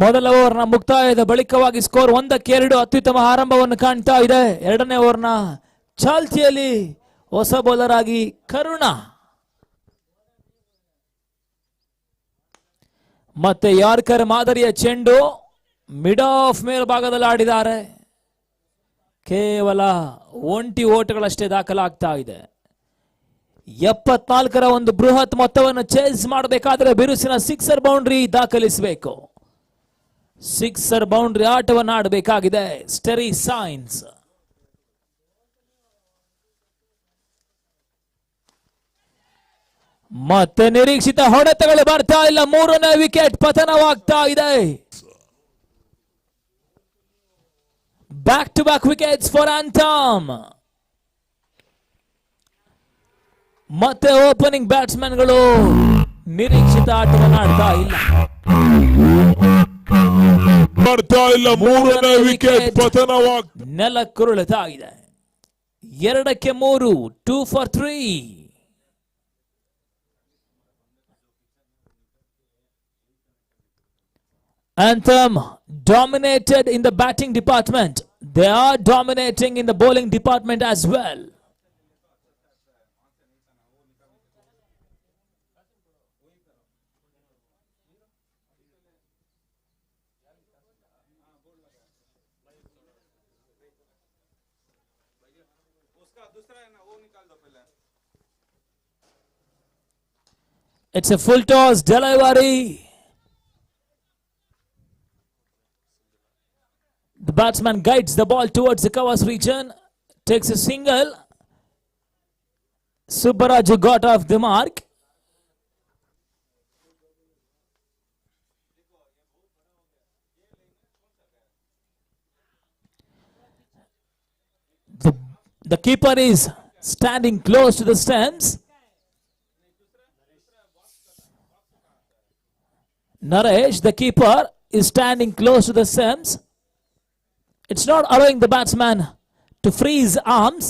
ಮೊದಲ ಓವರ್ನ ಮುಕ್ತಾಯದ ಬಳಿಕವಾಗಿ ಸ್ಕೋರ್ 1-2 ಅತ್ಯುತ್ತಮ ಆರಂಭವನ್ನು ಕಾಣ್ತಾ ಇದೆ. ಎರಡನೇ ಓವರ್ನ ಚಾಲ್ತಿಯಲ್ಲಿ ಹೊಸ ಬೌಲರ್ ಆಗಿ ಕರುಣ ಮತ್ತೆ ಯಾರ್ಕರ್ ಮಾದರಿಯ ಚೆಂಡು ಮಿಡ್ ಆಫ್ ಮೇಲ್ಭಾಗದಲ್ಲಿ ಆಡಿದ್ದಾರೆ. ಕೇವಲ 1 ಓಟಗಳಷ್ಟೇ ದಾಖಲಾಗ್ತಾ ಇದೆ. 74ರ ಒಂದು ಬೃಹತ್ ಮೊತ್ತವನ್ನು ಚೇಸ್ ಮಾಡಬೇಕಾದ್ರೆ ಬಿರುಸಿನ ಸಿಕ್ಸರ್ ಬೌಂಡ್ರಿ ದಾಖಲಿಸಬೇಕು. ಸಿಕ್ಸರ್ ಬೌಂಡ್ರಿ ಆಟವನ್ನು ಆಡಬೇಕಾಗಿದೆ ಸ್ಟೆರಿ ಸೈನ್ಸ್. ಮತ್ತೆ ನಿರೀಕ್ಷಿತ ಹೊಡೆತಗಳು ಬರ್ತಾ ಇಲ್ಲ. 3ನೇ ವಿಕೆಟ್ ಪತನವಾಗ್ತಾ ಇದೆ. Back to back wickets for Anthem. ಮತ್ತೆ ಓಪನಿಂಗ್ ಬ್ಯಾಟ್ಸ್ಮನ್ಗಳು ನಿರೀಕ್ಷಿತ ಆಟವನ್ನು ಆಡ್ತಾ ಇಲ್ಲ. 3ನೇ ವಿಕೆಟ್ ಪತನವಾಗ್ತಾ ನೆಲಕ್ಕುರುಳುತ್ತಾ ಇದೆ. 2-3 2 for 3. Anthem dominated in the batting department. They are dominating in the bowling department as well. It's a full toss delivery. The batsman guides the ball towards the covers region, takes a single. Subbaraju got off the mark. The keeper is standing close to the stumps. Naresh, the keeper, is standing close to the stumps. It's not allowing the batsman to free his arms.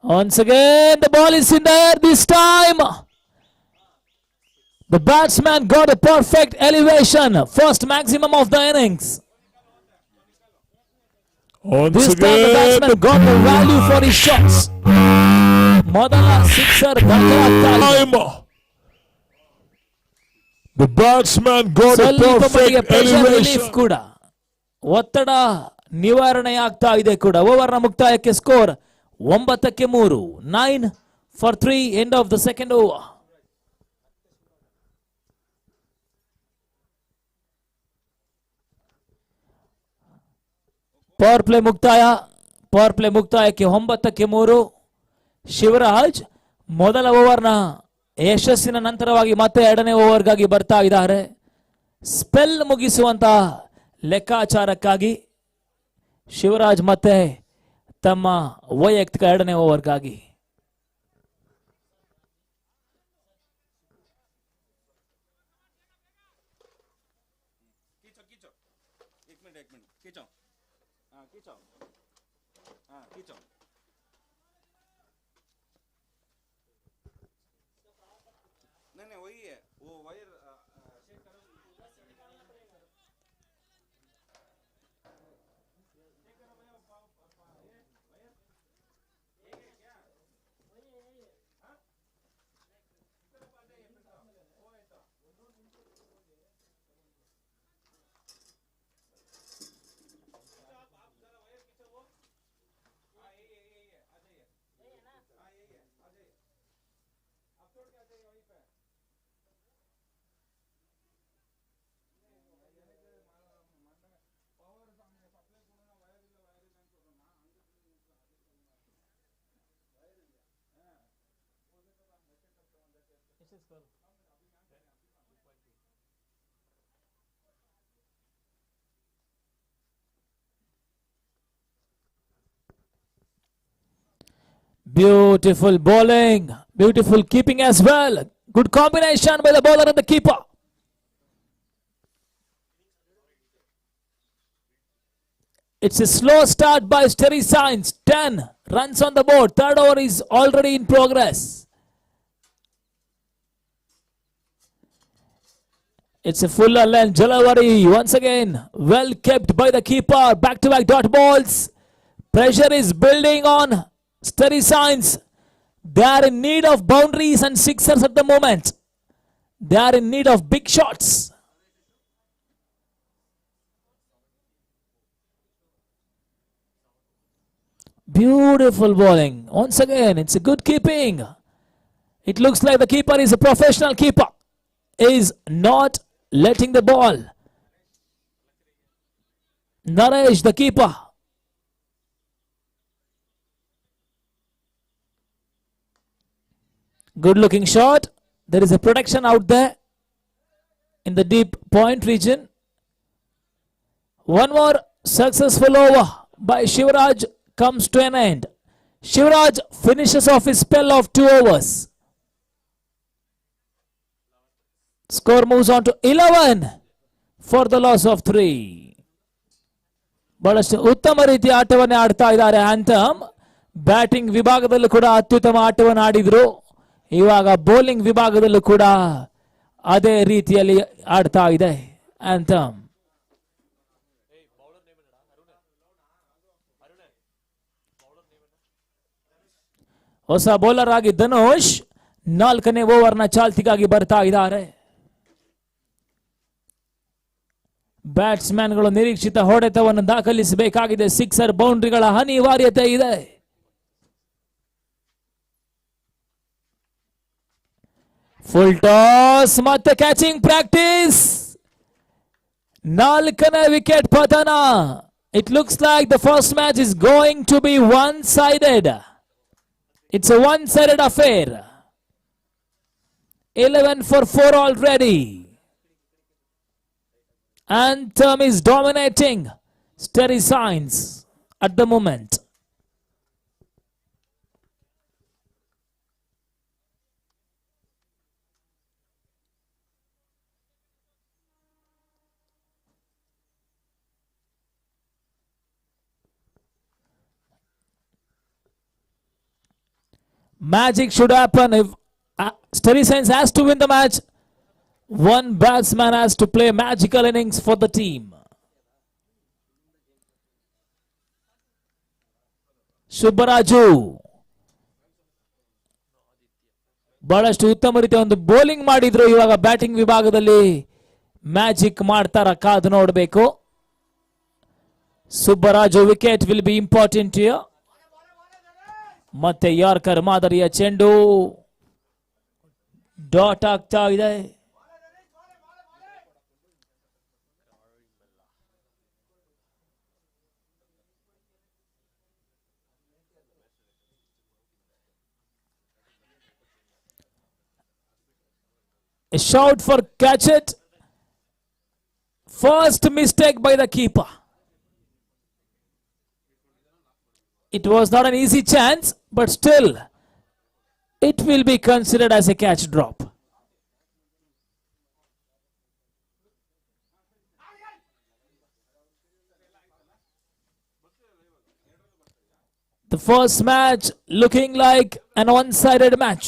Once again, the ball is in the air this time. The batsman got a perfect elevation. First maximum of the innings. This time the batsman got the value for his shots. ಮೊದಲ sixer The batsman got a perfect elevation. ಕೂಡ ಒತ್ತಡ ನಿವಾರಣೆ ಆಗ್ತಾ ಇದೆ ಕೂಡ. ಓವರ್ನ ಮುಕ್ತಾಯಕ್ಕೆ score 9-3 9 for 3 end of the second over. Power play ಮುಕ್ತಾಯಕ್ಕೆ 9-3. ಶಿವರಾಜ್ ಮೊದಲ ಓವರ್ನ ಯಶಸ್ಸಿನ ನಂತರವಾಗಿ ಮತ್ತೆ ಎರಡನೇ ಓವರ್ಗಾಗಿ ಬರ್ತಾ ಇದ್ದಾರೆ. ಸ್ಪೆಲ್ ಮುಗಿಸುವಂತ ಲೆಕ್ಕಾಚಾರಕ್ಕಾಗಿ ಶಿವರಾಜ್ ಮತ್ತೆ ತಮ್ಮ ವೈಯಕ್ತಿಕ ಎರಡನೇ ಓವರ್ಗಾಗಿ. Beautiful bowling, beautiful keeping as well. Good combination by the bowler and the keeper. It's a slow start by Sterry Science. 10 runs on the board. Third over is already in progress. It's a full length delivery once again. Well kept by the keeper. Back to back dot balls. Pressure is building on steady signs. They are in need of boundaries and sixers at the moment. They are in need of big shots. Beautiful bowling. Once again, it's a good keeping. It looks like the keeper is a professional keeper. Is not letting the ball. Naresh, the keeper. Good looking shot. There is a protection out there in the deep point region. One more successful over by Shivraj comes to an end. Shivraj finishes off his spell of 2 overs. Score moves on to 11 for the loss of 3. ಬಹಳಷ್ಟು ಉತ್ತಮ ರೀತಿಯ ಆಟವನ್ನೇ ಆಡ್ತಾ ಇದ್ದಾರೆ anthem. Batting ವಿಭಾಗದಲ್ಲೂ ಕೂಡ ಅತ್ಯುತ್ತಮ ಆಟವನ್ನು ಆಡಿದ್ರು. ಇವಾಗ ಬೌಲಿಂಗ್ ವಿಭಾಗದಲ್ಲೂ ಕೂಡ ಅದೇ ರೀತಿಯಲ್ಲಿ ಆಡ್ತಾ ಇದೆ ಆಂಥಮ್. ಹೊಸ ಬೌಲರ್ ಆಗಿ ಧನುಷ್ 4ನೇ ಓವರ್ನ ಚಾಲ್ತಿಗಾಗಿ ಬರ್ತಾ ಇದ್ದಾರೆ. ಬ್ಯಾಟ್ಸ್ಮನ್ಗಳು ನಿರೀಕ್ಷಿತ ಹೊಡೆತವನ್ನು ದಾಖಲಿಸಬೇಕಾಗಿದೆ. ಸಿಕ್ಸರ್ ಬೌಂಡ್ರಿಗಳ ಅನಿವಾರ್ಯತೆ ಇದೆ. ಫುಲ್ ಟಾಸ್ ಮತ್ತೆ ಕ್ಯಾಚಿಂಗ್ ಪ್ರಾಕ್ಟೀಸ್. 4ನೇ ವಿಕೆಟ್ ಪತನ. It looks like the first match is going to be one sided. It's a one-sided affair. 11 for 4 already. Anthem is dominating. Steady signs at the moment. Magic should happen if Steady Signs has to win the match. One batsman has to play magical innings for the team. Subbaraju ಬಹಳಷ್ಟು ಉತ್ತಮ ರೀತಿಯ ಒಂದು bowling ಮಾಡಿದ್ರು. ಇವಾಗ batting ವಿಭಾಗದಲ್ಲಿ magic ಮಾಡ್ತಾರ ಕಾದು ನೋಡಬೇಕು. Subbaraju wicket will be important here. ಮತ್ತೆ ಯಾರ್ಕರ್ ಮಾದರಿಯ ಚೆಂಡು ಡಾಟ್ ಆಗ್ತಾ ಇದೆ. A shout for catch it. First mistake by the keeper. It was not an easy chance, but still it will be considered as a catch drop. The first match looking like an one-sided match.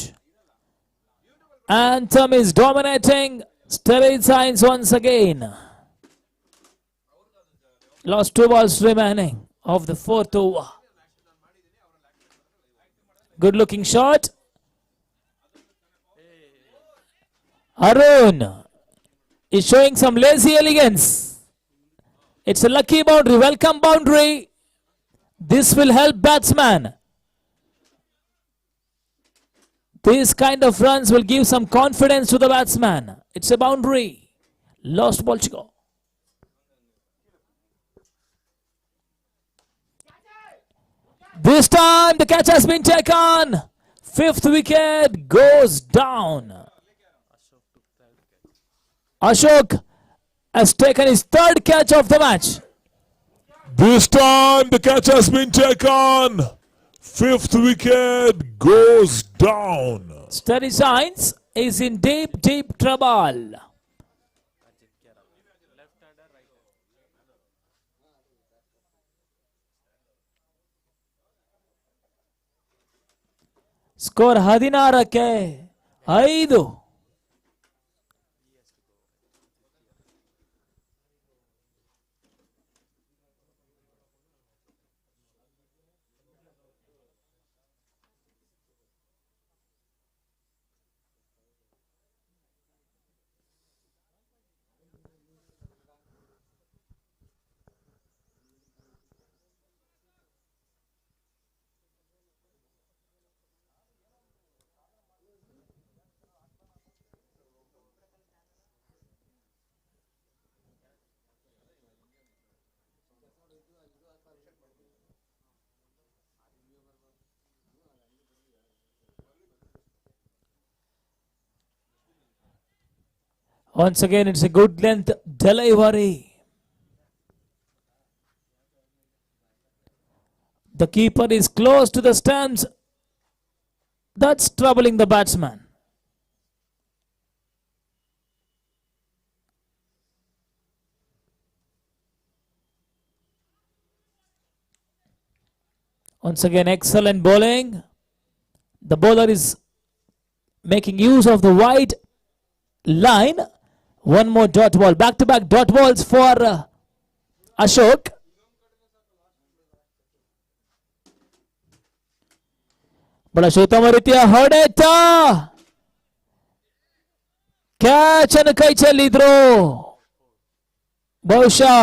Anthem is dominating. Steady signs once again. Lost 2 balls remaining of the 4th over. Good looking shot. Arun is showing some lazy elegance. It's a lucky boundary, welcome boundary. This will help batsman. These kind of runs will give some confidence to the batsman. It's a boundary. Lost ball to go. This time the catch has been taken. 5th wicket goes down. Ashok has taken his 3rd catch of the match. This time the catch has been taken. 5th wicket goes down. Steady Signs is in deep trouble. Score 16ಕ್ಕೆ 5. Once again, it's a good length delivery. The keeper is close to the stumps. That's troubling the batsman. Once again, excellent bowling. The bowler is making use of the wide line. One more dot ball. Back-to-back dot balls for Ashok. ಬಹಳ ಉತ್ತಮ ರೀತಿಯ ಹೊಡೆತ. Catch ಅನ್ನು ಕೈ ಚೆಲ್ಲಿದ್ರು. ಬಹುಶಃ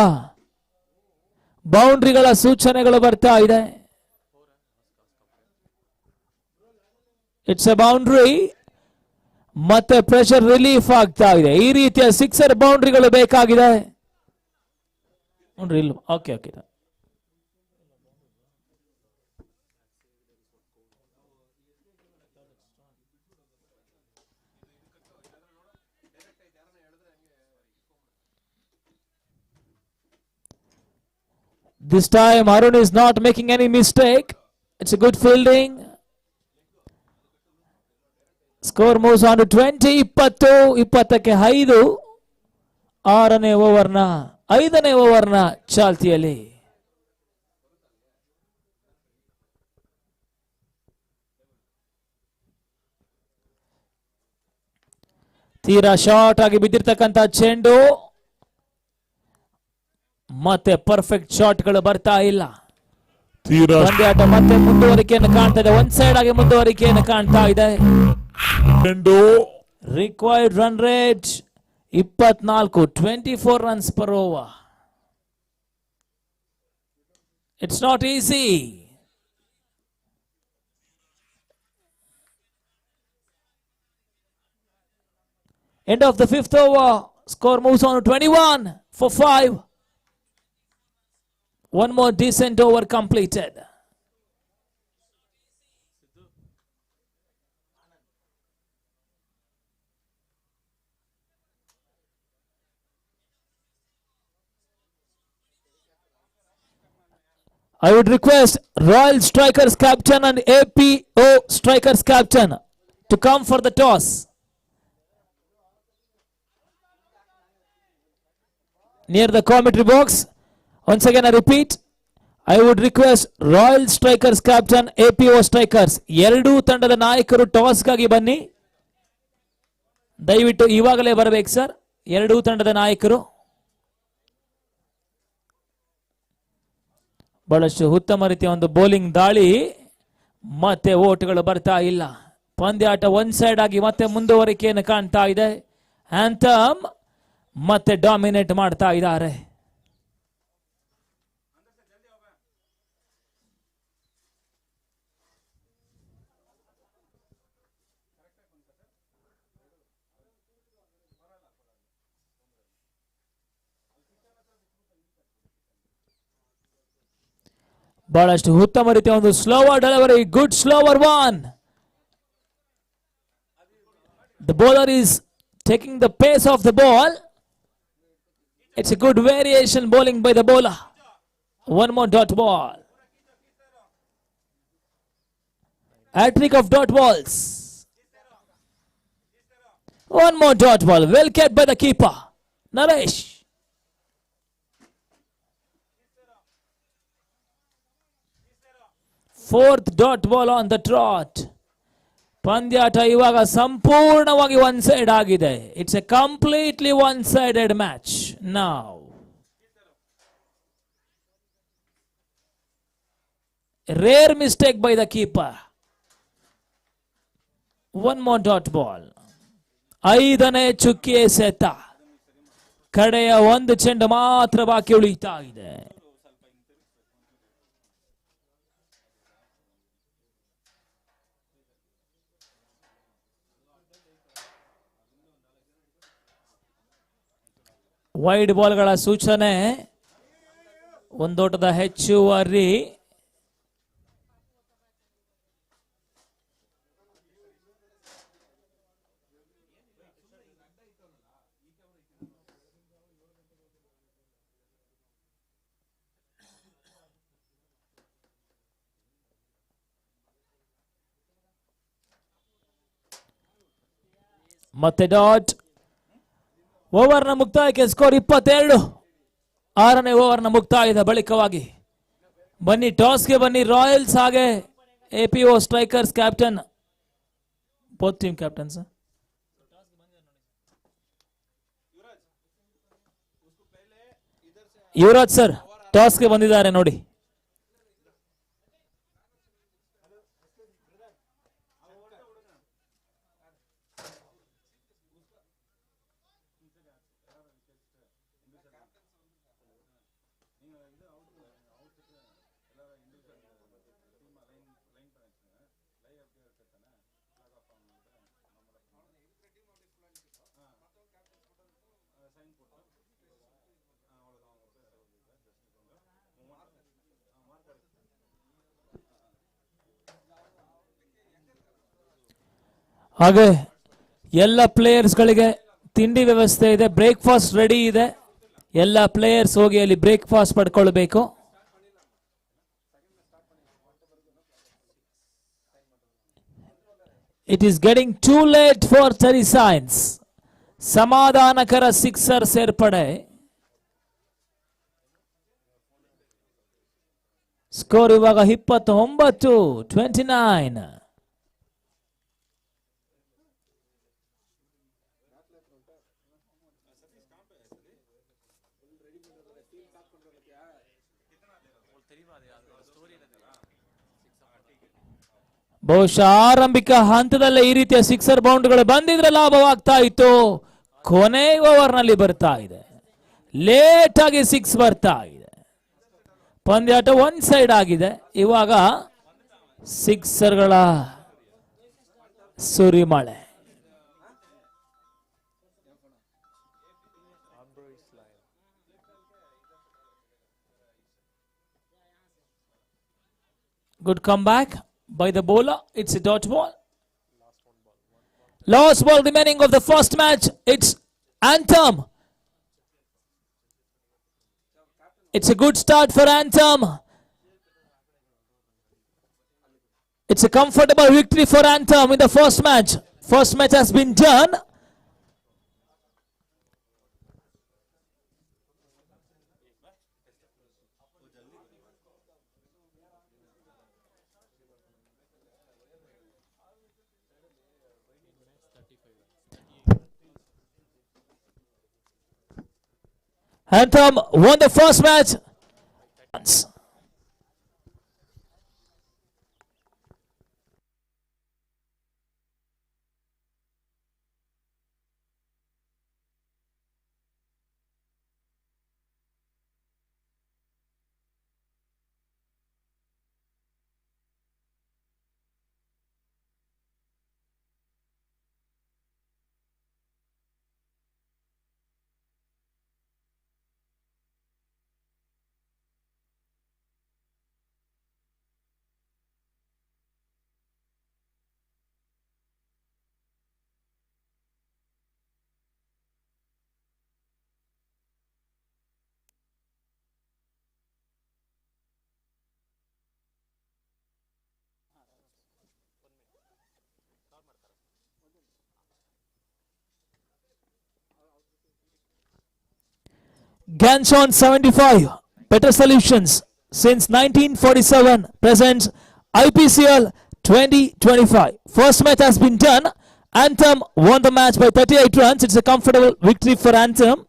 ಬೌಂಡ್ರಿಗಳ ಸೂಚನೆಗಳು ಬರ್ತಾ ಇದೆ. It's A boundary. ಮತ್ತೆ ಪ್ರೆಷರ್ ರಿಲೀಫ್ ಆಗ್ತಾ ಇದೆ. ಈ ರೀತಿಯ ಸಿಕ್ಸರ್ ಬೌಂಡ್ರಿಗಳು ಬೇಕಾಗಿದೆ. Okay okay. This time Arun is not making any mistake. It's a good fielding. Score moves on to 20. 20ಕ್ಕೆ 5. 6ನೇ ಓವರ್ನ 5ನೇ ಓವರ್ನ ಚಾಲ್ತಿಯಲ್ಲಿ. ತೀರಾ ಶಾರ್ಟ್ ಆಗಿ ಬಿದ್ದಿರ್ತಕ್ಕಂಥ ಚೆಂಡು. ಮತ್ತೆ ಪರ್ಫೆಕ್ಟ್ ಶಾಟ್ಗಳು ಬರ್ತಾ ಇಲ್ಲ. ಪಂದ್ಯಾಟ ಮತ್ತೆ ಮುಂದುವರಿಕೆಯನ್ನು ಕಾಣ್ತಾ ಇದೆ. ಒನ್ ಸೈಡ್ ಆಗಿ ಮುಂದುವರಿಕೆಯನ್ನು ಕಾಣ್ತಾ ಇದೆ. Required run rate 24. 24 runs per over. It's not easy. End of the 5th over. Score moves on to 21 for 5. One more decent over completed. I would request Royal Strikers captain and APO Strikers captain to come for the toss. Near the commentary box. Once again I repeat, I would request Royal Strikers captain, APO Strikers, ಎರಡೂ ತಂಡದ ನಾಯಕರು ಟಾಸ್ಗಾಗಿ ಬನ್ನಿ. ದಯವಿಟ್ಟು ಇವಾಗಲೇ ಬರಬೇಕು sir, ಎರಡೂ ತಂಡದ ನಾಯಕರು. ಬಹಳಷ್ಟು ಉತ್ತಮ ರೀತಿಯ ಒಂದು ಬೌಲಿಂಗ್ ದಾಳಿ. ಮತ್ತೆ ಓಟ್ಗಳು ಬರ್ತಾ ಇಲ್ಲ. ಪಂದ್ಯಾಟ ಒನ್ ಸೈಡ್ ಆಗಿ ಮತ್ತೆ ಮುಂದುವರಿಕೆಯನ್ನು ಕಾಣ್ತಾ ಇದೆ. ಆಂಥಮ್ ಮತ್ತೆ ಡಾಮಿನೇಟ್ ಮಾಡ್ತಾ ಇದ್ದಾರೆ. ಬಹಳಷ್ಟು ಉತ್ತಮ ರೀತಿಯ ಒಂದು slower delivery. Good slower one. The bowler is taking the pace of the ball. It's a good variation bowling by the bowler. One more dot ball. Hat-trick of dot balls. One more dot ball. Well kept by the keeper, Naresh. Fourth dot ball on the trot. ಪಂದ್ಯಾಟ ಇವಾಗ ಸಂಪೂರ್ಣವಾಗಿ one side ಆಗಿದೆ. It's a completely one sided match now. Rare mistake by the keeper. One more dot ball. 5ನೇ ಚುಕ್ಕಿ ಎಸೆತ. ಕಡೆಯ ಒಂದು ಚೆಂಡು ಮಾತ್ರ ಬಾಕಿ ಉಳಿತಾ ಇದೆ. ವೈಡ್ ಬಾಲ್ಗಳ ಸೂಚನೆ. ಒಂದೋಟದ ಹೆಚ್ಚುವರಿ. ಮತ್ತೆ ಡಾಟ್. ಓವರ್ನ ಮುಕ್ತಾಯಕ್ಕೆ ಸ್ಕೋರ್ 22. 6ನೇ ಓವರ್ನ ಮುಕ್ತಾಯದ ಬಳಿಕವಾಗಿ ಬನ್ನಿ ಟಾಸ್ಗೆ ಬನ್ನಿ ರಾಯಲ್ಸ್ ಹಾಗೆ APO strikers captain both team captains. Yuvraj sir ಟಾಸ್ಗೆ ಬಂದಿದ್ದಾರೆ ನೋಡಿ. ಹಾಗೆ ಎಲ್ಲ ಪ್ಲೇಯರ್ಸ್ಗಳಿಗೆ ತಿಂಡಿ ವ್ಯವಸ್ಥೆ ಇದೆ, ಬ್ರೇಕ್ಫಾಸ್ಟ್ ರೆಡಿ ಇದೆ. ಎಲ್ಲ ಪ್ಲೇಯರ್ಸ್ ಹೋಗಿ ಅಲ್ಲಿ ಬ್ರೇಕ್ಫಾಸ್ಟ್ ಪಡ್ಕೊಳ್ಬೇಕು. It is getting too late for science. ಸಮಾಧಾನಕರ ಸಿಕ್ಸರ್ ಸೇರ್ಪಡೆ. ಸ್ಕೋರ್ ಇವಾಗ 29-29. ಬಹುಶಃ ಆರಂಭಿಕ ಹಂತದಲ್ಲೇ ಈ ರೀತಿಯ ಸಿಕ್ಸರ್ ಬೌಂಡ್ಗಳು ಬಂದಿದ್ರೆ ಲಾಭವಾಗ್ತಾ ಇತ್ತು. ಕೊನೆ ಓವರ್ ನಲ್ಲಿ ಬರ್ತಾ ಇದೆ, ಲೇಟ್ ಆಗಿ ಸಿಕ್ಸ್ ಬರ್ತಾ ಇದೆ. ಪಂದ್ಯಾಟ ಒನ್ ಸೈಡ್ ಆಗಿದೆ. ಇವಾಗ ಸಿಕ್ಸರ್ಗಳ ಸುರಿಮಳೆ. Good comeback by the bowler. It's a dot ball. Last ball remaining of the first match. It's Anthem. It's a good start for Anthem. It's a comfortable victory for Anthem in the first match. First match has been done. Anthem won the first match. Ganson 75, better solutions since 1947, presents IPCL 2025. First match has been done. Anthem won the match by 38 runs. It's a comfortable victory for Anthem.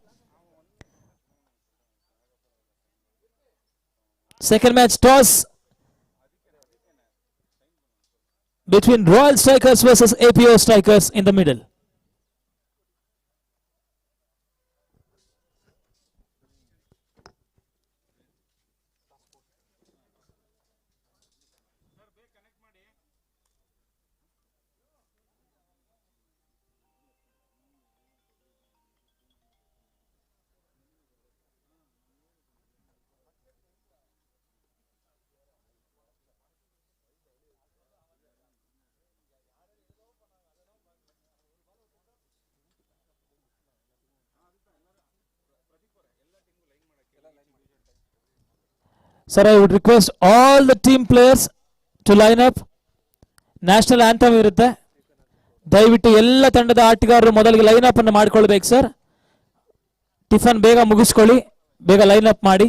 Second match toss between Royal Strikers versus APO Strikers in the middle. Sir, I would request all the team players to line up. National anthem irutte. ದಯವಿಟ್ಟು ಎಲ್ಲ ತಂಡದ ಆಟಗಾರರು ಮೊದಲಿಗೆ line up ಅನ್ನು ಮಾಡ್ಕೊಳ್ಬೇಕು sir. Tiffin ಬೇಗ ಮುಗಿಸ್ಕೊಳ್ಳಿ, ಬೇಗ line up ಮಾಡಿ.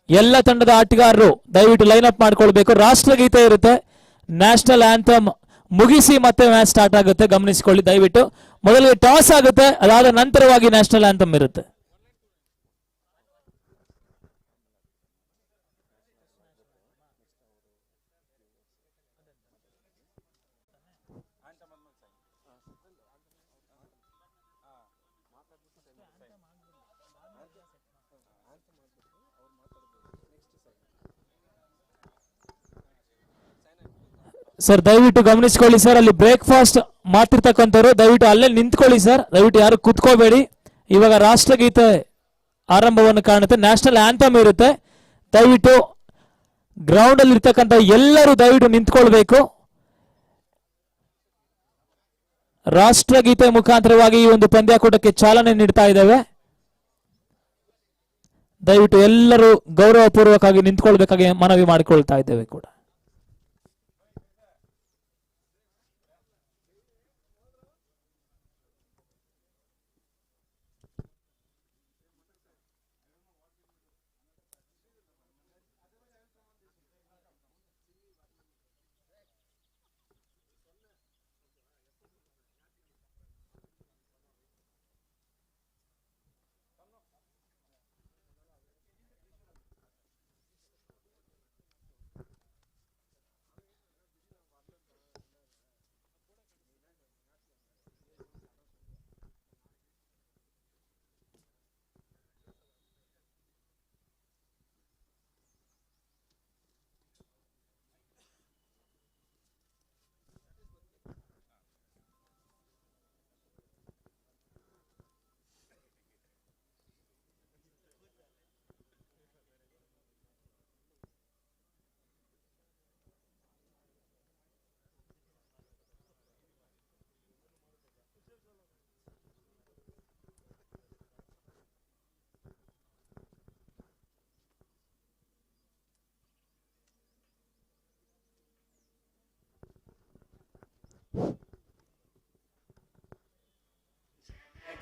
ಎಲ್ಲ ತಂಡದ ಆಟಗಾರರು ದಯವಿಟ್ಟು ಲೈನ್ ಅಪ್ ಮಾಡ್ಕೊಳ್ಬೇಕು. ರಾಷ್ಟ್ರಗೀತೆ ಇರುತ್ತೆ, ನ್ಯಾಷನಲ್ ಆಂಥಮ್ ಮುಗಿಸಿ ಮತ್ತೆ ಮ್ಯಾಚ್ ಸ್ಟಾರ್ಟ್ ಆಗುತ್ತೆ, ಗಮನಿಸಿಕೊಳ್ಳಿ ದಯವಿಟ್ಟು. ಮೊದಲಿಗೆ ಟಾಸ್ ಆಗುತ್ತೆ, ಅದಾದ ನಂತರವಾಗಿ ನ್ಯಾಷನಲ್ ಆಂಥಮ್ ಇರುತ್ತೆ. ಸರ್ ದಯವಿಟ್ಟು ಗಮನಿಸ್ಕೊಳ್ಳಿ ಸರ್, ಅಲ್ಲಿ ಬ್ರೇಕ್ಫಾಸ್ಟ್ ಮಾಡ್ತಿರ್ತಕ್ಕಂಥವ್ರು ದಯವಿಟ್ಟು ಅಲ್ಲೇ ನಿಂತ್ಕೊಳ್ಳಿ ಸರ್, ದಯವಿಟ್ಟು ಯಾರು ಕುತ್ಕೋಬೇಡಿ. ಇವಾಗ ರಾಷ್ಟ್ರಗೀತೆ ಆರಂಭವನ್ನು ಕಾಣುತ್ತೆ, ನ್ಯಾಷನಲ್ ಆಂಥಮ್ ಇರುತ್ತೆ. ದಯವಿಟ್ಟು ಗ್ರೌಂಡ್ ಅಲ್ಲಿ ಇರ್ತಕ್ಕಂಥ ಎಲ್ಲರೂ ದಯವಿಟ್ಟು ನಿಂತ್ಕೊಳ್ಬೇಕು. ರಾಷ್ಟ್ರಗೀತೆ ಮುಖಾಂತರವಾಗಿ ಈ ಒಂದು ಪಂದ್ಯಾಕೂಟಕ್ಕೆ ಚಾಲನೆ ನೀಡ್ತಾ ಇದ್ದೇವೆ. ದಯವಿಟ್ಟು ಎಲ್ಲರೂ ಗೌರವಪೂರ್ವಕವಾಗಿ ನಿಂತ್ಕೊಳ್ಬೇಕಾಗಿ ಮನವಿ ಮಾಡಿಕೊಳ್ತಾ ಇದ್ದೇವೆ ಕೂಡ.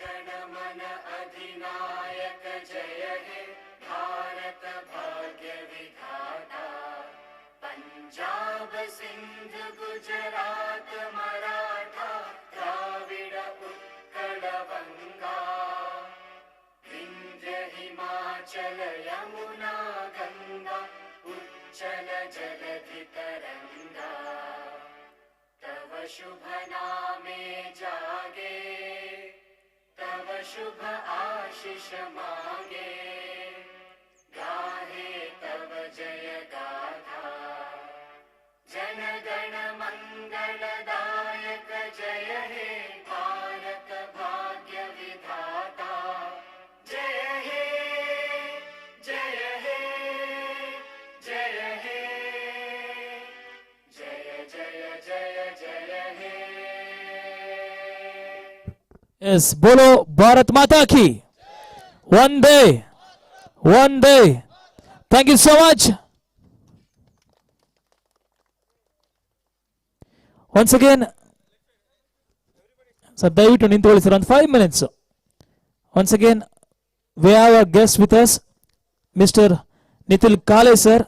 गणमन अधिनायक जय हे भारत भाग्य विधाता पंजाब सिंध गुजरात मराठा द्राविड उत्कल गंगा विंध्य हिमाचल यमुना गंगा उच्चल जलधि तरंगा तव शुभ नामे जागे तव शुभ आशीष मांगे गाहे तव जय गाथा जन गण मंगलदायक जय हे भारत भाग्य विधाता जय हे जय हे जय हे जय जय जय जय हे Yes, बोलो भारत माता की वंदे वंदे. Thank you so much. Once again, sir, ದಯವಿಟ್ಟು ನಿಂತುಕೊಳ್ಳಿ sir, on 5 minutes. Once again, we have a guest with us, Mr. Nitin Kale sir,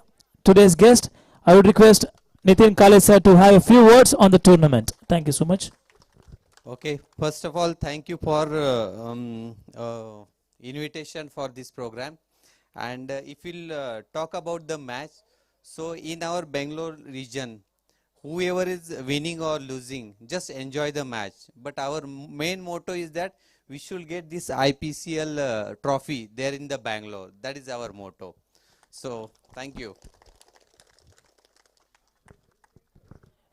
today's guest. I would request Nitin Kale sir to have a few words on the tournament. Thank you so much. Okay, first of all, thank you for invitation for this program. And if we'll talk about the match, so in our Banglore region, whoever is winning or losing, just enjoy the match. But our main motto is that we should get this IPCL trophy there in the Banglore. That is our motto. So, thank you.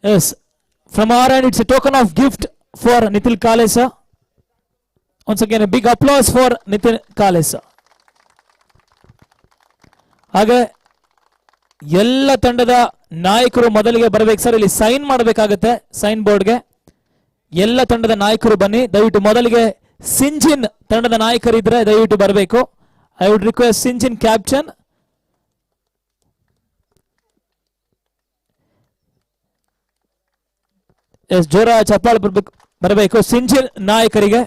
Yes, from our end, it's a token of gift for Nitin Kale sir. Once again, a big applause for Nitin Kale sir. ಹಾಗೆ ಎಲ್ಲ ತಂಡದ ನಾಯಕರು ಮೊದಲಿಗೆ ಬರಬೇಕು sir, ಇಲ್ಲಿ sign ಮಾಡಬೇಕಾಗುತ್ತೆ sign ಬೋರ್ಡ್ಗೆ. ಎಲ್ಲ ತಂಡದ ನಾಯಕರು ಬನ್ನಿ ದಯವಿಟ್ಟು. ಮೊದಲಿಗೆ ಸಿಂಜಿನ್ ತಂಡದ ನಾಯಕರಿದ್ರೆ ದಯವಿಟ್ಟು ಬರಬೇಕು. I would request Syngene captain. Yes ಜೋರ ಚಪ್ಪಾಳೆ ಬರಬೇಕು ಸಿಂಜಿನ್ ನಾಯಕರಿಗೆ.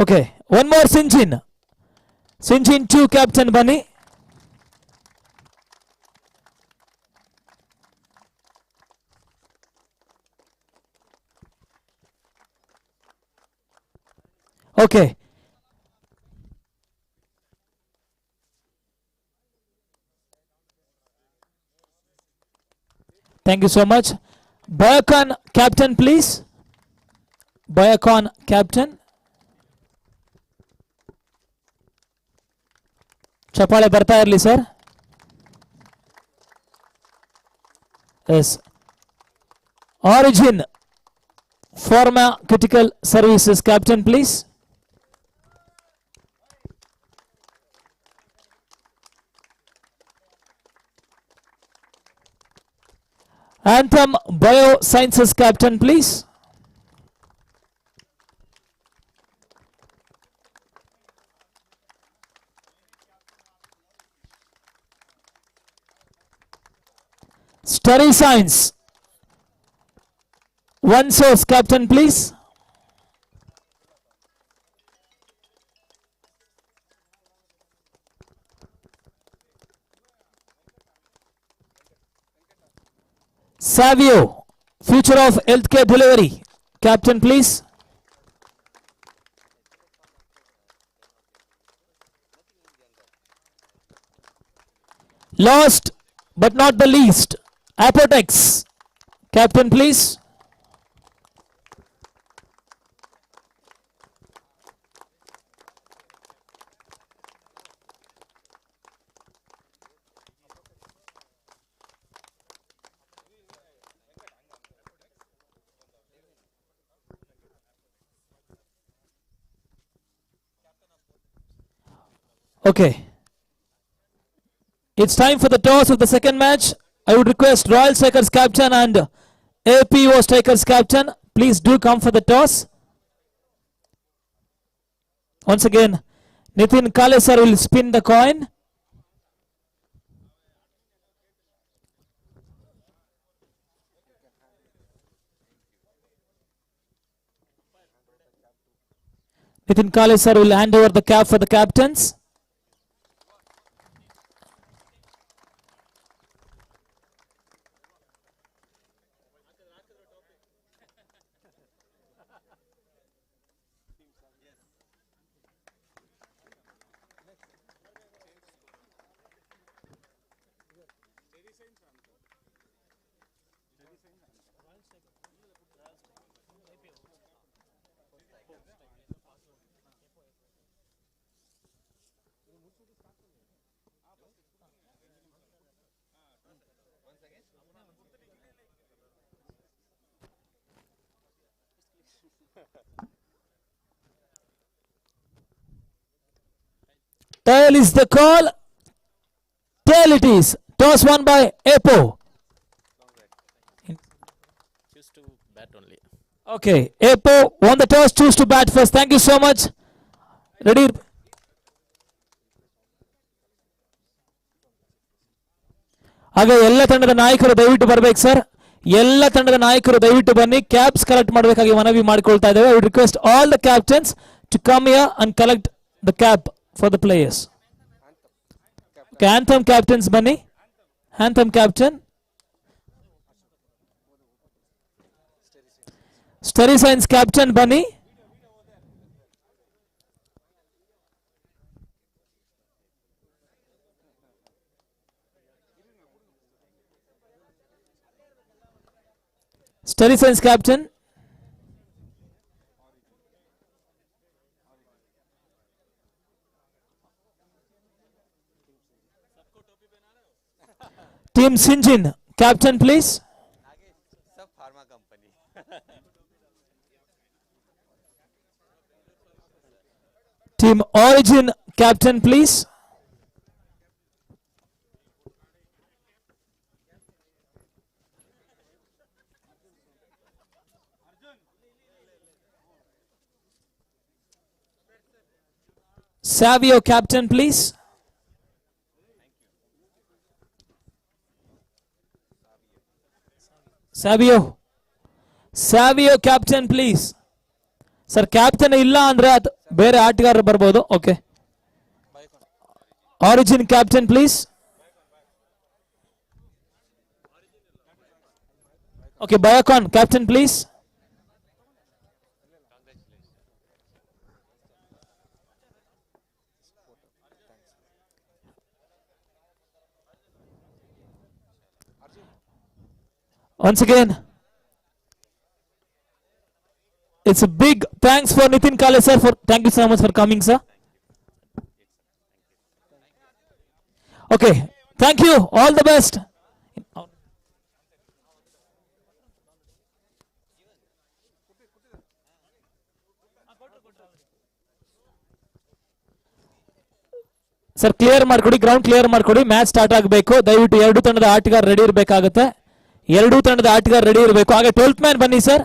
Okay, one more Syngene. Syngene 2 captain ಬನ್ನಿ. Okay, thank you so much. Bayakon captain please. Bayakon captain. ಚಪ್ಪಾಳೆ ಬರ್ತಾ ಇರಲಿ sir. Yes, origin pharma critical services captain please. Anthem Biosciences captain please. Study Science One Source captain please. Savio Future of Healthcare Delivery captain please. Last but not the least, Apotex captain please. Okay, it's time for the toss of the second match. I would request Royal Strikers captain and APO Strikers captain, please do come for the toss. Once again, Nitin Kale sir will spin the coin. Nitin Kale sir will hand over the cap for the captains. Tail is the call. Tail it is. Toss won by Apo. Choose to bat only. Okay, Apo won the toss. Choose to bat first. Thank you so much. Ready? ಹಾಗೆ ಎಲ್ಲ ತಂಡದ ನಾಯಕರು ದಯವಿಟ್ಟು ಬರ್ಬೇಕು sir. ಎಲ್ಲ ತಂಡದ ನಾಯಕರು ದಯವಿಟ್ಟು ಬನ್ನಿ. ಕ್ಯಾಪ್ಸ್ ಕಲೆಕ್ಟ್ ಮಾಡಬೇಕಾಗಿ ಮನವಿ ಮಾಡಿಕೊಳ್ತಾ ಇದ್ದೇವೆ. I would request all the captains to come here and collect the cap for the players. Okay, Anthem captains bani. Anthem captain. Study Science captain bani. Study Science captain. Team Singen captain please. सब pharma company. Team Origin captain please. Savio, captain, please. Savio, captain, please. Sir captain ಇಲ್ಲ ಅಂದ್ರೆ ಬೇರೆ ಆಟಗಾರರು ಬರ್ಬೋದು. Okay, origin captain please. Okay, Biocon captain please. Once again, it's a big thanks for Nitin Kale sir. Thank you so much for coming, sir. Okay, thank you. All the best. Sir clear ಮಾಡ್ಕೊಡಿ, ground clear ಮಾಡ್ಕೊಡಿ. Match start ಆಗಬೇಕು. ದಯವಿಟ್ಟು ಎರಡು ತಂಡದ ಆಟಗಾರ ready ಇರಬೇಕಾಗುತ್ತೆ. ಎರಡೂ ತಂಡದ ಆಟಗಾರ ರೆಡಿ ಇರಬೇಕು. ಹಾಗೆ 12th ಮ್ಯಾನ್ ಬನ್ನಿ ಸರ್.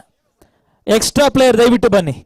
ಎಕ್ಸ್ಟ್ರಾ ಪ್ಲೇಯರ್ ದಯವಿಟ್ಟು ಬನ್ನಿ.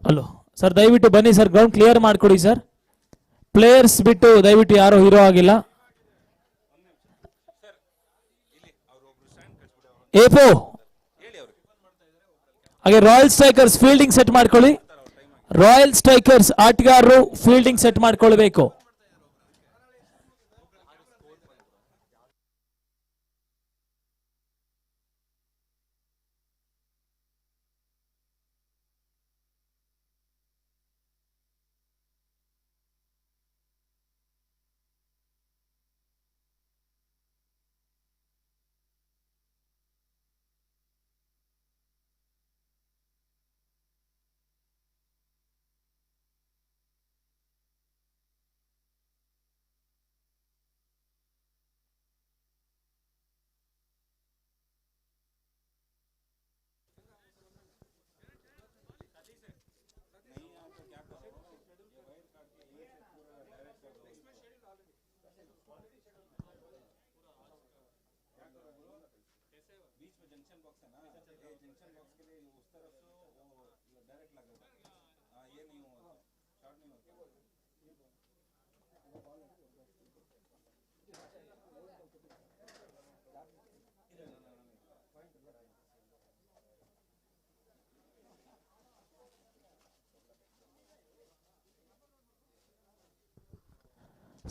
ಹಲೋ ಸರ್, ದಯವಿಟ್ಟು ಬನ್ನಿ ಸರ್. ಗ್ರೌಂಡ್ ಕ್ಲಿಯರ್ ಮಾಡ್ಕೊಡಿ ಸರ್. ಪ್ಲೇಯರ್ಸ್ ಬಿಟ್ಟು ದಯವಿಟ್ಟು ಯಾರು ಹೀರೋ ಆಗಿಲ್ಲ. ಏಪೋ ಹಾಗೆ ರಾಯಲ್ ಸ್ಟ್ರೈಕರ್ಸ್ ಫೀಲ್ಡಿಂಗ್ ಸೆಟ್ ಮಾಡ್ಕೊಳ್ಳಿ. ರಾಯಲ್ ಸ್ಟ್ರೈಕರ್ಸ್ ಆಟಗಾರರು ಫೀಲ್ಡಿಂಗ್ ಸೆಟ್ ಮಾಡ್ಕೊಳ್ಬೇಕು.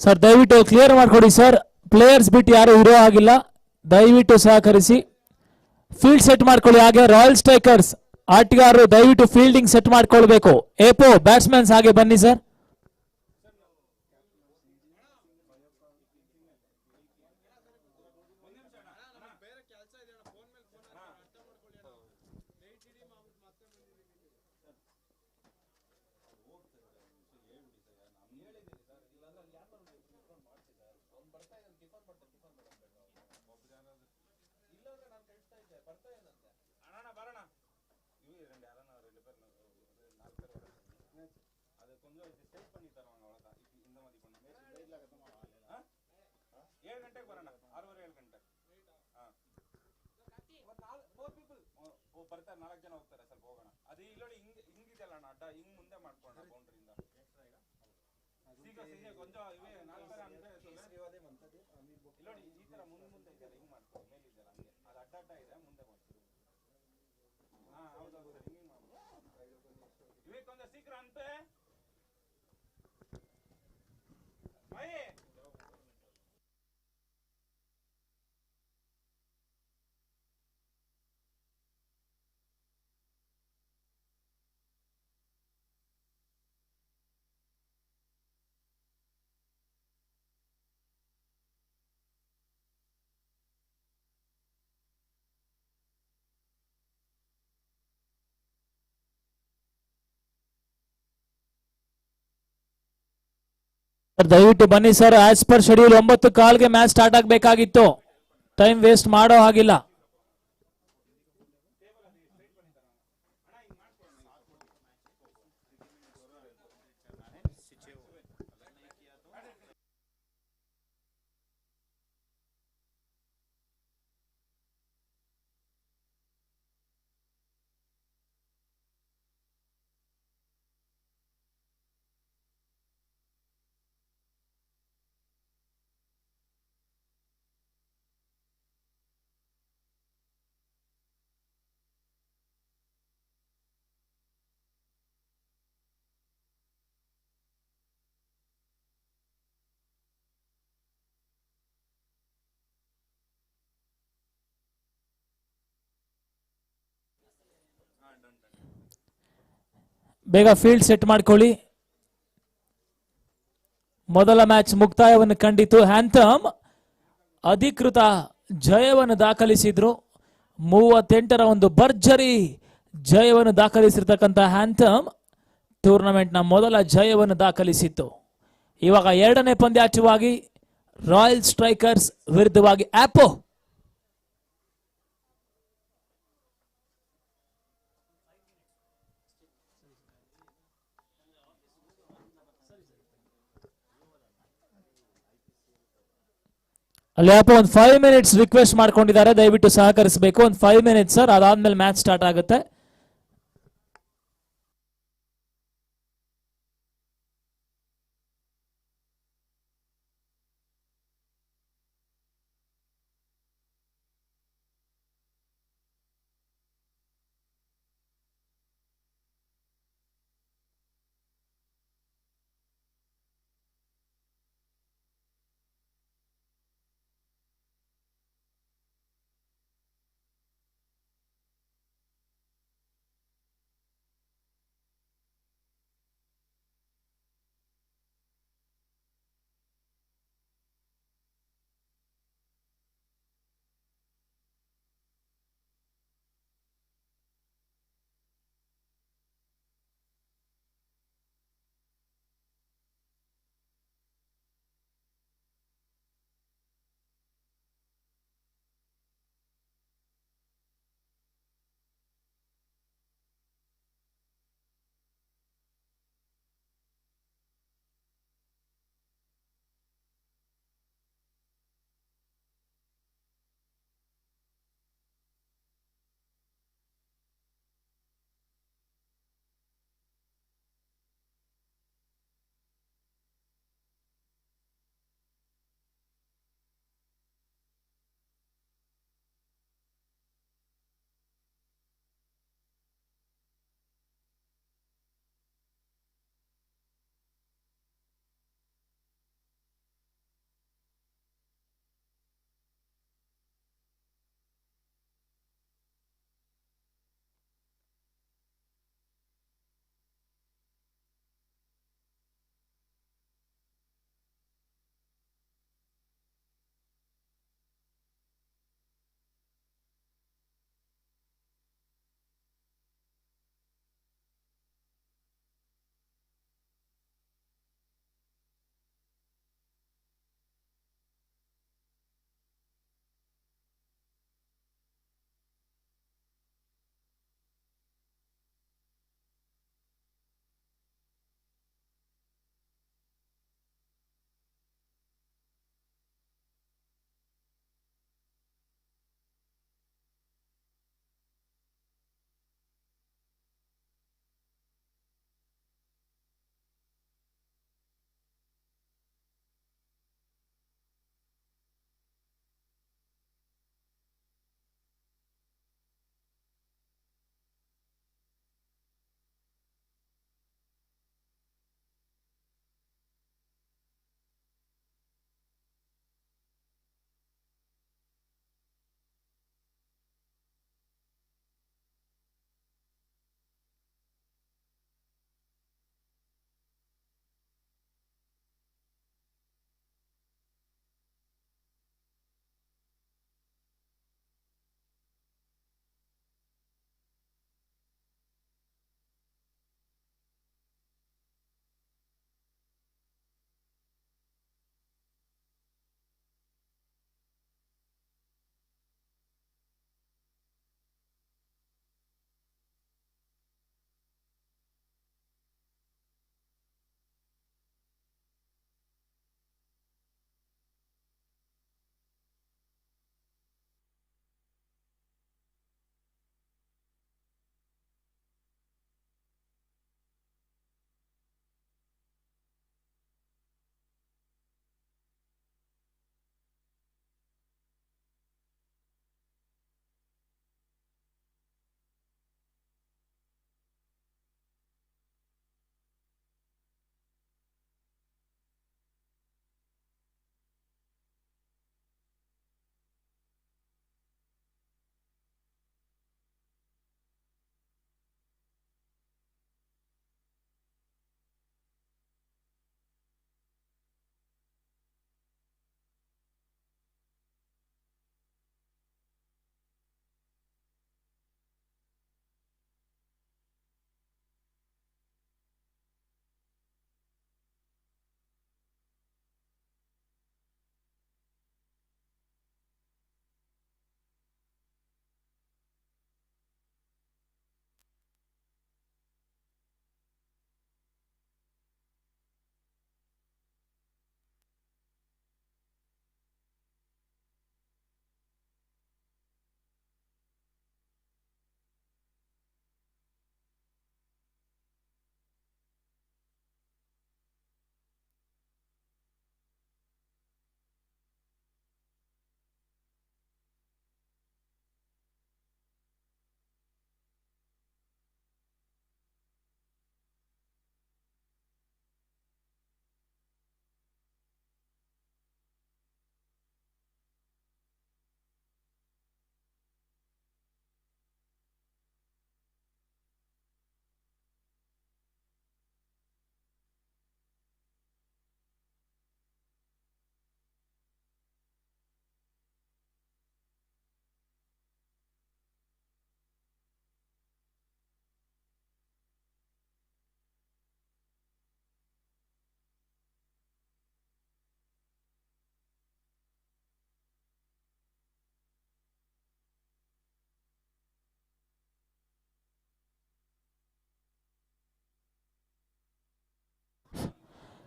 ಸರ್ ದಯವಿಟ್ಟು ಕ್ಲಿಯರ್ ಮಾಡ್ಕೊಡಿ ಸರ್. ಪ್ಲೇಯರ್ಸ್ ಬಿಟ್ಟು ಯಾರು ಹೀರೋ ಆಗಿಲ್ಲ, ದಯವಿಟ್ಟು ಸಹಕರಿಸಿ. ಫೀಲ್ಡ್ ಸೆಟ್ ಮಾಡ್ಕೊಳ್ಳಿ. ಹಾಗೆ ರಾಯಲ್ ಸ್ಟ್ರೈಕರ್ಸ್ ಆಟಗಾರರು ದಯವಿಟ್ಟು ಫೀಲ್ಡಿಂಗ್ ಸೆಟ್ ಮಾಡ್ಕೊಳ್ಬೇಕು. ಏಪೋ ಬ್ಯಾಟ್ಸ್ಮನ್ಸ್ ಹಾಗೆ ಬನ್ನಿ ಸರ್. ಬರ್ತಾರೆ 4 ಜನ ಹೋಗ್ತಾರೆ. ಸ್ವಲ್ಪ ಹೋಗೋಣ. ಅದು ಇಲ್ಲೋಡಿ ಹಿಂಗಿದೆಯಲ್ಲ ಅಣ್ಣ, ಅಡ್ಡ ಹಿಂಗ್ ಮುಂದೆ ಮಾಡ್ಕೊಳ್ಳೋಣ ಬೌಂಡ್ರಿಯಿಂದ. ಸೀಗ ಕೊಂಚ ಇವೇ 4 ಅಂದ್ರೆ ಇಲ್ಲೋಡಿ ಈ ತರ ಮುಂದೆ ಇದೆಯಲ್ಲ, ಹಿಂಗ್ ಮಾಡ್ಕೊಳ್ಳಿ. ಮೇಲಿದೆಯಲ್ಲ ಹಂಗೆ, ಅದು ಅಡ್ಡ ಇದೆ, ಮುಂದೆ ಮಾಡ್ತೀವಿ. ಹಾ ಹೌದೌದು ಸರ್, ಹಿಂಗೆ ಮಾಡ್ಬೋದು. ಇವೇ ಕೊಂಚ ಸೀಕ್ರ ಅಂತೆ ಮೈ ದಯವಿಟ್ಟು ಬನ್ನಿ ಸರ್. ಆಸ್ ಪರ್ ಶೆಡ್ಯೂಲ್ 9:15ಗೆ ಮ್ಯಾಚ್ ಸ್ಟಾರ್ಟ್ ಆಗಬೇಕಾಗಿತ್ತು. ಟೈಮ್ ವೇಸ್ಟ್ ಮಾಡೋ ಹಾಗಿಲ್ಲ. ಬೇಗ ಫೀಲ್ಡ್ ಸೆಟ್ ಮಾಡ್ಕೊಳ್ಳಿ. ಮೊದಲ ಮ್ಯಾಚ್ ಮುಕ್ತಾಯವನ್ನು ಕಂಡಿತು. ಆಂಥಮ್ ಅಧಿಕೃತ ಜಯವನ್ನು ದಾಖಲಿಸಿದ್ರು. 38ರ ಒಂದು ಭರ್ಜರಿ ಜಯವನ್ನು ದಾಖಲಿಸಿರ್ತಕ್ಕಂಥ ಆಂಥಮ್ ಟೂರ್ನಮೆಂಟ್ನ ಮೊದಲ ಜಯವನ್ನು ದಾಖಲಿಸಿತ್ತು. ಇವಾಗ ಎರಡನೇ ಪಂದ್ಯಾಟವಾಗಿ ರಾಯಲ್ ಸ್ಟ್ರೈಕರ್ಸ್ ವಿರುದ್ಧವಾಗಿ ಆಪೋ. ಅಲ್ಲಿ ಯಾಪ ಒಂದು 5 ಮಿನಿಟ್ಸ್ ರಿಕ್ವೆಸ್ಟ್ ಮಾಡ್ಕೊಂಡಿದ್ದಾರೆ, ದಯವಿಟ್ಟು ಸಹಕರಿಸಬೇಕು. ಒಂದು 5 ಮಿನಿಟ್ಸ್ ಸರ್, ಅದಾದ್ಮೇಲೆ ಮ್ಯಾಚ್ ಸ್ಟಾರ್ಟ್ ಆಗುತ್ತೆ.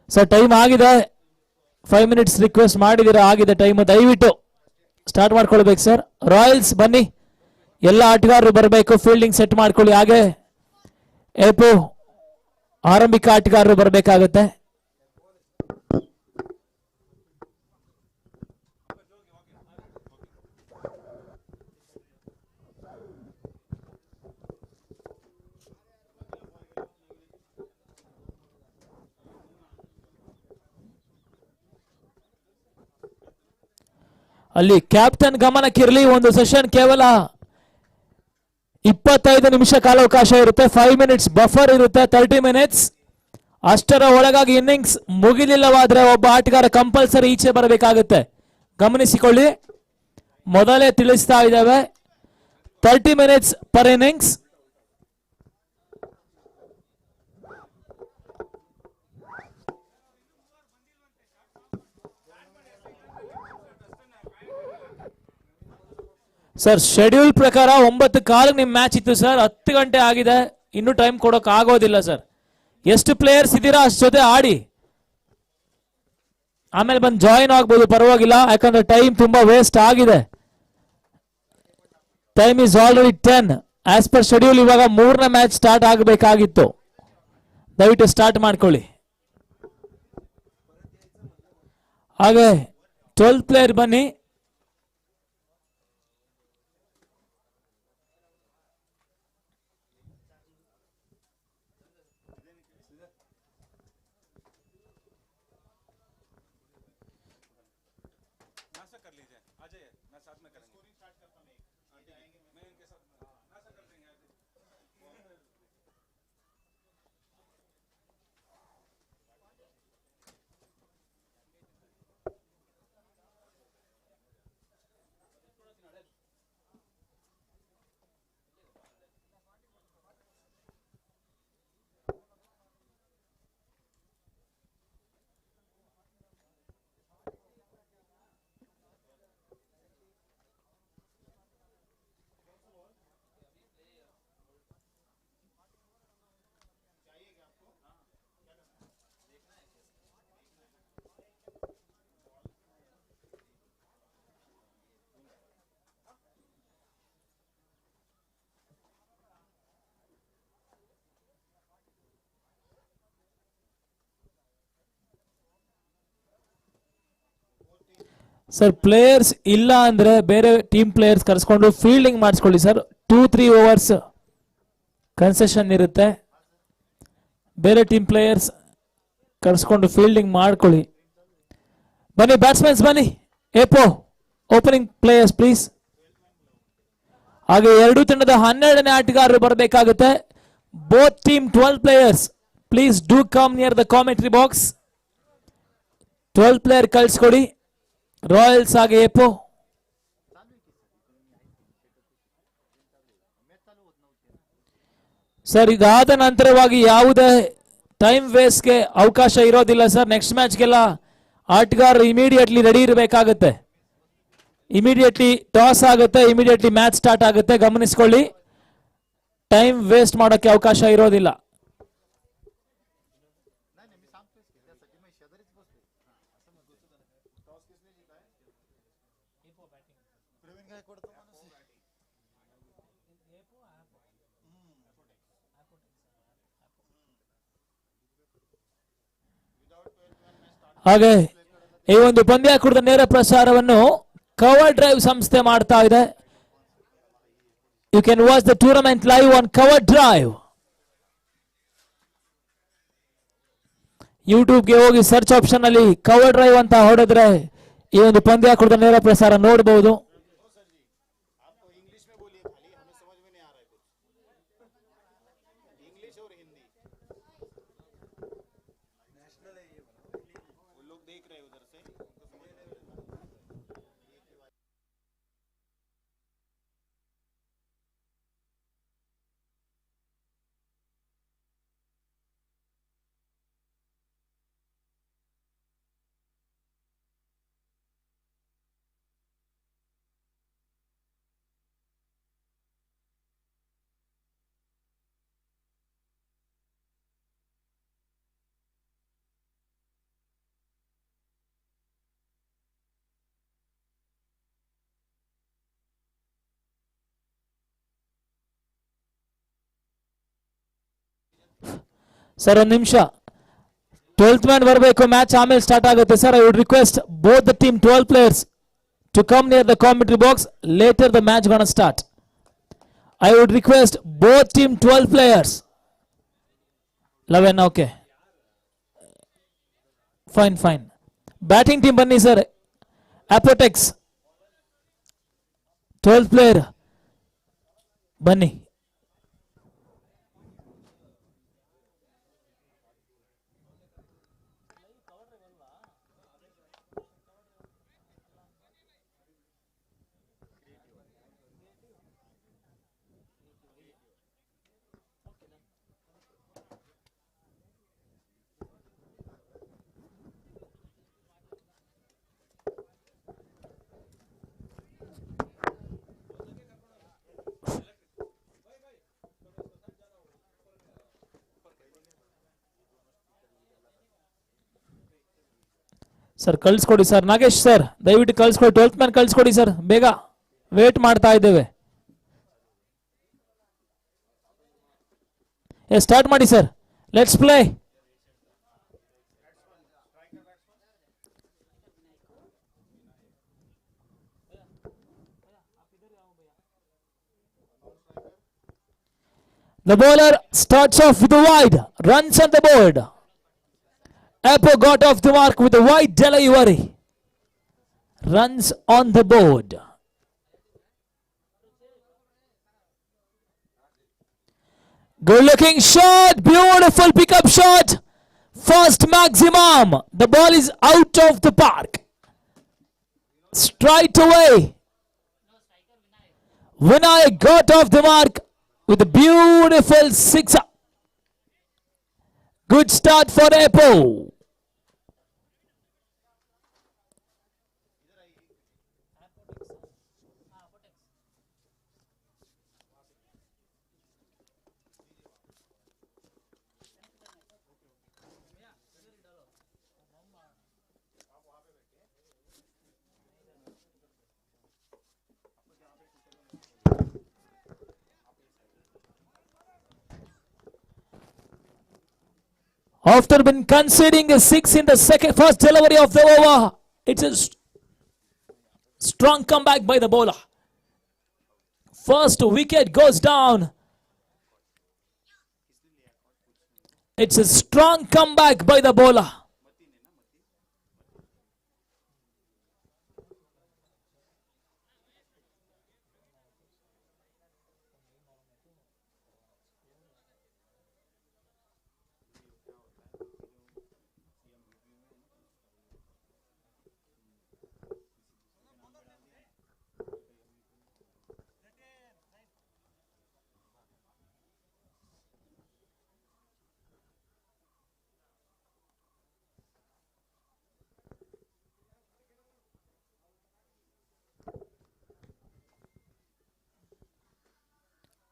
ಸರ್ ಟೈಮ್ ಆಗಿದೆ, 5 minutes ರಿಕ್ವೆಸ್ಟ್ ಮಾಡಿದ್ದೀರಾ, ಆಗಿದೆ ಟೈಮ್. ದಯವಿಟ್ಟು ಸ್ಟಾರ್ಟ್ ಮಾಡ್ಕೊಳ್ಬೇಕು ಸರ್. ರಾಯಲ್ಸ್ ಬನ್ನಿ, ಎಲ್ಲ ಆಟಗಾರರು ಬರಬೇಕು, ಫೀಲ್ಡಿಂಗ್ ಸೆಟ್ ಮಾಡ್ಕೊಳ್ಳಿ. ಹಾಗೆ ಏಪು ಆರಂಭಿಕ ಆಟಗಾರರು ಬರಬೇಕಾಗುತ್ತೆ. ಅಲ್ಲಿ ಕ್ಯಾಪ್ಟನ್ ಗಮನಕ್ಕಿರಲಿ, ಒಂದು ಸೆಷನ್ ಕೇವಲ 25 ನಿಮಿಷ ಕಾಲಾವಕಾಶ ಇರುತ್ತೆ. 5 minutes ಬಫರ್ ಇರುತ್ತೆ, 30 minutes. ಅಷ್ಟರ ಒಳಗಾಗಿ ಇನ್ನಿಂಗ್ಸ್ ಮುಗಿಲಿಲ್ಲವಾದ್ರೆ ಒಬ್ಬ ಆಟಗಾರ ಕಂಪಲ್ಸರಿ ಈಚೆ ಬರಬೇಕಾಗುತ್ತೆ. ಗಮನಿಸಿಕೊಳ್ಳಿ, ಮೊದಲೇ ತಿಳಿಸ್ತಾ ಇದ್ದೇವೆ, 30 minutes per innings. Sir schedule ಪ್ರಕಾರ 9:15 ನಿಮ್ ಮ್ಯಾಚ್ ಇತ್ತು ಸರ್, 10 ಗಂಟೆ ಆಗಿದೆ, ಇನ್ನೂ ಟೈಮ್ ಕೊಡೋಕೆ ಆಗೋದಿಲ್ಲ ಸರ್. ಎಷ್ಟು ಪ್ಲೇಯರ್ಸ್ ಇದ್ದೀರಾ ಅಷ್ಟು ಜೊತೆ ಆಡಿ, ಆಮೇಲೆ ಬಂದು ಜಾಯಿನ್ ಆಗ್ಬೋದು, ಪರವಾಗಿಲ್ಲ, ಯಾಕಂದ್ರೆ ಟೈಮ್ ತುಂಬಾ ವೇಸ್ಟ್ ಆಗಿದೆ. Time is already 10 as per schedule. ಇವಾಗ 3ನೇ ಮ್ಯಾಚ್ ಸ್ಟಾರ್ಟ್ ಆಗಬೇಕಾಗಿತ್ತು, ದಯವಿಟ್ಟು ಸ್ಟಾರ್ಟ್ ಮಾಡ್ಕೊಳ್ಳಿ. ಹಾಗೆ 12 ಪ್ಲೇಯರ್ ಬನ್ನಿ. नाश्ता कर लीजिए, आ जाइए, मैं साथ में करेंगे। स्कोरिंग स्टार्ट करता हूं, मैं इनके साथ नाश्ता कर देंगे। ಸರ್ ಪ್ಲೇಯರ್ಸ್ ಇಲ್ಲ ಅಂದ್ರೆ ಬೇರೆ ಟೀಮ್ ಪ್ಲೇಯರ್ಸ್ ಕರೆಸ್ಕೊಂಡು ಫೀಲ್ಡಿಂಗ್ ಮಾಡಿಸ್ಕೊಳ್ಳಿ ಸರ್. 2-3 ಓವರ್ಸ್ ಕನ್ಸೆಷನ್ ಇರುತ್ತೆ, ಬೇರೆ ಟೀಮ್ ಪ್ಲೇಯರ್ಸ್ ಕರೆಸ್ಕೊಂಡು ಫೀಲ್ಡಿಂಗ್ ಮಾಡ್ಕೊಳ್ಳಿ. ಬನ್ನಿ ಬ್ಯಾಟ್ಸ್ಮನ್ಸ್ ಬನ್ನಿ, ಏಪೋ ಓಪನಿಂಗ್ ಪ್ಲೇಯರ್ಸ್ ಪ್ಲೀಸ್. ಹಾಗೆ ಎರಡು ತಂಡದ 12ನೇ ಆಟಗಾರರು ಬರಬೇಕಾಗುತ್ತೆ. Both team 12 players please do come near the commentary box. 12 player ಕಳಿಸ್ಕೊಡಿ. ರಾಯಲ್ಸ್ ಹಾಗೆ ಏಪೋ. ಸರ್ ಇದಾದ ನಂತರವಾಗಿ ಯಾವುದೇ ಟೈಮ್ ವೇಸ್ಟ್ಗೆ ಅವಕಾಶ ಇರೋದಿಲ್ಲ ಸರ್. ನೆಕ್ಸ್ಟ್ ಮ್ಯಾಚ್ಗೆಲ್ಲ ಆಟಗಾರರು ಇಮಿಡಿಯೇಟ್ಲಿ ರೆಡಿ ಇರಬೇಕಾಗುತ್ತೆ. ಇಮಿಡಿಯೇಟ್ಲಿ ಟಾಸ್ ಆಗುತ್ತೆ, ಇಮಿಡಿಯೇಟ್ಲಿ ಮ್ಯಾಚ್ ಸ್ಟಾರ್ಟ್ ಆಗುತ್ತೆ. ಗಮನಿಸ್ಕೊಳ್ಳಿ, ಟೈಮ್ ವೇಸ್ಟ್ ಮಾಡೋಕ್ಕೆ ಅವಕಾಶ ಇರೋದಿಲ್ಲ. ಹಾಗೆ ಈ ಒಂದು ಪಂದ್ಯಾಕೂಟದ ನೇರ ಪ್ರಸಾರವನ್ನು ಕವರ್ ಡ್ರೈವ್ ಸಂಸ್ಥೆ ಮಾಡ್ತಾ ಇದೆ. You can watch the tournament live on cover drive. ಯೂಟ್ಯೂಬ್ಗೆ ಹೋಗಿ ಸರ್ಚ್ ಆಪ್ಷನ್ ಅಲ್ಲಿ ಕವರ್ ಡ್ರೈವ್ ಅಂತ ಹೊಡೆದ್ರೆ ಈ ಒಂದು ಪಂದ್ಯಾಕೂಟದ ನೇರ ಪ್ರಸಾರ ನೋಡಬಹುದು. ಸರ್ ಒಂದು ನಿಮಿಷ 12th ಮ್ಯಾನ್ ಬರಬೇಕು, ಮ್ಯಾಚ್ ಆಮೇಲೆ ಸ್ಟಾರ್ಟ್ ಆಗುತ್ತೆ sir. I would request both the team 12 players to come near the commentary box. Later the match gonna start. I would request both team 12 players. 11, okay. Fine. Batting team ಬನ್ನಿ sir. Apotex 12 player ಬನ್ನಿ. Sir ಕಳಿಸ್ಕೊಡಿ sir. Nagesh sir ದಯವಿಟ್ಟು ಕಳಿಸ್ಕೊಡಿ. 12th man ಕಳಿಸ್ಕೊಡಿ sir ಬೇಗ, wait ಮಾಡ್ತಾ ಇದ್ದೇವೆ. Start ಮಾಡಿ sir, let's play. The bowler starts off with a wide, runs on the board. Apo got off the mark with a wide delivery. Runs on the board. Good looking shot, beautiful pickup shot. First maximum. The ball is out of the park. Straight away. Vinay got off the mark with a beautiful sixer. Good start for Apo. After been conceding a 6 in the first delivery of the over, it's a strong comeback by the bowler. First wicket goes down. It's a strong comeback by the bowler.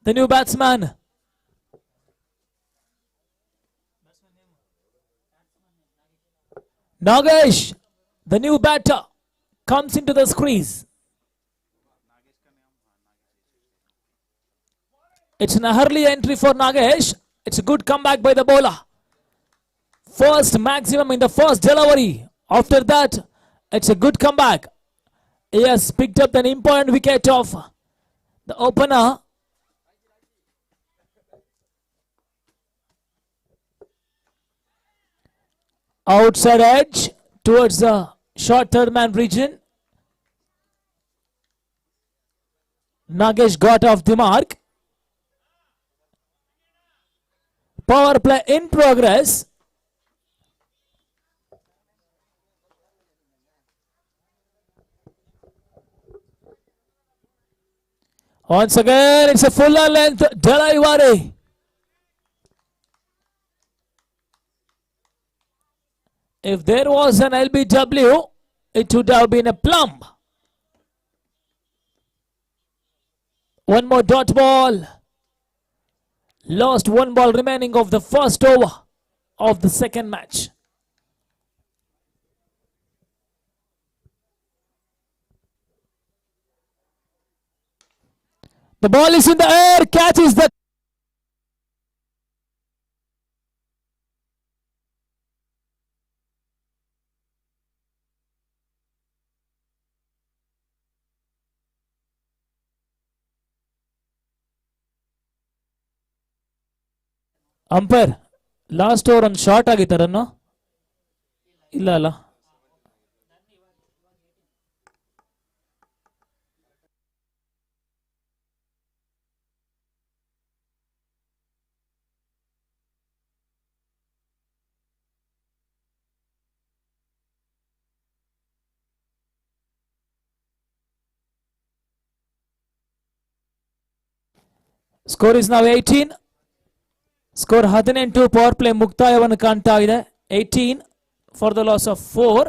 The new batsman. Nagesh, the new batter, comes into the crease. It's an early entry for Nagesh. It's a good comeback by the bowler. First maximum in the first delivery. After that, it's a good comeback. He has picked up an important wicket of the opener. Outside edge towards the short third man region. Nagesh got off the mark. Power play in progress. Once again, it's a fuller length delivery. If there was an LBW, it would have been a plumb. One more dot ball. Lost one ball remaining of the first over of the second match. The ball is in the air, catches the umpire last over ಒಂದು short ಆಗಿತ್ತ ರನ್ನು ಇಲ್ಲ ಅಲ್ಲ. Score is ನಾವು 18. Score 18. Power play ಮುಕ್ತಾಯವನ್ನು ಕಾಣ್ತಾ ಇದೆ. 18 for the loss of 4.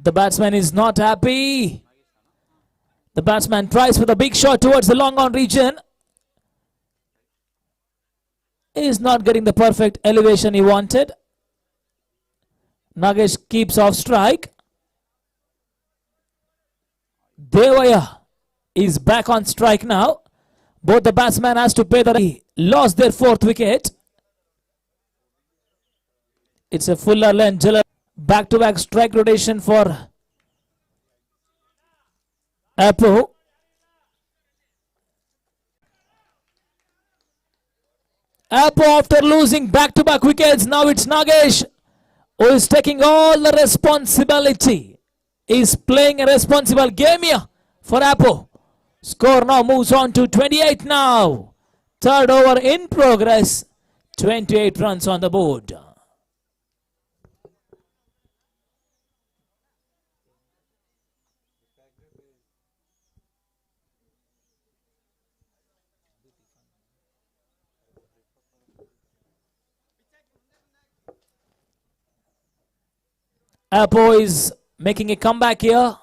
The batsman is not happy. The batsman tries for the big shot towards the long on region. He is not getting the perfect elevation he wanted. Nagesh keeps off strike. Devaya is back on strike now. Both the batsmen has to pay the. Lost their 4th wicket. It's a fuller length. Back-to-back strike rotation for Apo. Apo after losing back-to-back wickets. Now it's Nagesh who is taking all the responsibility. Is playing a responsible game here for Apo. Score now moves on to 28 now. 3rd over in progress. 28 runs on the board. Apo is making a comeback here.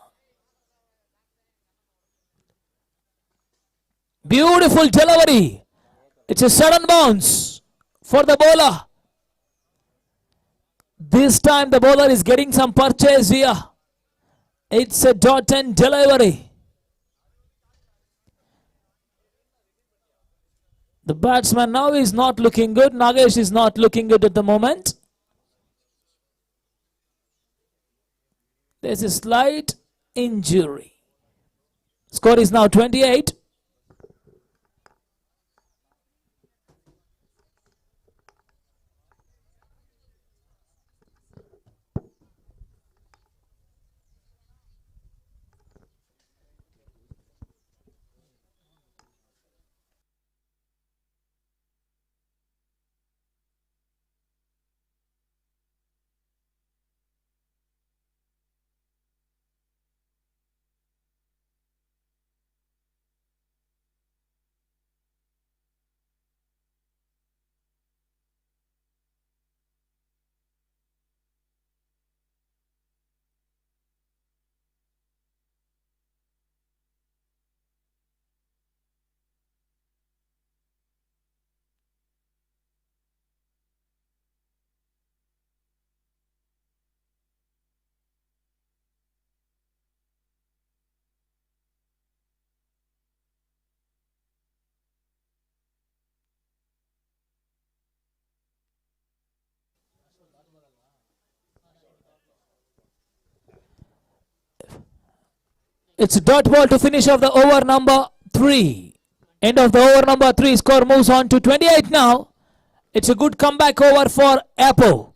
Beautiful delivery. It's a sudden bounce for the bowler. This time the bowler is getting some purchase here. It's a dot and delivery. The batsman now is not looking good. Nagesh is not looking good at the moment. There's a slight injury. Score is now 28. It's a dot ball to finish off the over number 3. End of the over number 3. Score moves on to 28 now. It's a good comeback over for Apo.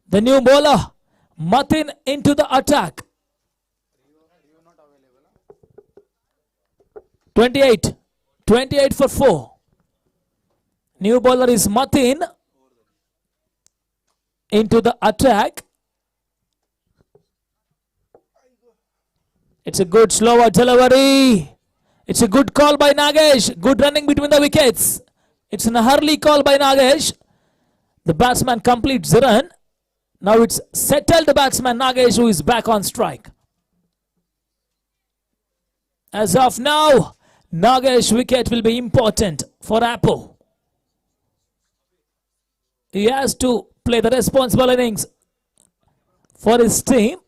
The new bowler, Matin, into the attack. 28. 28 for 4. New bowler is Matin into the attack. It's a good slower delivery. It's a good call by Nagesh. Good running between the wickets. It's an early call by Nagesh. The batsman completes the run. Now it's settled batsman Nagesh who is back on strike. As of now, Nagesh wicket will be important for Apo. He has to play the responsible innings for his team.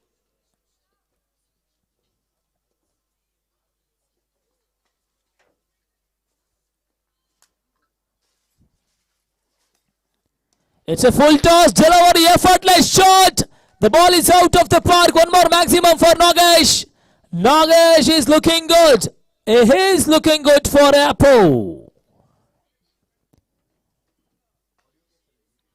It's a full toss. Delivery, effortless shot. The ball is out of the park. One more maximum for Nagesh. Nagesh is looking good. He is looking good for Apo.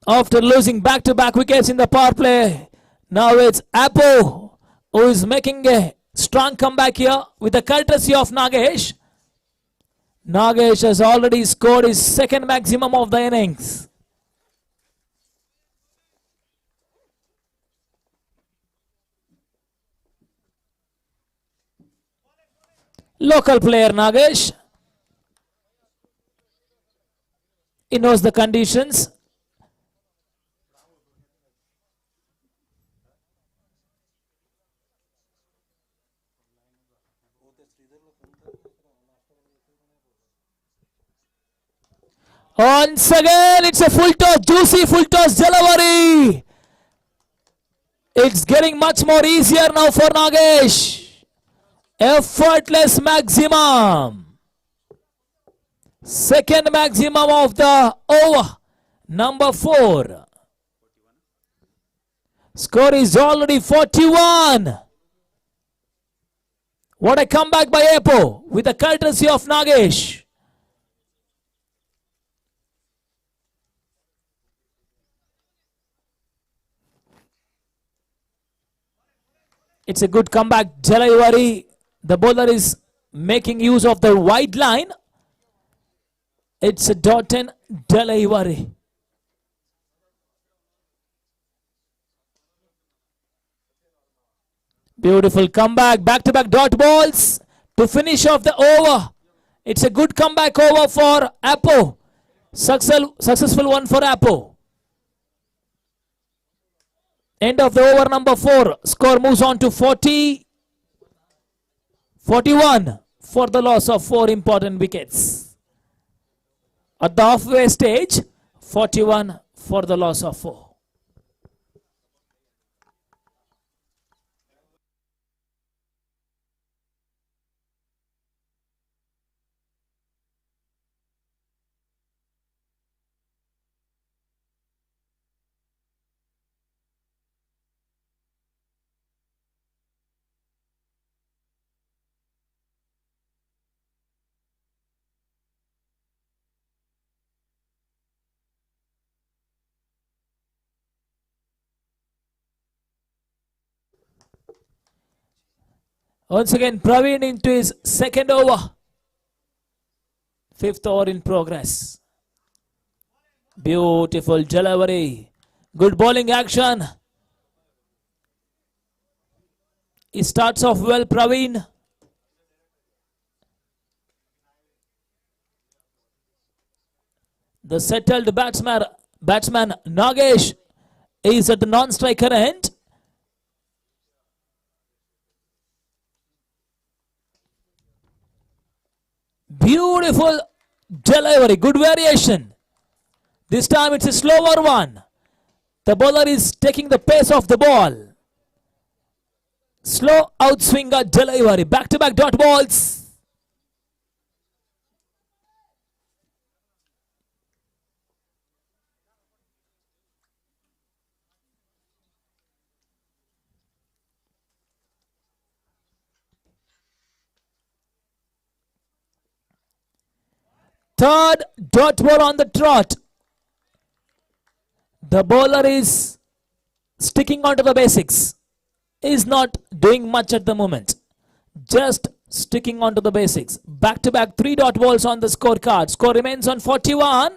After losing back-to-back wickets in the power play, now it's Apo who is making a strong comeback here with the courtesy of Nagesh. Nagesh has already scored his second maximum of the innings. Local player Nagesh. He knows the conditions. Once again, it's a full toss, juicy full toss delivery. It's getting much more easier now for Nagesh. Effortless maximum. Second maximum of the over. Number 4. Score is already 41. What a comeback by Apo with the courtesy of Nagesh. It's a good comeback. Jalaiwari, the bowler is making use of the wide line. It's a dot in Jalaiwari. Beautiful comeback. Back-to-back dot balls to finish off the over. It's a good comeback over for Apo. Successful one for Apo. End of the over number 4. Score moves on to 41 for the loss of 4 important wickets. At the halfway stage, 41 for the loss of 4. Once again, Praveen into his second over. 5th over in progress. Beautiful delivery. Good bowling action. He starts off well, Praveen. The settled batsman Nagesh is at the non-striker end. Beautiful delivery, good variation. This time it's a slower one. The bowler is taking the pace of the ball. Slow outswinger delivery, back-to-back dot balls. Third dot ball on the trot. The bowler is sticking onto the basics. Is not doing much at the moment. Just sticking onto the basics. Back-to-back 3 dot balls on the scorecard. Score remains on 41.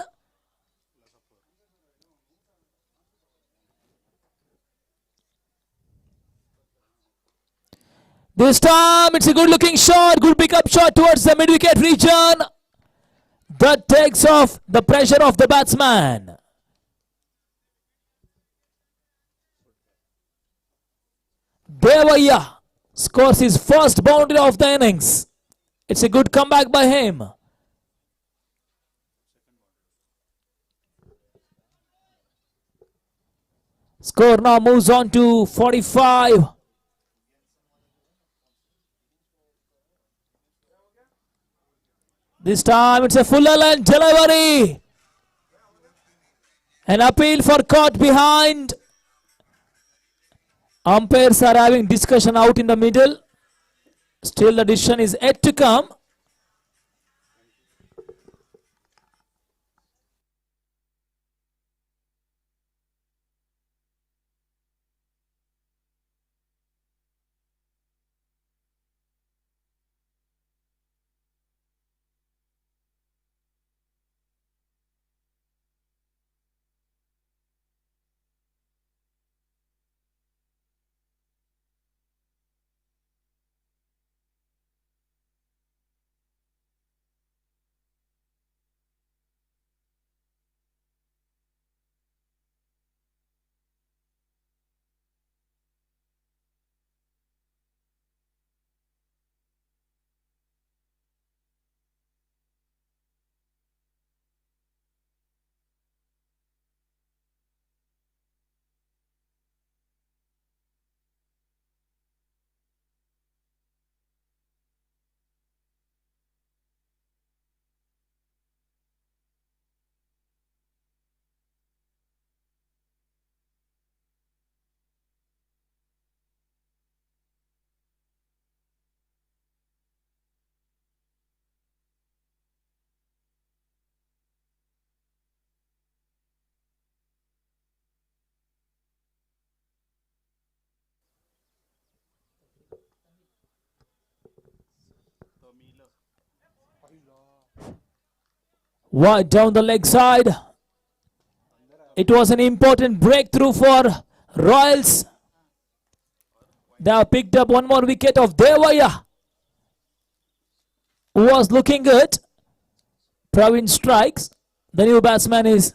This time it's a good looking shot. Good pickup shot towards the mid-wicket region. That takes off the pressure of the batsman. Devaya scores his first boundary of the innings. It's a good comeback by him. Score now moves on to 45. This time it's a full length delivery. An appeal for caught behind. Umpires are having discussion out in the middle. Still the decision is yet to come. Wide down the leg side. It was an important breakthrough for Royals. They have picked up one more wicket of Devaya, who was looking good. Praveen strikes. The new batsman is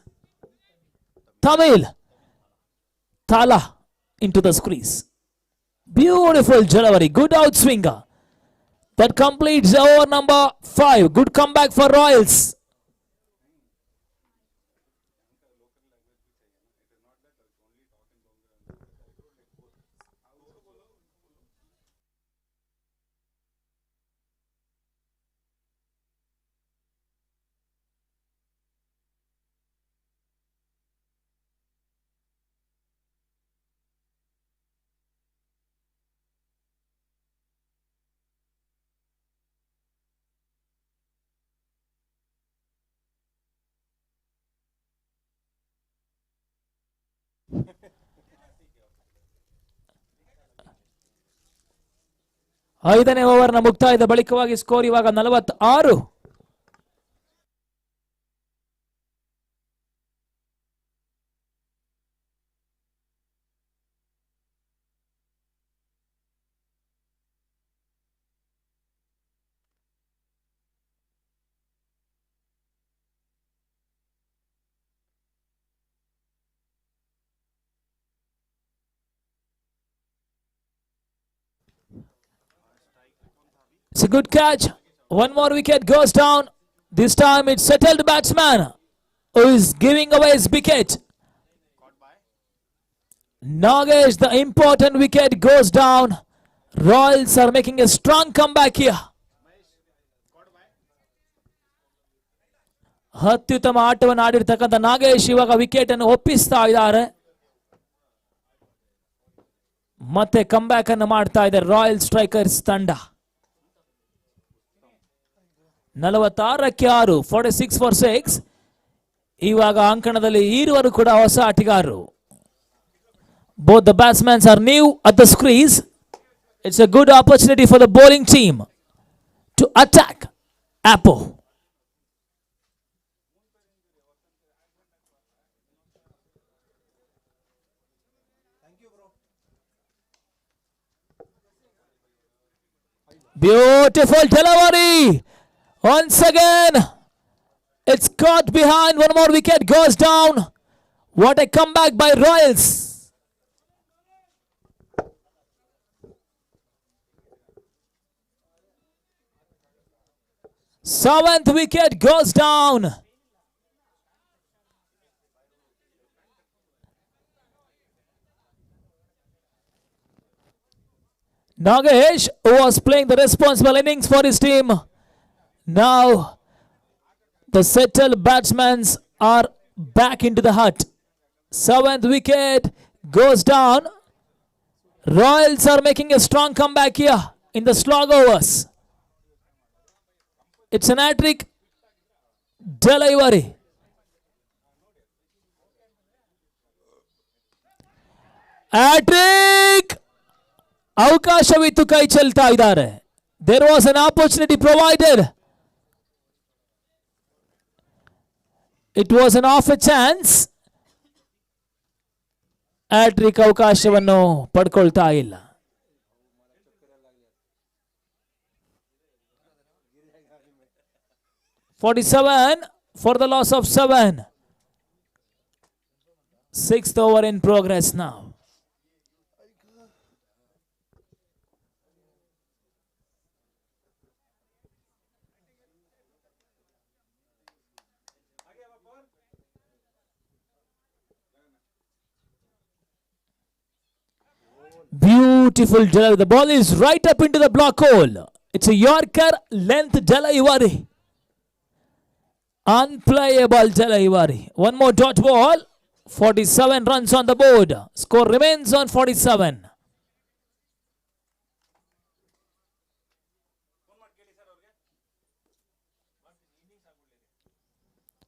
Tamil. Thala into the crease. Beautiful Jalavari. Good outswinger. That completes over number 5. Good comeback for Royals. ಐದನೇ ಓವರ್ನ ಮುಕ್ತಾಯದ ಬಳಿಕವಾಗಿ score ಇವಾಗ 46. It's a good catch. One more wicket goes down. This time it's settled batsman who is giving away his wicket. Nagesh, the important wicket goes down. Royals are making a strong comeback here. ಅತ್ಯುತ್ತಮ ಆಟವನ್ನು ಆಡಿರ್ತಕ್ಕಂಥ ನಾಗೇಶ್ ಇವಾಗ wicket ಅನ್ನು ಒಪ್ಪಿಸ್ತಾ ಇದ್ದಾರೆ. ಮತ್ತೆ comeback ಅನ್ನು ಮಾಡ್ತಾ ಇದೆ royal strikers ತಂಡ. 46ಕ್ಕೆ 6, 46 for 6. ಇವಾಗ ಅಂಕಣದಲ್ಲಿ ಈರುವರು ಕೂಡ ಹೊಸ ಆಟಗಾರರು. Both the batsmen are new at the crease. It's a good opportunity for the bowling team to attack Apo. Beautiful delivery. Once again, it's caught behind. One more wicket goes down. What a comeback by Royals. Seventh wicket goes down. Nagesh, who was playing the responsible innings for his team, now the settled batsmen are back into the hut. Seventh wicket goes down. Royals are making a strong comeback here in the slog overs. It's an hat-trick delivery. Hat-trick! ಅವಕಾಶವಿತ್ತು ಕೈ ಚೆಲ್ತಾ ಇದ್ದಾರೆ. There was an opportunity provided. It was an off a chance. Hat-trick ಅವಕಾಶವನ್ನು ಪಡ್ಕೊಳ್ತಾ ಇಲ್ಲ. "47 for the loss of 7. Sixth over in progress now. Beautiful delivery. The ball is right up into the block hole. It's a Yorker length delivery. Unplayable delivery. One more dot ball. 47 runs on the board. Score remains on 47.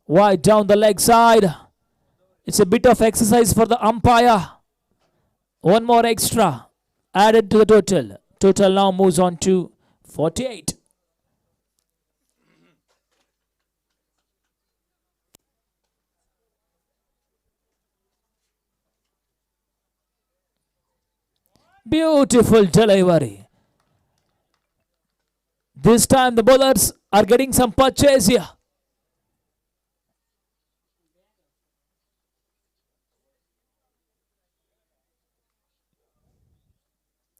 Wide down the leg side. It's a bit of exercise for the umpire. One more extra added to the total. Total now moves on to 48. Beautiful delivery. This time the bowlers are getting some purchase here.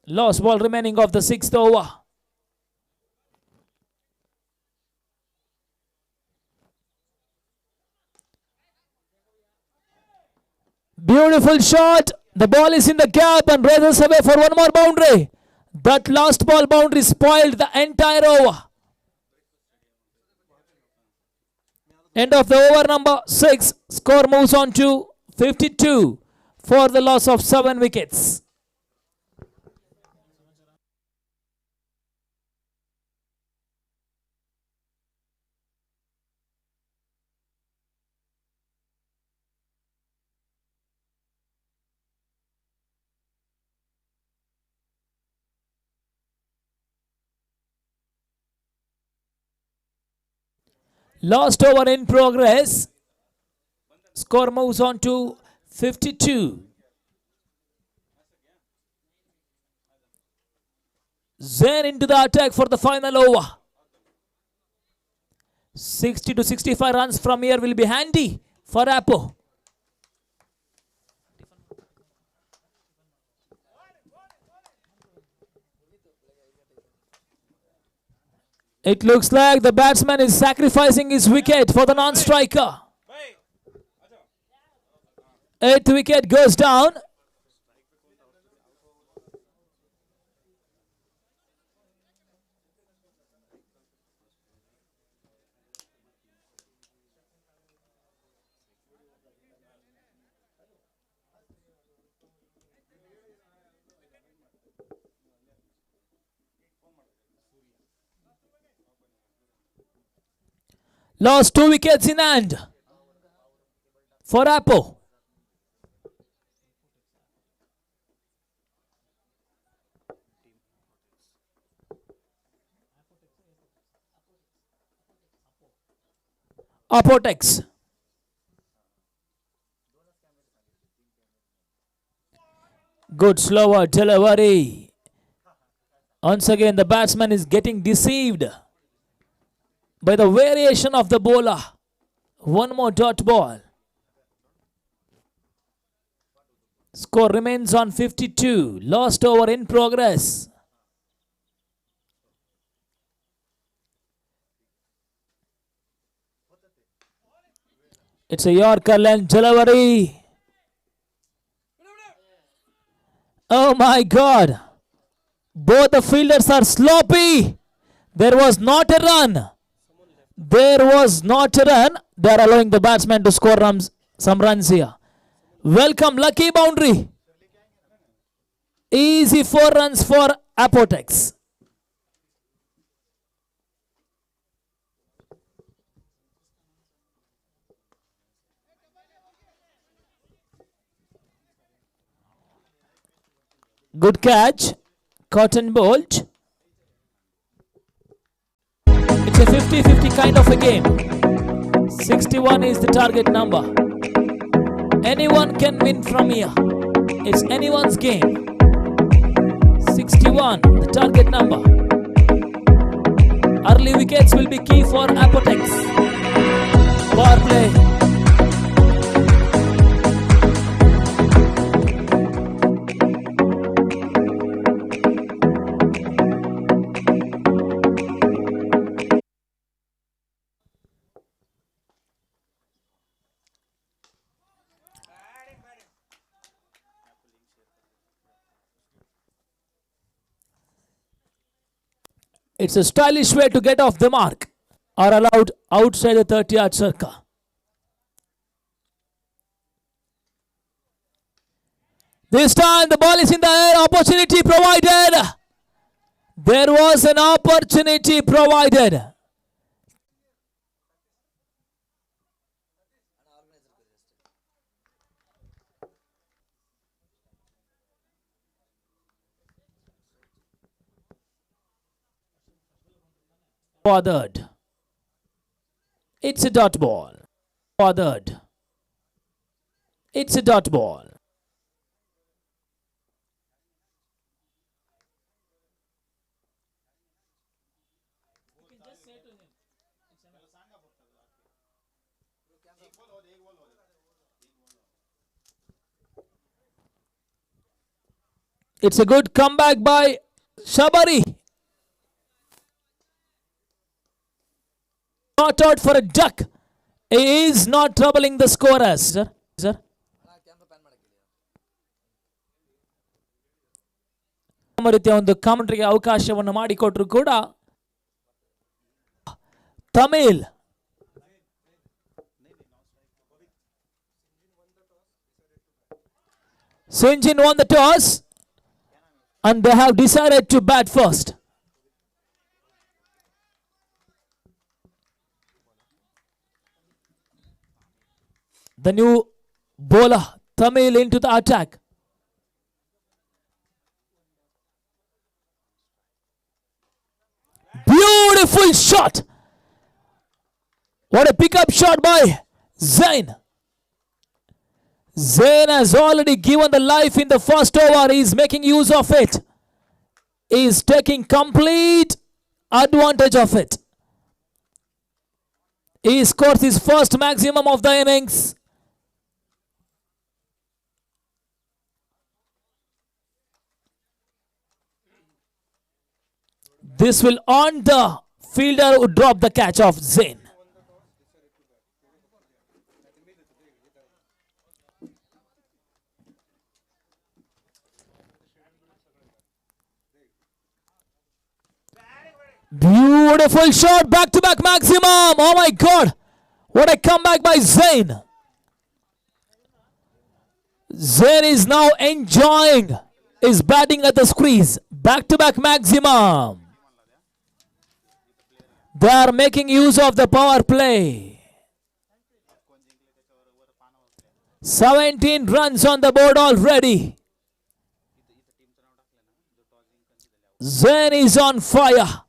Last ball remaining of the sixth over. Beautiful shot. The ball is in the gap and raises away for one more boundary. That last ball boundary spoiled the entire over. End of the over number 6. Score moves on to 52 for the loss of 7 wickets. Last over in progress. Score moves on to 52. Zen into the attack for the final over. 60 to 65 runs from here will be handy for Apo. It looks like the batsman is sacrificing his wicket for the non-striker. 8th wicket goes down. Lost 2 wickets in hand for Apo. Apotex. Good slower delivery. Once again the batsman is getting deceived by the variation of the bowler. One more dot ball. Score remains on 52. Last over in progress. It's a Yorker length delivery. Oh my God. Both the fielders are sloppy. There was not a run. There was not a run. They are allowing the batsman to score some runs here. Welcome, lucky boundary. Easy 4 runs for Apotex. Good catch. Cotton bolt. It's a 50-50 kind of a game. 61 is the target number. Anyone can win from here. It's anyone's game. 61, the target number. Early wickets will be key for Apotex. Power play. It's a stylish way to get off the mark. Are allowed outside the 30-yard circle. This time the ball is in the air. Opportunity provided. There was an opportunity provided. Bothered. It's a dot ball. Bothered. It's a dot ball. It's a good comeback by Shabari. Not out for a duck. He is not troubling the scorers. Sir. ರೀತಿಯ ಒಂದು ಕಾಮೆಂಟ್ರಿಗೆ ಅವಕಾಶವನ್ನು ಮಾಡಿಕೊಟ್ರು ಕೂಡ Tamil Singen won the toss and they have decided to bat first. The new bowler Tamil into the attack. Beautiful shot. What a pickup shot by Zain. Zain has already given the life in the first over. He is making use of it. He is taking complete advantage of it. He scores his first maximum of the innings. This will on the fielder who drop the catch of Zain. Beautiful shot, back-to-back maximum. Oh my God. What a comeback by Zain. Zain is now enjoying his batting at the squeeze. Back-to-back maximum. They are making use of the power play. 17 runs on the board already. Zain is on fire.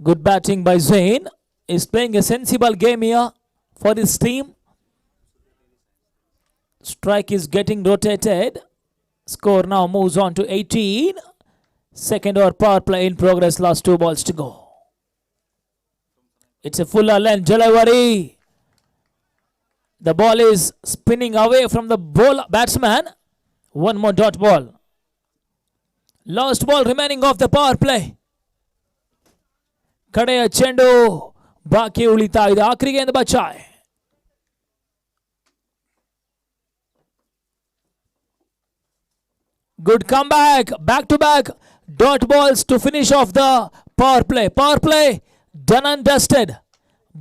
Good batting by Zain. Is playing a sensible game here for his team. Strike is getting rotated. Score now moves on to 18. Second over power play in progress. Last 2 balls to go. It's a fuller length delivery. The ball is spinning away from the batsman. One more dot ball. Last ball remaining of the power play. ಕಡೆಯ ಚೆಂಡು ಬಾಕಿ ಉಳಿತಾ ಇದೆ. ಆಖರಿಗೆ ಎಂದು ಬಚಾಯ್. Good comeback. Back to back dot balls to finish off the power play. Power play done and dusted.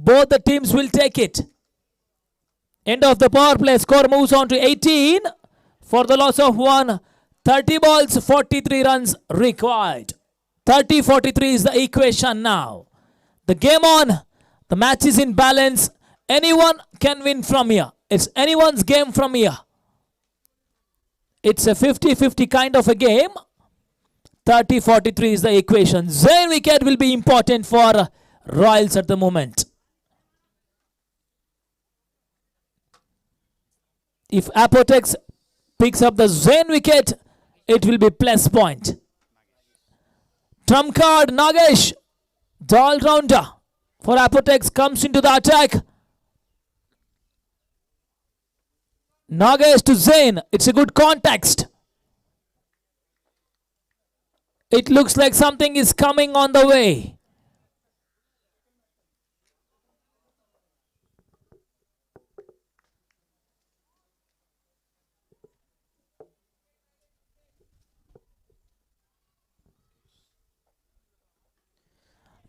Both the teams will take it. End of the power play. Score moves on to 18 for the loss of 1. 30 balls, 43 runs required. 30-43 is the equation now. The game on. The match is in balance. Anyone can win from here. It's anyone's game from here. It's a 50-50 kind of a game. 30-43 is the equation. Zain wicket will be important for Royals at the moment. If Apotex picks up the Zain wicket, it will be plus point. Trump card Nagesh, the all-rounder for Apotex, comes into the attack. Nagesh to Zain. It's a good context. It looks like something is coming on the way.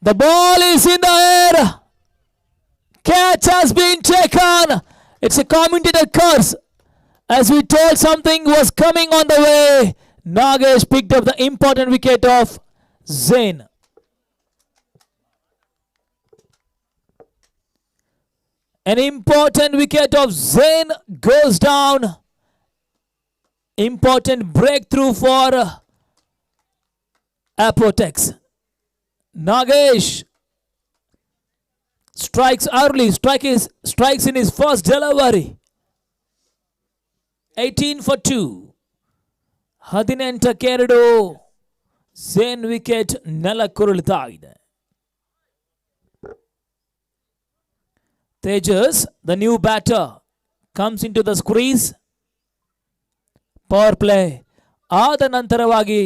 The ball is in the air. Catch has been taken. It's a commentator curse. As we told, something was coming on the way. Nagesh picked up the important wicket of Zain. An important wicket of Zain goes down. Important breakthrough for Apotex. Nagesh strikes early. Strikes in his first delivery. 18 for 2. 18 Zain wicket ನೆಲಕ್ಕುರುಳ್ತಾ ಇದೆ. Tejas, the new batter, comes into the squeeze. Power play ಆದ ನಂತರವಾಗಿ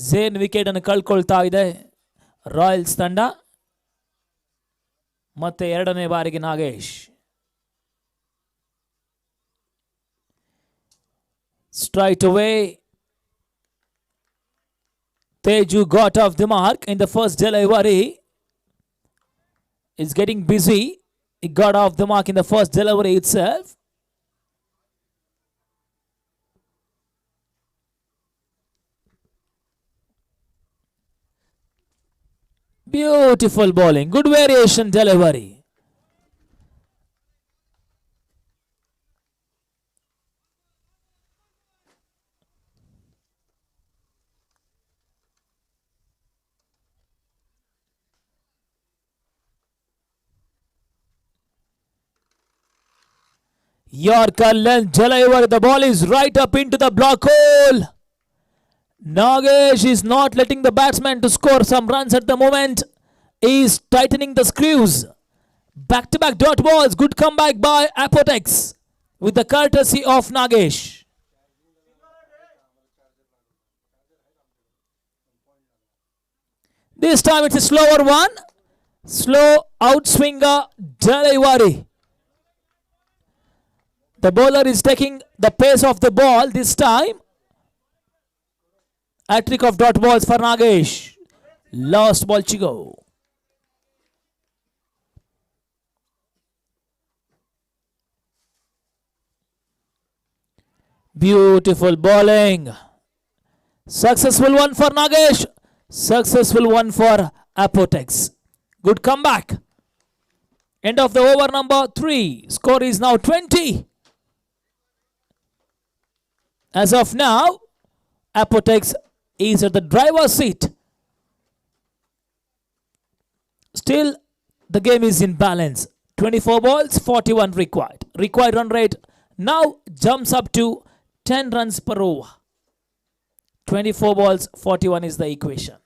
Zain wicket ಅನ್ನು ಕಳ್ಕೊಳ್ತಾ ಇದೆ Royals ತಂಡ. ಮತ್ತೆ ಎರಡನೇ ಬಾರಿಗೆ Nagesh. Straight away, Teju got off the mark in the first delivery. Is getting busy. He got off the mark in the first delivery itself. Beautiful bowling. Good variation delivery. Yorker length delivery. The ball is right up into the block hole. Nagesh is not letting the batsman to score some runs at the moment. He is tightening the screws. Back-to-back dot balls. Good comeback by Apotex with the courtesy of Nagesh. This time it's a slower one. Slow outswinger delivery. The bowler is taking the pace of the ball this time. Hat-trick of dot balls for Nagesh. Last ball to go. Beautiful bowling. Successful one for Nagesh. Successful one for Apotex. Good comeback. End of the over number 3. Score is now 20. As of now, Apotex is at the driver's seat. Still, the game is in balance. 24 balls, 41 required. Required run rate now jumps up to 10 runs per over. 24 balls, 41 is the equation.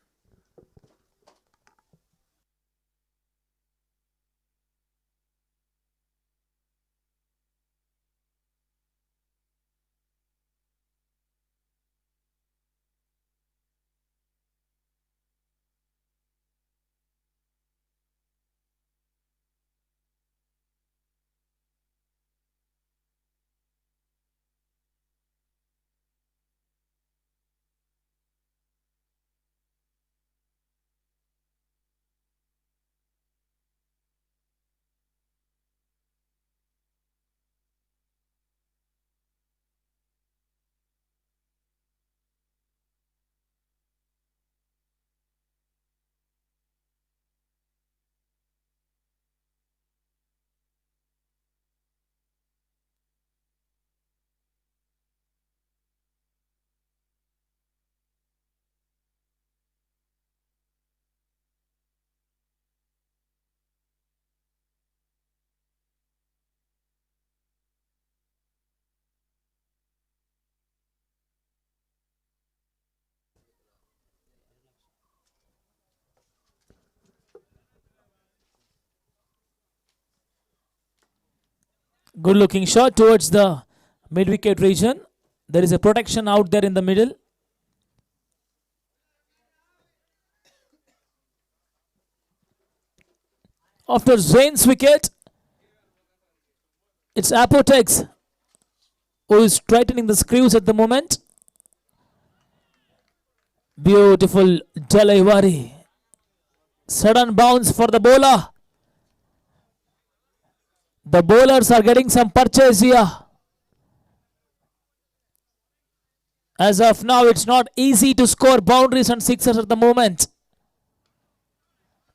Good looking shot towards the mid wicket region. There is a protection out there in the middle. After Zane's wicket, it's Apotex who is tightening the screws at the moment. Beautiful delivery. Sudden bounce for the bowler. The bowlers are getting some purchase here. As of now, it's not easy to score boundaries and sixers at the moment.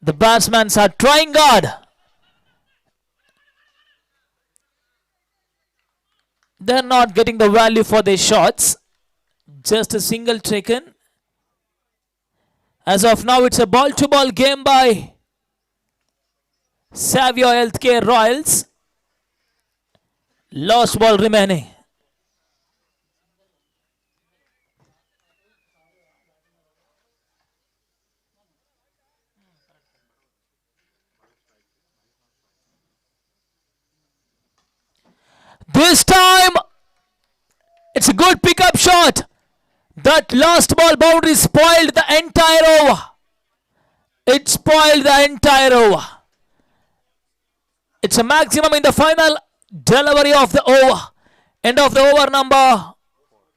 The batsmen are trying hard. They're not getting the value for their shots. Just a single taken. As of now, it's a ball-to-ball game by Savio Healthcare Royals. Last ball remaining. This time, it's a good pickup shot. That last ball boundary spoiled the entire over. It spoiled the entire over. It's a maximum in the final delivery of the over. End of the over number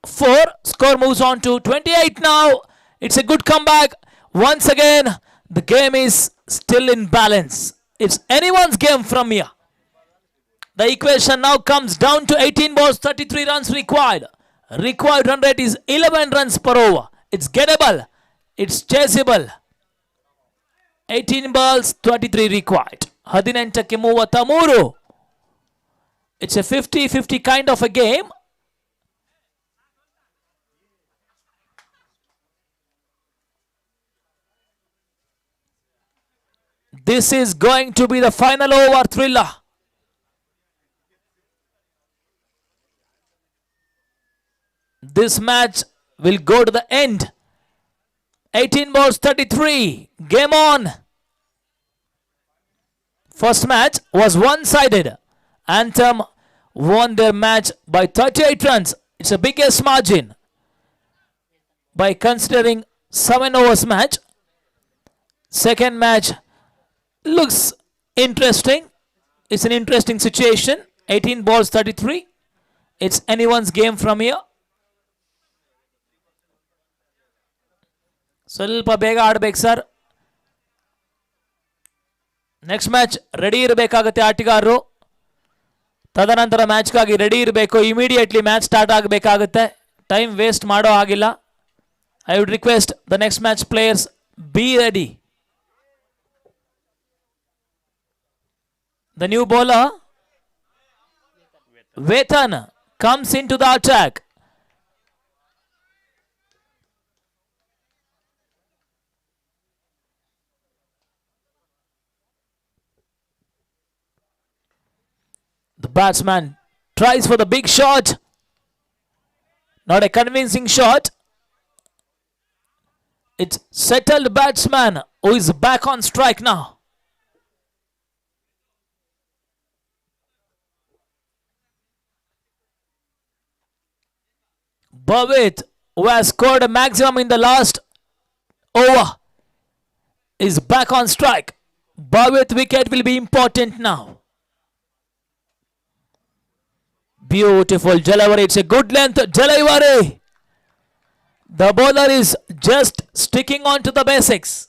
4. Score moves on to 28 now. It's a good comeback. Once again, the game is still in balance. It's anyone's game from here. The equation now comes down to 18 balls, 33 runs required. Required run rate is 11 runs per over. It's gettable. It's chaseable. 18 balls, 33 required. 18ಕ್ಕೆ 33. It's a 50-50 kind of a game. This is going to be the final over thriller. This match will go to the end. 18 balls, 33. Game on. First match was one-sided. Anthem won their match by 38 runs. It's the biggest margin by considering 7 overs match. Second match looks interesting. It's an interesting situation. 18 balls, 33. It's anyone's game from here. ಸ್ವಲ್ಪ ಬೇಗ ಆಡ್ಬೇಕು sir. Next match ready ಇರಬೇಕಾಗುತ್ತೆ ಆಟಗಾರರು. ತದನಂತರ ಮ್ಯಾಚ್ಗಾಗಿ ready ಇರಬೇಕು. Immediately match start ಆಗಬೇಕಾಗುತ್ತೆ. Time waste ಮಾಡೋ ಹಾಗಿಲ್ಲ. I would request the next match players be ready. The new bowler Vetan comes into the attack. The batsman tries for the big shot. Not a convincing shot. It's settled batsman who is back on strike now. Bhavit, who has scored a maximum in the last over, is back on strike. Bhavit wicket will be important now. Beautiful delivery. It's a good length delivery. The bowler is just sticking on to the basics.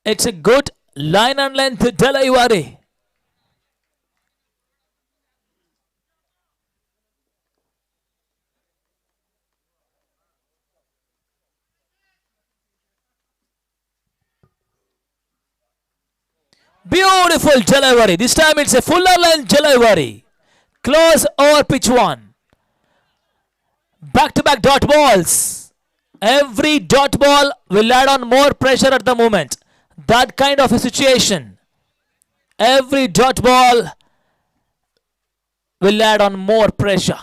It's a good line and length delivery. Beautiful delivery. This time it's a fuller length delivery. Close over pitch 1. Back-to-back dot balls. Every dot ball will add on more pressure at the moment. That kind of a situation. Every dot ball will add on more pressure.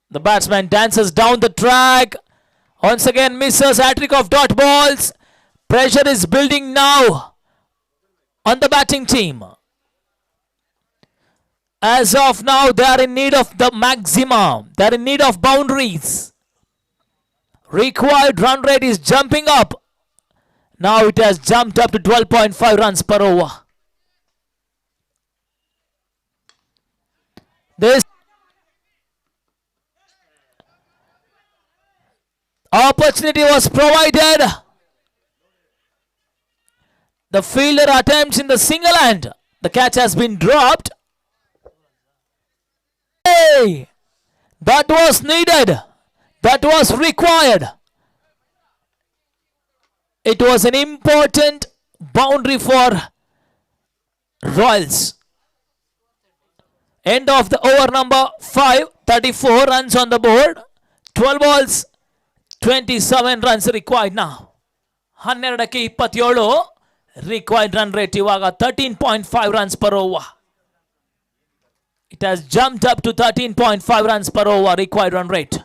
The batsman dances down the track. Once again misses hat-trick of dot balls. Pressure is building now on the batting team. As of now, they are in need of the maximum. They are in need of boundaries. Required run rate is jumping up. Now it has jumped up to 12.5 runs per over. This opportunity was provided. The fielder attempts in the single hand. The catch has been dropped. Hey! That was needed. That was required. It was an important boundary for Royals. End of the over number 5. 34 runs on the board. 12 balls. 27 runs required now. 12ಕ್ಕೆ 27 required run rate ಇವಾಗ 13.5 runs per over. It has jumped up to 13.5 runs per over required run rate.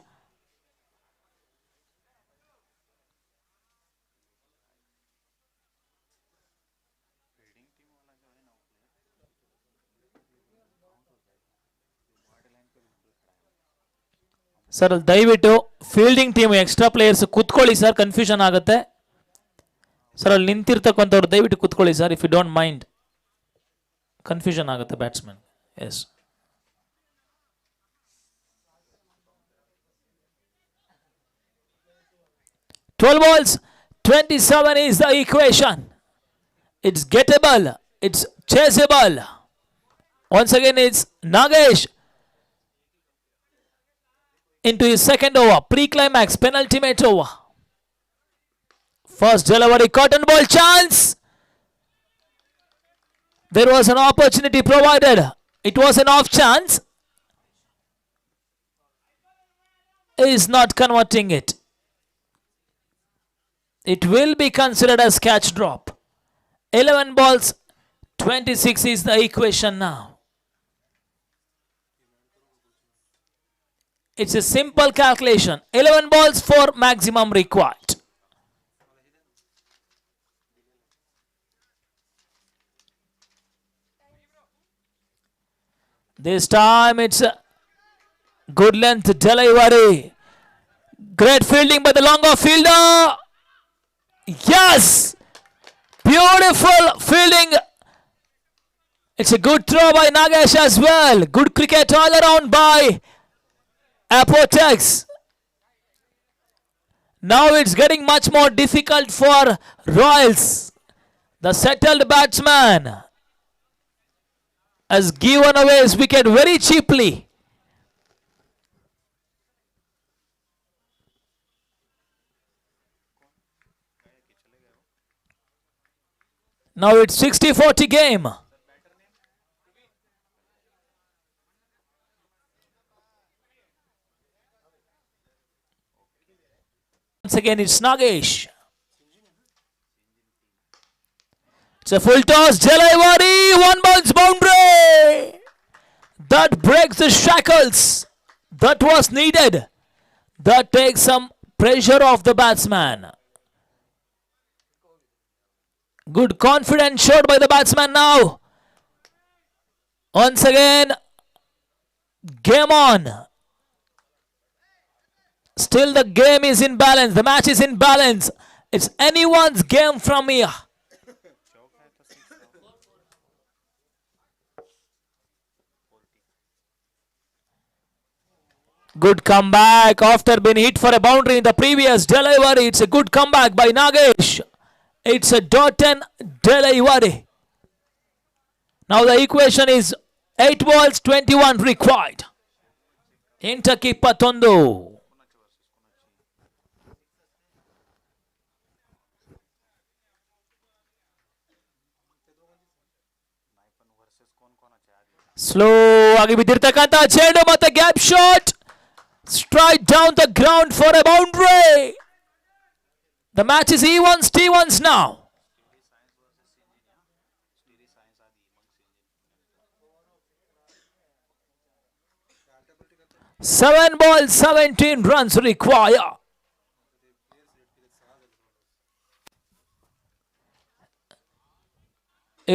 Sir ದಯವಿಟ್ಟು fielding team extra players ಕುತ್ಕೊಳ್ಳಿ sir, confusion ಆಗುತ್ತೆ sir. ಅಲ್ಲಿ ನಿಂತಿರ್ತಕ್ಕಂಥವ್ರು ದಯವಿಟ್ಟು ಕುತ್ಕೊಳ್ಳಿ sir, if you don't mind. Confusion ಆಗುತ್ತೆ batsman. Yes, twelve balls, 27 is the equation. It's gettable. It's chaseable. Once again, it's Nagesh into his second over. Pre-climax, penultimate over. First delivery, cotton ball chance. There was an opportunity provided. It was an off chance. He is not converting it. It will be considered as catch drop. 11 balls, 26 is the equation now. It's a simple calculation. 11 balls for maximum required. This time it's a good length delivery. Great fielding by the longer fielder. Yes! Beautiful fielding. It's a good throw by Nagesh as well. Good cricket all around by Apotex. Now it's getting much more difficult for Royals. The settled batsman has given away his wicket very cheaply. Now it's 60-40 game. Once again it's Nagesh. It's a full toss delivery. One bounce boundary. That breaks the shackles. That was needed. That takes some pressure off the batsman. Good confidence showed by the batsman now. Once again, game on. Still the game is in balance. The match is in balance. It's anyone's game from here. Good comeback after being hit for a boundary in the previous delivery. It's a good comeback by Nagesh. It's a Dotton delivery. Now the equation is 8 balls, 21 required. Intaki Patondo. Slow ಆಗಿ ಬಿದ್ದಿರ್ತಕ್ಕಂತ ಚೆಂಡು ಮತ್ತೆ gap shot. Straight down the ground for a boundary. The match is even Stevens now. Seven balls, 17 runs require.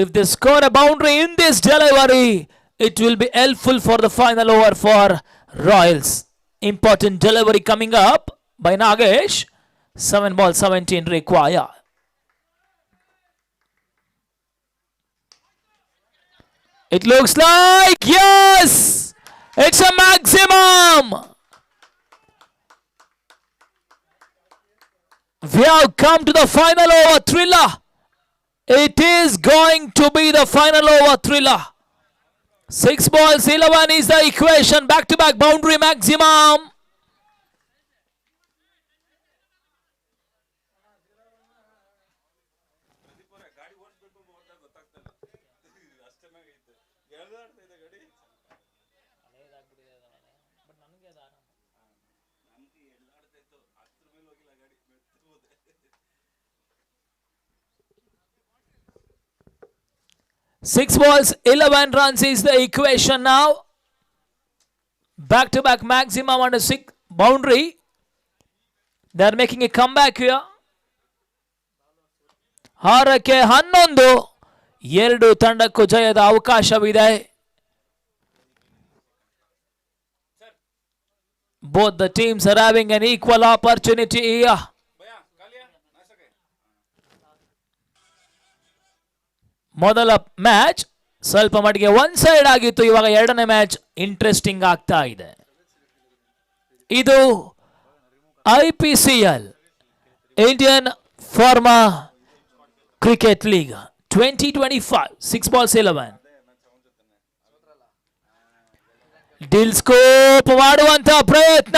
If they score a boundary in this delivery, it will be helpful for the final over for Royals. Important delivery coming up by Nagesh. 7 ball 17 require. It looks like, yes, it's a maximum. We have come to the final over thriller. It is going to be the final over thriller. 6 balls 11 is the equation. Back to back boundary maximum. ಗಾಡಿ ಓಡಿಸ್ಬೇಕು ಹೋದಾಗ ಗೊತ್ತಾಗ್ತಲ್ಲ ಅಷ್ಟೇ ಐತೆ ಗೆಳದಾಡ್ತೈತೆ ಗಾಡಿ ನಮ್ಗೆ ಎಲ್ಲಾಡ್ತಾಯಿತ್ತು ಅದ್ರ ಮೇಲೆ ಹೋಗಿಲ್ಲ ಗಾಡಿ ಮೆತ್ತಿರ್ಬೋದೆ 6 balls 11 runs is the equation now. Back to back maximum on a 6 boundary. They are making a comeback here. 6ಕ್ಕೆ 11 ಎರಡು ತಂಡಕ್ಕೂ ಜಯದ ಅವಕಾಶವಿದೆ. Both the teams are having an equal opportunity here. ಭಯ ಕಾಲಿಯಾ ನಾಸಕೆ ಮೊದಲ ಮ್ಯಾಚ್ ಸ್ವಲ್ಪ ಮಟ್ಟಿಗೆ ಒನ್ ಸೈಡ್ ಆಗಿತ್ತು. ಇವಾಗ ಎರಡನೇ match interesting ಆಗ್ತಾ ಇದೆ. ಇದು IPCL Indian pharma cricket league 2025. 6 balls 11. Dilscoop ಮಾಡುವಂತ ಪ್ರಯತ್ನ.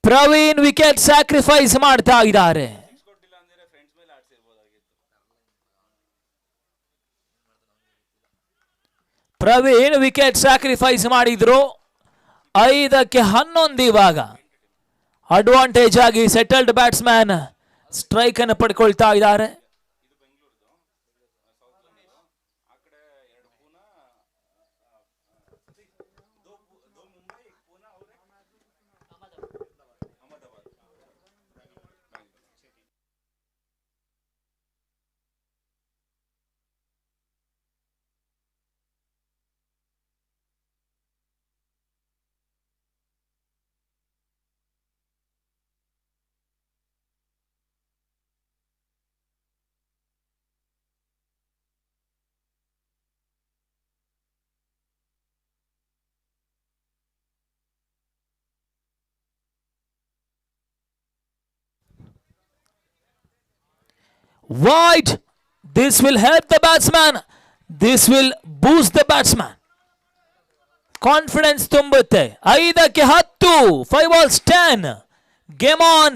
ಪ್ರವೀಣ್ ವಿಕೆಟ್ ಸ್ಯಾಕ್ರಿಫೈಸ್ ಮಾಡ್ತಾ ಇದ್ದಾರೆ. ಕೊಟ್ಟಿಲ್ಲ ಅಂದ್ರೆ ಫ್ರೆಂಡ್ಸ್ ಮೇಲೆ ಆಡ್ಸಿರ್ಬೋದಾಗಿತ್ತು. ಪ್ರವೀಣ್ ವಿಕೆಟ್ ಸ್ಯಾಕ್ರಿಫೈಸ್ ಮಾಡಿದ್ರು. 5ಕ್ಕೆ 11 ಇವಾಗ ಅಡ್ವಾಂಟೇಜ್ ಆಗಿ ಸೆಟಲ್ಡ್ ಬ್ಯಾಟ್ಸ್ಮನ್ ಸ್ಟ್ರೈಕ್ ಅನ್ನು ಪಡ್ಕೊಳ್ತಾ ಇದ್ದಾರೆ. ಇದು ಬೆಂಗಳೂರುದು ಸೌತ್ ಆ ಕಡೆ ಎರಡು ಪೂನಾ ದೋ ಮುಂಬೈ ಪೂನಾ ಅವರೇ Ahmedabad Wide. This will help the batsman. This will boost the batsman. Confidence ತುಂಬುತ್ತೆ. 5ಕ್ಕೆ 10. 5 balls 10. Game on.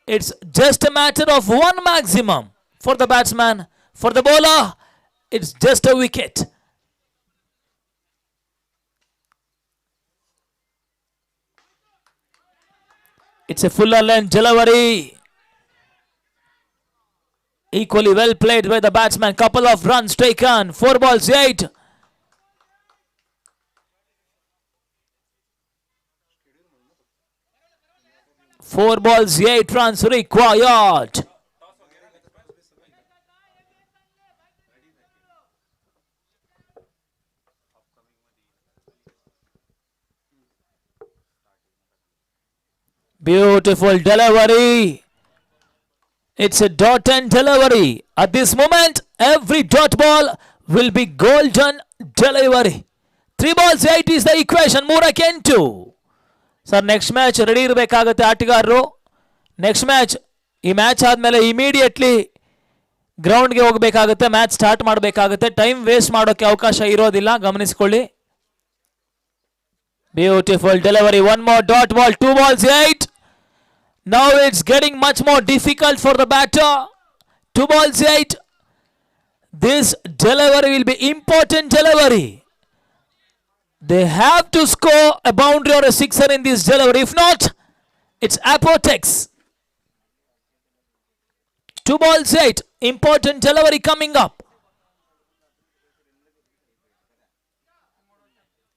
It's just a matter of one maximum for the batsman. For the bowler, it's just a wicket. It's a fuller length delivery. Equally well played by the batsman. Couple of runs taken. 4 balls 8. Four balls 8 runs required. Beautiful delivery. It's a dot and delivery. At this moment, every dot ball will be golden delivery. 3 balls 8 is the equation. 3ಕ್ಕೆ 8. Sir next match ready ಇರಬೇಕಾಗುತ್ತೆ ಆಟಗಾರರು. Next match ಈ match ಆದಮೇಲೆ immediately ಗ್ರೌಂಡ್ಗೆ ಹೋಗಬೇಕಾಗುತ್ತೆ. Match start ಮಾಡಬೇಕಾಗುತ್ತೆ. Time waste ಮಾಡೋಕ್ಕೆ ಅವಕಾಶ ಇರೋದಿಲ್ಲ, ಗಮನಿಸಿಕೊಳ್ಳಿ. Beautiful delivery. 1 more dot ball. 2 balls 8. Now it's getting much more difficult for the batter. 2 balls 8. This delivery will be important delivery. They have to score a boundary or a sixer in this delivery. If not, it's apotex. 2 balls 8. Important delivery coming up.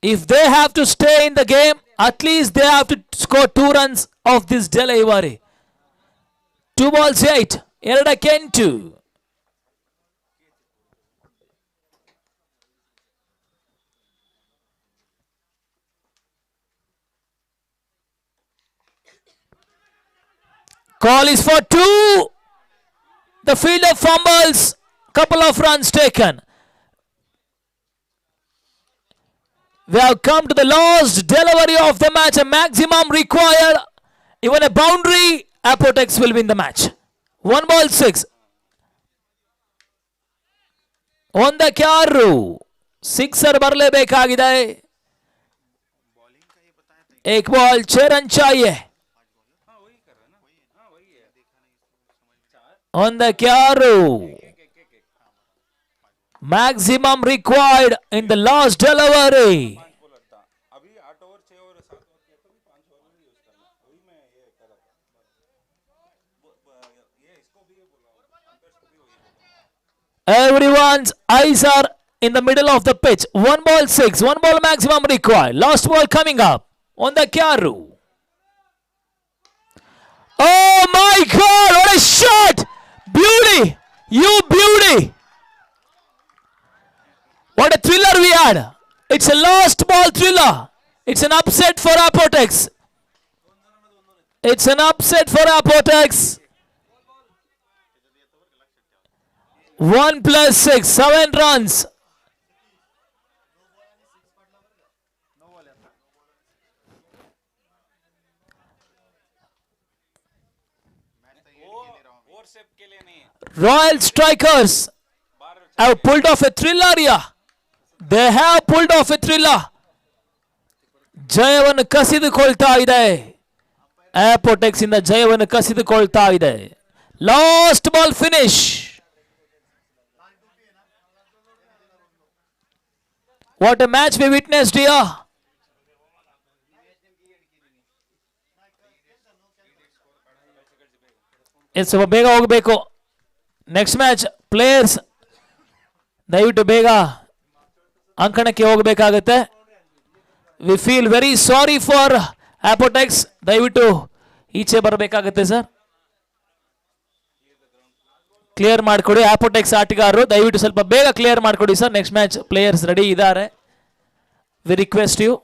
If they have to stay in the game, at least they have to score 2 runs of this delivery. 2 balls 8. 2ಕ್ಕೆ 8. Call is for 2. The fielder fumbles. Couple of runs taken. We have come to the last delivery of the match. A maximum required. Even a boundary, Apotex will win the match. 1 ball 6. ಒಂದಕ್ಕೆ 6. Sixer ಬರಲೇಬೇಕಾಗಿದೆ. एक ball 6 run चाहिए. ಒಂದಕ್ಕೆ 6. Maximum required in the last delivery. अभी 8 over 6 over 7 over किया तो भी 5 over में use करना, वही मैं ये कर रहा था। ये इसको भी ये बोला, अंकर्स को भी वही बोला। Everyone's eyes are in the middle of the pitch. 1 ball 6. 1 ball maximum required. Last ball coming up. On the Kyaru. Oh my God! What a shot! Beauty! You beauty! What a thriller we had! It's a last ball thriller. It's an upset for Apotex. It's an upset for Apotex. 1 plus 6, 7 runs. Royal Strikers have pulled off a thriller here. They have pulled off a thriller. ಜಯವನ್ನು ಕಸಿದುಕೊಳ್ತಾ ಇದೆ. Apotex ಇಂದ ಜಯವನ್ನು ಕಸಿದುಕೊಳ್ತಾ ಇದೆ. Last ball finish. What a match we witnessed here. ಸ್ವಲ್ಪ ಬೇಗ ಹೋಗಬೇಕು. Next match players ದಯವಿಟ್ಟು ಬೇಗ ಅಂಕಣಕ್ಕೆ ಹೋಗಬೇಕಾಗುತ್ತೆ. We feel very sorry for Apotex. ದಯವಿಟ್ಟು ಈಚೆ ಬರಬೇಕಾಗುತ್ತೆ ಸರ್. ಕ್ಲಿಯರ್ ಮಾಡಿಕೊಡಿ ಆಪೋಟೆಕ್ಸ್ ಆಟಗಾರರು, ದಯವಿಟ್ಟು ಸ್ವಲ್ಪ ಬೇಗ ಕ್ಲಿಯರ್ ಮಾಡಿಕೊಡಿ sir. Next match players ready ಇದ್ದಾರೆ. We request you.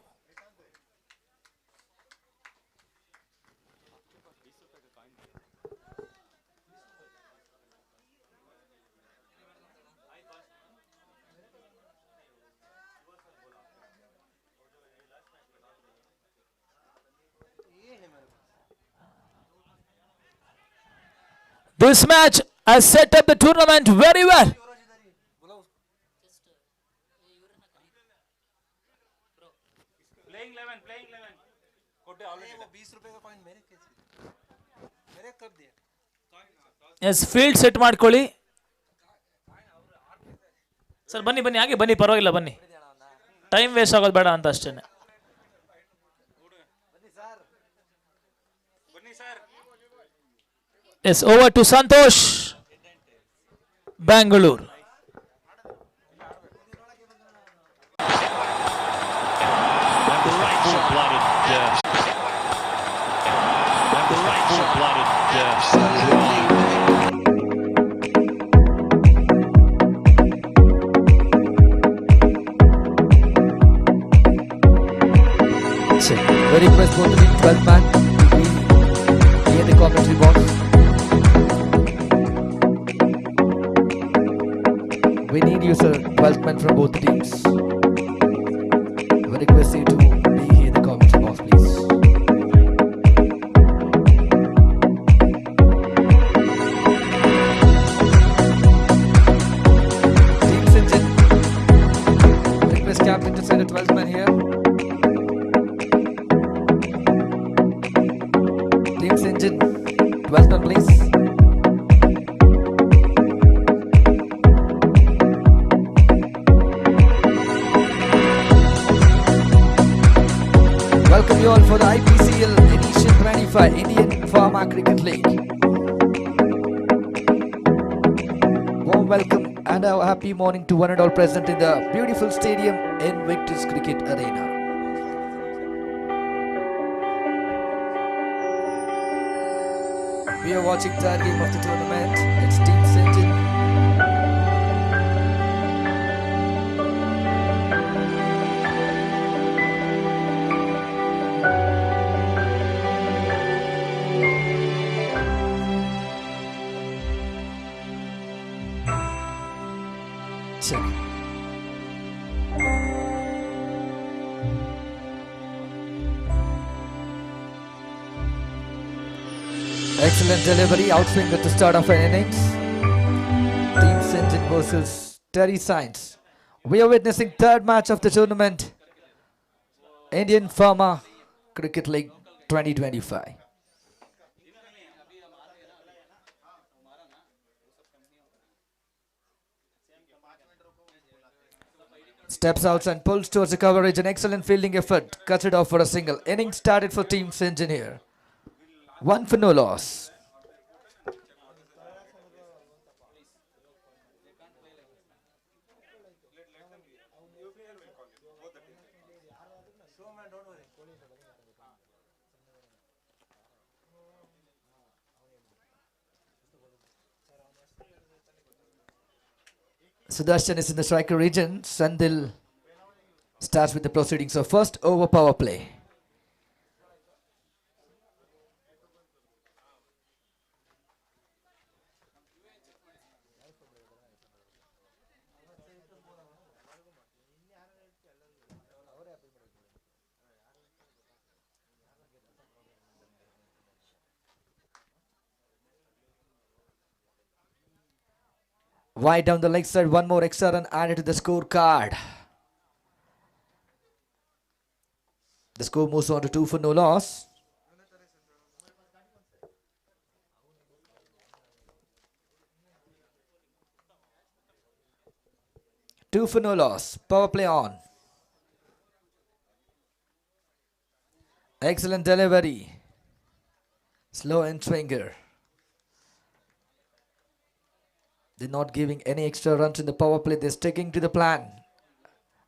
This match has set up the tournament very well. Playing 11 कोटे ऑलरेडी वो 20 रुपए का कॉइन मेरे कब दिया? Yes, field set ಮಾಡ್ಕೊಳ್ಳಿ ಸರ್. ಬನ್ನಿ ಬನ್ನಿ, ಹಾಗೆ ಬನ್ನಿ, ಪರವಾಗಿಲ್ಲ ಬನ್ನಿ. ಟೈಮ್ ವೇಸ್ಟ್ ಆಗೋದು ಬೇಡ ಅಂತ ಅಷ್ಟೇನೆ. Yes, over to Santosh, Bangalore. Very request both to be 12th man to be near the commentary box. We need you, sir, 12th man from both the teams. We request you to be here in the commentary box, please. Team Singen. Request captain to send a 12th man here. Team Singen, 12th man, please. Welcome you all for the Ipcl Edition 25 Indian Pharma Cricket League. Warm welcome and a happy morning to one and all present in the beautiful stadium in Victor's Cricket Arena. We are watching third game of the tournament. It's Team Singen. Check. Excellent delivery, outswing at the start of an innings. Team Singen versus Terry Science. We are witnessing third match of the tournament. Indian Pharma Cricket League 2025. Steps out and pulls towards the coverage. An excellent fielding effort. Cuts it off for a single. Inning started for Team Singen here. One for no loss. Sudarshan is in the striker region. Sandil starts with the proceedings of first over power play. Wide down the leg side, one more extra run added to the scorecard. The score moves on to 2 for no loss. Two for no loss. Power play on. Excellent delivery. Slow and swinger. They're not giving any extra runs in the power play. They're sticking to the plan.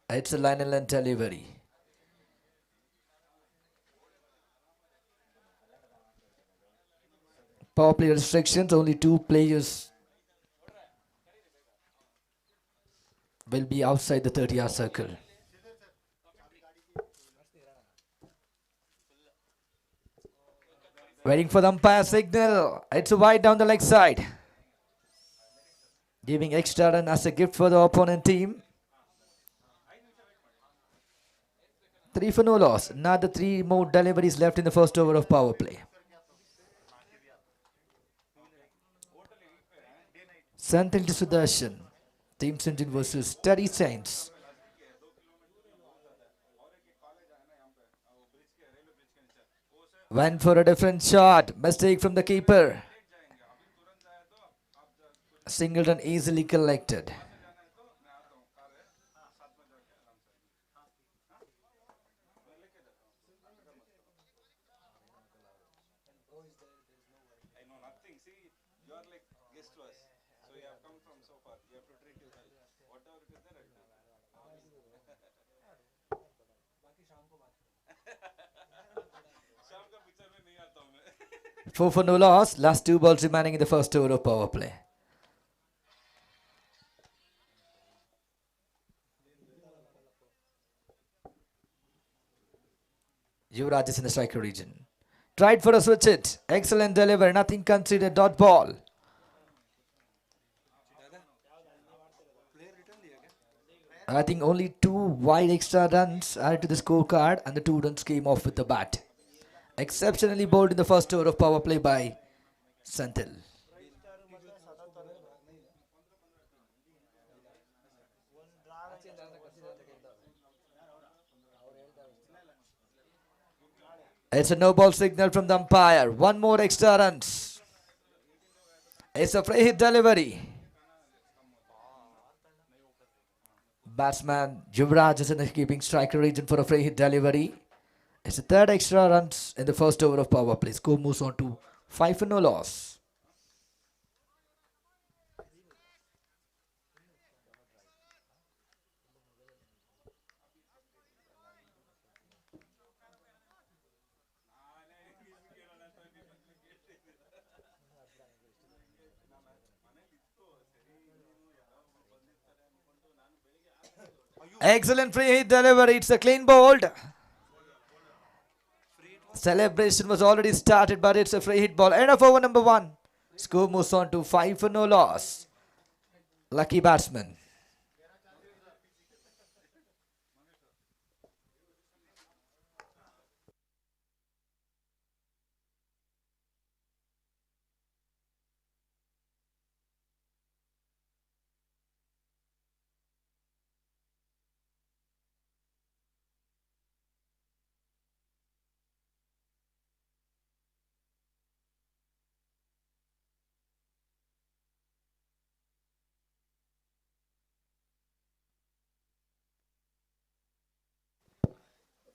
It's a line and length delivery. Power play restrictions. Only 2 players will be outside the 30-yard circle. Waiting for the umpire signal. It's a wide down the leg side. Giving extra run as a gift for the opponent team. 3 for no loss. Another 3 more deliveries left in the first over of power play. Santil to Sudarshan. Team Singen versus Terry Saints. Went for a different shot. Mistake from the keeper. Single run easily collected. I know nothing. See, you are like guest to us. So you have come from so far. You have to treat you well. Whatever it is there, I'll do. शाम का picture में नहीं आता हूँ मैं. 4 for no loss. Last 2 balls remaining in the first over of power play. Yuvraj is in the striker region. Tried for a switch hit. Excellent delivery. Nothing considered. Dot ball. I think only 2 wide extra runs added to the scorecard and the 2 runs came off with the bat. Exceptionally bowled in the first over of power play by Santil. It's a no ball signal from the umpire. 1 more extra runs. It's a free hit delivery. Batsman Yuvraj is in the keeping striker region for a free hit delivery. It's the 3rd extra runs in the first over of power play. Score moves on to 5 for no loss. Excellent free hit delivery. It's a clean bowled. Celebration was already started, but it's a free hit ball. End of over number 1. Score moves on to 5 for no loss. Lucky batsman.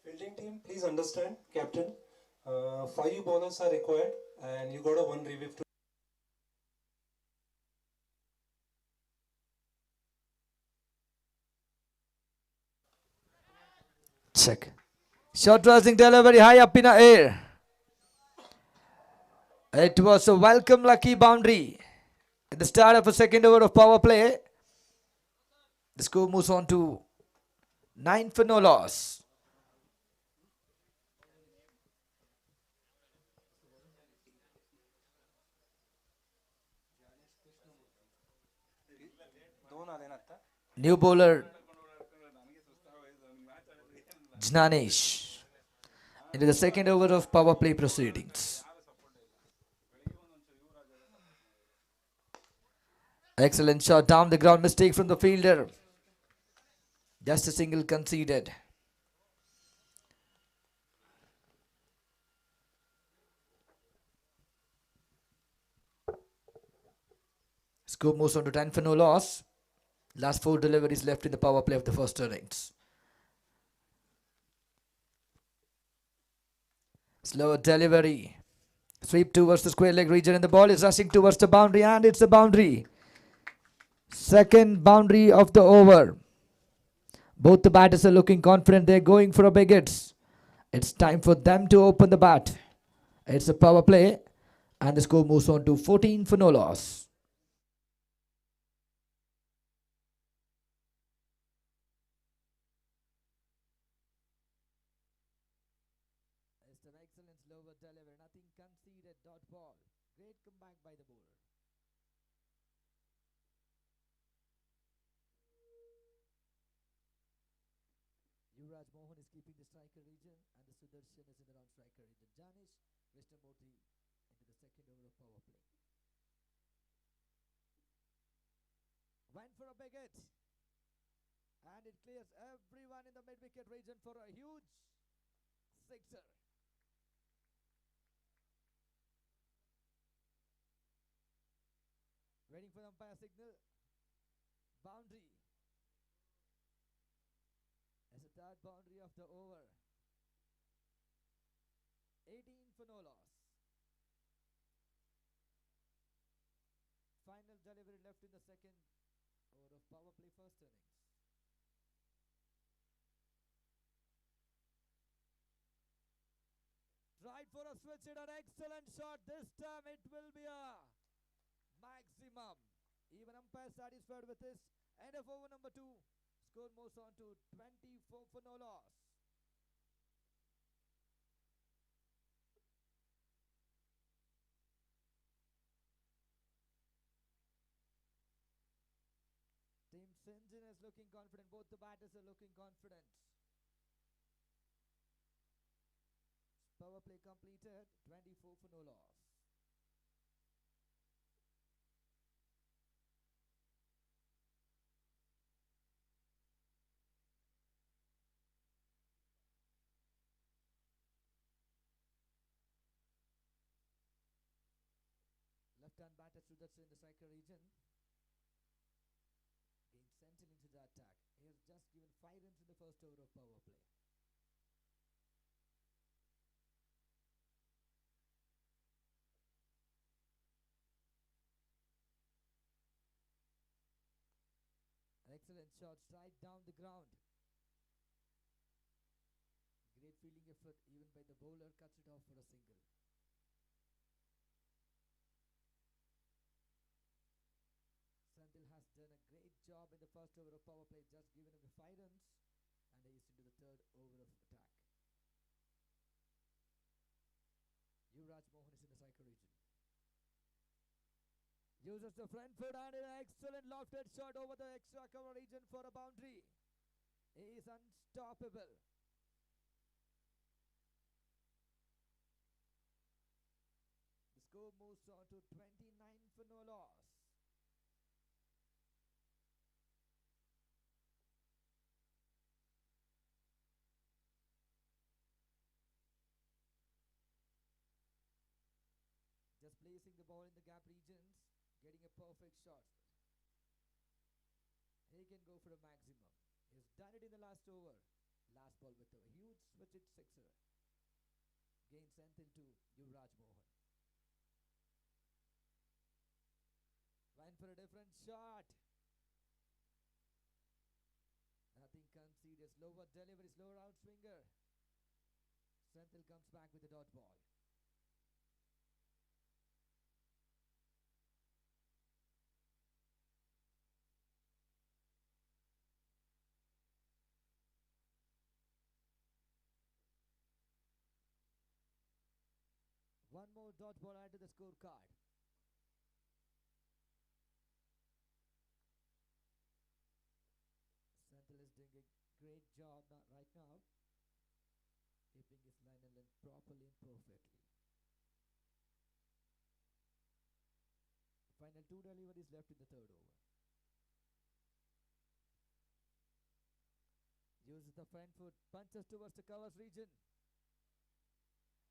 Fielding team, please understand, captain. 5 bowlers are required, and you got a 1 revive to. Check. Short rising delivery high up in the air. It was a welcome lucky boundary. At the start of a second over of power play, the score moves on to 9 for no loss. New bowler Jnanesh into the second over of power play proceedings. Excellent shot down the ground, mistake from the fielder. Just a single conceded. Score moves on to 10 for no loss. Last 4 deliveries left in the power play of the first innings. Slower delivery. Sweep towards the square leg region and the ball is rushing towards the boundary and it's a boundary. Second boundary of the over. Both the batters are looking confident. They're going for a big hits. It's time for them to open the bat. It's a power play and the score moves on to 14 for no loss. It's an excellent slower delivery. Nothing conceded. Dot ball. Great comeback by the bowler. Yuvraj Mohan is keeping the striker region and the Sudarshan is in the non-striker region. Janish Krishnamurthy into the second over of power play. Went for a big hit. And it clears everyone in the mid-wicket region for a huge sixer. Waiting for the umpire signal. Boundary. As a third boundary of the over. 18 for no loss. Final delivery left in the second over of power play first innings. Tried for a switch hit, an excellent shot. This time it will be a maximum. Even umpire satisfied with this. End of over number 2. Score moves on to 24 for no loss. Team Singen is looking confident. Both the batters are looking confident. Power play completed. 24 for no loss. Left-hand batter Sudarshan in the striker region. Gained Sentinel into the attack. He has just given 5 runs in the first over of power play. Excellent shot, straight down the ground. Great fielding effort even by the bowler, cuts it off for a single. Sandil has done a great job in the first over of power play, just giving him 5 runs, and he's into the third over of attack. Yuvraj Mohan is in the striker region. Uses the front foot and an excellent lofted shot over the extra cover region for a boundary. He is unstoppable. The score moves on to 29 for no loss. Just placing the ball in the gap regions, getting a perfect shot. He can go for a maximum. He's done it in the last over. Last ball with a huge switch hit sixer. Gains Anthem to Yuvraj Mohan. Went for a different shot. Nothing conceded. Slower delivery, slower outswinger. Senthil comes back with a dot ball. One more dot ball added to the scorecard. Senthil is doing a great job right now, keeping his line and length properly and perfectly. Final 2 deliveries left in the third over. Uses the front foot, punches towards the covers region.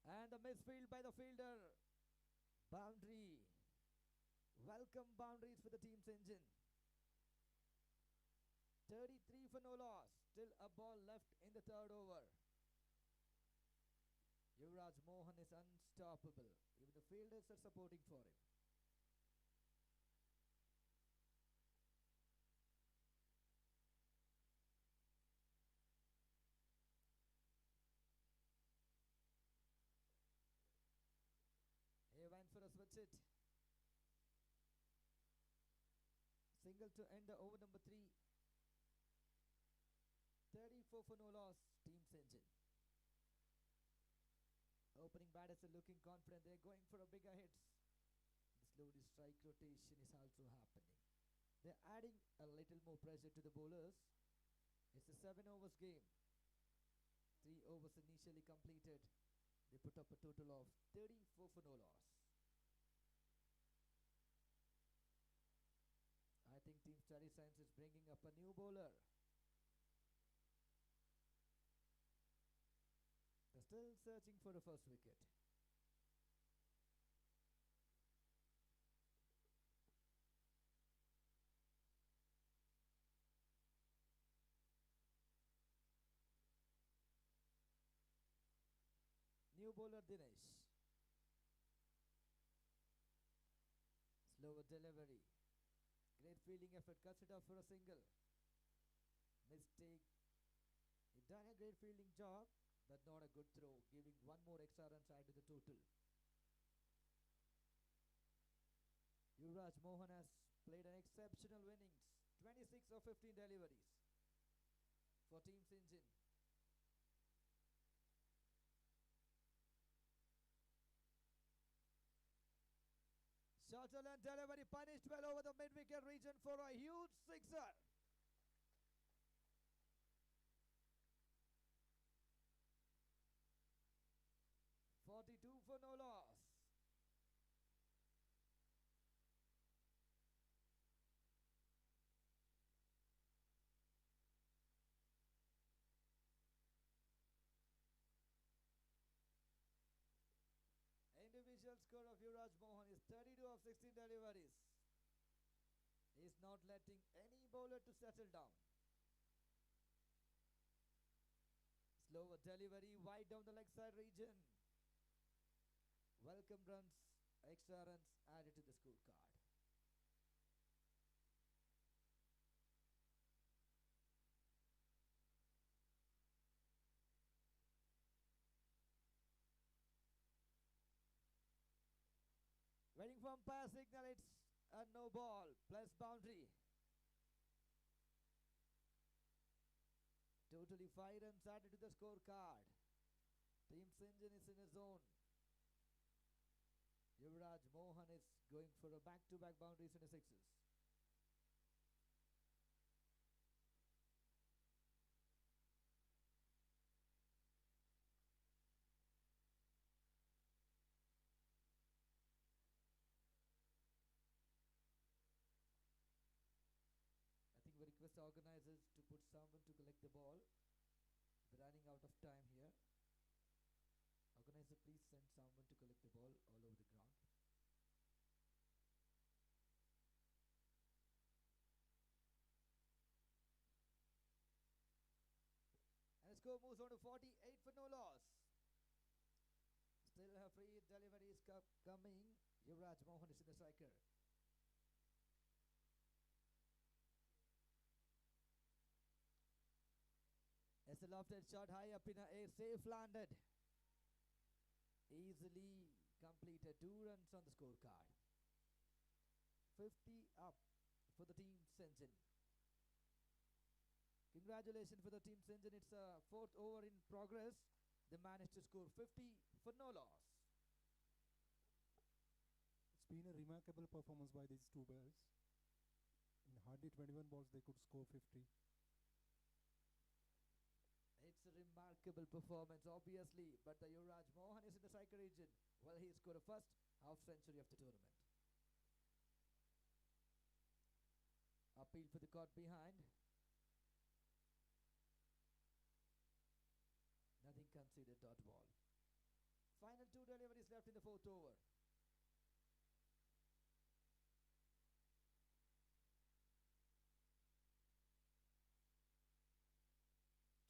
And the misfield by the fielder. Boundary. Welcome boundaries for the team's engine. 33 for no loss. Still a ball left in the third over. Yuvraj Mohan is unstoppable. Even the fielders are supporting for him. He went for a switch hit. Single to end the over number 3. 34 for no loss, team's engine. Opening batters are looking confident. They're going for a bigger hits. The slowly strike rotation is also happening. They're adding a little more pressure to the bowlers. It's a 7 overs game. 3 overs initially completed. They put up a total of 34 for no loss. I think Team Study Science is bringing up a new bowler. They're still searching for the first wicket. New bowler Dinesh. Slower delivery. Great fielding effort. Cuts it off for a single. Mistake. He done a great fielding job, but not a good throw, giving one more extra run side to the total. Yuvraj Mohan has played an exceptional innings. 26 of 15 deliveries for Team Singen. Shuttle and delivery punished well over the mid-wicket region for a huge sixer. .42 for no loss. Individual score of Yuvraj Mohan is 32 of 16 deliveries. He is not letting any bowler to settle down. Slower delivery wide down the leg side region. Welcome runs, extra runs added to the scorecard. Waiting for umpire signal, it's a no ball plus boundary. Totally 5 runs added to the scorecard. Team Singen is in a zone. Yuvraj Mohan is going for a back-to-back boundaries in the sixes. I think we request organizers to put someone to collect the ball. We're running out of time here. Organizer, please send someone to collect the ball all over the ground. And the score moves on to 48 for no loss. Still have free deliveries coming. Yuvraj Mohan is in the striker. As a lofted shot high up in the air, safe landed. Easily completed, 2 runs on the scorecard. 50 up for the team Singen. Congratulations for the team Singen. It's a 4th over in progress. They managed to score 50 for no loss. It's been a remarkable performance by these two players. In hardly 21 balls, they could score 50. It's a remarkable performance, obviously, but the Yuvraj Mohan is in the striker region. Well, he scored a first half century of the tournament. Appeal for the caught behind. Nothing conceded, dot ball. Final 2 deliveries left in the 4th over.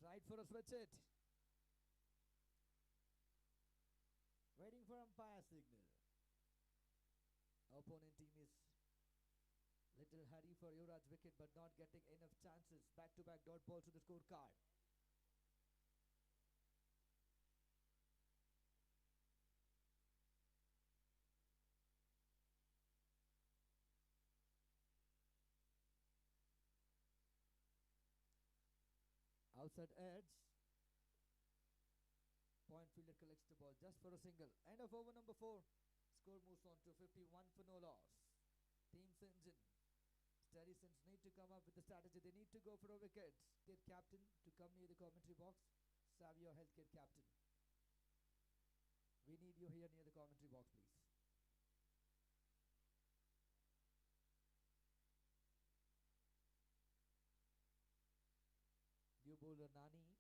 Tried for a switch hit. Waiting for umpire signal. Opponent team is little hurry for Yuvraj's wicket, but not getting enough chances. Back-to-back dot balls to the scorecard. Outside edge. Point fielder collects the ball just for a single. End of over number 4. Score moves on to 51 for no loss. Team Singen. Steady Sins need to come up with a strategy. They need to go for a wicket. Get captain to come near the commentary box. Savio Healthcare captain. We need you here near the commentary box, please. New bowler Nani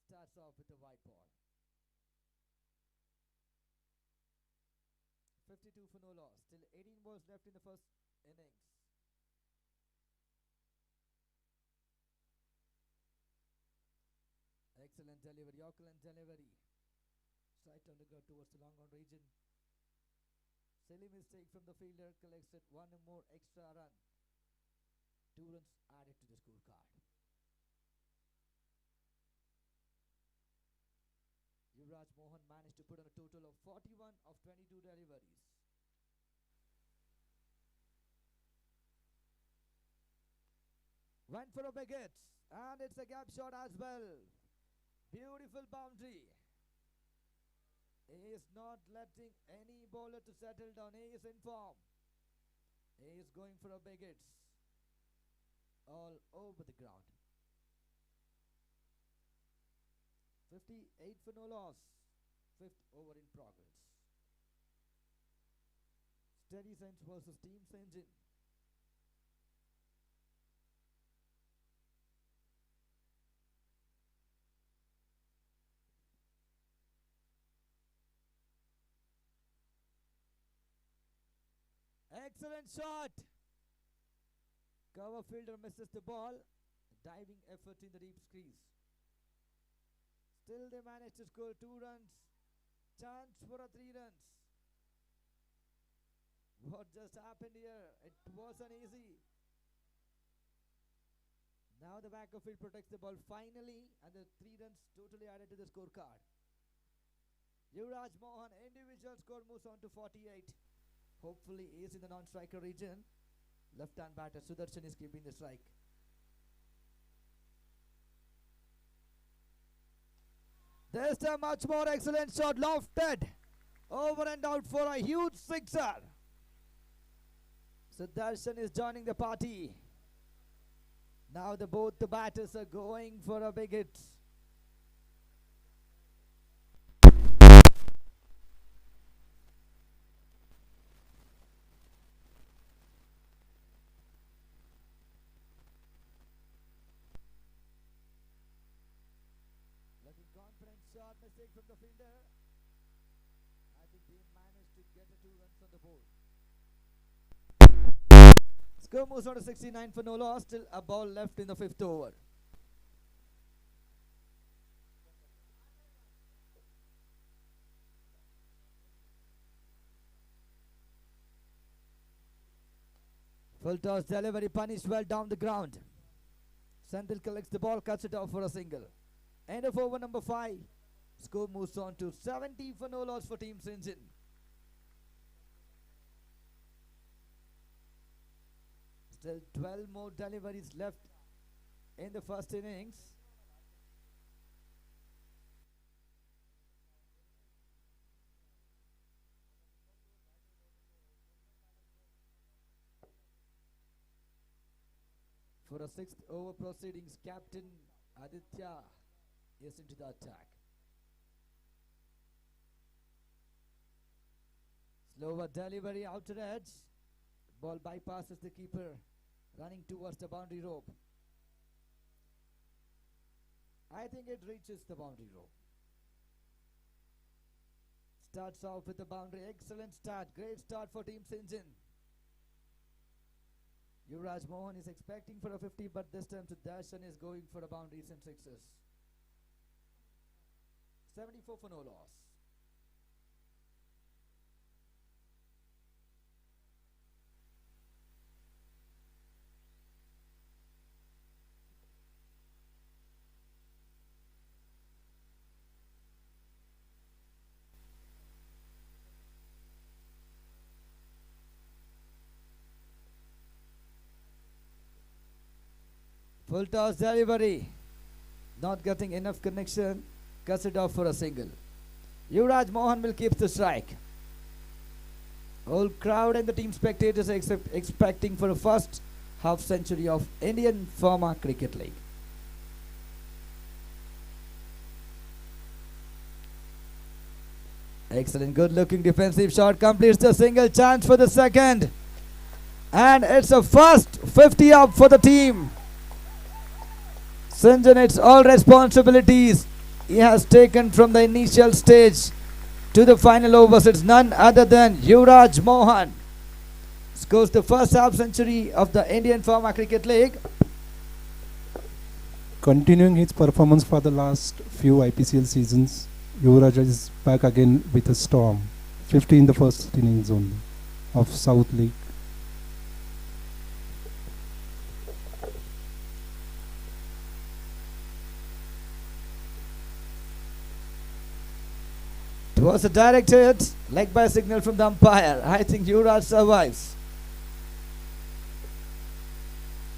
starts off with a white ball. 52 for no loss. Still 18 balls left in the first innings. Excellent delivery, excellent delivery. Straight on the ground towards the long on region. Silly mistake from the fielder, collected one more extra run. 2 runs added to the scorecard. Yuvraj Mohan managed to put on a total of 41 of 22 deliveries. Went for a big hit, and it's a gap shot as well. Beautiful boundary. He is not letting any bowler to settle down. He is in form. He is going for a big hit. All over the ground. 58 for no loss. 5th over in progress. Steady Saints versus Team Singen. Excellent shot. Cover fielder misses the ball. Diving effort in the deep crease. Still they manage to score 2 runs. Chance for a 3 runs. What just happened here? It wasn't easy. Now the back of field protects the ball finally, and the 3 runs totally added to the scorecard. Yuvraj Mohan individual score moves on to 48. Hopefully he is in the non-striker region. Left-hand batter Sudarshan is keeping the strike. This time much more excellent shot lofted. Over and out for a huge sixer. Sudarshan is joining the party. Now both the batters are going for a big hit. Looking confident shot, mistake from the fielder. I think they managed to get 2 runs on the board. Score moves on to 69 for no loss. Still a ball left in the 5th over. Full toss delivery, punished well down the ground. Senthil collects the ball, cuts it off for a single. End of over number 5. Score moves on to 70 for no loss for Team Singen. Still 12 more deliveries left in the first innings. For a 6th over proceedings, Captain Aditya is into the attack. Slower delivery outer edge. Ball bypasses the keeper, running towards the boundary rope. I think it reaches the boundary rope. Starts off with the boundary. Excellent start. Great start for Team Singen. Yuvraj Mohan is expecting for a 50, but this time Sudarshan is going for the boundaries and sixes. 74 for no loss. Full toss delivery. Not getting enough connection. Cuts it off for a single. Yuvraj Mohan will keep the strike. Whole crowd and the team spectators are expecting for a first half century of Indian Pharma Cricket League. Excellent, good looking defensive shot. Completes the single. Chance for the second. And it's a first 50 up for the team. Singen, it's all responsibilities he has taken from the initial stage to the final overs. It's none other than Yuvraj Mohan. Scores the first half century of the Indian Pharma Cricket League. Continuing his performance for the last few IPCL seasons, Yuvraj is back again with a storm. 50 in the first innings only of South League. It was a direct hit, leg by signal from the umpire. I think Yuvraj survives.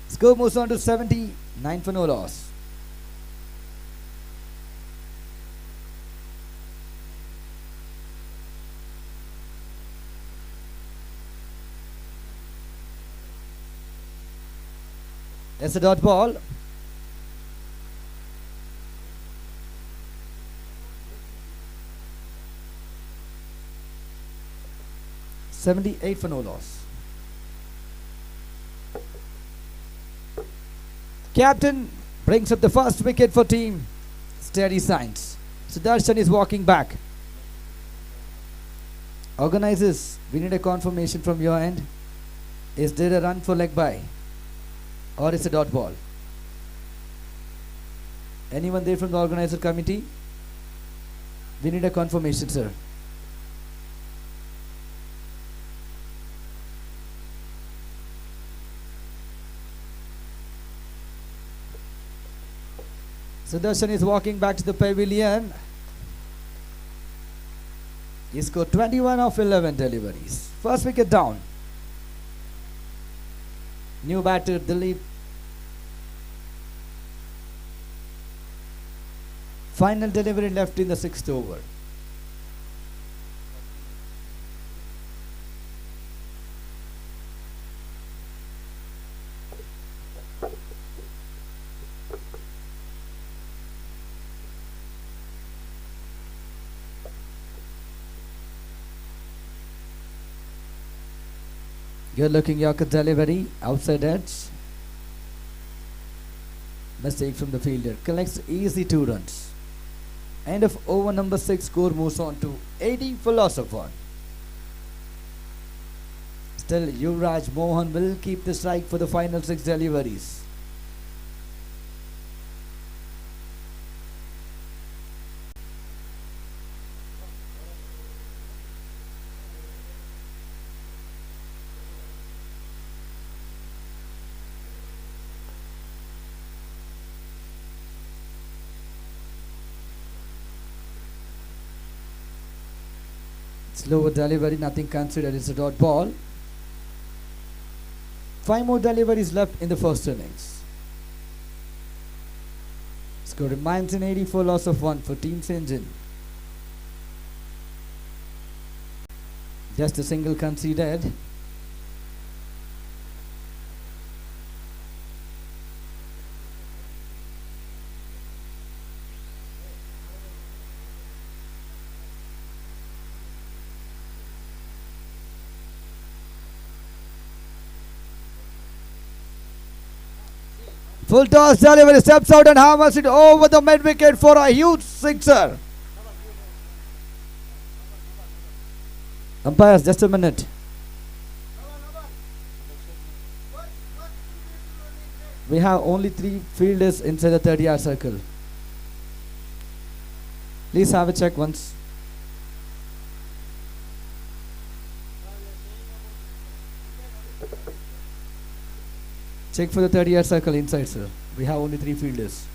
Score moves on to 79 for no loss. It's a dot ball. $78 for no loss. Captain brings up the first wicket for team. Steady signs. Sudarshan is walking back. Organizers, we need a confirmation from your end. Is there a run for leg by? Or is it a dot ball? Anyone there from the organizer committee? We need a confirmation, sir. Sudarshan is walking back to the pavilion. He scored 21 of 11 deliveries. First wicket down. New batter Dilip Final delivery left in the 6th over. Good looking Yorker delivery, outside edge. Mistake from the fielder. Collects easy 2 runs. End of over number 6, score moves on to 80 for loss of 1. Still, Yuvraj Mohan will keep the strike for the final 6 deliveries. Slower delivery, nothing considered, it's a dot ball. 5 more deliveries left in the first innings. Score remains in 80 for loss of 1 for Team Singen. Just a single conceded. Full toss delivery, steps out and hammers it over the mid wicket for a huge sixer. Umpires, just a minute. We have only 3 fielders inside the 30-yard circle. Please have a check once. Check for the 30-yard circle inside, sir. We have only 3 fielders.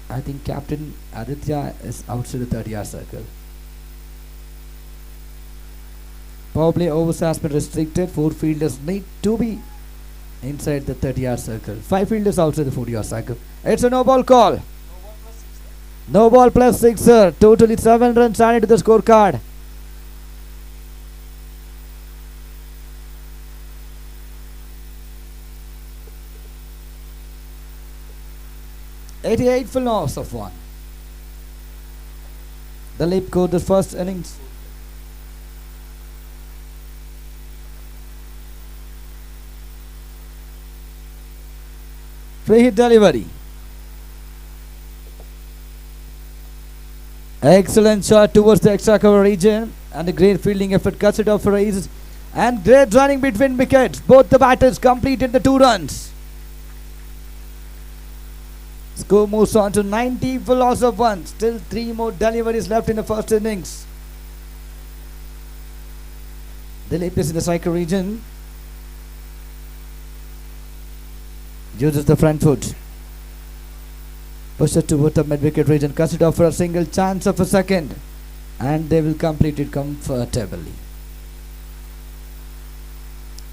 I think Captain Aditya is outside the 30-yard circle. Power play overs has been restricted. 4 fielders need to be inside the 30-yard circle. 5 fielders outside the 40-yard circle. It's a no ball call. No ball plus 6, sir. Totally 7 runs added to the scorecard. $88 for loss of 1. The Ipcl the first innings. Free hit delivery. Excellent shot towards the extra cover region and a great fielding effort cuts it off for aces and great running between wickets. Both the batters completed the 2 runs. Score moves on to 90 for loss of 1. Still 3 more deliveries left in the first innings. Dilip is in the striker region. Uses the front foot. Pushes toward the mid wicket region. Cuts it off for a single chance of a second. And they will complete it comfortably.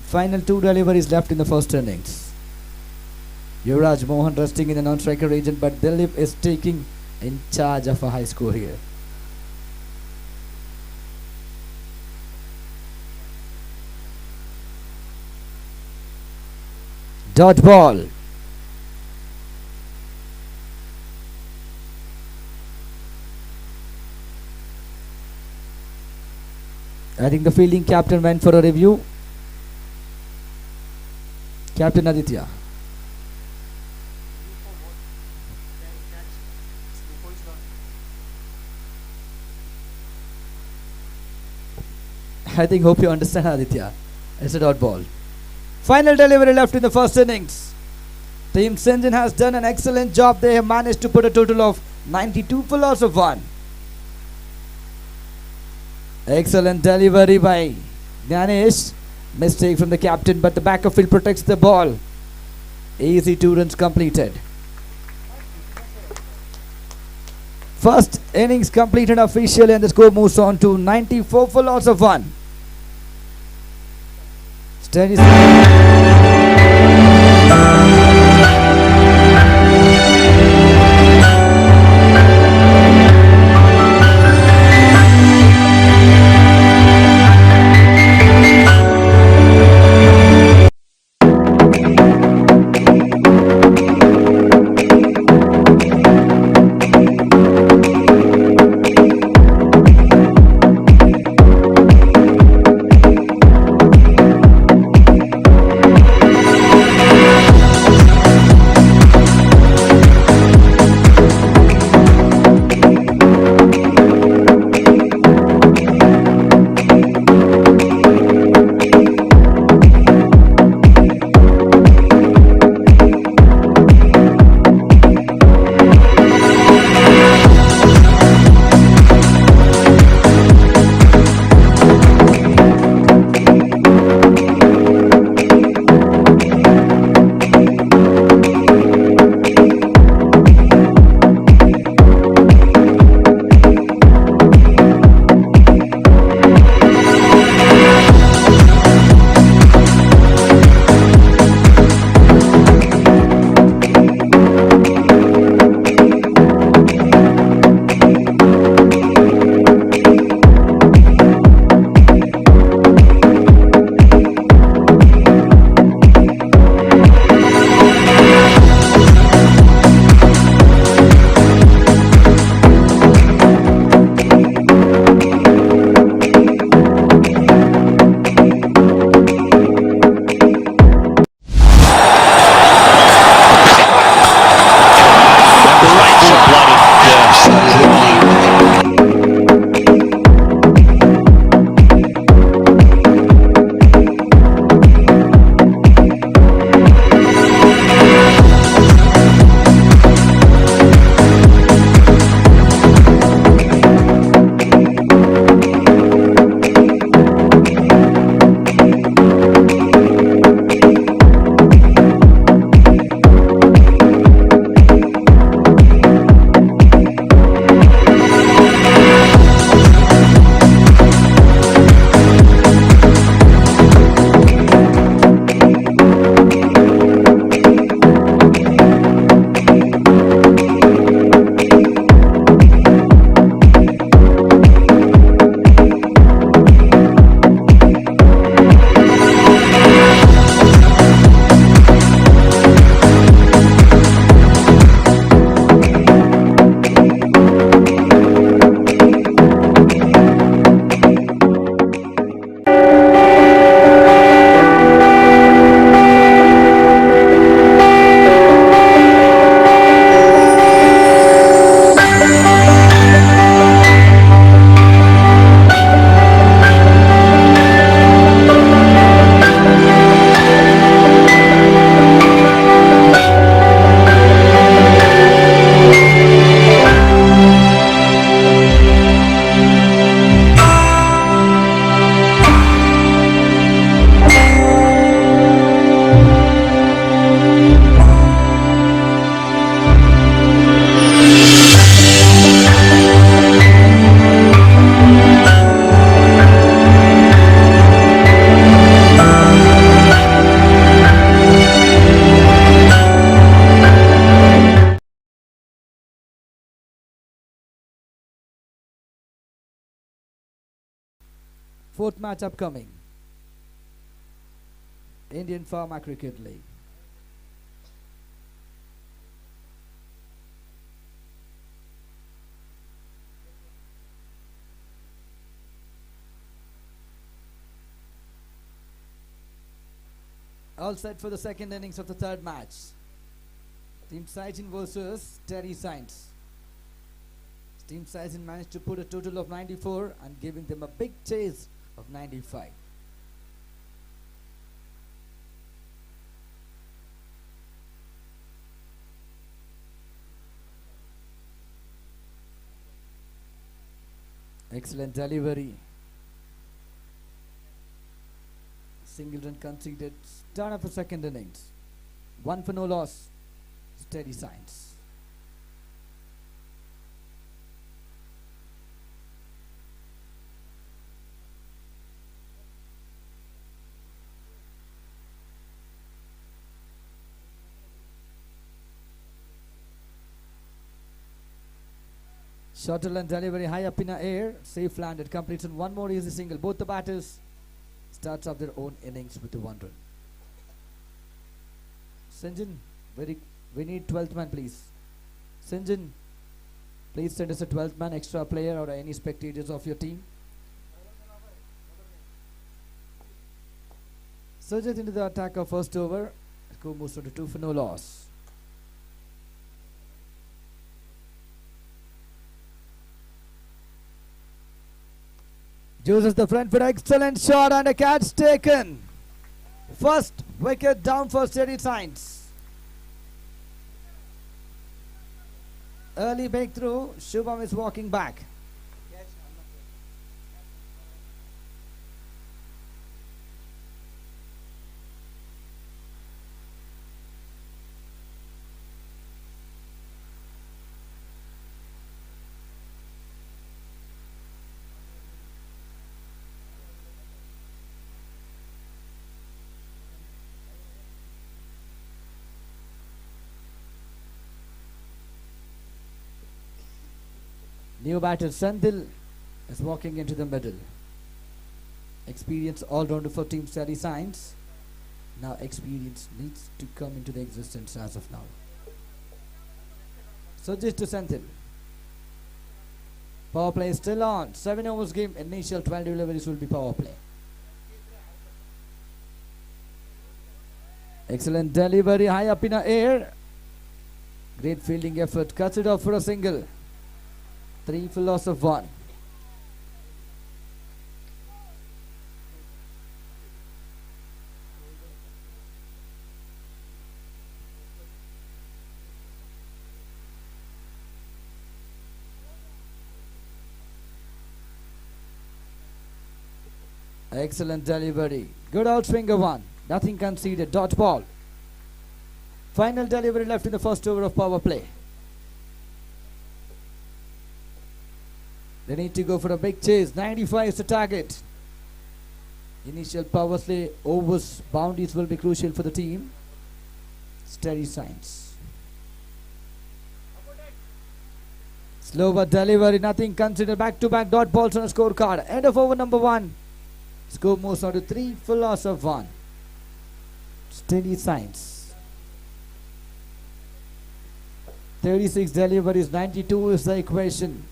Final 2 deliveries left in the first innings. Yuvraj Mohan resting in the non-striker region, but Dilip is taking in charge of a high score here. Dot ball. I think the fielding captain went for a review. Captain Aditya. I think hope you understand, Aditya. It's a dot ball. Final delivery left in the first innings. Team Singen has done an excellent job. They have managed to put a total of 92 for loss of 1. Excellent delivery by Ganesh. Mistake from the captain, but the back of field protects the ball. Easy 2 runs completed. First innings completed officially and the score moves on to 94 for loss of 1. Steady. Fourth match upcoming. Indian Farmer Cricket League. All set for the second innings of the third match. Team Singen versus Terry Sainz. Team Singen managed to put a total of 94 and giving them a big chase of 95. Excellent delivery. Single run conceded. Start of the second innings. 1 for no loss. Steady signs. Shuttle and delivery high up in the air. Safe landed. Completes on one more easy single. Both the batters starts off their own innings with the 1 run. Singen, we need 12th man, please. Singen, please send us a 12th man, extra player or any spectators of your team. Surges into the attack of first over. Score moves to 2 for no loss. Uses the front foot, excellent shot and a catch taken. First wicket down for Steady Signs. Early breakthrough, Shubham is walking back. New batter Sandil is walking into the middle. Experience all-rounder for Team Steady Signs. Now experience needs to come into the existence as of now. So just to Sandil. Power play is still on. 7 overs game. Initial 12 deliveries will be power play. Excellent delivery high up in the air. Great fielding effort. Cuts it off for a single. 3 for loss of 1. Excellent delivery. Good outswinger 1. Nothing conceded. Dot ball. Final delivery left in the first over of power play. They need to go for a big chase. 95 is the target. Initial power play overs boundaries will be crucial for the team. Steady Signs. Slower delivery. Nothing considered. Back-to-back dot balls on a scorecard. End of over number 1. Score moves on to 3 for loss of 1. Steady Signs. 36 deliveries. 92 is the equation.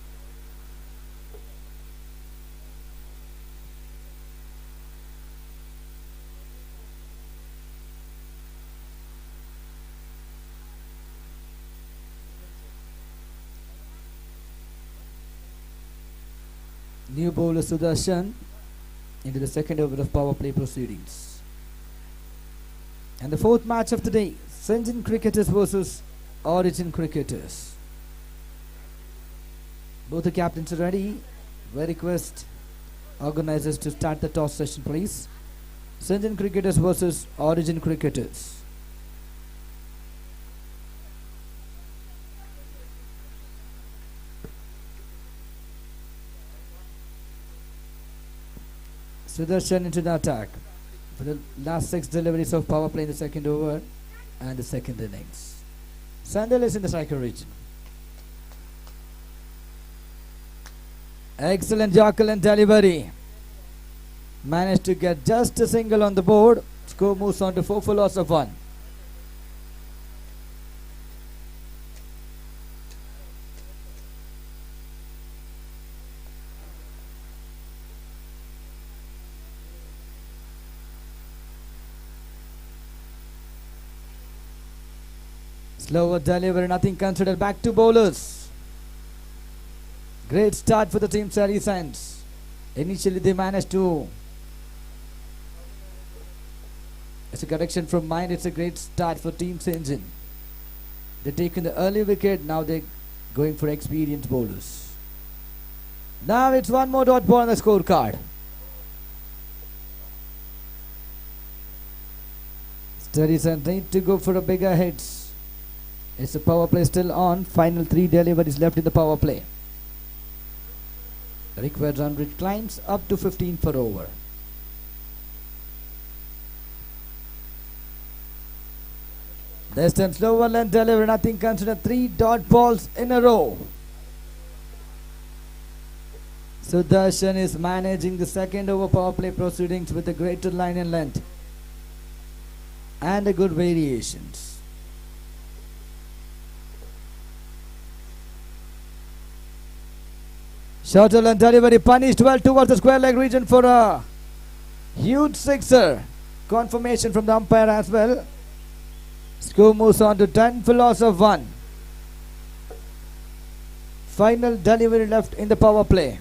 New bowler Sudarshan into the second over of power play proceedings. And the fourth match of the day, Singen cricketers versus Origin cricketers. Both the captains are ready. We request organizers to start the toss session, please. Singen cricketers versus Origin cricketers. Sudarshan into the attack for the last 6 deliveries of power play in the second over and the second innings. Sandil is in the striker region. Excellent Yorker and delivery. Managed to get just a single on the board. Score moves on to 4 for loss of 1. Slower delivery, nothing considered. Back to bowlers. Great start for the team Steady Signs. Initially they managed to. It's a correction from mine. It's a great start for Team Singen. They've taken the early wicket. Now they're going for experienced bowlers. Now it's one more dot ball on the scorecard. Steady Signs need to go for a bigger hits. It's the power play still on. Final 3 deliveries left in the power play. The required run rate climbs up to 15 per over. This time slower length delivery, nothing considered. 3 dot balls in a row. Sudarshan is managing the second over power play proceedings with a greater line and length and a good variations. Shuttle and delivery punished well towards the square leg region for a huge sixer. Confirmation from the umpire as well. Score moves on to 10 for loss of 1. Final delivery left in the power play.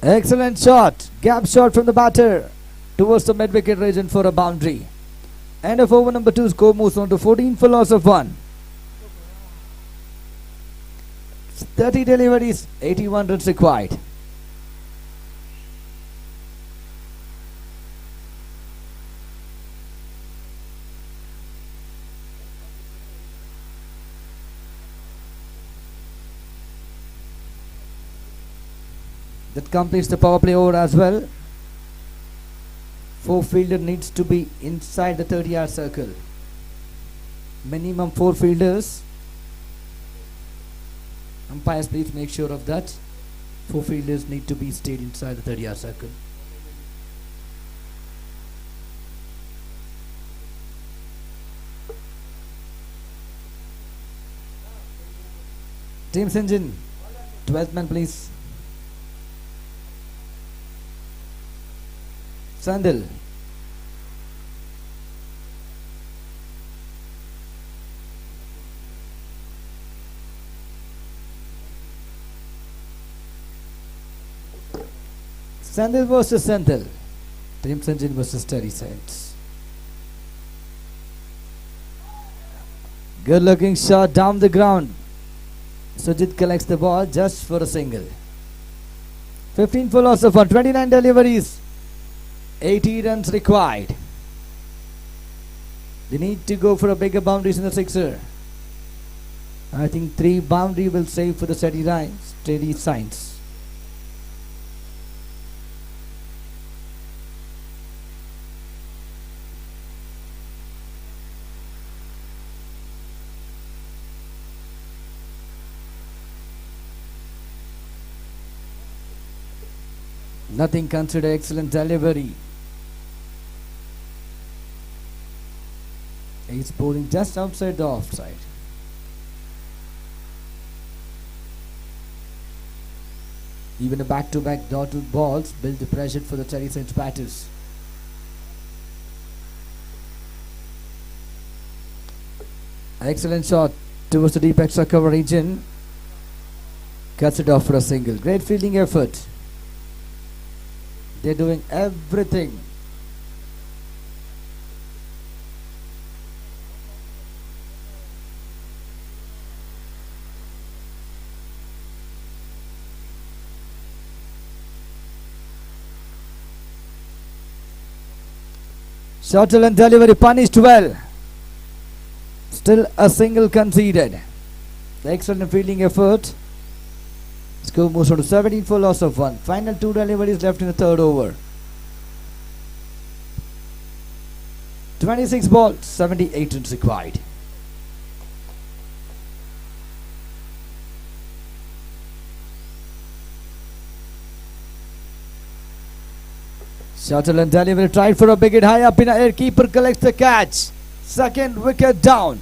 Excellent shot. Gap shot from the batter towards the mid-wicket region for a boundary. End of over number 2. Score moves on to 14 for loss of 1. 30 deliveries, 81 runs required. That completes the power play over as well. 4 fielder needs to be inside the 30-yard circle. Minimum 4 fielders. Umpires, please make sure of that. 4 fielders need to be stayed inside the 30-yard circle. Team Singen, 12th man please. Sandil. Sandil versus Sandil. Team Singen versus Terry Saints. Good looking shot down the ground. Sujit collects the ball just for a single. 15 for loss of 1. 29 deliveries. 80 runs required. They need to go for a bigger boundaries in the sixer. I think 3 boundary will save for the steady signs. Nothing considered. Excellent delivery. He's bowling just outside the offside. Even a back-to-back dotted balls build the pressure for the Terry Saints batters. Excellent shot towards the deep extra cover region. Cuts it off for a single. Great fielding effort. They're doing everything. Shuttle and delivery punished well. Still a single conceded. Excellent fielding effort. Score moves on to 17 for loss of 1. Final 2 deliveries left in the 3rd over. 26 balls, 78 runs required. Shuttle and delivery tried for a big hit high up in the air. Keeper collects the catch. 2nd wicket down.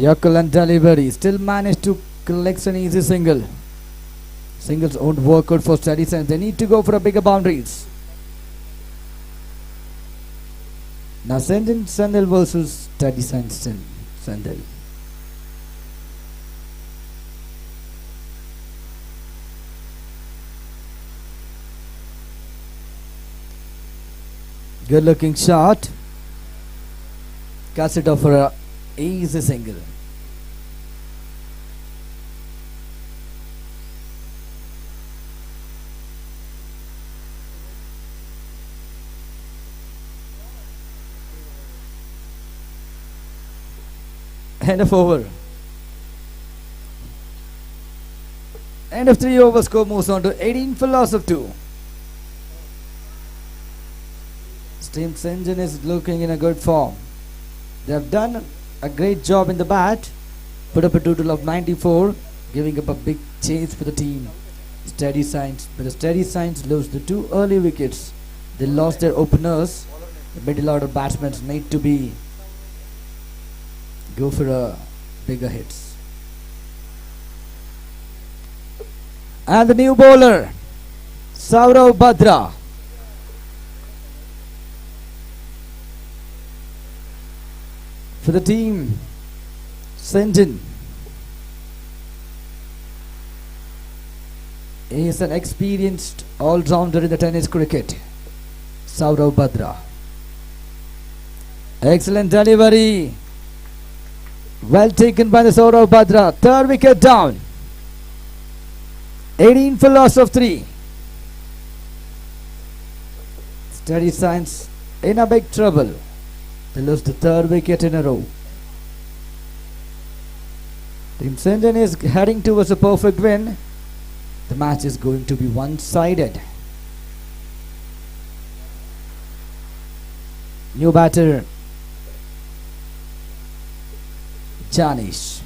Excellent delivery. Still managed to collect an easy single. Singles won't work out for steady sense. They need to go for a bigger boundaries. Now Singen Sandel versus steady sense Sandel. Good looking shot. Cuts it off for a easy single. End of over. End of 3 over. Score moves on to 18 for loss of 2. Team Singen is looking in a good form. They have done a great job in the bat. Put up a total of 94, giving up a big chase for the team. Steady signs. But the steady signs lose the 2 early wickets. They lost their openers. The middle order batsmen need to be go for a bigger hits. And the new bowler, Saurav Badra. For the team, Singen. He is an experienced all-rounder in the tennis cricket. Saurav Badra. Excellent delivery. Well taken by the Saurav Badra. 3rd wicket down. 18 for loss of 3. Steady signs in a big trouble. They lose the 3rd wicket in a row. Team Singen is heading towards a perfect win. The match is going to be one-sided. New batter, Janish.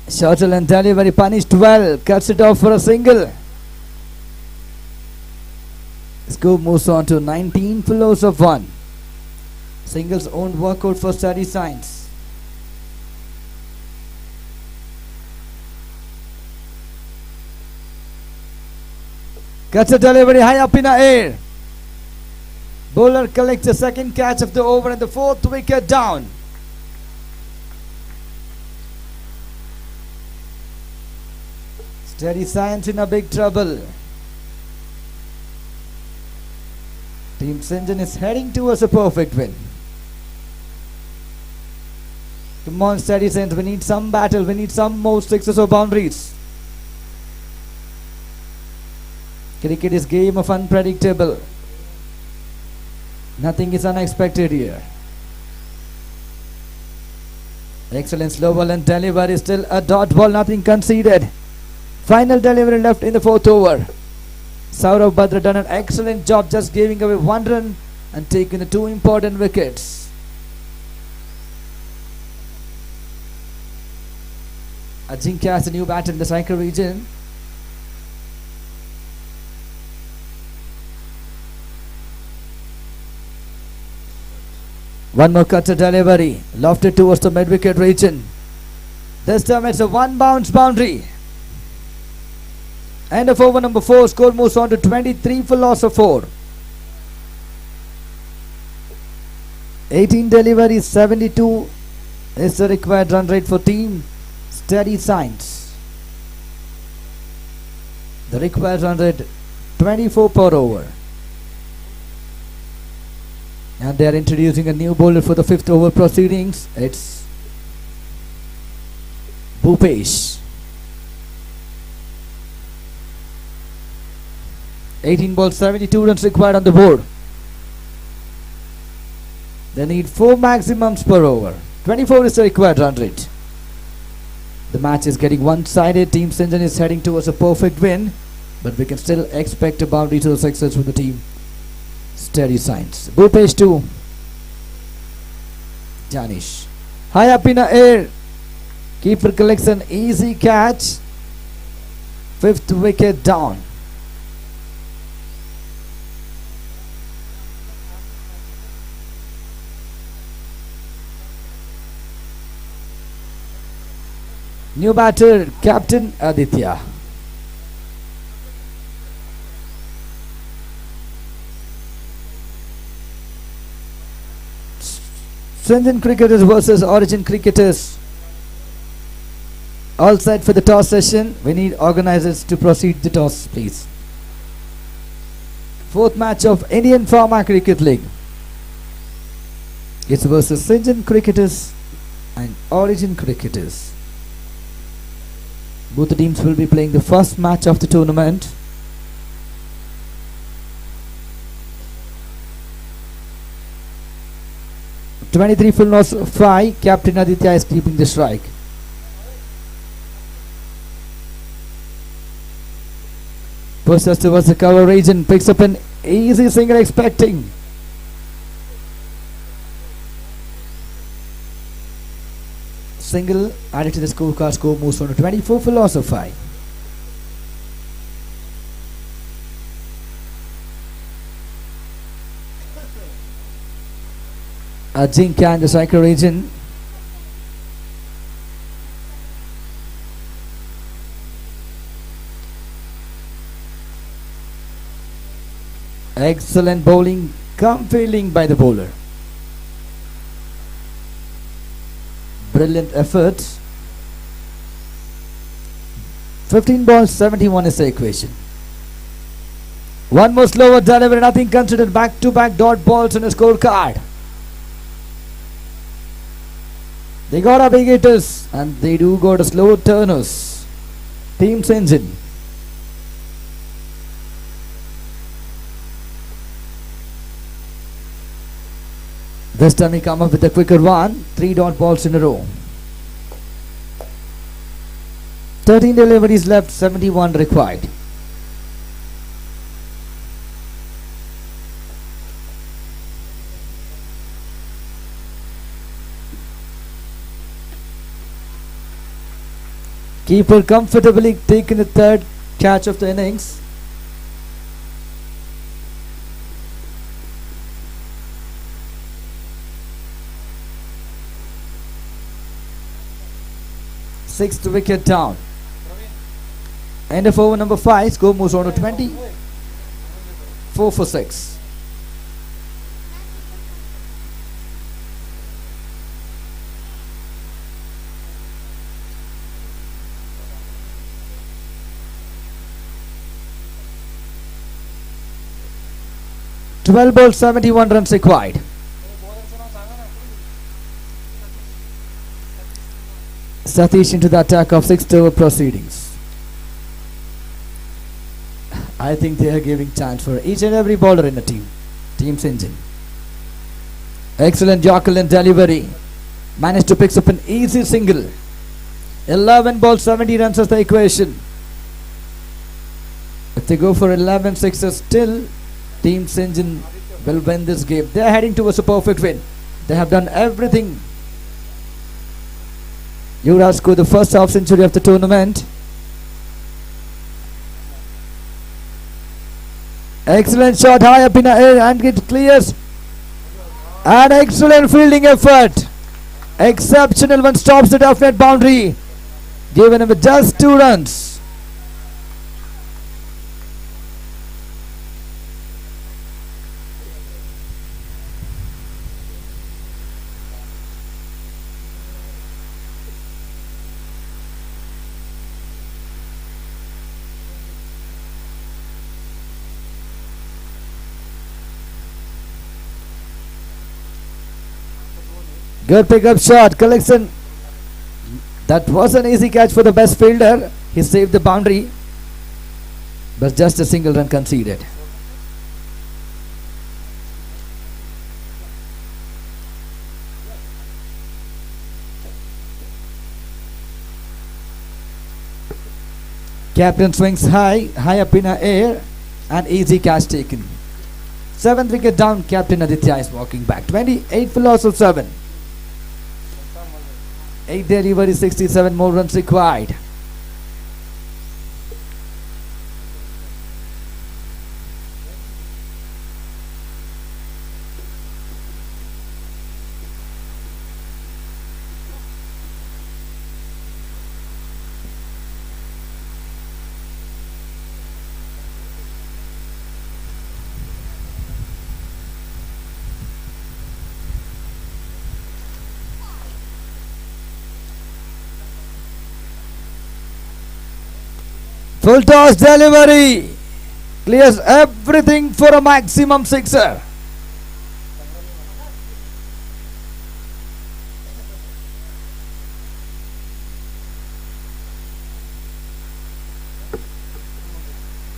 Shuttle and delivery punished well. Cuts it off for a single. Score moves on to 19 for loss of 1. Singles won't work out for steady signs. Cuts a delivery high up in the air. Bowler collects the 2nd catch of the over and the 4th wicket down. Steady signs in a big trouble. Team Singen is heading towards a perfect win. Come on, steady signs. We need some battle. We need some more sixes or boundaries. Cricket is game of unpredictable. Nothing is unexpected here. Excellent slow ball and delivery. Still a dot ball. Nothing conceded. Final delivery left in the 4th over. Saurav Badra done an excellent job, just giving away 1 run and taking the 2 important wickets. Ajinkya has a new batter in the striker region. One more cutter delivery, lofted towards the mid-wicket region. This time it's a 1 bounce boundary. End of over number 4. Score moves on to 23 for loss of 4. 18 deliveries, 72 is the required run rate for team Steady Signs. The required run rate 24 per over. And they are introducing a new bowler for the 5th over proceedings. It's Bhupesh. 18 balls, 72 runs required on the board. They need 4 maximums per over. 24 is the required run rate. The match is getting one-sided. Team Singen is heading towards a perfect win, but we can still expect a boundary to the success from the team Steady Signs. Bhupesh to Janish. High up in the air. Keeper collects an easy catch. 5th wicket down. New batter, Captain Aditya. Singen cricketers versus Origin cricketers. All set for the toss session. We need organizers to proceed the toss, please. Fourth match of Indian Pharma Cricket League. It's versus Singen cricketers and Origin cricketers. Both the teams will be playing the first match of the tournament. .23 full loss 5. Captain Aditya is keeping the strike. Pushes towards the cover region. Picks up an easy single expecting. Single added to the scorecard. Score moves on to 24 full loss of 5. Ajinkya in the striker region. Excellent bowling, come fielding by the bowler. Brilliant effort. 15 balls, 71 is the equation. One more slower delivery, nothing considered. Back to back dot balls on the scorecard. They got a big hitters and they do got a slow turners. Team Singen. This time we come up with a quicker one. 3 dot balls in a row. 13 deliveries left, 71 required. Keeper comfortably taking the third catch of the innings. Sixth wicket down. End of over number 5. Score moves on to 24 for 6. Twelve balls, 71 runs required. Satish into the attack of 6th over proceedings. I think they are giving chance for each and every bowler in the team. Team Singen. Excellent Yorker and delivery. Managed to pick up an easy single. 11 balls, 70 runs as the equation. If they go for 11 sixes, still Team Singen will win this game. They are heading towards a perfect win. They have done everything. Yuvraj scored the first half century of the tournament. Excellent shot high up in the air and it clears. An excellent fielding effort. Exceptional one, stops the definite boundary. Given him just 2 runs. Good pickup shot, collection. That was an easy catch for the best fielder. He saved the boundary, but just a single run conceded. Captain swings high up in the air, and easy catch taken. 7th wicket down, Captain Aditya is walking back. 28 for loss of 7. 8 delivery, 67 more runs required. Full toss delivery. Clears everything for a maximum sixer.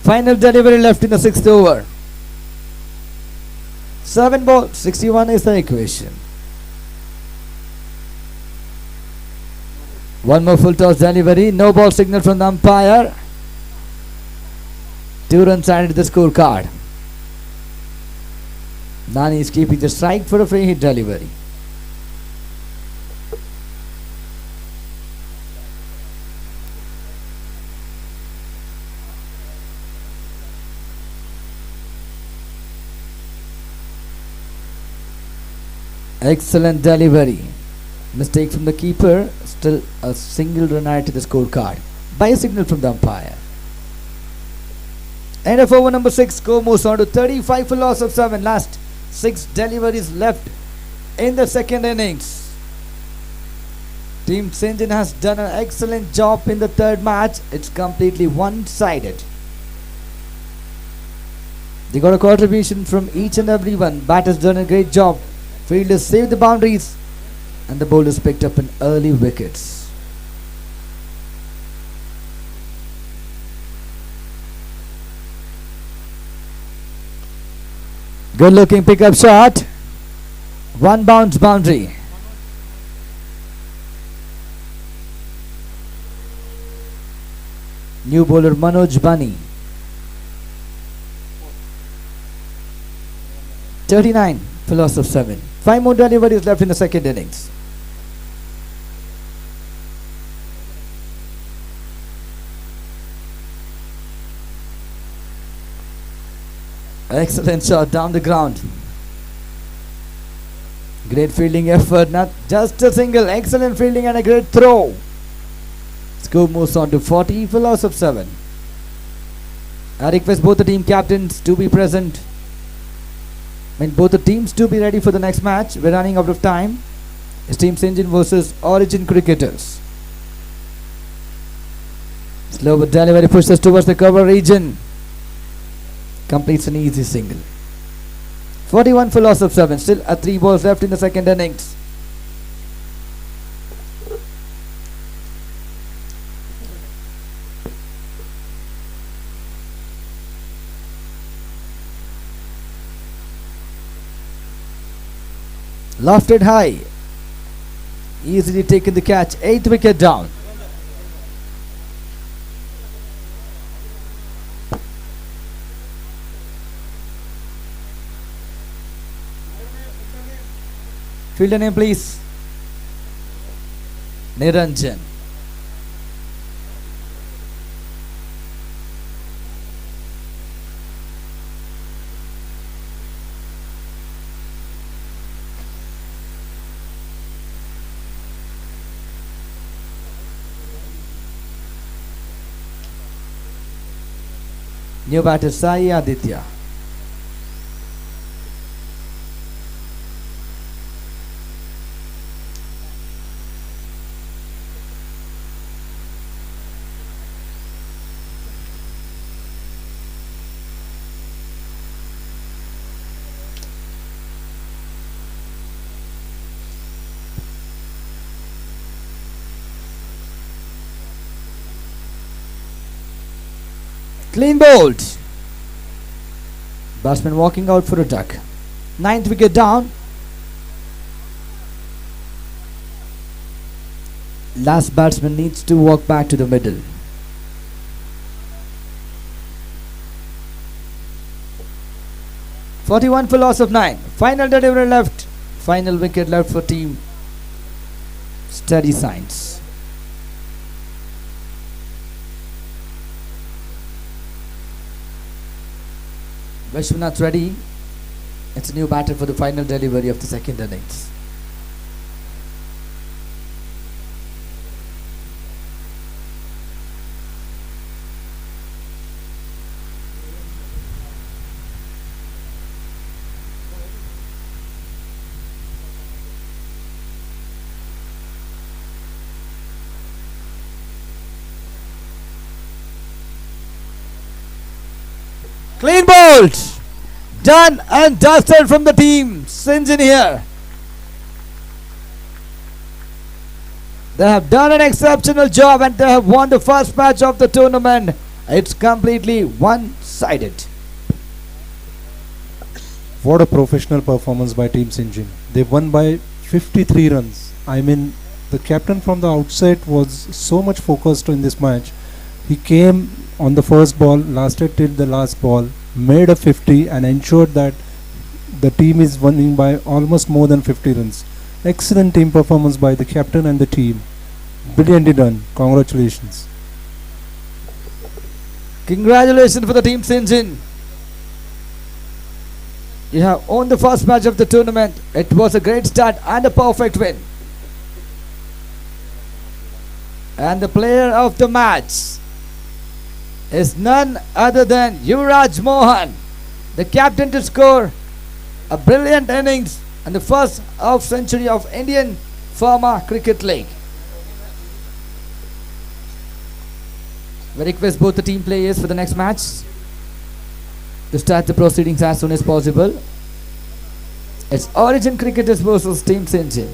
Final delivery left in the sixth over. 7 ball, 61 is the equation. One more full toss delivery. No ball signal from the umpire. 2 runs added to the scorecard. Nani is keeping the strike for a free hit delivery. Excellent delivery. Mistake from the keeper. Still a single run added to the scorecard by a signal from the umpire. End of over number 6. Score moves on to 35 for loss of 7. Last 6 deliveries left in the second innings. Team Singen has done an excellent job in the third match. It's completely one-sided. They got a contribution from each and every one. Batters done a great job. Fielders saved the boundaries and the bowlers picked up an early wickets. Good looking pickup shot. One bounce boundary. New bowler Manoj Bani. 39 for loss of 7. 5 more deliveries left in the second innings. Excellent shot down the ground. Great fielding effort, not just a single. Excellent fielding and a great throw. Score moves on to 40 for loss of 7. I request both the team captains to be present. Both the teams to be ready for the next match. We're running out of time. It's Team Singen versus Origin Cricketers. Slow delivery pushes towards the cover region. Completes an easy single. 41 for loss of 7. Still 3 balls left in the second innings. Lofted high. Easily taken the catch. 8th wicket down. Fielder name please. Niranjan. New batter Sai Aditya. Clean bowled. Batsman walking out for a duck. 9th wicket down. Last batsman needs to walk back to the middle. (41 for loss of 9). Final delivery left. Final wicket left for team Steady Signs. Vishwanath ready. It's a new batter for the final delivery of the second innings. Clean bowled. Done and dusted from the team. Singen here. They have done an exceptional job and they have won the first match of the tournament. It's completely one-sided. What a professional performance by Team Singen. They won by 53 runs. I mean, the captain from the outset was so much focused in this match. He came on the first ball, lasted till the last ball, made a 50 and ensured that the team is winning by almost more than 50 runs. Excellent team performance by the captain and the team. Brilliantly done. Congratulations. Congratulations for the team Singen. You have won the first match of the tournament. It was a great start and a perfect win. And the player of the match is none other than Yuvraj Mohan, the captain to score a brilliant innings and the first half century of Indian Pharma Cricket League. We request both the team players for the next match to start the proceedings as soon as possible. It's Origin Cricketers versus Team Singen.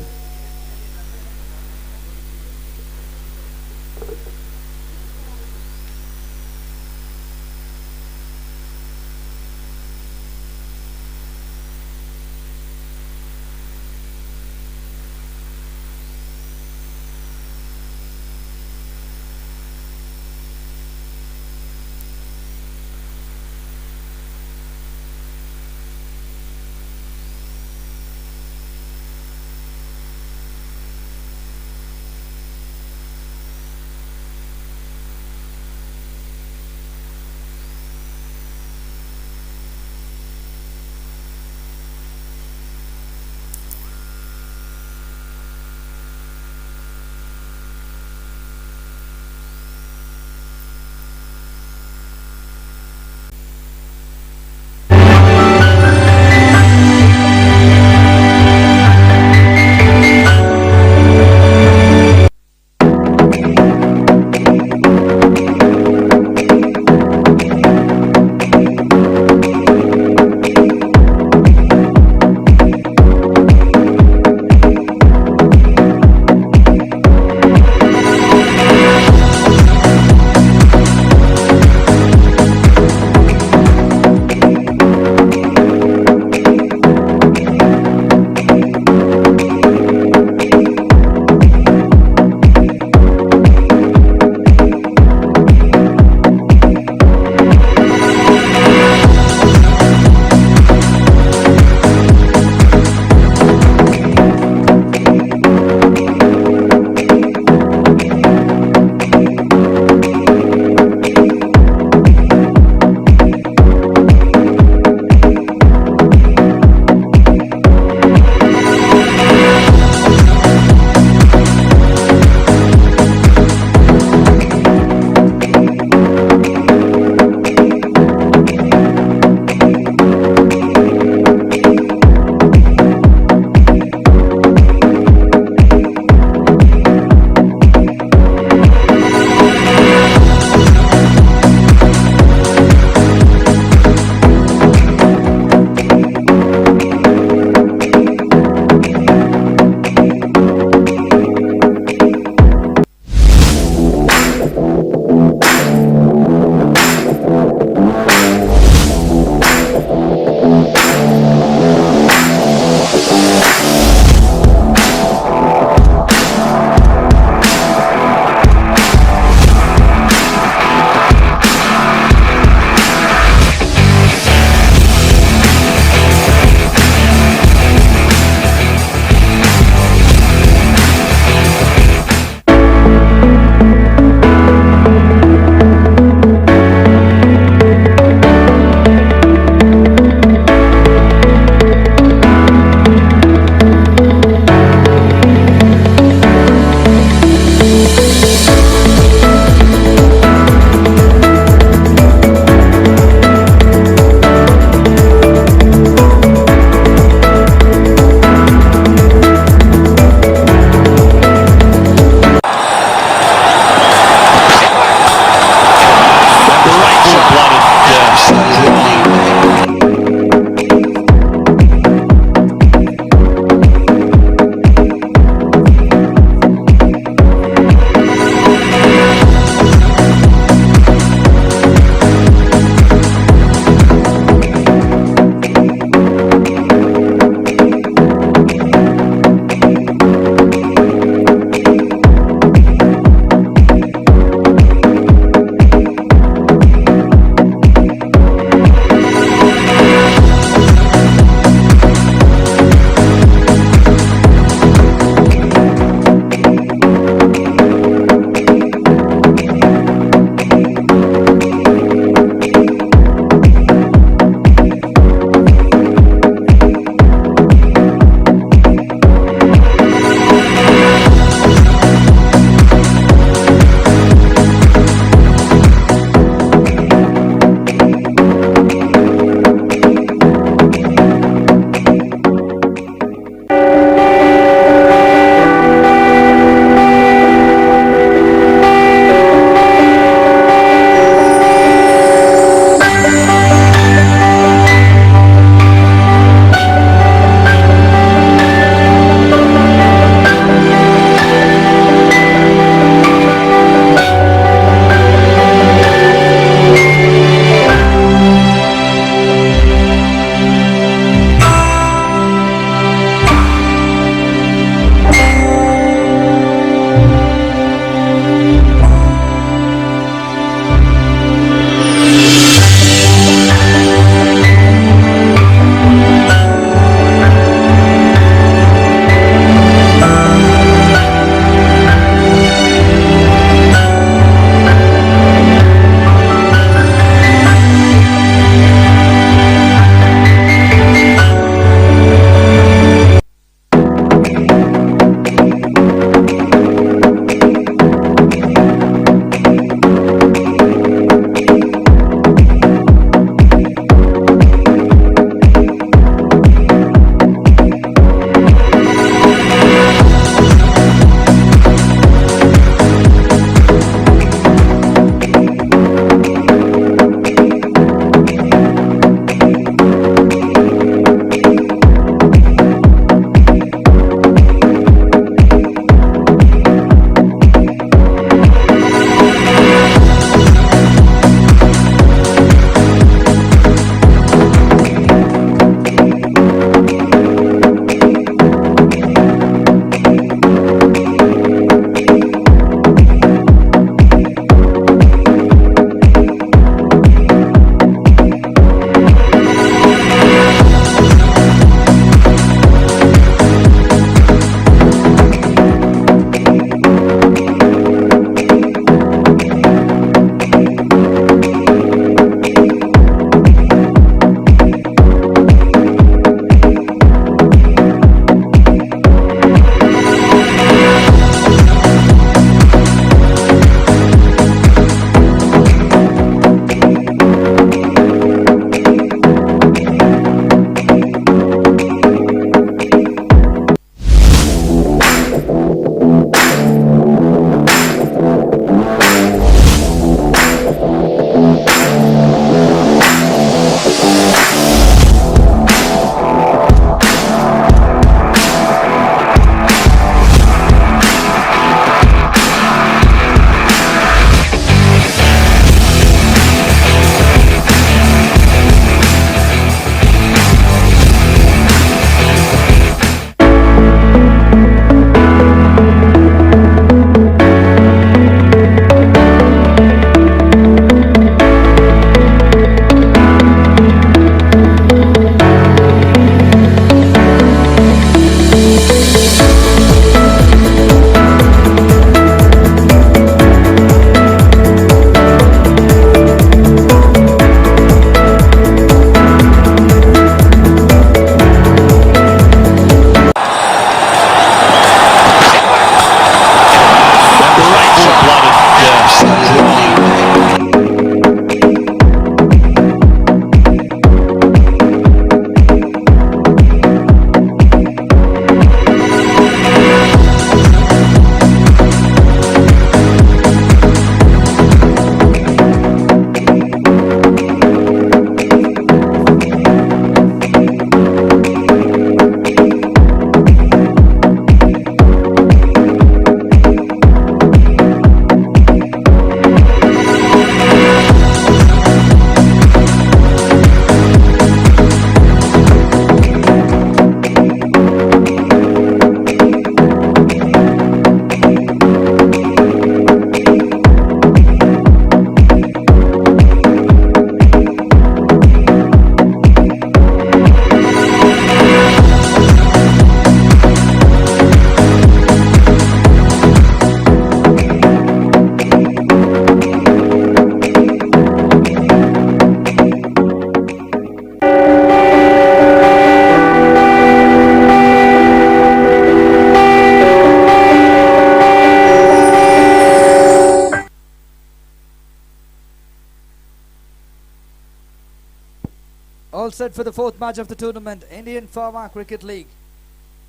All set for the fourth match of the tournament, Indian Pharma Cricket League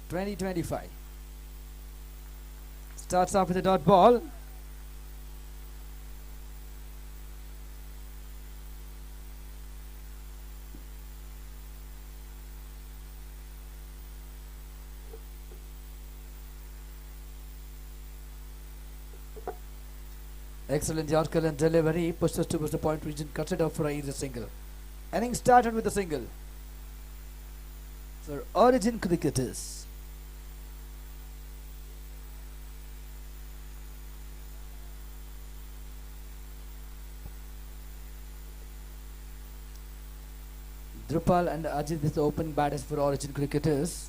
2025. Starts off with a dot ball. Excellent Yorker and delivery, pushes towards the point region, cuts it off for a single. Innings started with a single for Origin cricketers. Drupal and Ajit is the opening batters for Origin cricketers.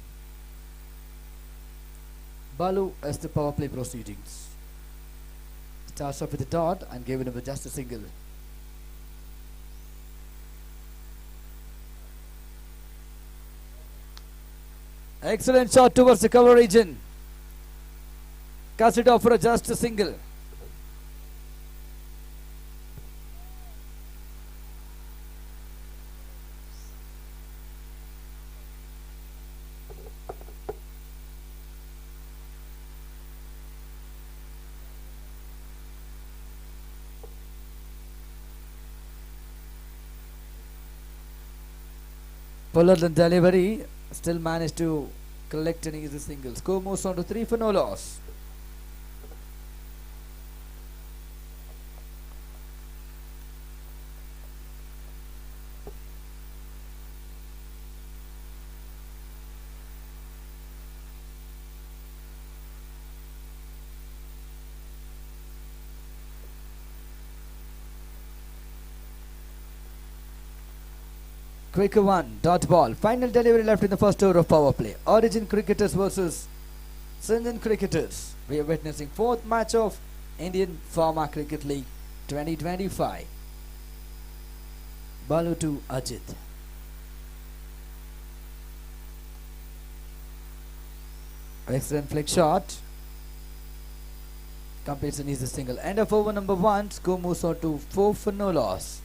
Balu as the power play proceedings. Starts off with a dot and gave it over just a single. Excellent shot towards the cover region. Cuts it off for just a single. Pollard and delivery still managed to collect an easy single. Score moves on to 3 for no loss. Quicker one, dot ball. Final delivery left in the first over of power play. Origin cricketers versus Singen cricketers. We are witnessing fourth match of Indian Pharma Cricket League 2025. Balu to Ajit. Excellent flick shot. Completes an easy single. End of over number 1. Score moves on to 4 for no loss.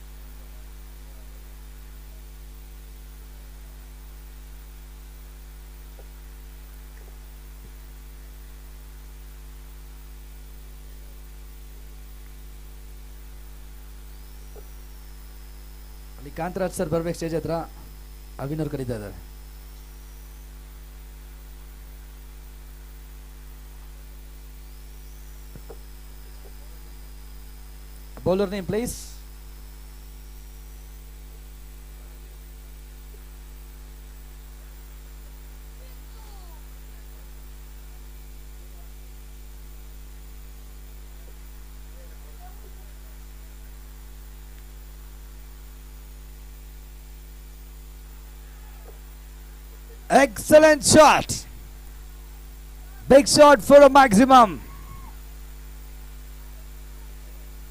Kantharaj sir ಬರ್ಬೇಕು stage ಹತ್ರ. ಅವಿನವ್ರು ಕರೀತಾ ಇದ್ದಾರೆ. Bowler name please. Excellent shot. Big shot for a maximum.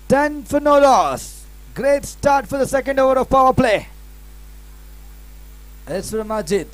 10 for no loss. Great start for the second over of power play. It's from Ajit.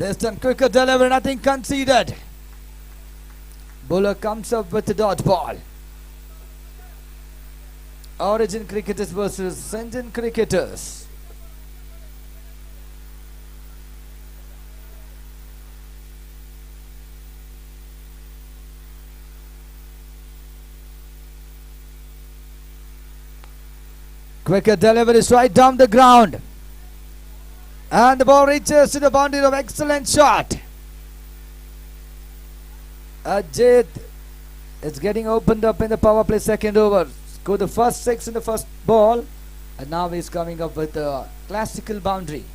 This time quicker delivery, nothing conceded. Bowler comes up with the dot ball. Origin cricketers versus Singen cricketers. Quicker delivery is right down the ground. And the ball reaches to the boundary of excellent shot. Ajit is getting opened up in the power play second over. Scored the first 6 in the first ball. And now he's coming up with a classical boundary.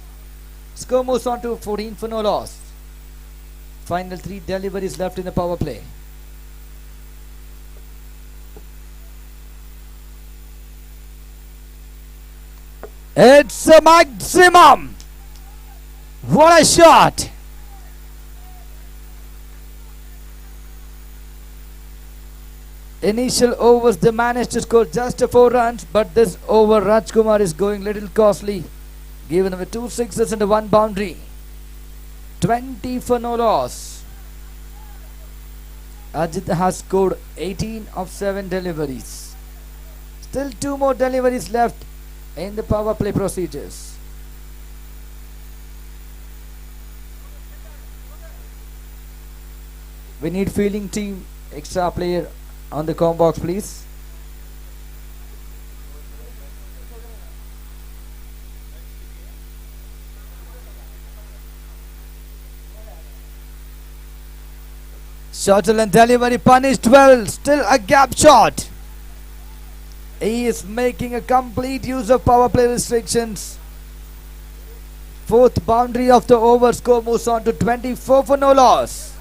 Score moves on to 14 for no loss. Final 3 deliveries left in the power play. It's a maximum. What a shot! Initial overs they managed to score just 4 runs, but this over Rajkumar is going little costly, given away 2 sixes and 1 boundary. 20 for no loss. Ajit has scored 18 of 7 deliveries. Still 2 more deliveries left in the power play procedures. We need fielding team extra player on the com box, please. Shuttle and delivery punished well. Still a gap shot. He is making a complete use of power play restrictions. 4th boundary of the over. Score moves on to 24 for no loss.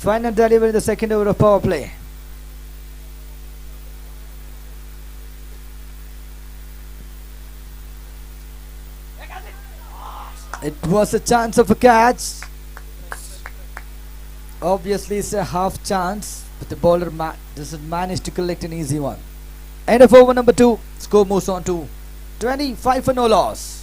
Final delivery in the second over of power play. It was a chance of a catch. Obviously it's a half chance, but the bowler doesn't manage to collect an easy one. End of over number 2. Score moves on to 25 for no loss.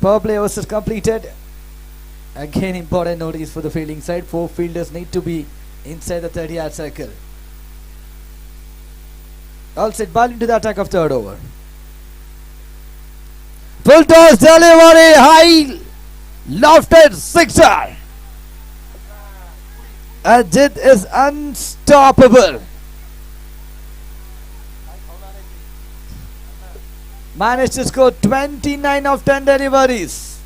Power play overs is completed. Again important notice for the fielding side. 4 fielders need to be inside the 30-yard circle. All set, ball into the attack of third over. Full toss delivery, high lofted sixer. Ajit is unstoppable. Managed to score 29 of 10 deliveries.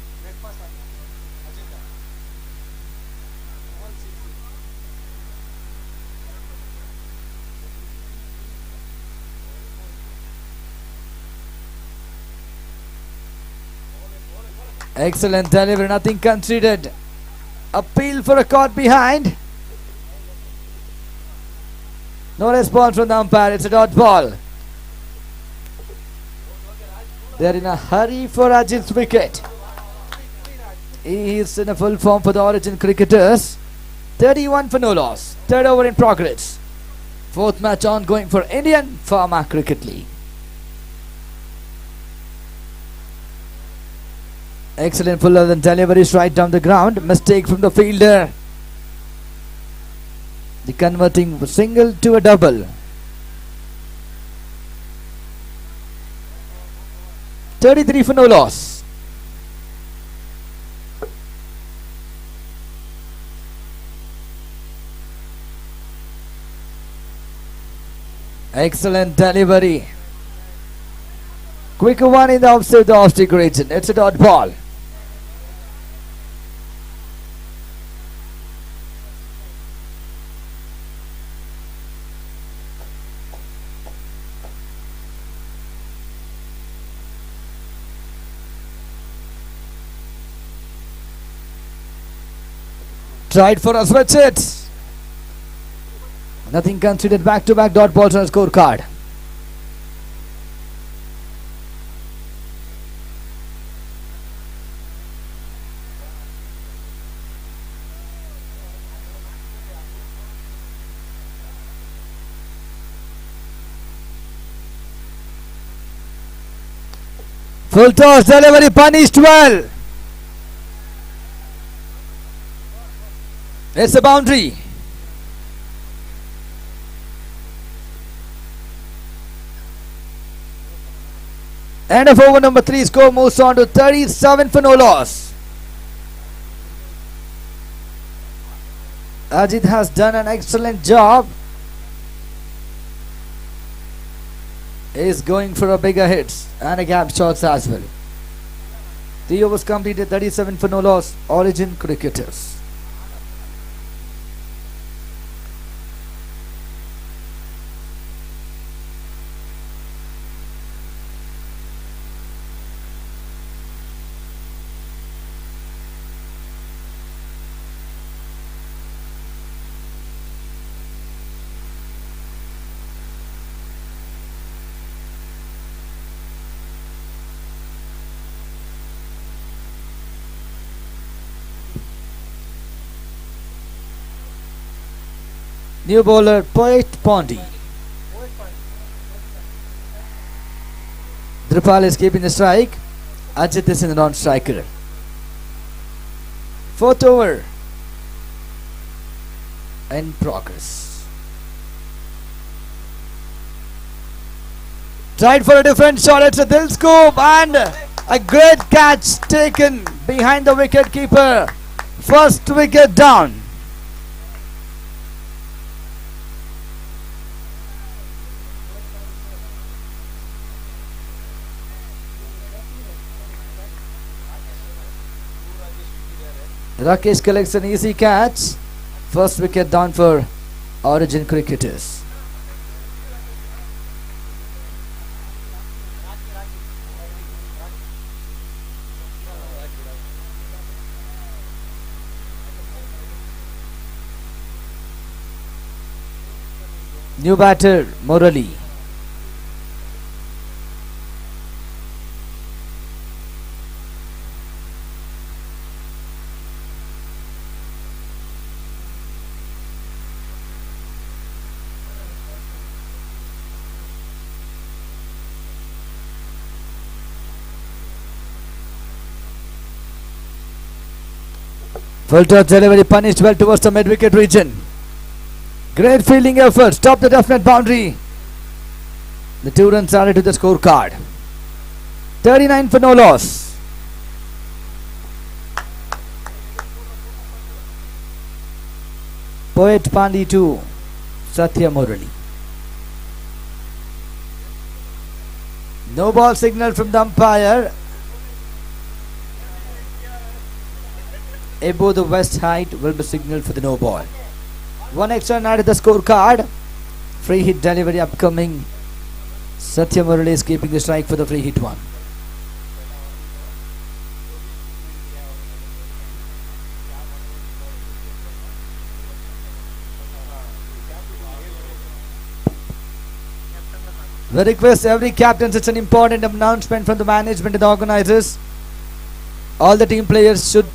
Excellent delivery, nothing conceded. Appeal for a caught behind. No response from the umpire, it's a dot ball. They're in a hurry for Ajit's wicket. He is in a full form for the Origin cricketers. 31 for no loss. Third over in progress. 4th match ongoing for Indian Pharma Cricket League. Excellent fuller than deliveries right down the ground. Mistake from the fielder. The converting single to a double. 33 for no loss. Excellent delivery. Quick one in the offside, the off-stick region. It's a dot ball. Tried for a switch it. Nothing considered. Back-to-back dot balls on the scorecard. Full toss delivery punished well. It's a boundary. End of over number 3. Score moves on to 37 for no loss. Ajit has done an excellent job. Is going for a bigger hits and a gap shots as well. 3 overs completed, 37 for no loss. Origin cricketers. New bowler Poet Pondy. Drupal is keeping the strike. Ajit is in the non-striker. 4th over in progress. Tried for a different shot. It's a Dil scoop and a great catch taken behind the wicket keeper. First wicket down. Rakesh collects an easy catch. First wicket down for Origin cricketers. New batter Murali. Full toss delivery punished well towards the mid-wicket region. Great fielding effort. Stop the definite boundary. The 2 runs added to the scorecard. 39 for no loss. Poet Pandi to Satya Murali. No ball signal from the umpire. Above the west height will be signaled for the no ball. 1 extra run added the scorecard. Free hit delivery upcoming. Satya Murali is keeping the strike for the free hit one. We request every captain, it's an important announcement from the management and the organizers. All the team players should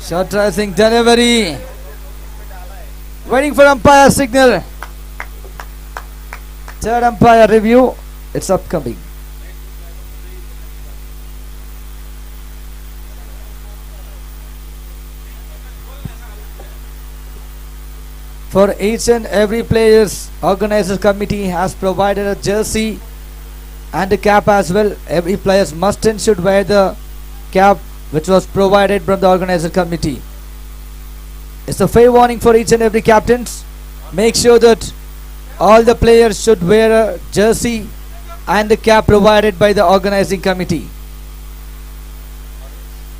short rising delivery. Waiting for umpire signal. 3rd umpire review. It's upcoming. For each and every player's organizers committee has provided a jersey and a cap as well. Every player must and should wear the cap which was provided from the organizer committee. It's a fair warning for each and every captains. Make sure that all the players should wear a jersey and the cap provided by the organizing committee.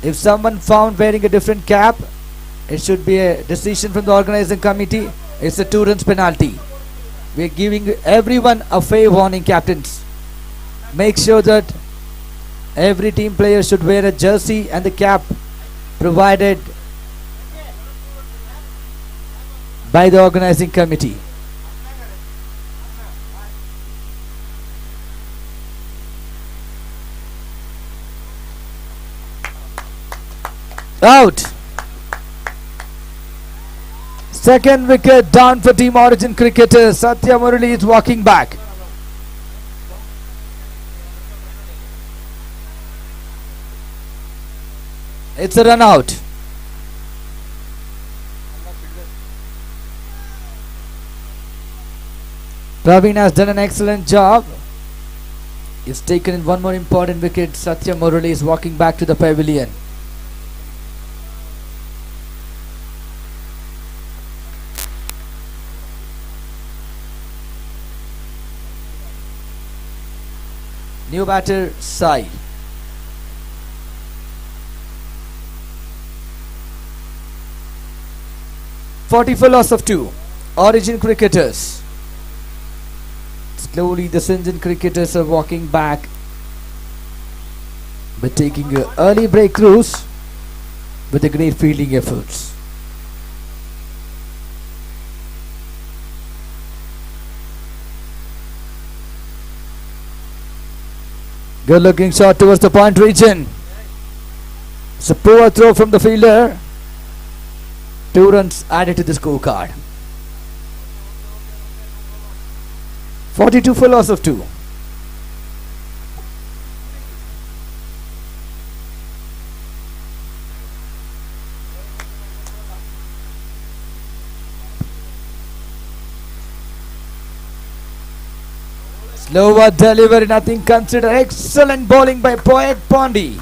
If someone found wearing a different cap, it should be a decision from the organizing committee. It's a 2 runs penalty. We are giving everyone a fair warning, captains. Make sure that every team player should wear a jersey and the cap provided by the organizing committee. Out. Second wicket down for Team Origin cricketers. Satya Murali is walking back. It's a run out. Praveen has done an excellent job. He's taken in one more important wicket. Satya Murali is walking back to the pavilion. New batter Sai. Forty for loss of 2. Origin cricketers. Slowly the Singen cricketers are walking back, but taking early breakthroughs with the great fielding efforts. Good looking shot towards the point region. It's a poor throw from the fielder. 2 runs added to the scorecard. 42 for loss of 2. Slower delivery, nothing considered. Excellent bowling by Poet Pondi.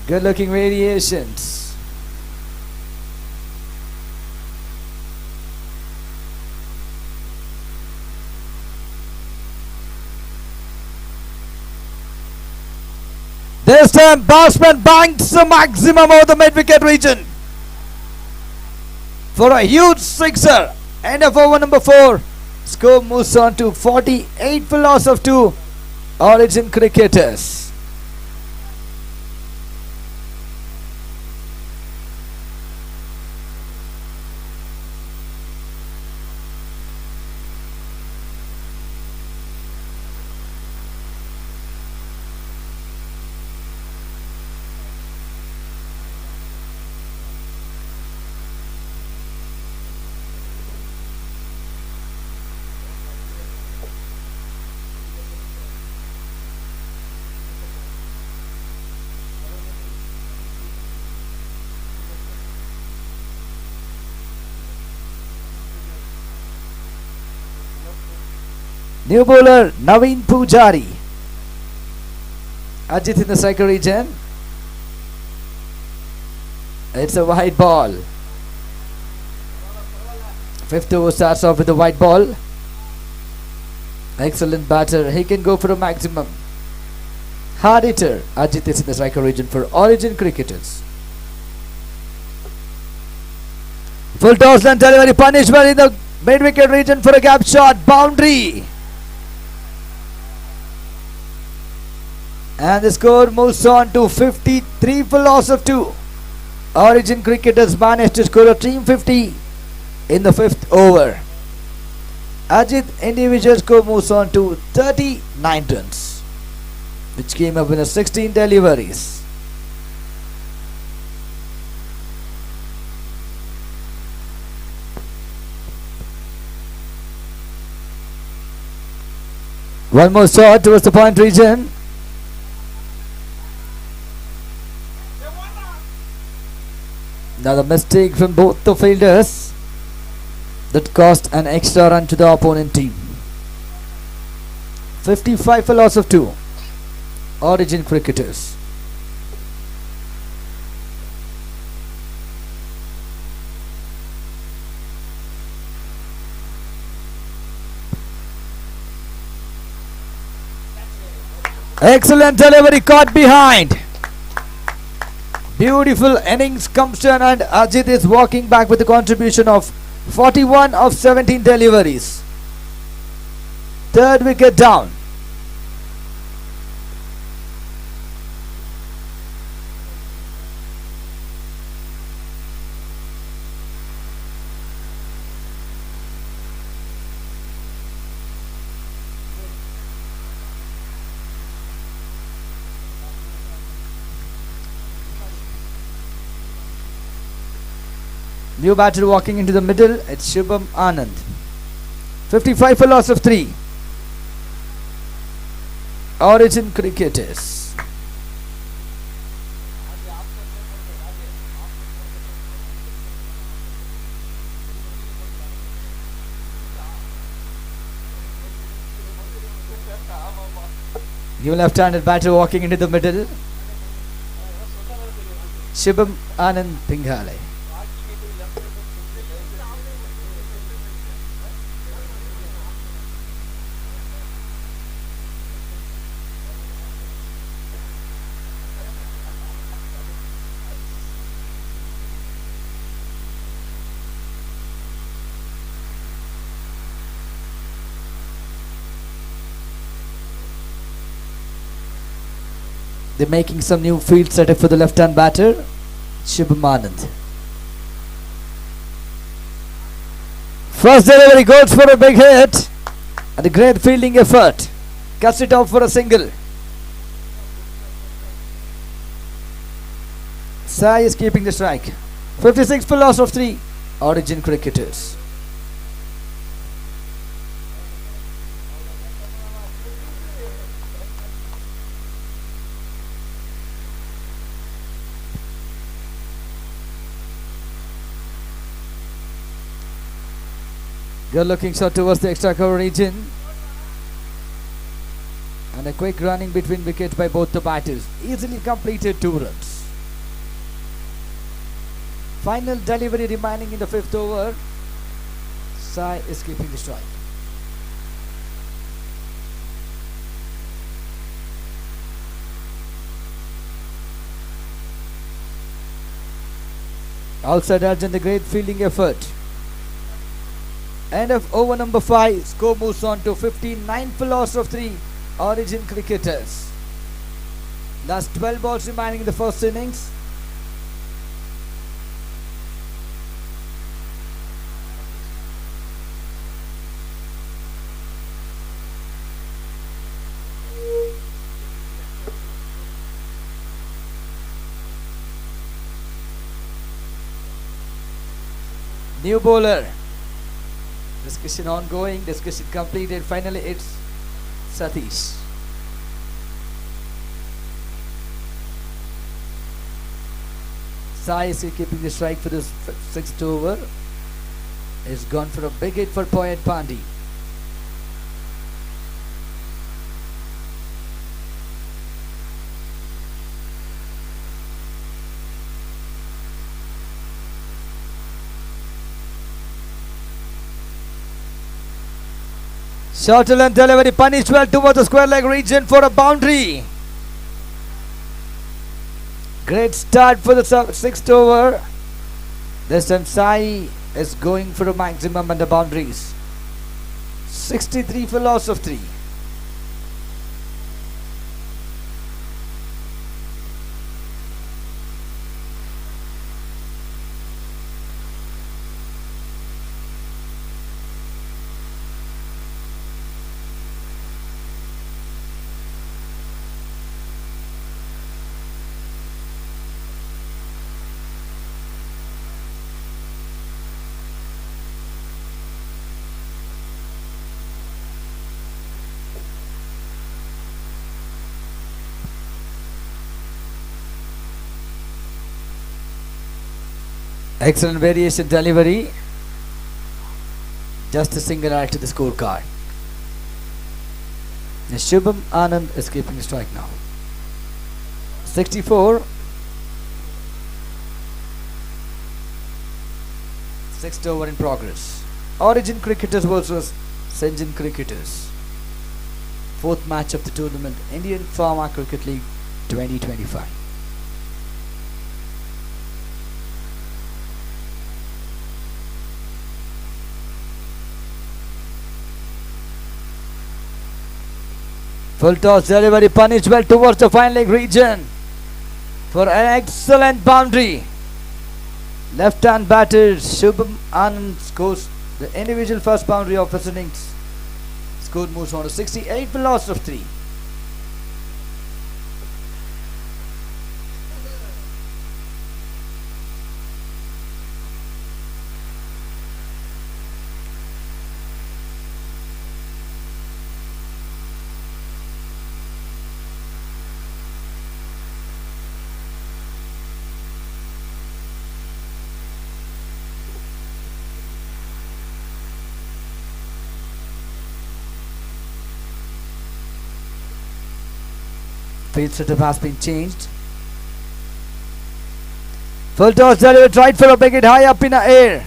Good looking variations. This time batsman banks the maximum of the mid-wicket region for a huge sixer. End of over number 4. Score moves on to 48 for loss of 2. Origin cricketers. New bowler Naveen Pujari. Ajit in the striker region. It's a wide ball. 5th over starts off with a wide ball. Excellent batter. He can go for a maximum. Hard hitter. Ajit is in the striker region for Origin cricketers. Full toss and delivery. Punishment in the mid-wicket region for a gap shot. Boundary. And the score moves on to 53 for loss of 2. Origin cricketers managed to score a team 50 in the 5th over. Ajit individual score moves on to 39 runs, which came up in 16 deliveries. One more shot towards the point region. Another mistake from both the fielders that cost an extra run to the opponent team. 55 for loss of 2. Origin cricketers. Excellent delivery, caught behind. Beautiful innings comes to an end. Ajit is walking back with a contribution of 41 of 17 deliveries. 3rd wicket down. New batter walking into the middle. It's Shubham Anand. 55 for loss of 3. Origin cricketers. New left-handed batter walking into the middle. Shubham Anand Pinghale. They're making some new field setup for the left-hand batter, Shubham Anand. First delivery goes for a big hit and a great fielding effort. Cuts it out for a single. Sai is keeping the strike. 56 for loss of 3. Origin cricketers. Good looking shot towards the extra cover region. And a quick running between wickets by both the batters. Easily completed 2 runs. Final delivery remaining in the 5th over. Sai is keeping the strike. Outside edge and the great fielding effort. End of over number 5. Score moves on to 59 for loss of 3. Origin cricketers. Last 12 balls remaining in the first innings. New bowler. Discussion ongoing, discussion completed. Finally, it's Satish. Sai is keeping the strike for this 6th over. Is gone for a big hit for Poet Pandey. Shuttle and delivery punished well towards the square leg region for a boundary. Great start for the 6th over. This time Sai is going for a maximum and the boundaries. 63 for loss of 3. Excellent variation delivery. Just a single add to the scorecard. Shubham Anand is keeping the strike now. 64. 6th over in progress. Origin cricketers versus Singen cricketers. 4th match of the tournament. Indian Pharma Cricket League 2025. Full toss delivery punished well towards the fine leg region for an excellent boundary. Left hand batter Shubham Anand scores the individual first boundary of his innings. Score moves on to 68 for loss of 3. Field setup has been changed. Full toss delivered right for a wicket high up in the air.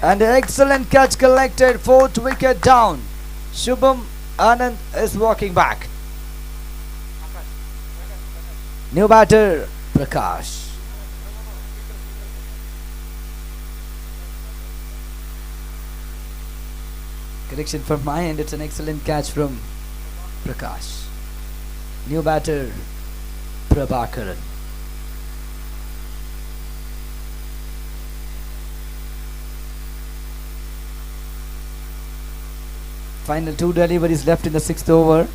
And an excellent catch collected. 4th wicket down. Shubham Anand is walking back. New batter Prakash. Correction from my end, it's an excellent catch from Prakash. New batter Prabhakaran. Final 2 deliveries left in the 6th over.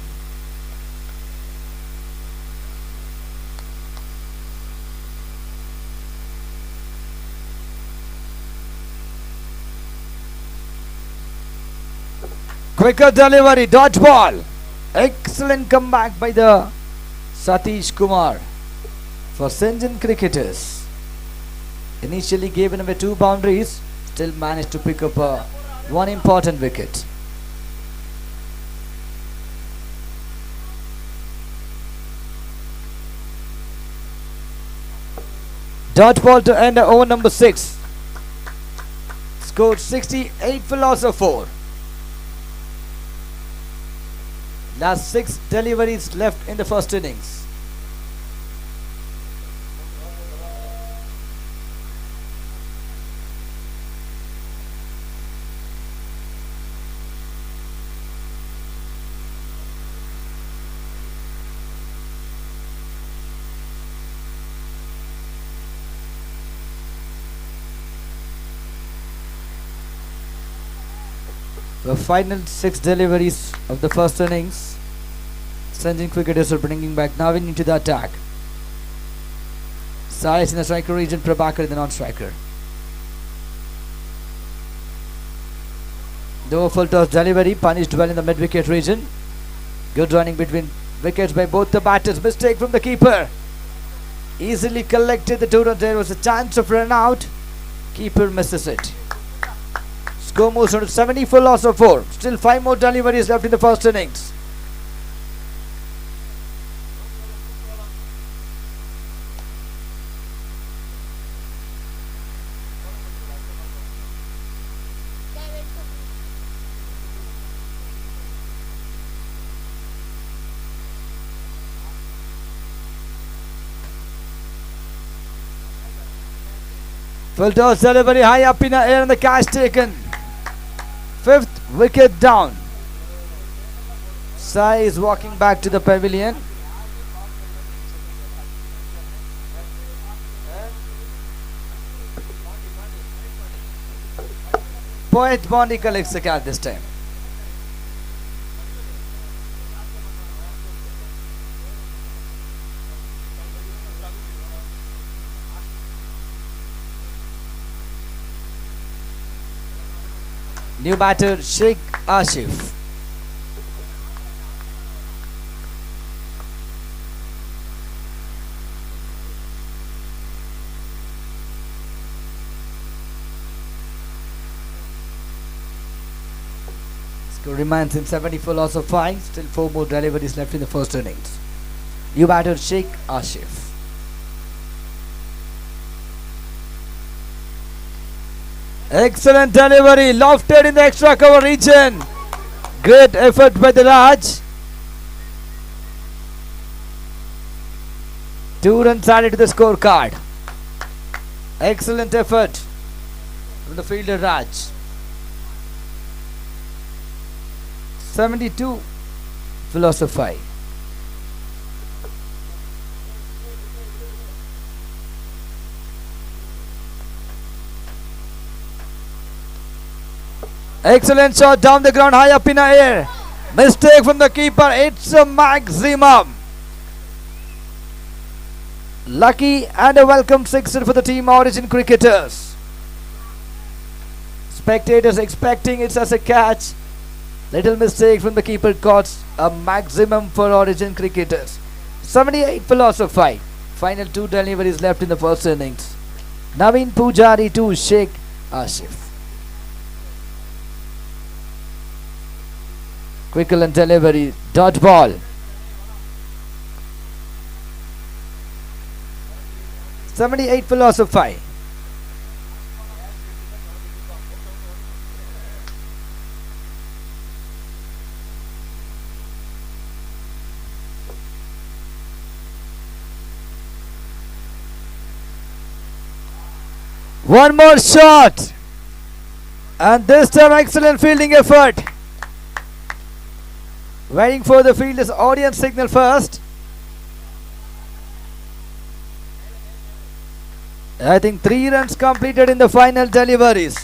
Quicker delivery, dodge ball. Excellent comeback by the Satish Kumar for Singen cricketers. Initially given away 2 boundaries, still managed to pick up one important wicket. Dodge ball to end over number 6. Scored 68 for loss of 4. Last 6 deliveries left in the first innings. The final 6 deliveries of the first innings. Singen cricketers are bringing back Navin into the attack. Sai is in the striker region, Prabhakar in the non-striker. The full toss delivery punished well in the mid-wicket region. Good running between wickets by both the batters. Mistake from the keeper. Easily collected the 2 runs. There was a chance of run out. Keeper misses it. Score moves on to 70 for loss of 4. Still 5 more deliveries left in the first innings. Full toss delivery high up in the air and the catch taken. 5th wicket down. Sai is walking back to the pavilion. Poet Bondi collects the catch this time. New batter Sheikh Ashif. Score remains in 70 for loss of 5. Still 4 more deliveries left in the first innings. New batter Sheikh Ashif. Excellent delivery, lofted in the extra cover region. Great effort by the Raj. 2 runs added to the scorecard. Excellent effort from the fielder Raj. 72 philosophy. Excellent shot down the ground, high up in the air. Mistake from the keeper. It's a maximum. Lucky and a welcome sixer for the team Origin cricketers. Spectators expecting it as a catch. Little mistake from the keeper costs a maximum for Origin cricketers. 78 for loss of 5. Final 2 deliveries left in the first innings. Naveen Pujari to Sheikh Ashif. Quickle and delivery, dodge ball. 78 philosophy. One more shot. And this time excellent fielding effort. Waiting for the fielder's audience signal first. I think 3 runs completed in the final deliveries.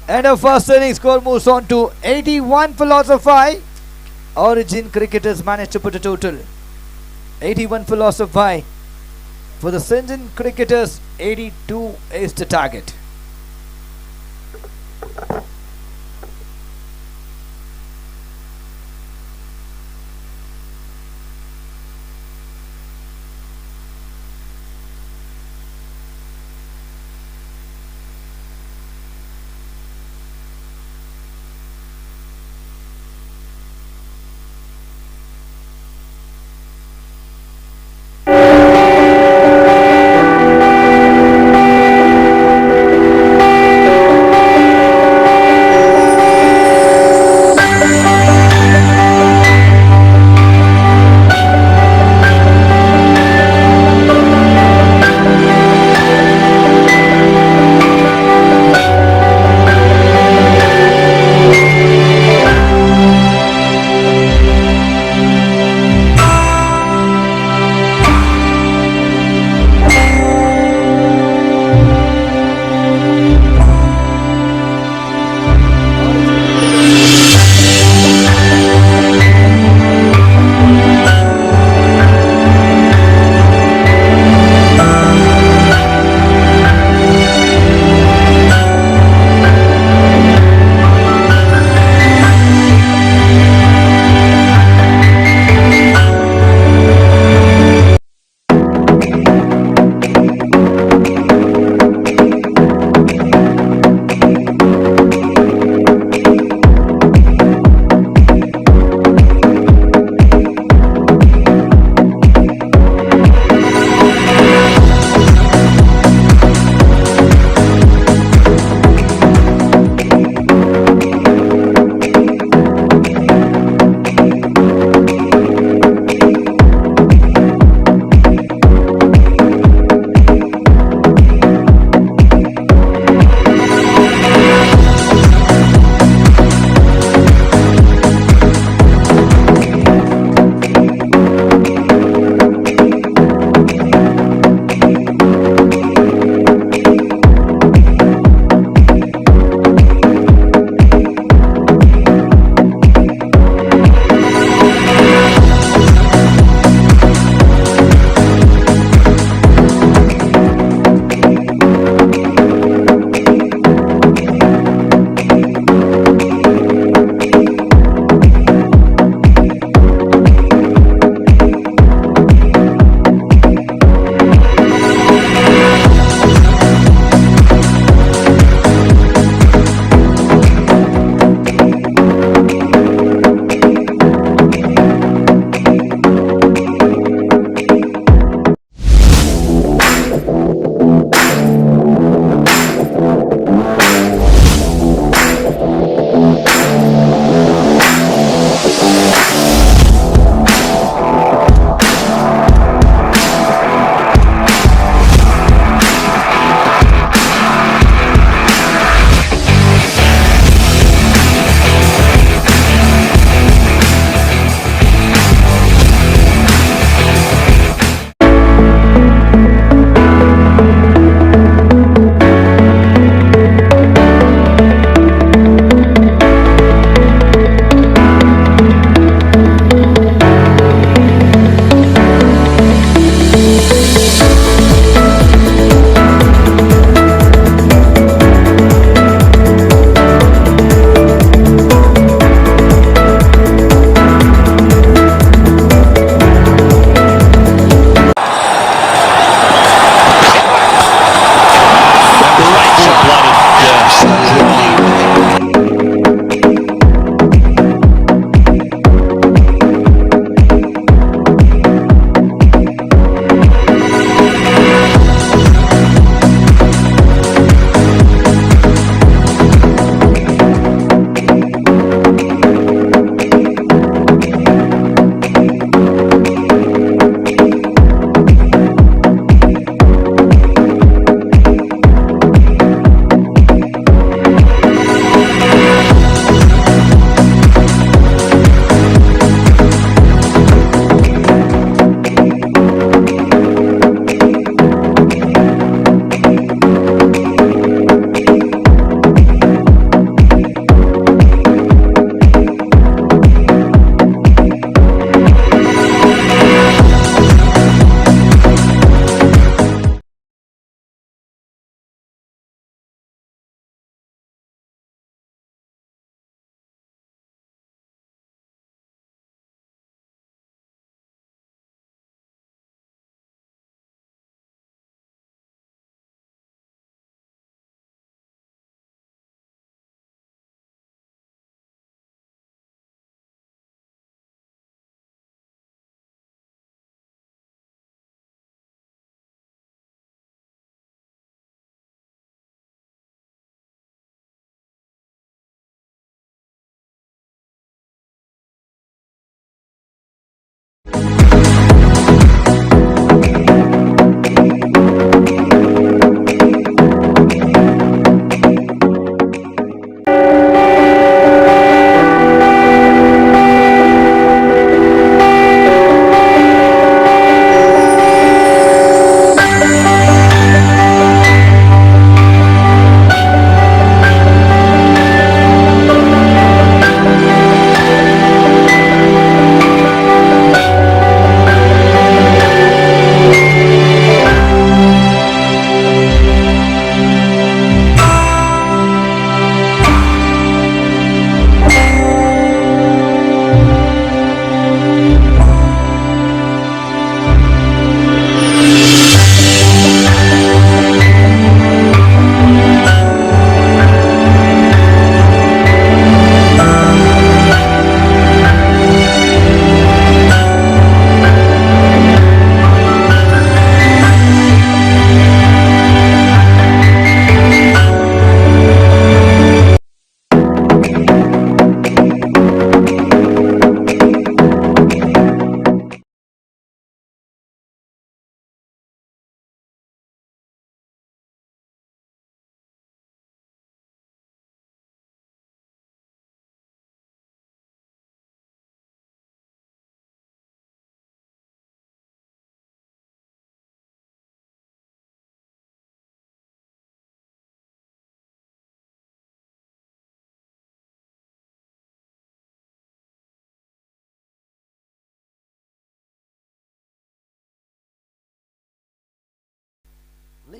End of first inning, score moves on to 81 philosophy. Origin cricketers managed to put a total 81 philosophy. For the Singen cricketers, 82 is the target.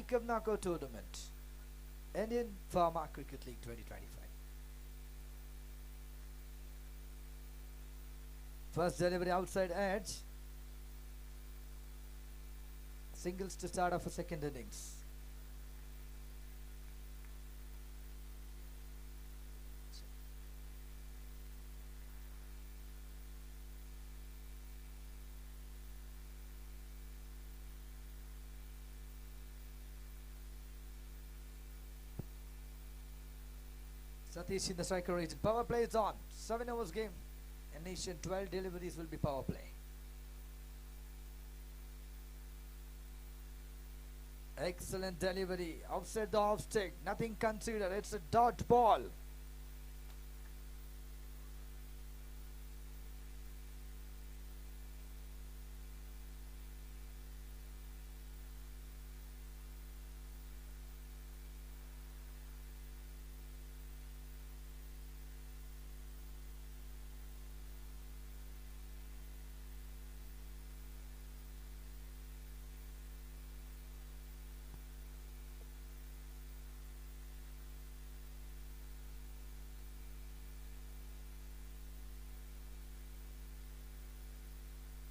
Cup Knockout Tournament, Indian Pharma Cricket League 2025. First delivery outside edge. Singles to start off a second innings. Satish in the striker region. Power play is on. 7 overs game. A nation 12 deliveries will be power play. Excellent delivery. Outside the off stick. Nothing considered. It's a dot ball.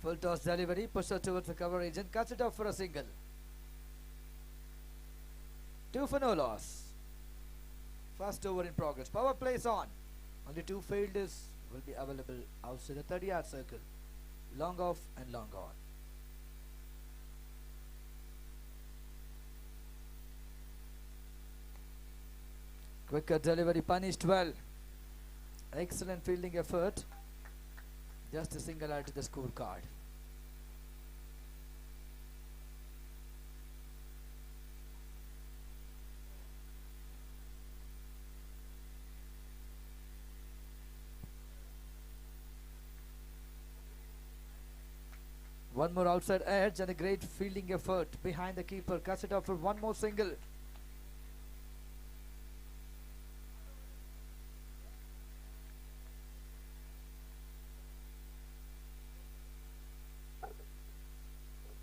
Full toss delivery, pusher towards the cover agent, cuts it off for a single. 2 for no loss. First over in progress. Power plays on. Only 2 fielders will be available outside the 30-yard circle. Long off and long on. Quicker delivery punished well. Excellent fielding effort. Just a single add to the scorecard. One more outside edge and a great fielding effort behind the keeper. Cuts it off for one more single.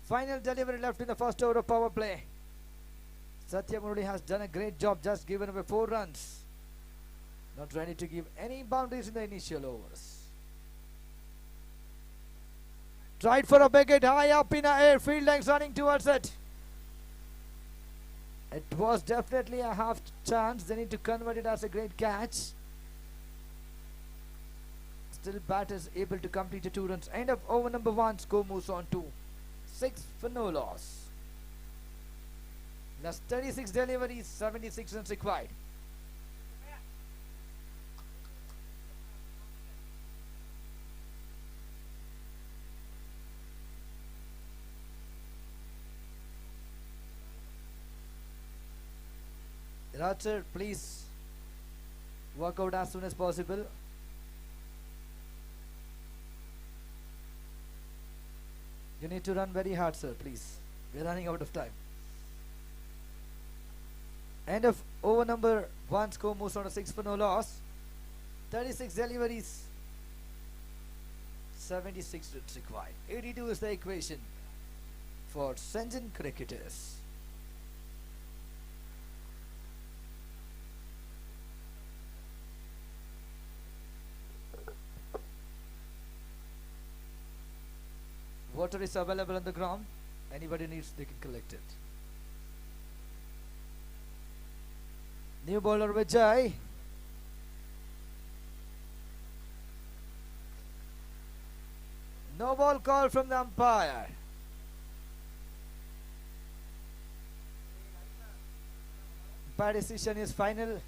Final delivery left in the first over of power play. Satya Murali has done a great job, just given away 4 runs. Not ready to give any boundaries in the initial overs. Tried for a big hit high up in the air. Field length running towards it. It was definitely a half chance. They need to convert it as a great catch. Still batters able to complete the 2 runs. End of over number 1. Score moves on to 6 for no loss. Last 36 deliveries, 76 runs required. Roger, please work out as soon as possible. You need to run very hard, sir, please. We're running out of time. End of over number 1. Score moves on to 6 for no loss. 36 deliveries, 76 runs required. 82 is the equation for Singen cricketers. Water is available on the ground. Anybody needs, they can collect it. New bowler Vijay. No ball call from the umpire. Umpire decision is final.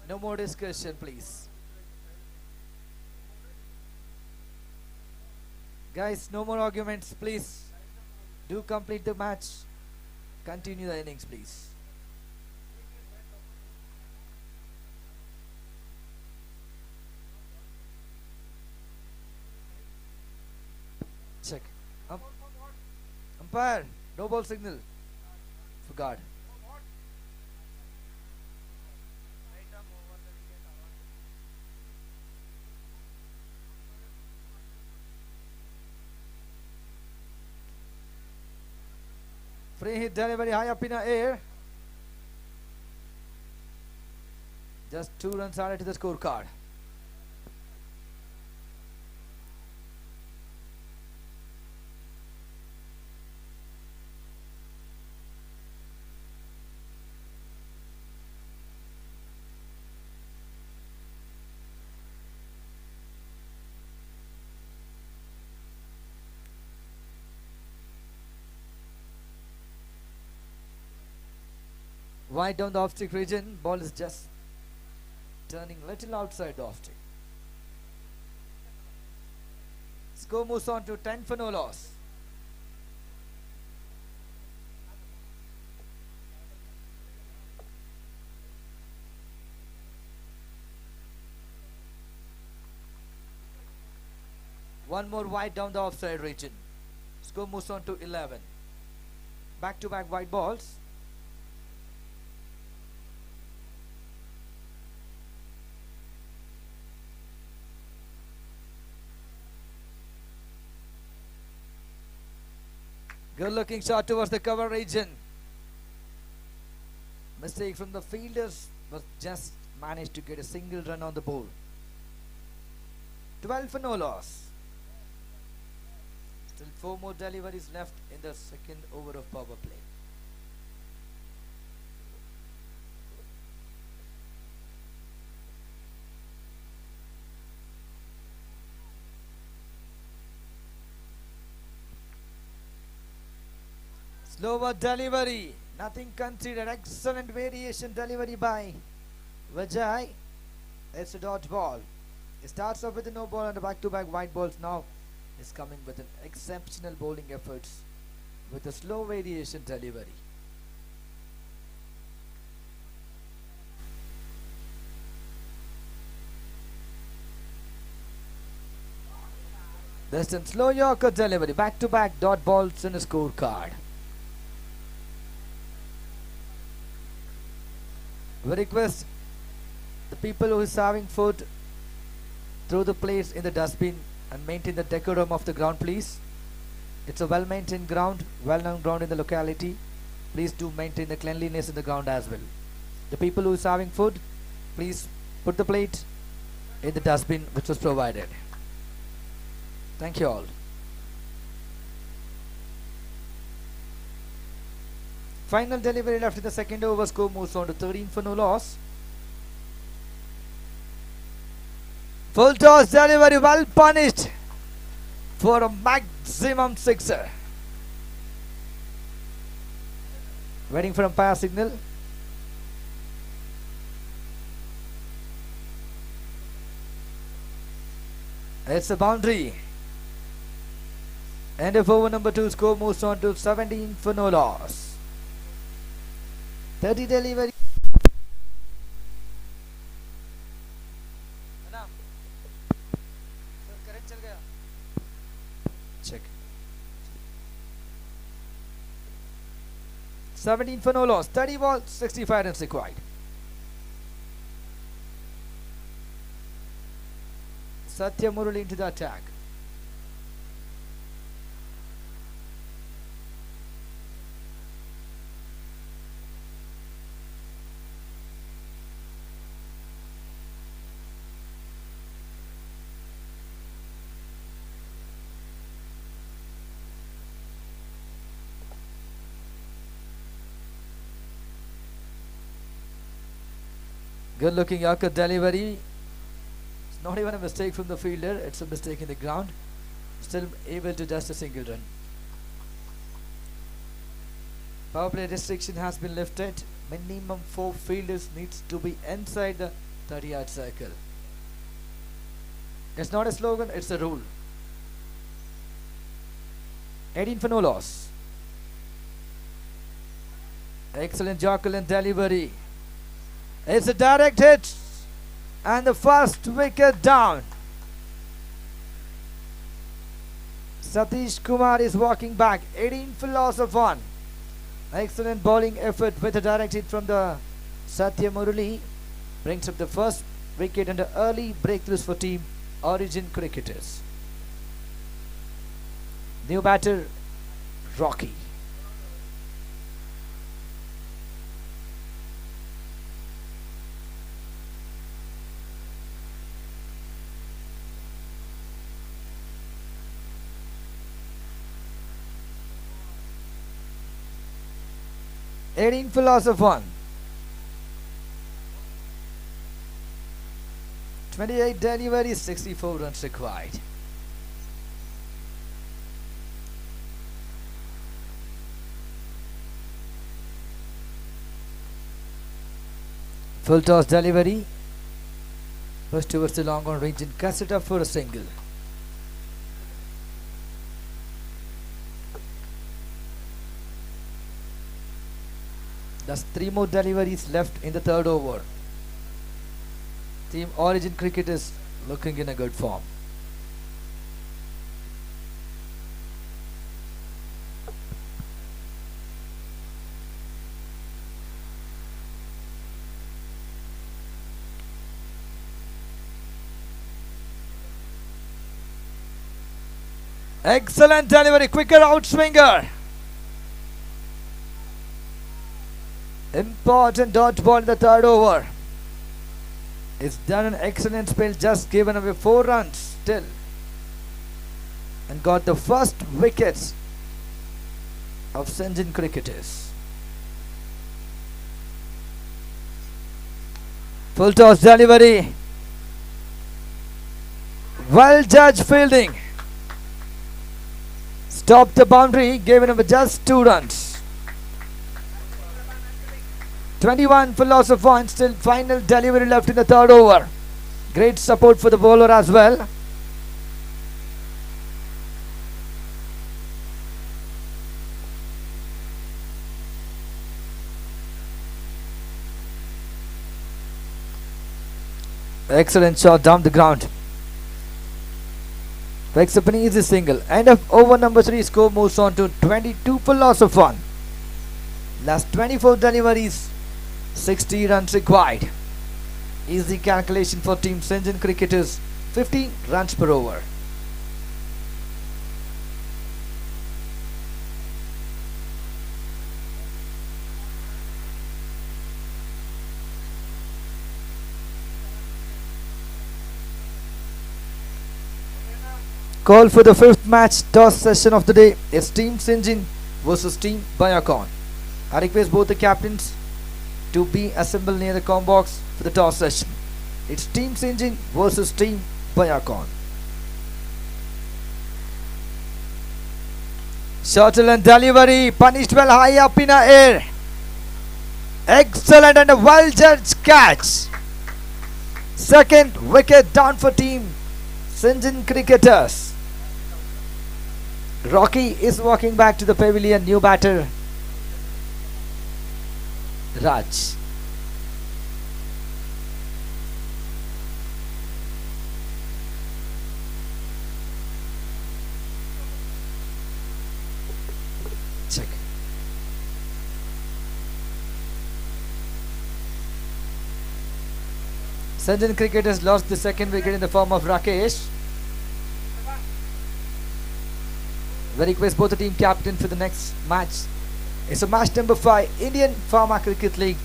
No more discussion, please. Guys, no more arguments, please. Do complete the match. Continue the innings, please. Check. Umpire, no ball signal. For guard. Free hit delivery high up in the air. Just 2 runs added to the scorecard. Wide down the off-stick region. Ball is just turning little outside the off-stick. Score moves on to 10 for no loss. One more wide down the offside region. Score moves on to 11. Back-to-back wide balls. Good looking shot towards the cover region. Mistake from the fielders, but just managed to get a single run on the ball. 12 for no loss. Still 4 more deliveries left in the second over of power play. Slower delivery, nothing considered. Excellent variation delivery by Vijay. It's a dodge ball. It starts off with a no ball and a back-to-back wide balls. Now is coming with an exceptional bowling efforts with a slow variation delivery. Best and slow Yorker delivery. Back-to-back dot balls in a scorecard. We request the people who is serving food throw the plates in the dustbin and maintain the decorum of the ground, please. It's a well-maintained ground, well-known ground in the locality. Please do maintain the cleanliness in the ground as well. The people who is serving food, please put the plate in the dustbin which was provided. Thank you all. Final delivery left in the second over. Score moves on to 13 for no loss. Full toss delivery, well punished for a maximum sixer. Waiting for umpire signal. It's a boundary. End of over number 2. Score moves on to 17 for no loss. 30 delivery. Check. 17 for no loss. 30 balls, 65 runs required. Satya Murali into the attack. Good looking Yorker delivery. It's not even a mistake from the fielder, it's a mistake in the ground. Still able to just a single run. Power play restriction has been lifted. Minimum 4 fielders needs to be inside the 30-yard circle. It's not a slogan, it's a rule. 18 for no loss. Excellent Jocelyn delivery. It's a direct hit and the first wicket down. Satish Kumar is walking back. 18 for loss of 1. Excellent bowling effort with a direct hit from the Satya Murali. Brings up the first wicket and early breakthroughs for team Origin cricketers. New batter Rocky. 18 for loss of 1. 28 deliveries, 64 runs required. Full toss delivery. First towards the long on range and cuts it up for a single. That's 3 more deliveries left in the third over. Team Origin Cricket is looking in a good form. Excellent delivery, quicker outswinger. Important dodge ball in the third over. It's done an excellent spell, just given away 4 runs still. And got the first wickets of Singen cricketers. Full toss delivery. Well judged fielding. Stopped the boundary, gave him just 2 runs. 21 for loss of 1, still final delivery left in the third over. Great support for the bowler as well. Excellent shot down the ground. Picks up an easy single. End of over number 3, score moves on to 22 for loss of 1. Last 24 deliveries, 60 runs required. Easy calculation for Team Singen cricketers, 15 runs per over. Call for the 5th match toss session of the day is Team Singen versus Team Biocon. I request both the captains to be assembled near the com box for the toss session. It's Team Singen versus Team Biocon. Shuttle and delivery, punished well high up in the air. Excellent and a well judged catch. Second wicket down for Team Singen cricketers. Rocky is walking back to the pavilion. New batter Raj. Check. Singen cricket has lost the second wicket in the form of Rakesh. We request both the team captain for the next match. It's a match number 5, Indian Pharma Cricket League,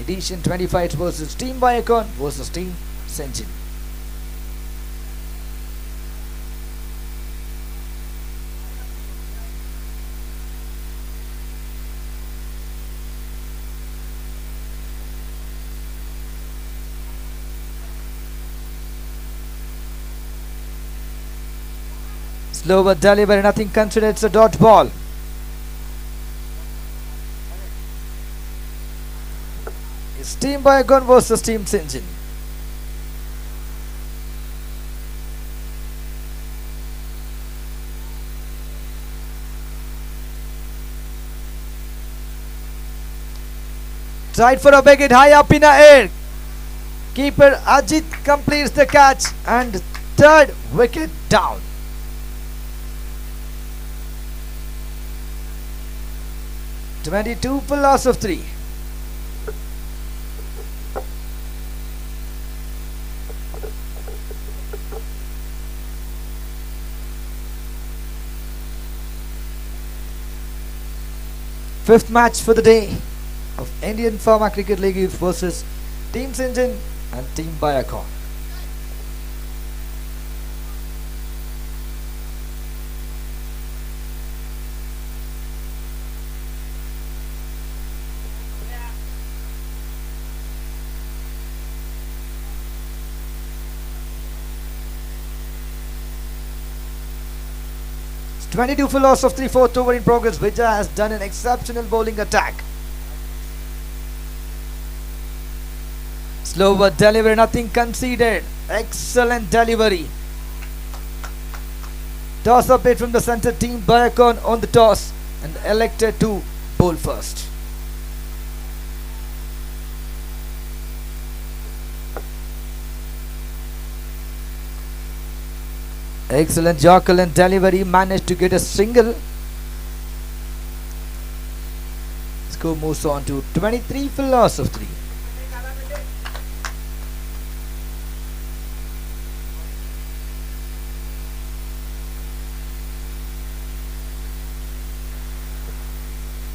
edition 25 versus Team Biocon versus Team Singen. Slower delivery, nothing considered, it's a dot ball. It's Team Biocon versus Team Singen. Tried for a big hit high up in the air. Keeper Ajit completes the catch and third wicket down. (22 for loss of 3). Fifth match for the day of Indian Pharma Cricket League versus Team Singen and Team Biocon. 22 for loss of 3, fourth over in progress. Vijay has done an exceptional bowling attack. Slower delivery, nothing conceded. Excellent delivery. Toss up bid from the center team. Bayakon on the toss and elected to bowl first. Excellent Jocelyn delivery, managed to get a single. Score moves on to 23 for loss of 3.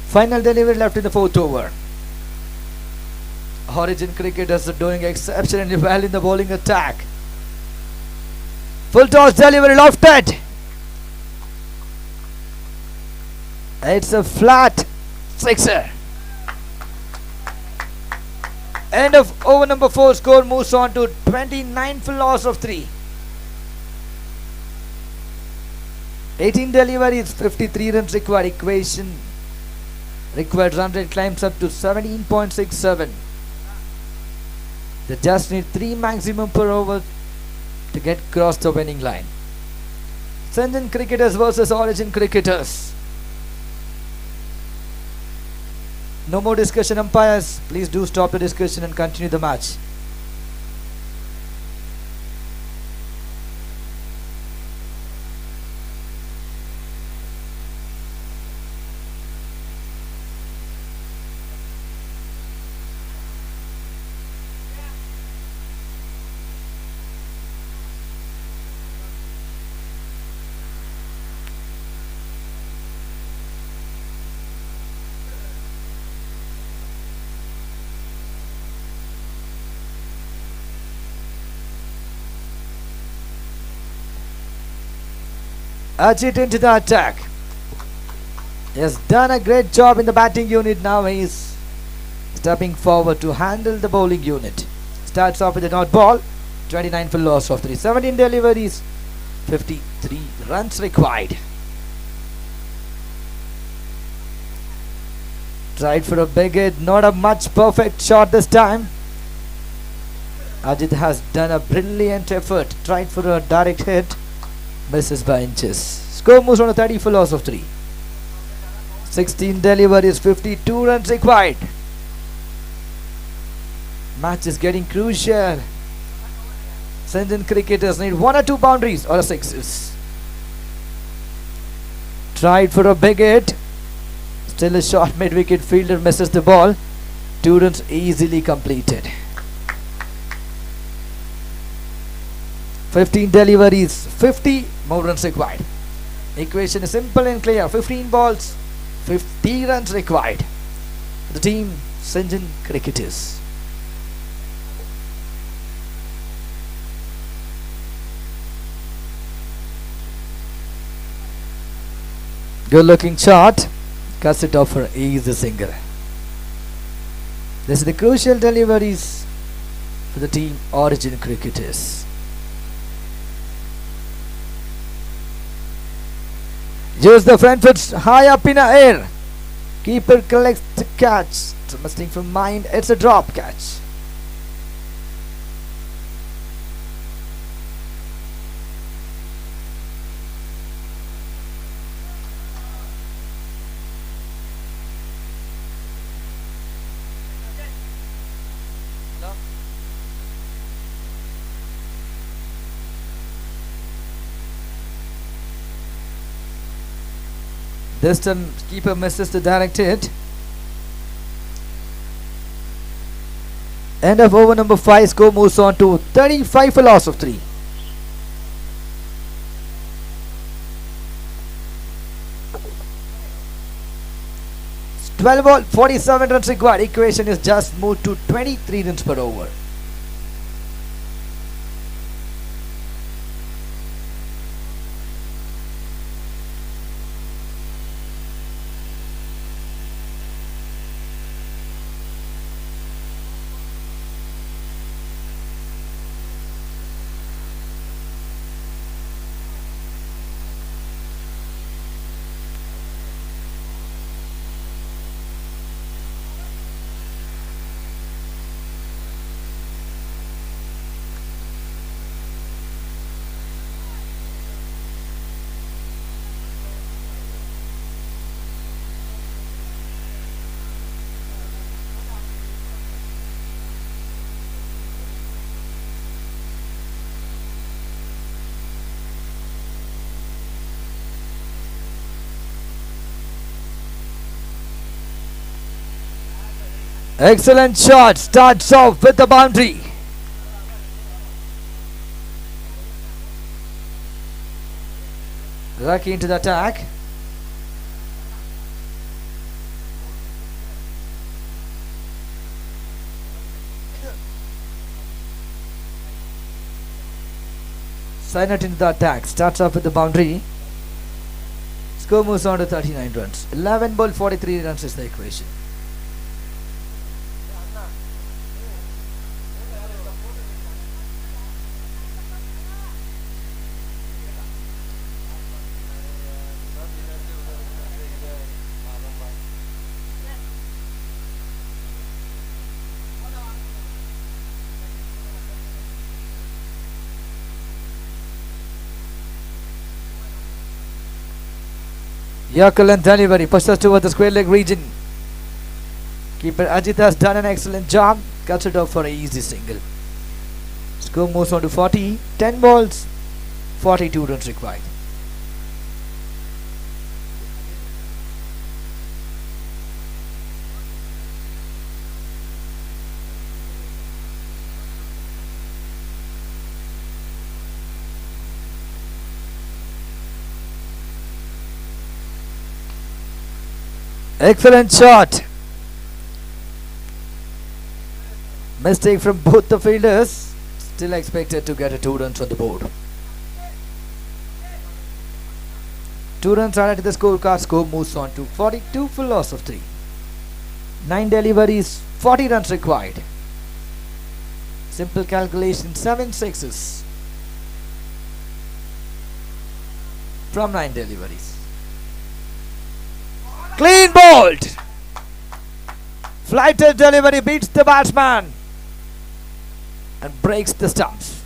Final delivery left in the fourth over. Origin cricketers are doing exceptionally well in the bowling attack. Full toss delivery lofted. It's a flat sixer. End of over number 4. Score moves on to 29 for loss of 3. 18 deliveries, 53 runs required. Equation required run rate climbs up to 17.67. They just need 3 maximum per over to get across the winning line. Singen cricketers versus Origin cricketers. No more discussion, umpires. Please do stop the discussion and continue the match. Ajit into the attack. He has done a great job in the batting unit. Now he is stepping forward to handle the bowling unit. Starts off with a not ball. 29 for loss of 3. 17 deliveries. 53 runs required. Tried for a big hit. Not a much perfect shot this time. Ajit has done a brilliant effort. Tried for a direct hit. Misses by inches. Score moves on to 30 for loss of 3. 16 deliveries, 52 runs required. Match is getting crucial. Singen cricketers need 1 or 2 boundaries or a sixes. Tried for a big hit. Still a short mid-wicket. Fielder misses the ball. 2 runs easily completed. 15 deliveries, 50 more runs required. Equation is simple and clear. 15 balls, 50 runs required. The team Singen cricketers. Good looking shot. Cuts it off for easy single. This is the crucial deliveries for the team Origin cricketers. Use the front foot high up in the air. Keeper collects the catch. Missing from mind. It's a drop catch. This time keeper misses the direct hit. End of over number 5. Score moves on to 35 for loss of 3. It's 12 ball, 47 runs required. Equation is just moved to 23 runs per over. Excellent shot. Starts off with the boundary. Lucky into the attack. Signat into the attack. Starts off with the boundary. Score moves on to 39 runs. 11 ball 43 runs is the equation. Excellent delivery, pushes toward the square leg region. Keeper Ajit has done an excellent job. Cuts it off for an easy single. Score moves on to 40. 10 balls, 42 runs required. Excellent shot. Mistake from both the fielders. Still expected to get a 2 runs on the board. 2 runs added to the scorecard. Score moves on to 42 for loss of 3. 9 deliveries, 40 runs required. Simple calculation, 7 sixes from 9 deliveries. Clean bowled. Flighted delivery beats the batsman and breaks the stumps.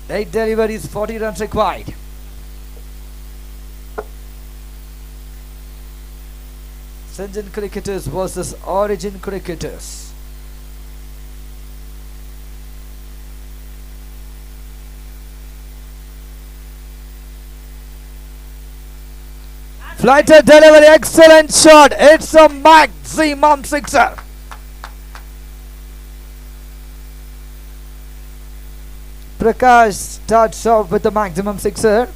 Eight deliveries, 40 runs required. Singen cricketers versus Origin cricketers. Flighted delivery, excellent shot. It's a maximum sixer. Prakash starts off with the maximum sixer.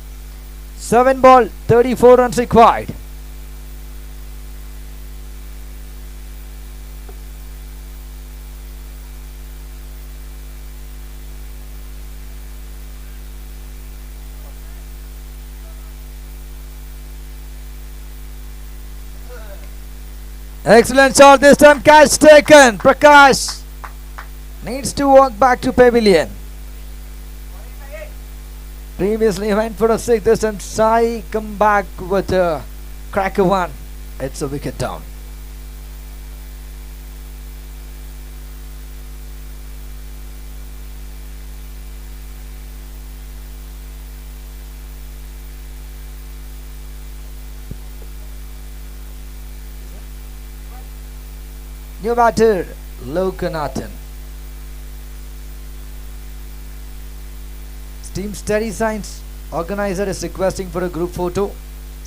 7 ball, 34 runs required. Excellent shot, this time catch taken. Prakash needs to walk back to pavilion. Previously went for a 6, this time Sai come back with a cracker one. It's a wicket down. New batter, Lokanathan. Team Steady Signs organizer is requesting for a group photo.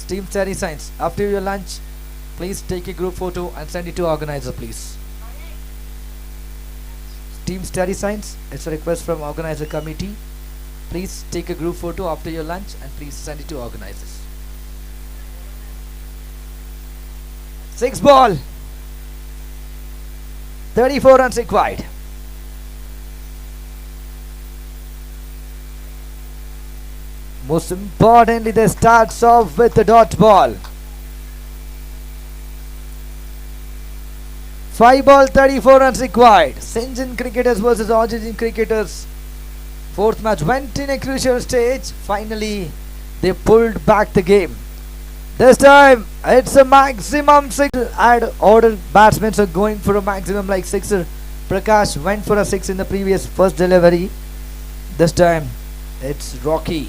Team Steady Signs, after your lunch, please take a group photo and send it to organizer, please. Team Steady Signs, it's a request from organizer committee. Please take a group photo after your lunch and please send it to organizers. 6 ball, 34 runs required. Most importantly, they starts off with the dot ball. 5 ball, 34 runs required. Singen cricketers versus Origin cricketers. 4th match went in a crucial stage. Finally, they pulled back the game. This time, it's a maximum six. Add order batsmen are going for a maximum like sixer. Prakash went for a 6 in the previous first delivery. This time it's Rocky.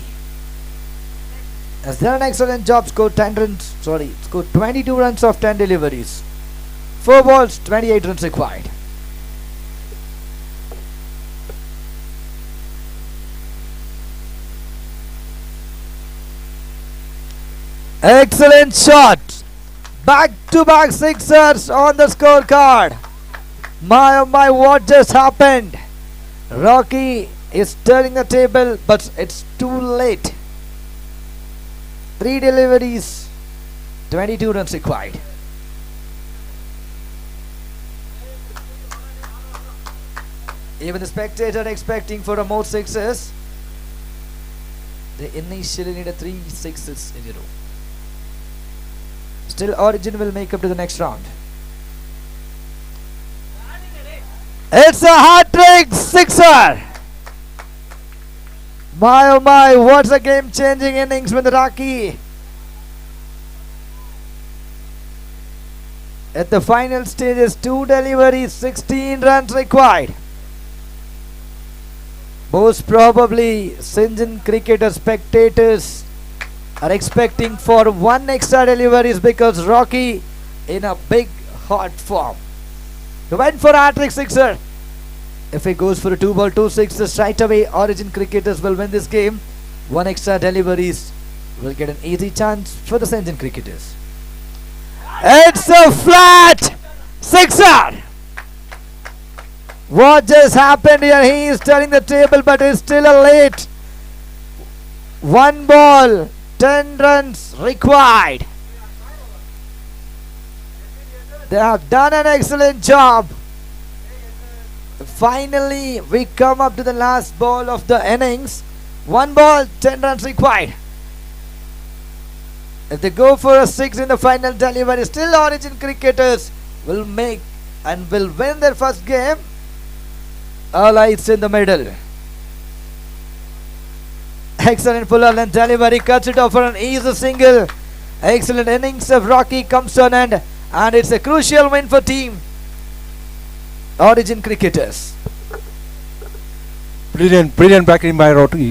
Has done an excellent job, scored 22 runs off 10 deliveries. 4 balls, 28 runs required. Excellent shot. Back-to-back sixers on the scorecard. My oh my, what just happened? Rocky is turning the table, but it's too late. 3 deliveries, 22 runs required. Even the spectator expecting for a more sixes. They initially needed 3 sixes in a row. Still, Origin will make up to the next round. It's a hat-trick sixer. My oh my, what's a game-changing innings with Rocky. At the final stages, 2 deliveries, 16 runs required. Most probably, Singen cricketer spectators are expecting for 1 extra deliveries because Rocky in a big hot form. He went for a hat-trick sixer. If he goes for a 2 ball 2 sixes right away, Origin cricketers will win this game. 1 extra deliveries will get an easy chance for the Singen cricketers. It's a flat sixer. What just happened here? He is turning the table, but it's still a late. 1 ball, 10 runs required. They have done an excellent job. Finally, we come up to the last ball of the innings. 1 ball, 10 runs required. If they go for a 6 in the final delivery, still Origin cricketers will make and will win their first game. All eyes in the middle. Excellent fuller length delivery, cuts it off for an easy single. Excellent innings of Rocky comes to an end, and it's a crucial win for team Origin cricketers. Brilliant batting by Rocky.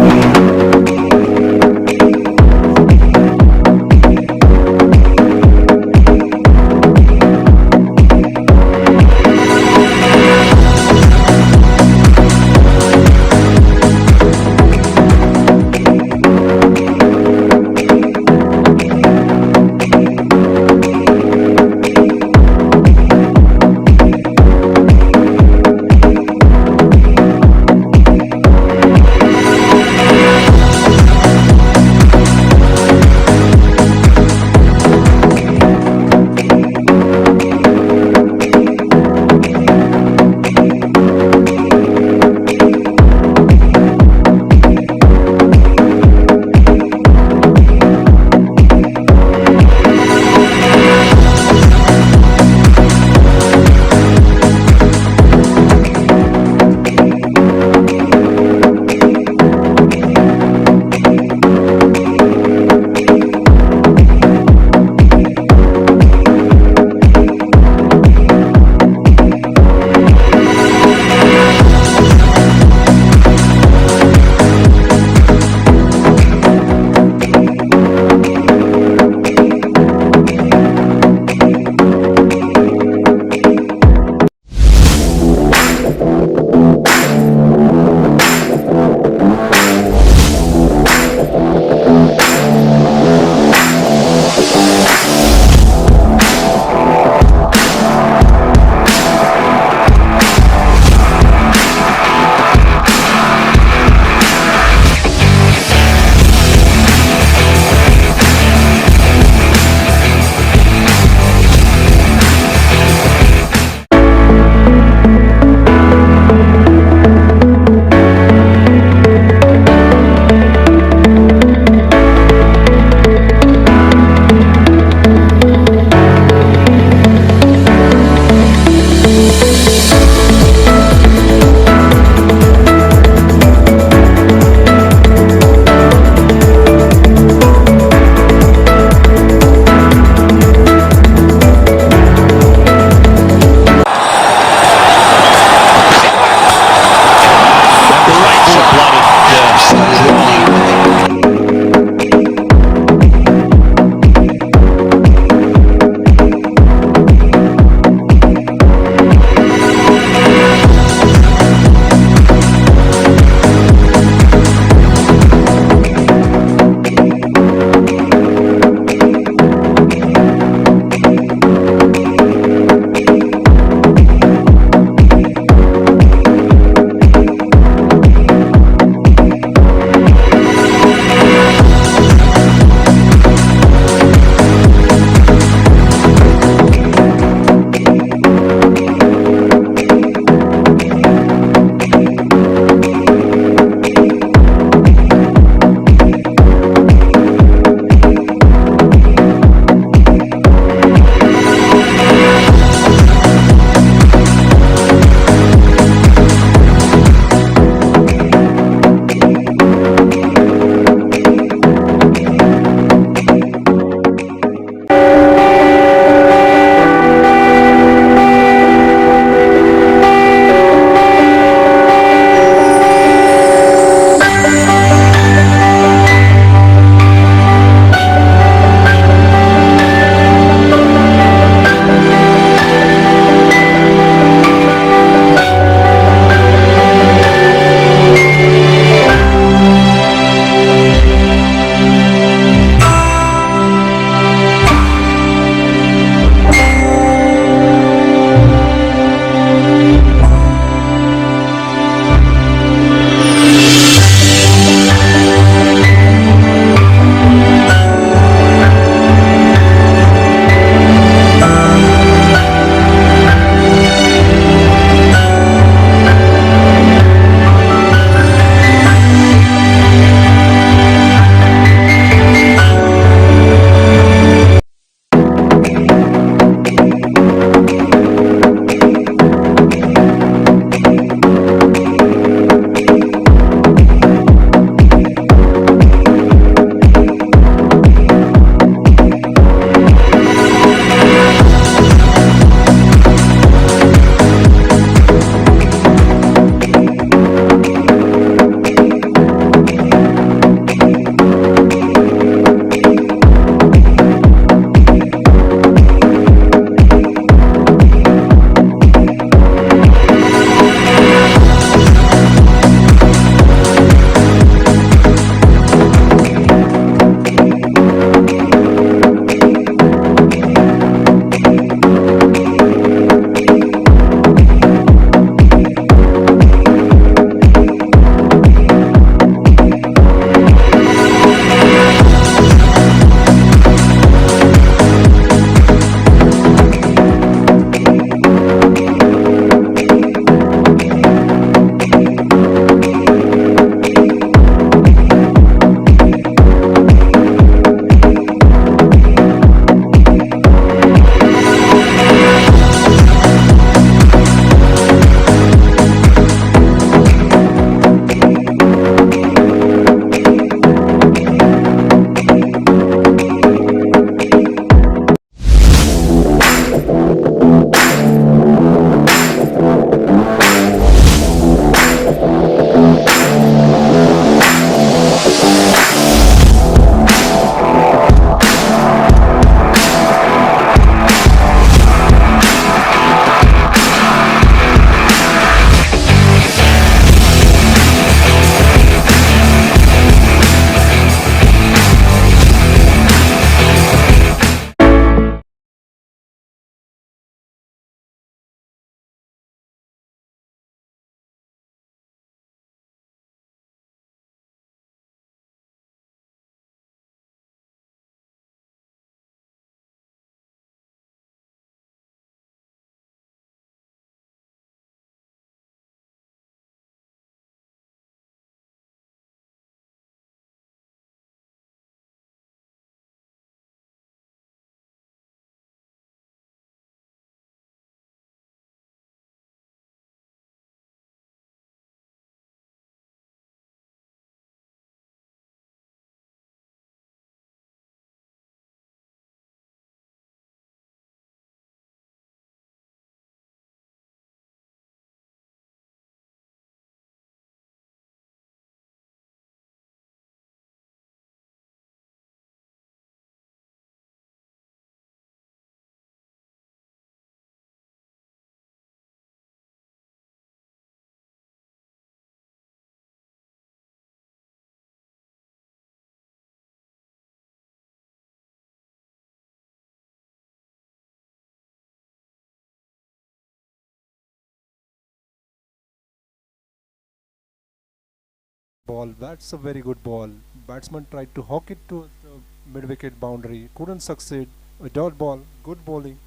Ball, that's a very good ball. Batsman tried to hawk it to the mid wicket boundary, couldn't succeed. A dot ball, good bowling.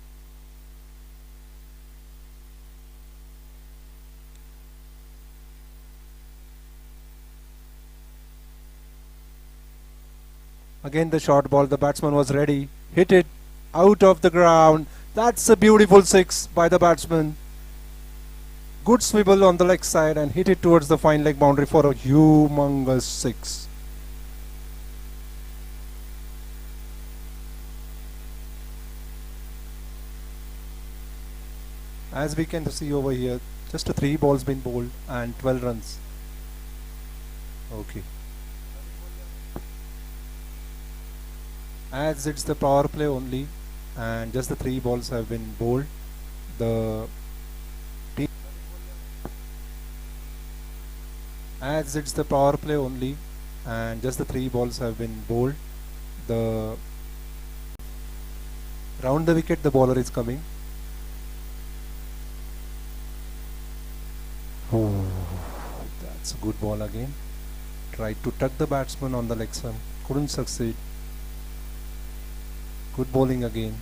Again the short ball, the batsman was ready, hit it out of the ground. That's a beautiful six by the batsman. Good swivel on the leg side and hit it towards the fine leg boundary for a humongous six. As we can see over here, just a 3 balls been bowled and 12 runs. Okay. As it's the power play only and just the 3 balls have been bowled, the team, as it's the power play only and just the 3 balls have been bowled, the round the wicket the bowler is coming. Oh, that's a good ball again. Tried to tuck the batsman on the leg side, couldn't succeed. Good bowling again.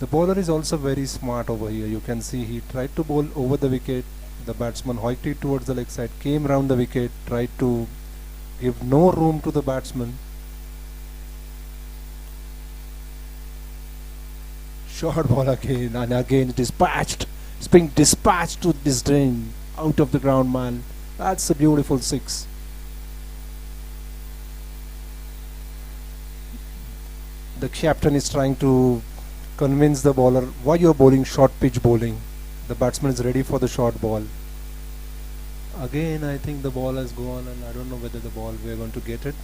The bowler is also very smart over here. You can see he tried to bowl over the wicket. The batsman hoiked it towards the leg side, came round the wicket, tried to give no room to the batsman. Short ball again, and again dispatched. It's being dispatched to this drain out of the ground, man. That's a beautiful six. The captain is trying to convince the bowler why you're bowling short pitch bowling. The batsman is ready for the short ball. Again, I think the ball has gone, and I don't know whether the ball we are going to get it.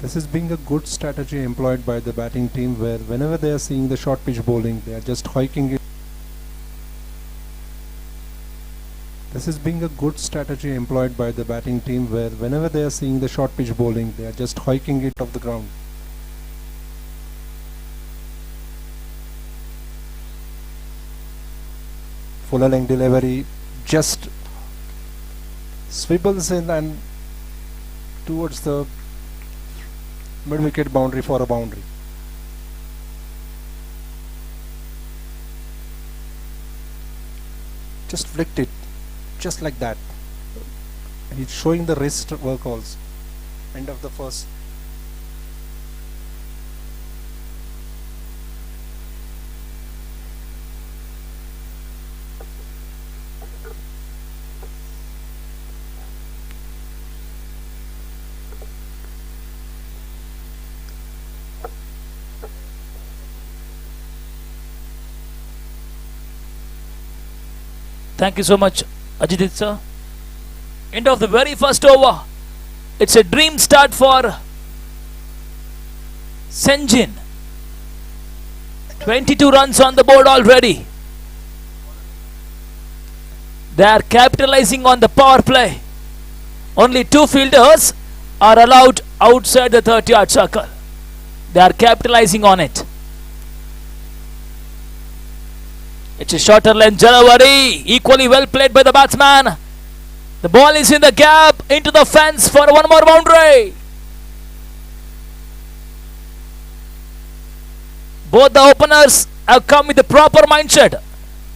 This is being a good strategy employed by the batting team, where whenever they are seeing the short pitch bowling, they are just hoiking it. This is being a good strategy employed by the batting team, where whenever they are seeing the short pitch bowling, they are just hoiking it off the ground. Fuller length delivery, just swivels in and towards the mid wicket boundary for a boundary. Just flicked it, just like that. He's showing the wrist work also. End of the first. Thank you so much, Ajit sir. End of the very first over. It's a dream start for Singen. 22 runs on the board already. They are capitalizing on the power play. Only 2 fielders are allowed outside the 30-yard circle. They are capitalizing on it. It's a shorter length Jalavari, equally well played by the batsman. The ball is in the gap, into the fence for one more boundary. Both the openers have come with the proper mindset,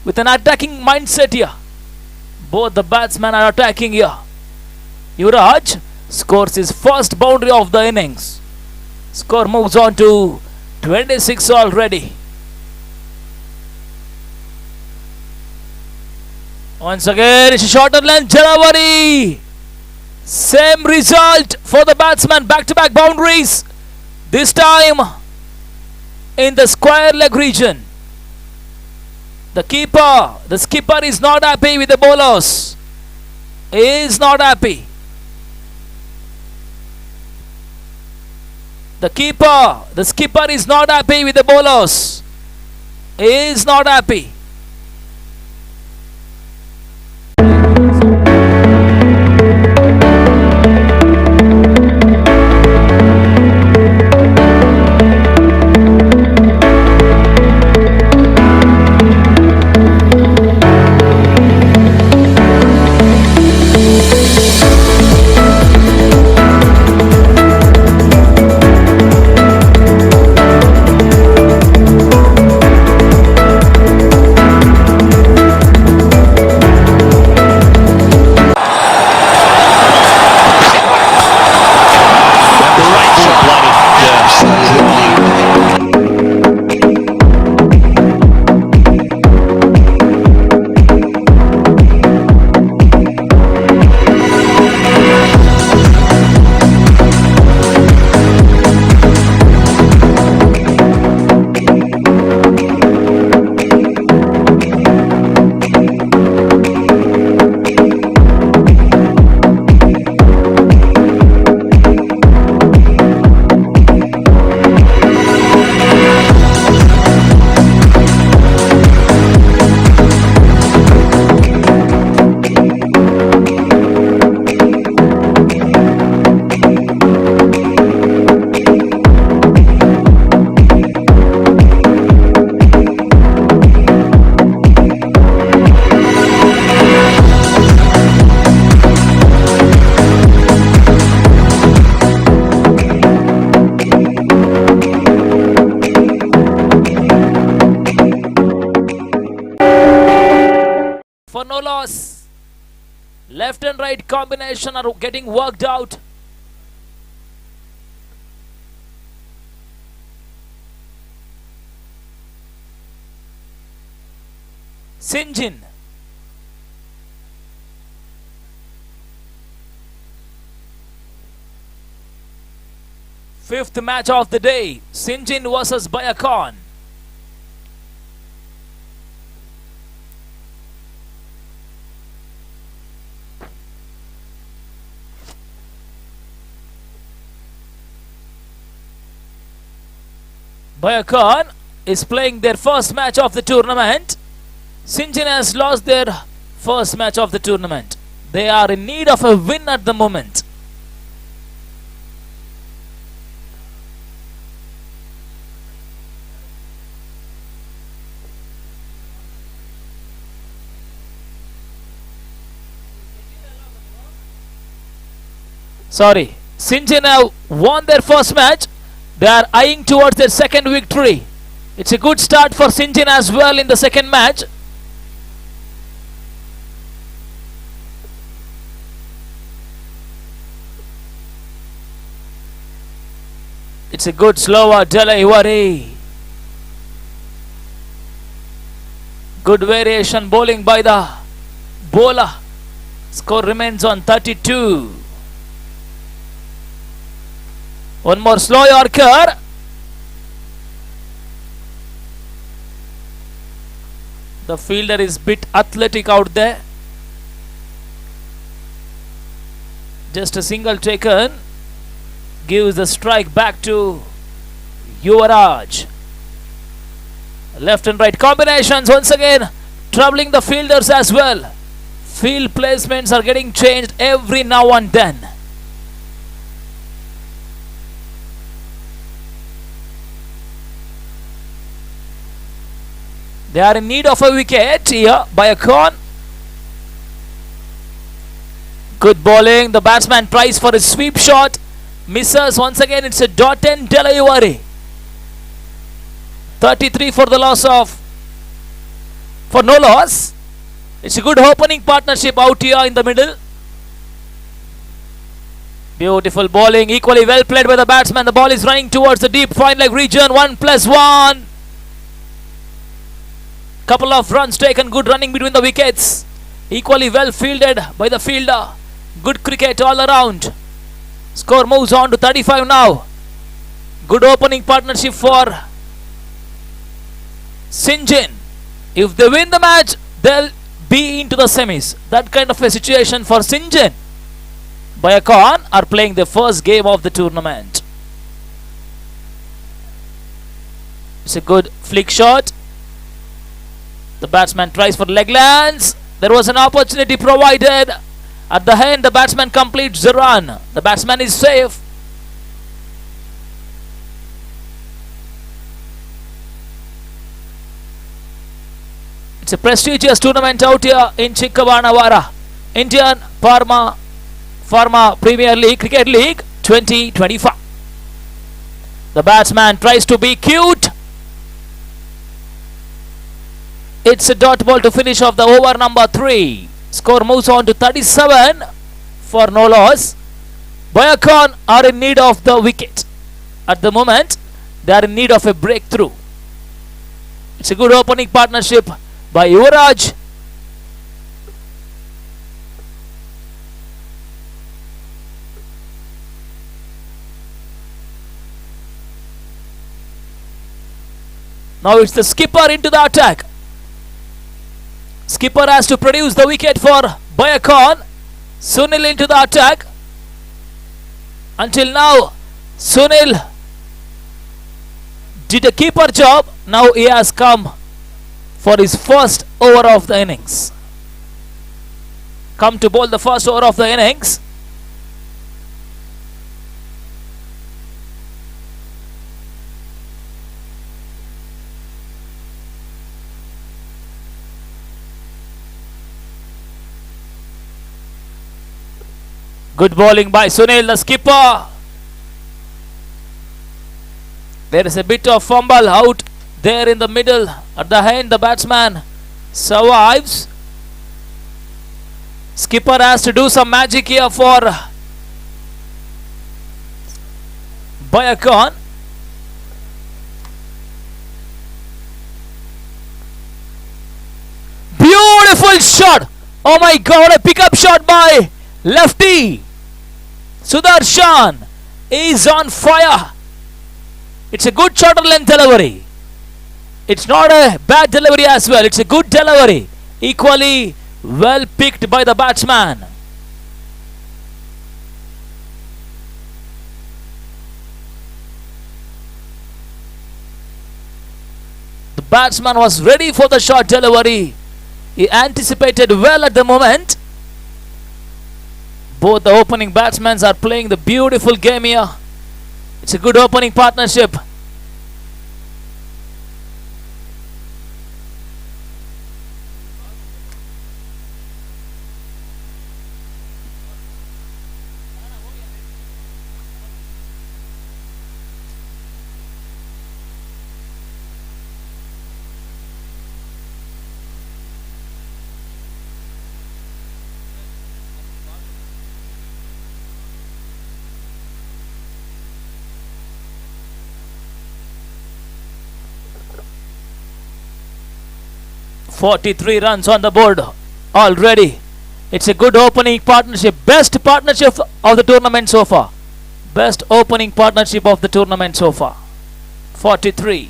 with an attacking mindset here. Both the batsmen are attacking here. Yuvraj scores his first boundary of the innings. Score moves on to 26 already. Once again, it's a shorter length Jalavari. Same result for the batsman, back-to-back boundaries. This time in the square leg region. The skipper is not happy with the bowlers. He is not happy. The skipper is not happy with the bowlers. He is not happy. no loss. Left and right combination are getting worked out. Singen. Fifth match of the day. Singen versus Bayakon. Bayakon is playing their first match of the tournament. Singen has lost their first match of the tournament. They are in need of a win at the moment. Sorry, Singen have won their first match. They are eyeing towards their second victory. It's a good start for Singen as well in the second match. It's a good slower delivery. Good variation bowling by the bowler. Score remains on 32. One more slow Yorker. The fielder is bit athletic out there. Just a single taken. Gives the strike back to Yuvaraj. Left and right combinations once again troubling the fielders as well. Field placements are getting changed every now and then. They are in need of a wicket here by a con. Good bowling. The batsman tries for a sweep shot. Misses once again. It's a dot and delivery. 33 for the loss of. For no loss. It's a good opening partnership out here in the middle. Beautiful bowling. Equally well played by the batsman. The ball is running towards the deep fine leg region. 1+1. Couple of runs taken. Good running between the wickets. Equally well fielded by the fielder. Good cricket all around. Score moves on to 35 now. Good opening partnership for Singen. If they win the match, they'll be into the semis. That kind of a situation for Singen. Bayakon are playing the first game of the tournament. It's a good flick shot. The batsman tries for leg lands. There was an opportunity provided. At the end, the batsman completes the run. The batsman is safe. It's a prestigious tournament out here in Chikkavanavara. Indian Pharma Premier League Cricket League 2025. The batsman tries to be cute. It's a dot ball to finish off the over number 3. Score moves on to 37 for no loss. Bayakon are in need of the wicket. At the moment, they are in need of a breakthrough. It's a good opening partnership by Yuvaraj. Now it's the skipper into the attack. Skipper has to produce the wicket for Bayakon. Sunil into the attack. Until now, Sunil did a keeper job. Now he has come for his first over of the innings. Come to bowl the first over of the innings. Good bowling by Sunil, the skipper. There is a bit of fumble out there in the middle. At the end, the batsman survives. Skipper has to do some magic here for Bayakon. Beautiful shot. Oh my god, a pickup shot by lefty. Sudarshan is on fire. It's a good shorter length delivery. It's not a bad delivery as well. It's a good delivery. Equally well picked by the batsman. The batsman was ready for the short delivery. He anticipated well at the moment. Both the opening batsmen are playing the beautiful game here. It's a good opening partnership. .43 runs on the board already. It's a good opening partnership. Best partnership of the tournament so far. Best opening partnership of the tournament so far. 43.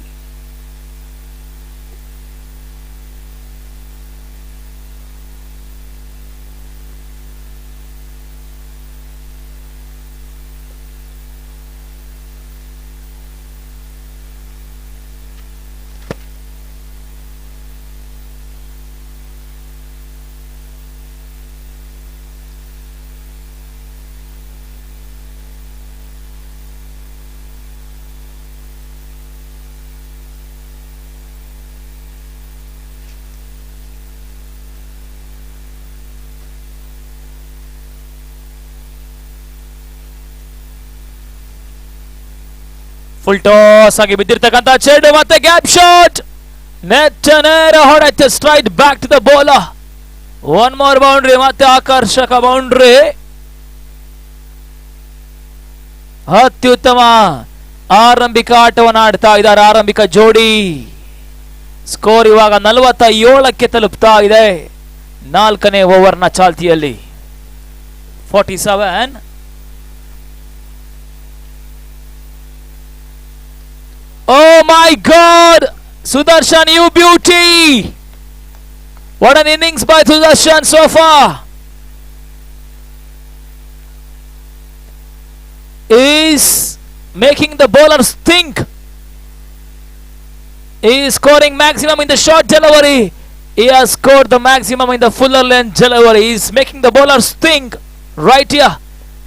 Full toss ಆಗಿ ಬಿದ್ದಿರ್ತಕ್ಕಂಥ ಚೆಂಡು ಮತ್ತೆ gap shot net ನೇರ ಹೊಡೆತ straight back to the bowler. One more boundary ಮತ್ತೆ ಆಕರ್ಷಕ boundary. ಅತ್ಯುತ್ತಮ ಆರಂಭಿಕ ಆಟವನ್ನು ಆಡ್ತಾ ಇದ್ದಾರೆ ಆರಂಭಿಕ ಜೋಡಿ. ಸ್ಕೋರ್ ಇವಾಗ 47ಕ್ಕೆ ತಲುಪ್ತಾ ಇದೆ 4ನೇ ಓವರ್ನ ಚಾಲ್ತಿಯಲ್ಲಿ. 47. Oh my god! Sudarshan, you beauty! What an innings by Sudarshan so far! Is making the bowlers think. He is scoring maximum in the short delivery. He has scored the maximum in the fuller length delivery. He is making the bowlers think right here.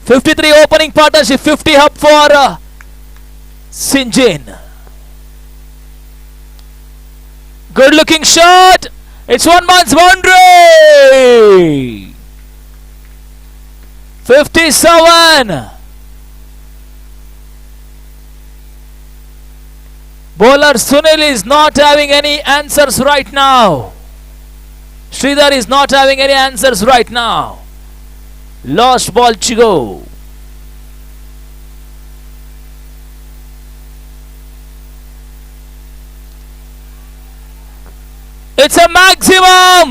53 opening partnership, 50 up for Singen. Good looking shot. It's one man's boundary. 57. Bowler Sunil is not having any answers right now. Sridhar is not having any answers right now. Lost ball to go. It's a maximum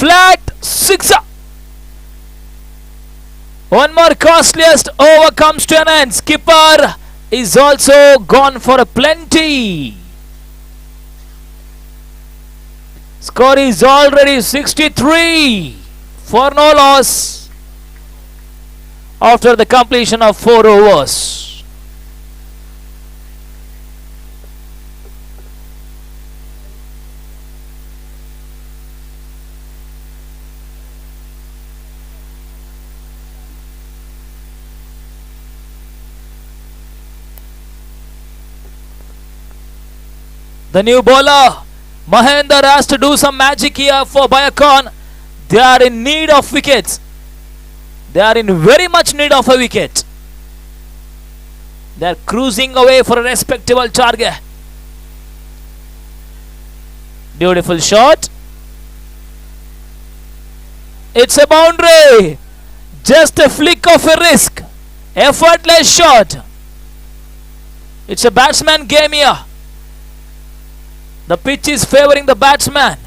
flat sixer. One more costliest over comes to an end. Skipper is also gone for a plenty. Score is already 63 for no loss after the completion of 4 overs. The new bowler Mahendra has to do some magic here for Bayakon. They are in need of wickets. They are in very much need of a wicket. They are cruising away for a respectable target. Beautiful shot. It's a boundary. Just a flick of a wrist. Effortless shot. It's a batsman game here. The pitch is favoring the batsman.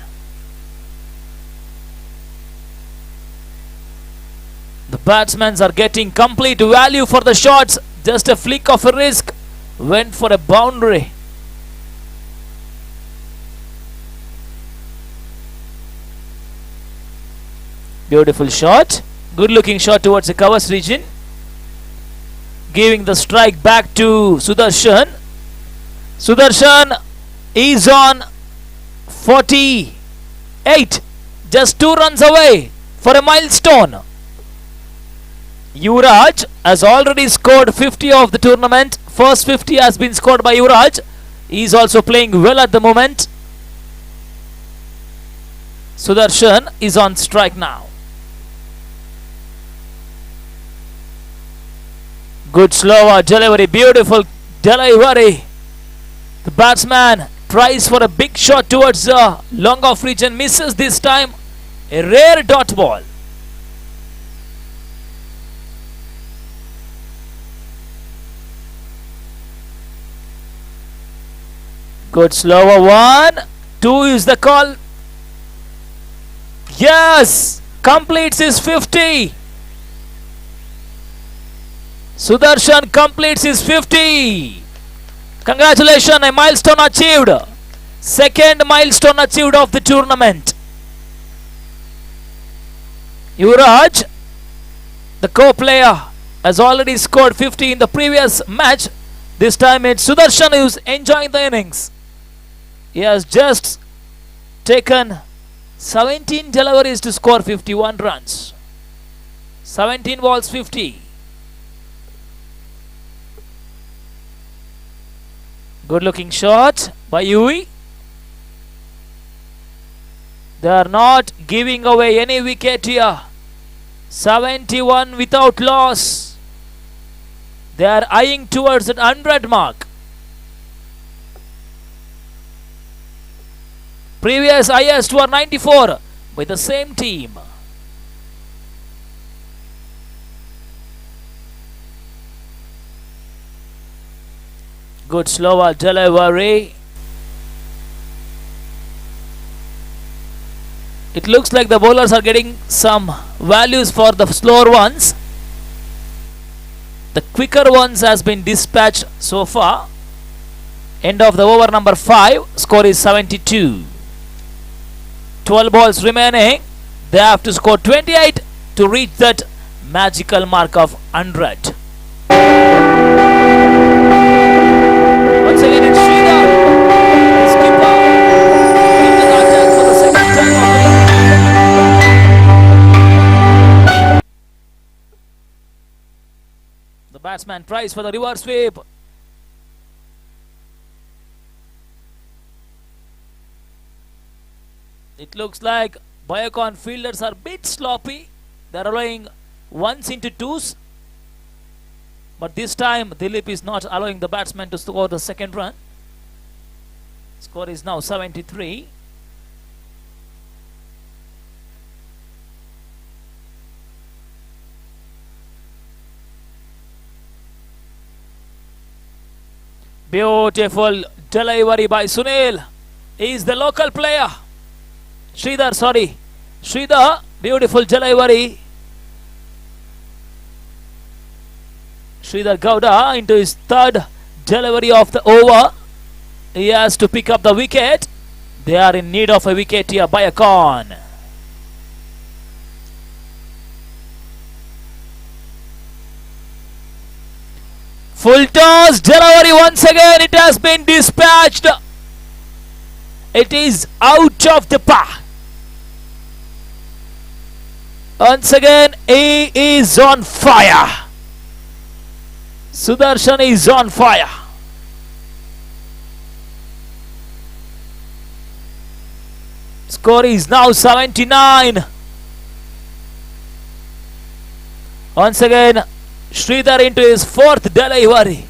The batsmen are getting complete value for the shots. Just a flick of a wrist. Went for a boundary. Beautiful shot. Good looking shot towards the covers region. Giving the strike back to Sudarshan. Sudarshan is on 48. Just 2 runs away for a milestone. Yuvraj has already scored 50 of the tournament. First 50 has been scored by Yuvraj. He is also playing well at the moment. Sudarshan is on strike now. Good slower delivery, beautiful delivery. The batsman tries for a big shot towards the long off region, misses this time. A rare dot ball. Good slower one. 2 is the call. Yes! Completes his 50. Sudarshan completes his 50. Congratulations, a milestone achieved. Second milestone achieved of the tournament. Yuvraj, the co-player, has already scored 50 in the previous match. This time it's Sudarshan who's enjoying the innings. He has just taken 17 deliveries to score 51 runs. 17 balls, 50. Good looking shot by Yui. They are not giving away any wicket here. 71 without loss. They are eyeing towards that 100 mark. Previous highest were 94 by the same team. Good slower delivery. It looks like the bowlers are getting some values for the slower ones. The quicker ones has been dispatched so far. End of the over number 5. Score is 72. 12 balls remaining. They have to score 28 to reach that magical mark of 100. Once again it's Srinath, the skipper, in the attack for the second time of the The batsman tries for the reverse sweep. It looks like Biocon fielders are a bit sloppy. They are allowing ones into twos. But this time Dilip is not allowing the batsman to score the second run. Score is now 73. Beautiful delivery by Sunil. He is the local player. Sridhar, beautiful delivery. Sridhar Gowda into his third delivery of the over. He has to pick up the wicket. They are in need of a wicket here by a con. Full toss delivery once again. It has been dispatched. It is out of the park. Once again, he is on fire. Sudarshan is on fire. Score is now 79. Once again, Sridhar into his fourth delivery.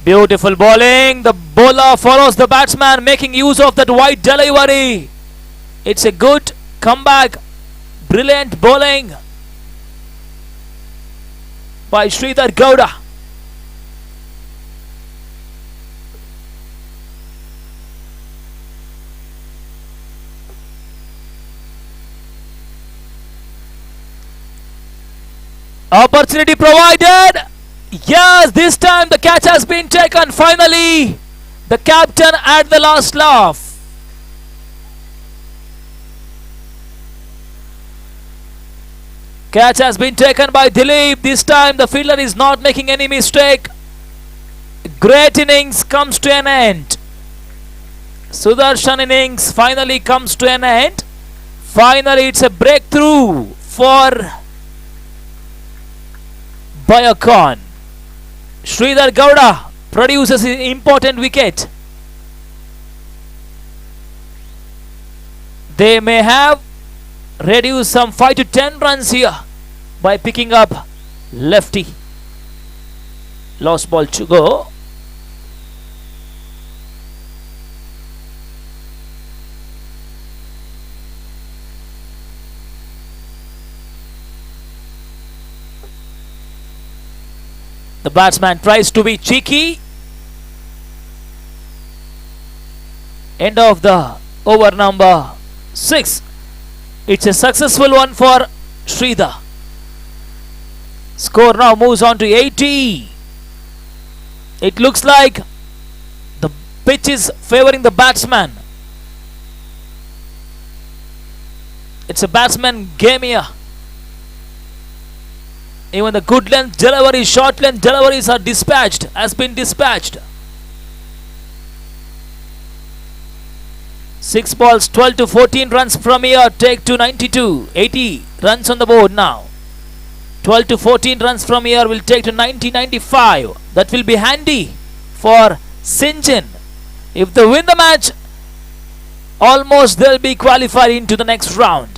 Beautiful bowling. The bowler follows the batsman, making use of that wide delivery. It's a good comeback. Brilliant bowling by Sridhar Gowda. Opportunity provided. Yes, this time the catch has been taken. Finally, the captain at the last laugh. Catch has been taken by Dilip. This time the fielder is not making any mistake. Great innings comes to an end. Sudarshan innings finally comes to an end. Finally, it's a breakthrough for Biocon. Sridhar Gowda produces an important wicket. They may have reduced some 5 to 10 runs here by picking up lefty. Lost ball to go. The batsman tries to be cheeky. End of the over number 6. It's a successful one for Sridhar. Score now moves on to 80. It looks like the pitch is favoring the batsman. It's a batsman game here. Even the good length deliveries, short length deliveries are dispatched, has been dispatched. 6 balls, 12 to 14 runs from here, take to 92. 80 runs on the board now. 12 to 14 runs from here will take to 90-95. That will be handy for Singen. If they win the match, almost they'll be qualified into the next round.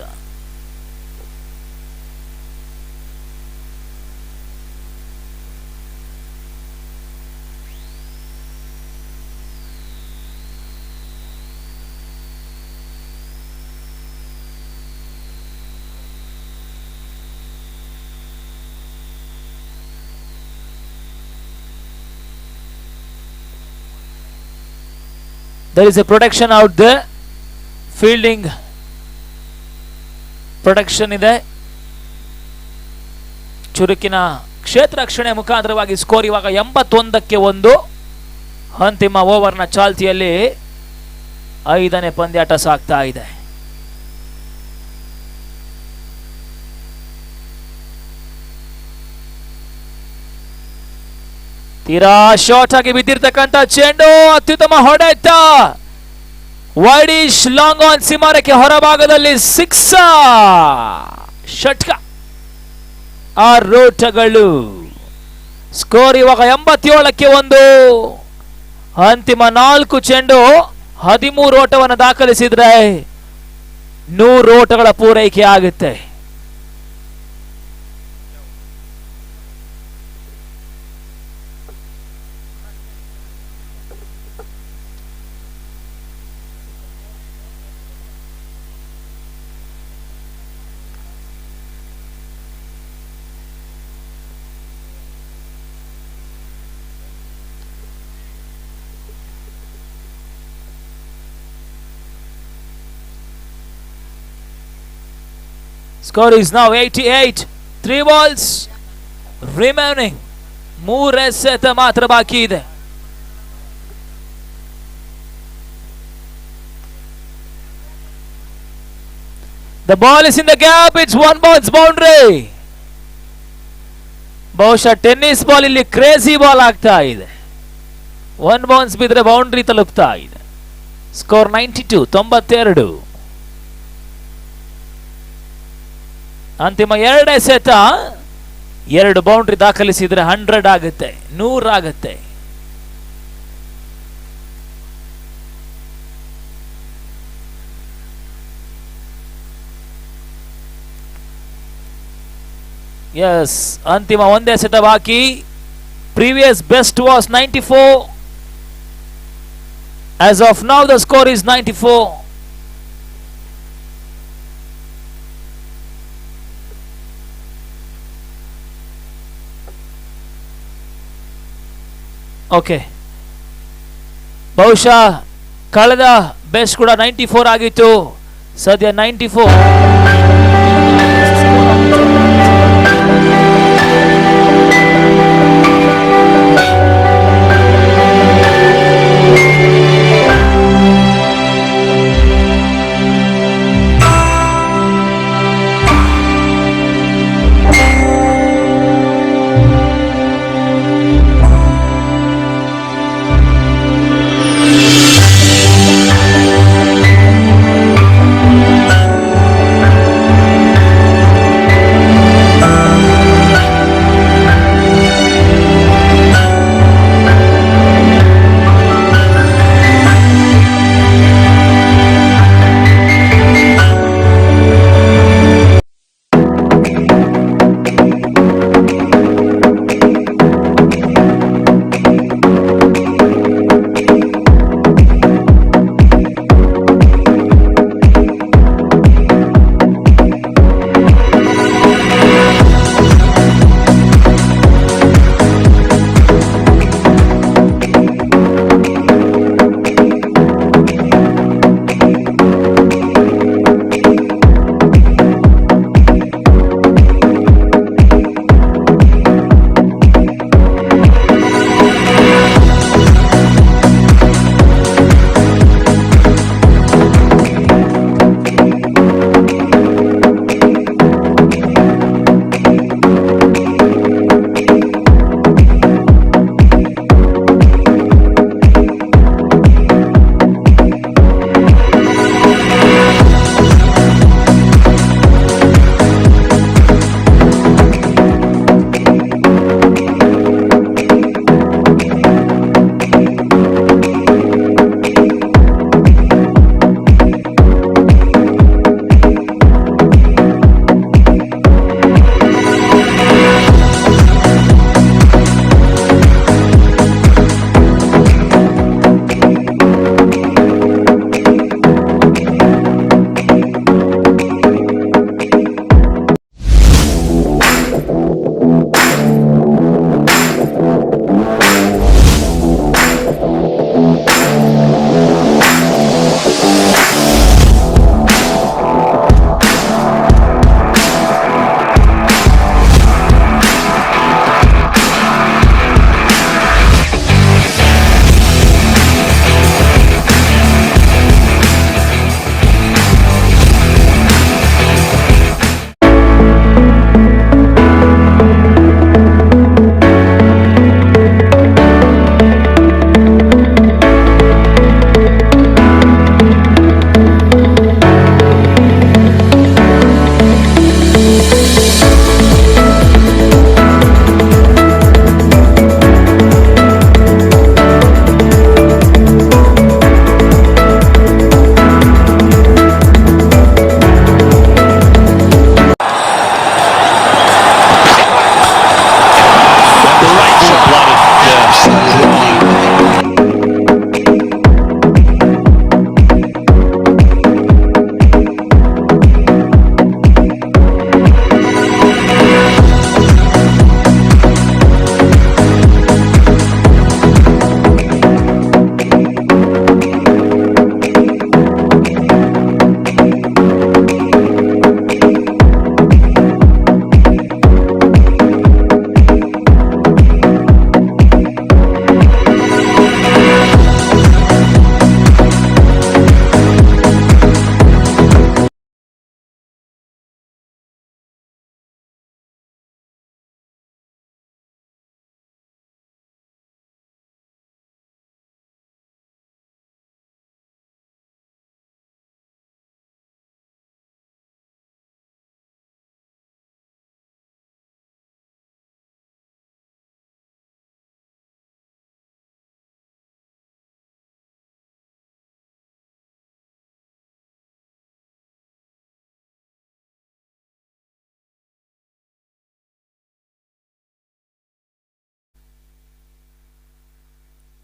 There is a protection out there. Fielding protection ಇದೆ. ಚುರುಕಿನ ಕ್ಷೇತ್ರ ರಕ್ಷಣೆ ಮುಖಾಂತರವಾಗಿ score ಇವಾಗ 81ಕ್ಕೆ 1. ಅಂತಿಮ ಓವರ್ನ ಚಾಲ್ತಿಯಲ್ಲಿ 5ನೇ ಪಂದ್ಯಾಟ ಸಾಗ್ತಾ ಇದೆ. ತೀರಾ ಶಾರ್ಟ್ ಆಗಿ ಬಿದ್ದಿರ್ತಕ್ಕಂಥ ಚೆಂಡು ಅತ್ಯುತ್ತಮ ಹೊಡೆತ. ವೈಡಿಶ್ ಲಾಂಗ್ ಆನ್ ಸಿಮಾರಕ್ಕೆ ಹೊರಭಾಗದಲ್ಲಿ 6 ಷಟ್ಕ. 6 ಓಟಗಳು. ಸ್ಕೋರ್ ಇವಾಗ 87ಕ್ಕೆ 1. ಅಂತಿಮ 4 ಚೆಂಡು 13 ಓಟವನ್ನು ದಾಖಲಿಸಿದ್ರೆ 100 ಓಟಗಳ ಪೂರೈಕೆ ಆಗುತ್ತೆ. Score is now 88. 3 balls remaining. 3 ಎಸೆತ ಮಾತ್ರ ಬಾಕಿ ಇದೆ. The ball is in the gap. It's 1 bounce boundary. ಬಹುಶಃ ಟೆನ್ನಿಸ್ ಬಾಲ್ ಇಲ್ಲಿ ಕ್ರೇಜಿ ಬಾಲ್ ಆಗ್ತಾ ಇದೆ. 1 ಬೌನ್ಸ್ ಬಿದ್ರೆ ಬೌಂಡ್ರಿ ತಲುಪ್ತಾ ಇದೆ. ಸ್ಕೋರ್ 92. 92. ಅಂತಿಮ 2 ಎಸೆತ 2 ಬೌಂಡ್ರಿ ದಾಖಲಿಸಿದ್ರೆ 100 ಆಗುತ್ತೆ, 100 ಆಗುತ್ತೆ. ಎಸ್, ಅಂತಿಮ 1 ಎಸೆತ ಬಾಕಿ. Previous best was 94. As of now, the score is 94. Okay, ಬಹುಶಃ ಕಳೆದ ಬೆಸ್ಟ್ ಕೂಡ 94 ಆಗಿತ್ತು. ಸದ್ಯ 94.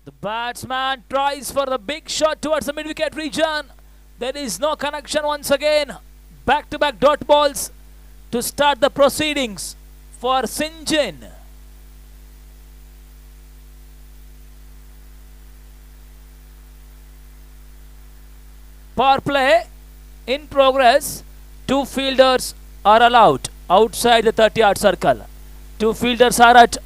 The batsman tries for the big shot towards the mid-wicket region. There is no connection once again. Back-to-back dot balls to start the proceedings for Singen. Power play in progress. 2 fielders are allowed outside the 30-yard circle. 2 fielders are at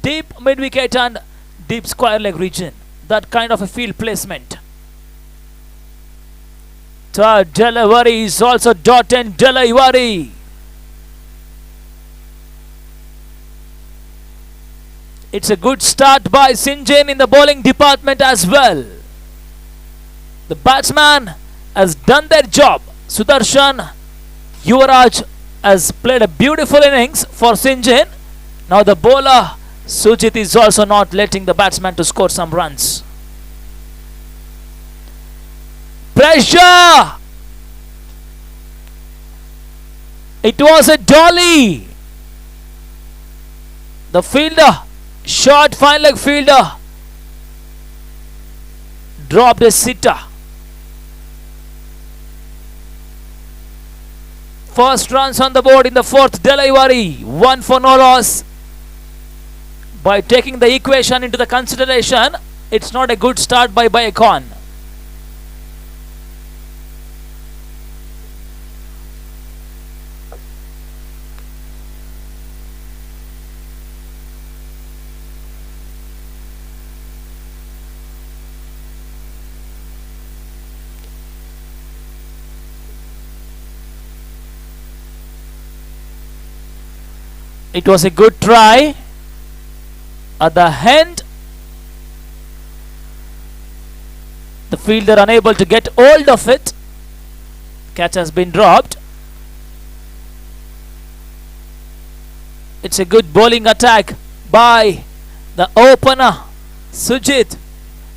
deep mid-wicket and deep square leg region. That kind of a field placement. Third delivery is also dot and delivery. It's a good start by Singen in the bowling department as well. The batsman has done their job. Sudarshan Yuvaraj has played a beautiful innings for Singen. Now the bowler Sujit is also not letting the batsman to score some runs. Pressure! It was a dolly. The fielder, short fine leg fielder, dropped a sitter. First runs on the board in the 4th delivery. 1 for no loss. By taking the equation into the consideration, it's not a good start by Bayakon. It was a good try. At the end, the fielder unable to get hold of it. Catch has been dropped. It's a good bowling attack by the opener Sujit.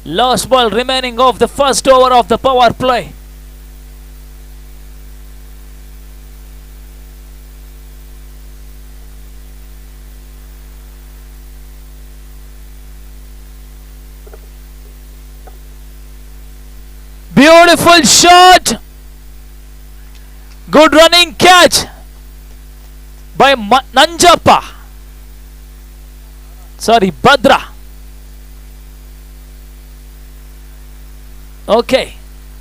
Last ball remaining of the first over of the power play. Beautiful shot. Good running catch by Nanjappa. Sorry, Badra. Okay.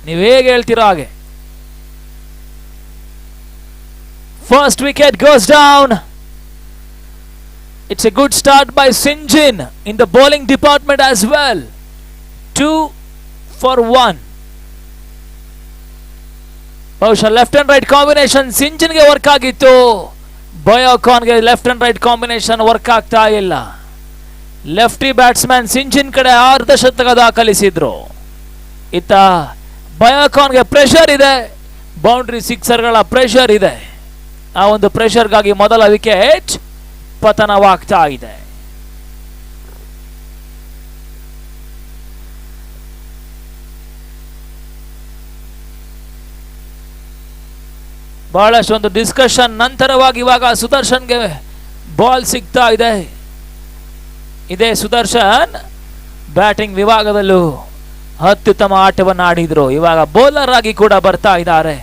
ನೀವು ಹೇಗೆ ಹೇಳ್ತೀರೋ ಹಾಗೆ. First wicket goes down. It's a good start by Singen in the bowling department as well. 2 for 1. ಬಹುಶಃ left and right combination ಸಿಂಜನ್ಗೆ work ಆಗಿತ್ತು. ಬಯೋಕಾನ್ಗೆ left and right combination work ಆಗ್ತಾ ಇಲ್ಲ. Lefty batsman Syngene ಕಡೆ ಅರ್ಧ ಶತಕ ದಾಖಲಿಸಿದ್ರು. ಇತ್ತ ಬಯೋಕಾನ್ಗೆ ಪ್ರೆಷರ್ ಇದೆ, ಬೌಂಡ್ರಿ ಸಿಕ್ಸರ್ಗಳ ಪ್ರೆಷರ್ ಇದೆ. ಆ ಒಂದು ಪ್ರೆಷರ್ಗಾಗಿ ಮೊದಲ ವಿಕೆಟ್ ಪತನವಾಗ್ತಾ ಇದೆ. ಬಹಳಷ್ಟು ಒಂದು ಡಿಸ್ಕಷನ್ ನಂತರವಾಗಿ ಇವಾಗ ಸುದರ್ಶನ್ಗೆ ಬಾಲ್ ಸಿಗ್ತಾ ಇದೆ. ಇದೇ ಸುದರ್ಶನ್ ಬ್ಯಾಟಿಂಗ್ ವಿಭಾಗದಲ್ಲೂ ಅತ್ಯುತ್ತಮ ಆಟವನ್ನು ಆಡಿದ್ರು. ಇವಾಗ ಬೌಲರ್ ಆಗಿ ಕೂಡ ಬರ್ತಾ ಇದ್ದಾರೆ.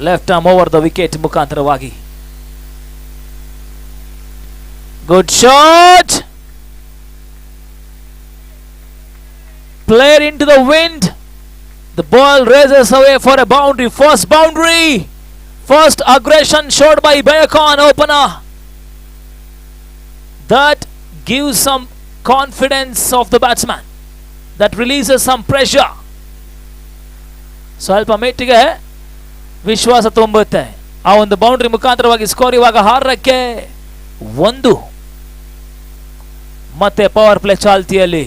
Left arm over the wicket ಮುಖಾಂತರವಾಗಿ. Good shot. Played into the wind. The ball raises away for a boundary. First boundary. First aggression showed by Bayakon opener. That gives some confidence of the batsman. That releases some pressure. ಸ್ವಲ್ಪ ಮೆಟ್ಟಿಗೆ ವಿಶ್ವಾಸ ತುಂಬುತ್ತೆ. ಆ ಒಂದು boundary ಮುಖಾಂತರವಾಗಿ score ಇವಾಗ 6ಕ್ಕೆ 1. ಮತ್ತೆ power play ಚಾಲ್ತಿಯಲ್ಲಿ.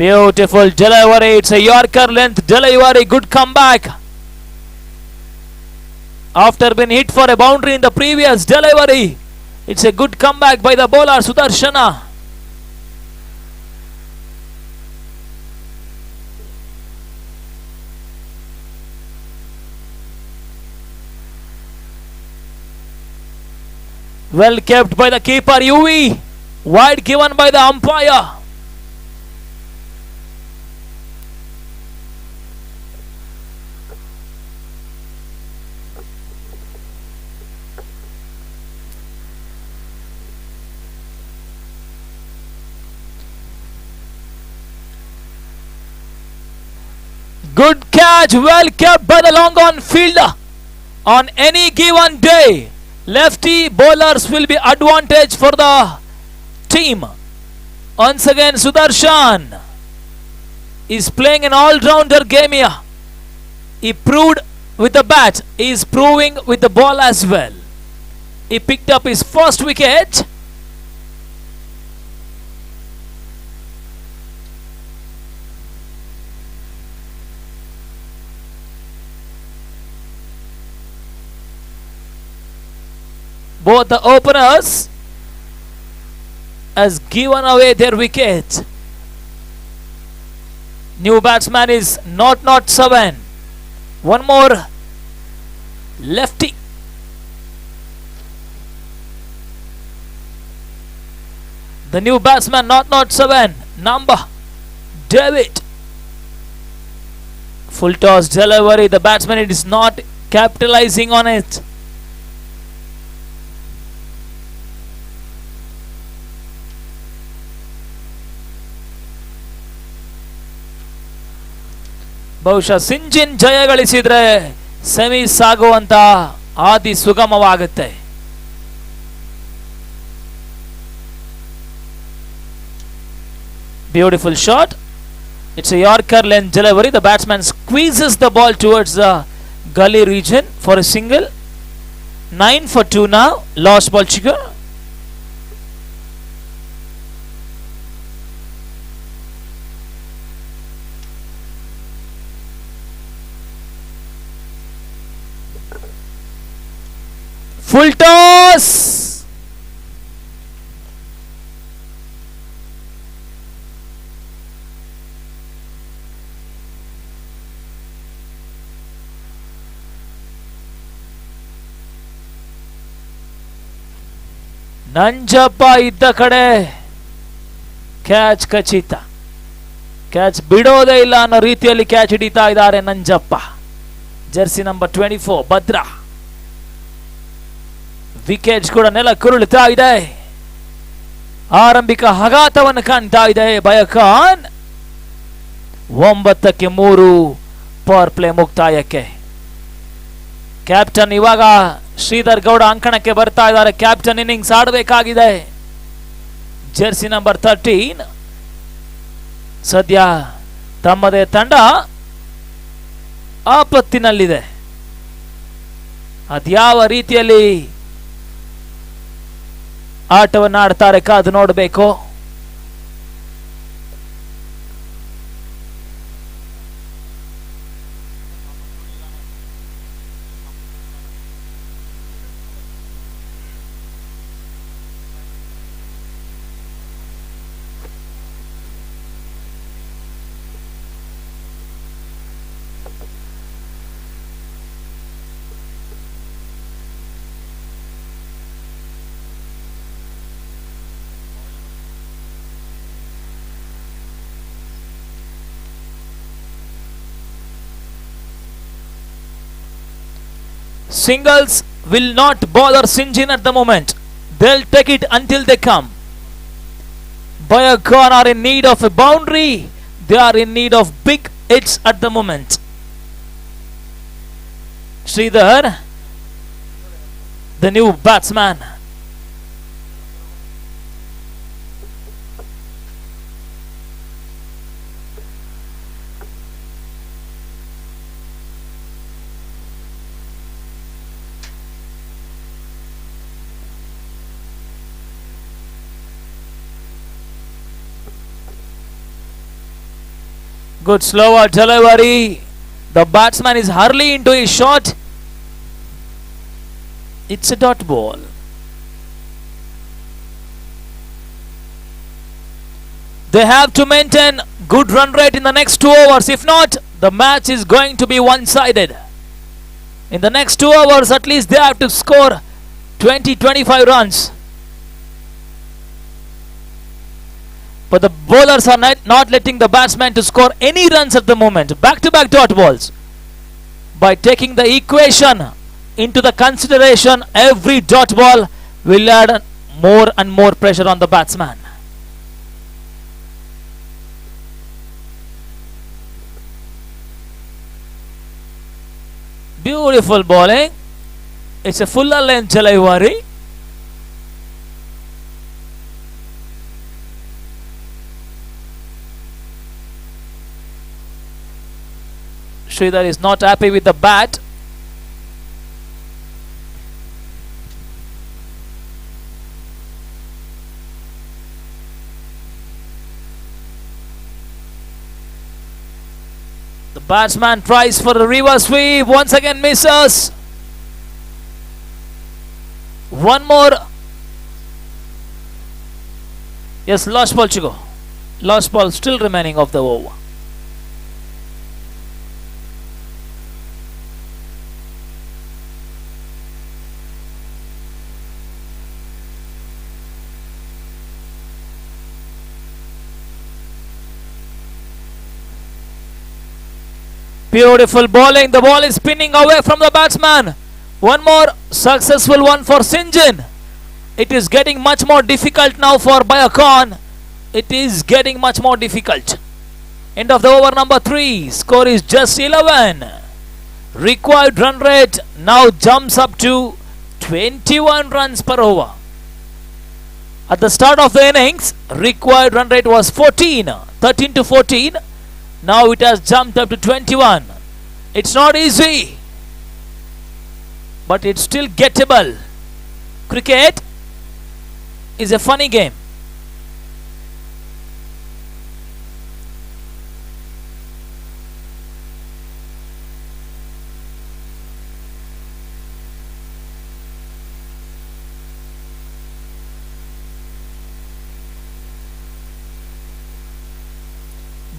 Beautiful delivery. It's a Yorker length delivery. Good comeback. After being hit for a boundary in the previous delivery, it's a good comeback by the bowler Sudarshana. Well kept by the keeper UV. Wide given by the umpire. Good catch, well kept by the long on fielder. On any given day, lefty bowlers will be advantage for the team. Once again, Sudarshan is playing an all-rounder game here. He proved with the bat, he is proving with the ball as well. He picked up his first wicket. Both the openers has given away their wicket. New batsman is not 7. One more lefty. The new batsman not 7. Number David. Full toss delivery. The batsman is not capitalizing on it. ಬಹುಶಃ ಸಿಂಜಿನ್ ಜಯ ಗಳಿಸಿದ್ರೆ semi ಸಾಗುವಂತ Adi ಸುಗಮವಾಗುತ್ತೆ. Beautiful shot. It's a Yorker length delivery. The batsman squeezes the ball towards the gully region for a single. 9 for 2 now. Lost ball trigger. Full toss. Nanjappa ಇದ್ದ ಕಡೆ catch ಖಚಿತ. Catch ಬಿಡೋದೇ ಇಲ್ಲ ಅನ್ನೋ ರೀತಿಯಲ್ಲಿ catch ಹಿಡಿತಾ ಇದ್ದಾರೆ Nanjappa. Jersey number 24 Bhadra. Wickets ಕೂಡ ನೆಲ ಕುರುಳುತ್ತಾ ಇದೆ. ಆರಂಭಿಕ ಆಘಾತವನ್ನು ಕಾಣ್ತಾ ಇದೆ ಬಯಕಾನ್. 9ಕ್ಕೆ 3 ಪವರ್ ಪ್ಲೇ ಮುಕ್ತಾಯಕ್ಕೆ. ಕ್ಯಾಪ್ಟನ್ ಇವಾಗ ಶ್ರೀಧರ್ ಗೌಡ ಅಂಕಣಕ್ಕೆ ಬರ್ತಾ ಇದ್ದಾರೆ. ಕ್ಯಾಪ್ಟನ್ ಇನ್ನಿಂಗ್ಸ್ ಆಡಬೇಕಾಗಿದೆ. ಜರ್ಸಿ ನಂಬರ್ 13 ಸದ್ಯ ತಮ್ಮದೇ ತಂಡ ಆಪತ್ತಿನಲ್ಲಿದೆ. ಅದ್ಯಾವ ರೀತಿಯಲ್ಲಿ ಆಟವನ್ನು ಆಡ್ತಾರೆ ಕಾದು ನೋಡಬೇಕು. Singles will not bother Singen at the moment. They'll take it until they come. Bayakan are in need of a boundary. They are in need of big hits at the moment. Sridhar, the new batsman. Good slower delivery. The batsman is hurling into his shot. It's a dot ball. They have to maintain good run rate in the next 2 overs. If not, the match is going to be one-sided. In the next 2 overs, at least they have to score 20-25 runs. But the bowlers are not letting the batsman to score any runs at the moment. Back-to-back dot balls. By taking the equation into the consideration, every dot ball will add more and more pressure on the batsman. Beautiful bowling. It's a fuller length Jalaiwari. Sridhar is not happy with the bat. The batsman tries for the reverse sweep. Once again misses. One more. Yes, last ball to go. Last ball still remaining of the over. Beautiful bowling. The ball is spinning away from the batsman. One more successful one for Singen. It is getting much more difficult now for Bayakon. It is getting much more difficult. End of the over number 3. Score is just 11. Required run rate now jumps up to 21 runs per over. At the start of the innings, required run rate was 13 to 14. Now it has jumped up to 21. It's not easy, but it's still gettable. Cricket is a funny game.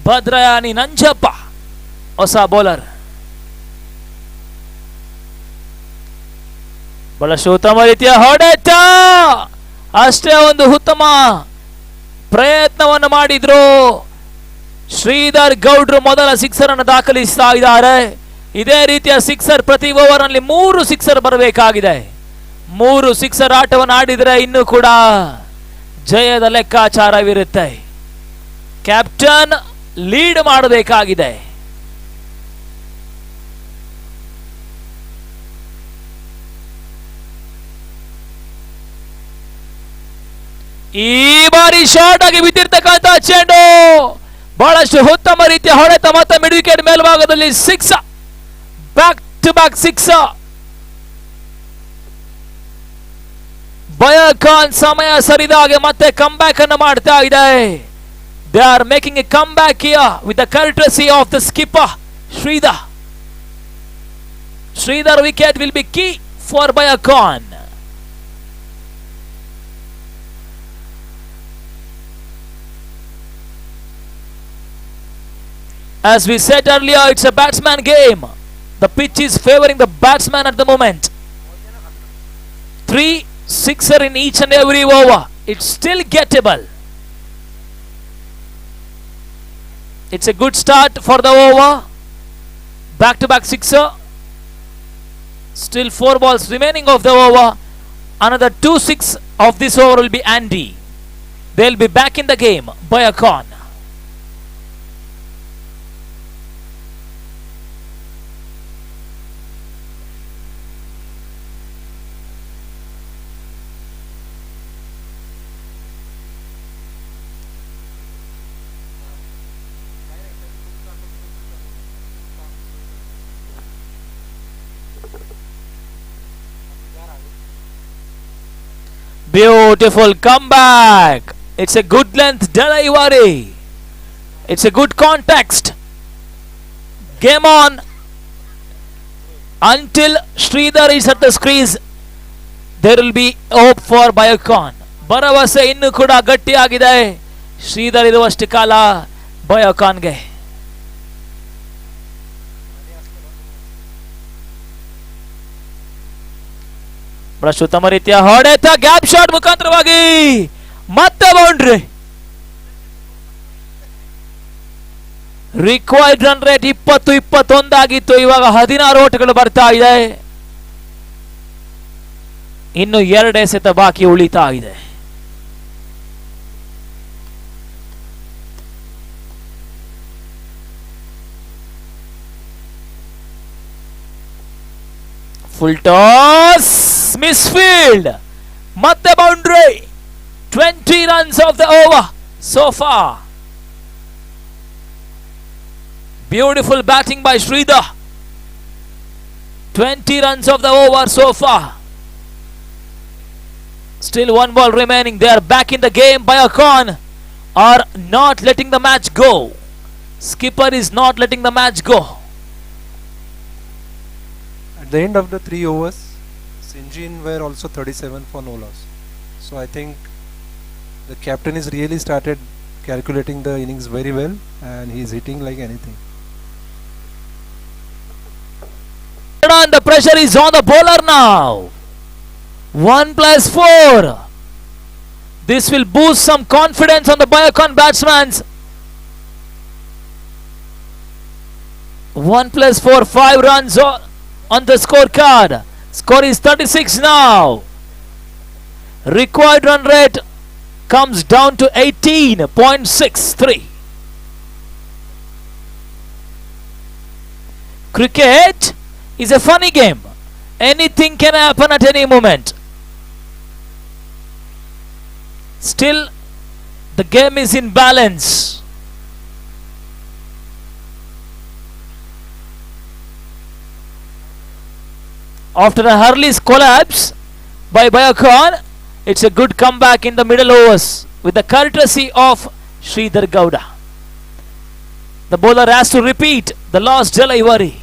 ಭದ್ರಯಾನಿ Nanjappa ಹೊಸ bowler. ಬಹಳಷ್ಟು ಉತ್ತಮ ರೀತಿಯ ಹೊಡೆತ. ಅಷ್ಟೇ ಒಂದು ಉತ್ತಮ ಪ್ರಯತ್ನವನ್ನು ಮಾಡಿದ್ರು. ಶ್ರೀಧರ್ ಗೌಡ್ರು ಮೊದಲ ಸಿಕ್ಸರ್ ಅನ್ನು ದಾಖಲಿಸ್ತಾ ಇದ್ದಾರೆ. ಇದೇ ರೀತಿಯ ಸಿಕ್ಸರ್ ಪ್ರತಿ ಓವರ್ ನಲ್ಲಿ 3 ಸಿಕ್ಸರ್ ಬರಬೇಕಾಗಿದೆ. 3 ಸಿಕ್ಸರ್ ಆಟವನ್ನು ಆಡಿದರೆ ಇನ್ನೂ ಕೂಡ ಜಯದ ಲೆಕ್ಕಾಚಾರವಿರುತ್ತೆ. ಕ್ಯಾಪ್ಟನ್ ಲೀಡ್ ಮಾಡಬೇಕಾಗಿದೆ. ಈ ಬಾರಿ ಶಾರ್ಟ್ ಆಗಿ ಬಿದ್ದಿರ್ತಕ್ಕಂಥ ಚೆಂಡು ಬಹಳಷ್ಟು ಉತ್ತಮ ರೀತಿಯ ಹೊಡೆತ. ಮತ್ತೆ ಮಿಡ್ ವಿಕೆಟ್ ಮೇಲ್ಭಾಗದಲ್ಲಿ 6. Back to back 6. ಬಯಾಕಾನ್ ಸಮಯ ಸರಿದಾಗೆ ಮತ್ತೆ ಕಮ್ ಬ್ಯಾಕ್ ಅನ್ನು ಮಾಡ್ತಾ ಇದೆ. They are making a comeback here with the courtesy of the skipper, Sridhar. Sridhar wicket will be key for Bayakon. As we said earlier, it's a batsman game. The pitch is favoring the batsman at the moment. 3 sixer in each and every over. It's still gettable. It's a good start for the over. Back to back sixer. Still 4 balls remaining of the over. Another 2-6 of this over will be Andy. They'll be back in the game. Bayakon. Beautiful comeback. It's a good length delivery. It's a good context. Game on until Sridhar is at the crease. there will be hope for Biocon. ಭರವಸೆ ಇನ್ನೂ ಕೂಡ ಗಟ್ಟಿಯಾಗಿದೆ ಶ್ರೀಧರ್ ಇರುವಷ್ಟು ಕಾಲ ಬಯೋಕಾನ್ಗೆ. ಪ್ರಸ್ತುತಮ ರೀತಿಯ ಹೊಡೆತ gap shot ಮುಖಾಂತರವಾಗಿ ಮತ್ತೆ boundary. Required run rate 20-21 ಆಗಿತ್ತು, ಇವಾಗ 16 ಓಟಗಳು ಬರ್ತಾ ಇದೆ. ಇನ್ನು 2 ಎಸೆತ ಬಾಕಿ ಉಳಿತಾ ಇದೆ. ಫುಲ್ ಟಾಸ್ ಮಿಸ್ಫೀಲ್ಡ್ ಮತ್ತೆ boundary. 20 runs of the over so far. Beautiful batting by Sridhar. 20 runs of the over so far. Still 1 ball remaining. They are back in the game. Biocon are not letting the match go. Skipper is not letting the match go. At the end of the 3 overs, Singen were also 37 for no loss. So I think the captain is really started calculating the innings very well, and he is hitting like anything. The pressure is on the bowler now. 1+4. This will boost some confidence on the Biocon batsmen. 1+4, 5 runs on the scorecard. Score is 36 now. Required run rate comes down to 18.63. Cricket is a funny game. Anything can happen at any moment. Still, the game is in balance. After a Hurley's collapse by Biocon, it's a good comeback in the middle overs with the courtesy of Sridhar Gowda. The bowler has to repeat the last delivery.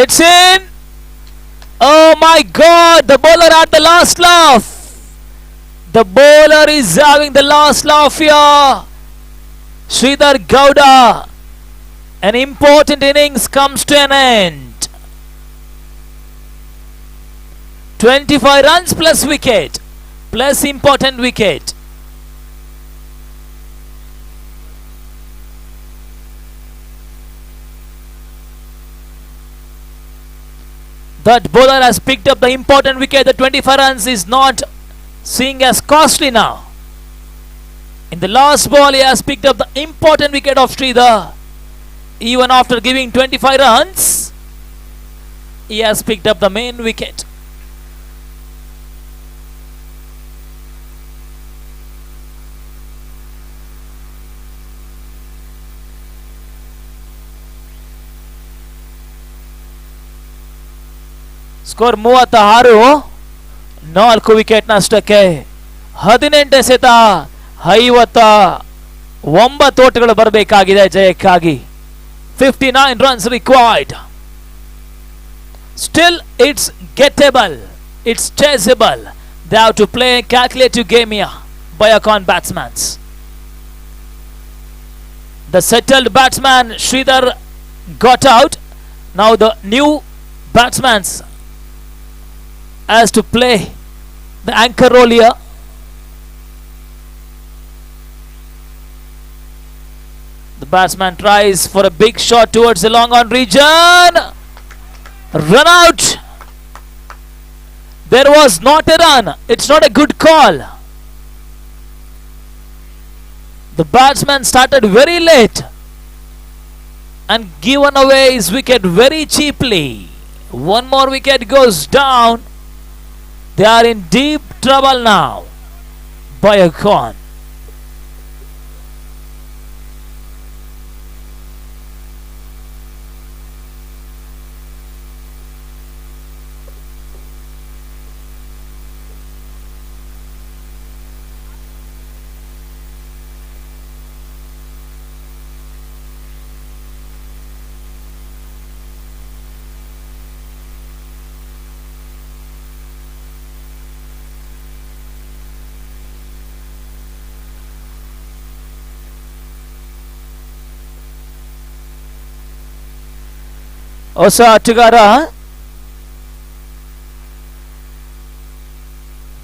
It's in. Oh my God, the bowler had the last laugh. The bowler is having the last laugh here. Sridhar Gowda. An important innings comes to an end. 25 runs plus wicket, plus important wicket. That bowler has picked up the important wicket. The 25 runs is not seeing as costly now. In the last ball, he has picked up the important wicket of Sridhar. Even after giving 25 runs, he has picked up the main wicket. Score 36, 4 wicket ನಷ್ಟಕ್ಕೆ 18 ಎಸೆತ 59 ಓಟಗಳು ಬರಬೇಕಾಗಿದೆ ಜಯಕ್ಕಾಗಿ. 59 runs required. Still, it's gettable, it's chaseable. They have to play a calculative game here. Biocon batsmen. The settled batsman Sridhar got out. Now the new batsman has to play the anchor role here. The batsman tries for a big shot towards the long on region. Run out. There was not a run. It's not a good call. The batsman started very late and given away his wicket very cheaply. One more wicket goes down. They are in deep trouble now. Biocon. ಹೊಸ ಆಟಗಾರ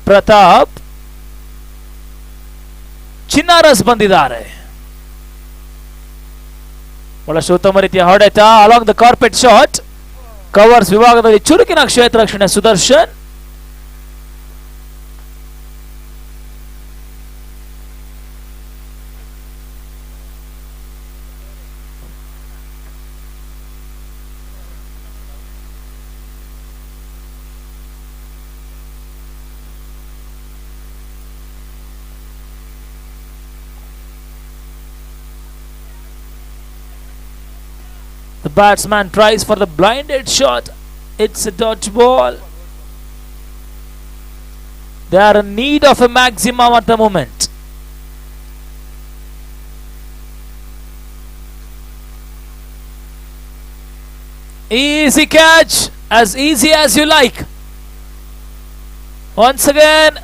ಪ್ರತಾಪ್ ಚಿನ್ನಾರಸ್ ಬಂದಿದ್ದಾರೆ. ಬಹಳಷ್ಟು ಉತ್ತಮ ರೀತಿಯ ಹೊಡೆತ along the carpet shot. Covers ವಿಭಾಗದಲ್ಲಿ ಚುರುಕಿನ ಕ್ಷೇತ್ರ ರಕ್ಷಣೆ Sudarshan. The batsman tries for the blinded shot. It's a dodge ball. They are in need of a maximum at the moment. Easy catch, as easy as you like. Once again,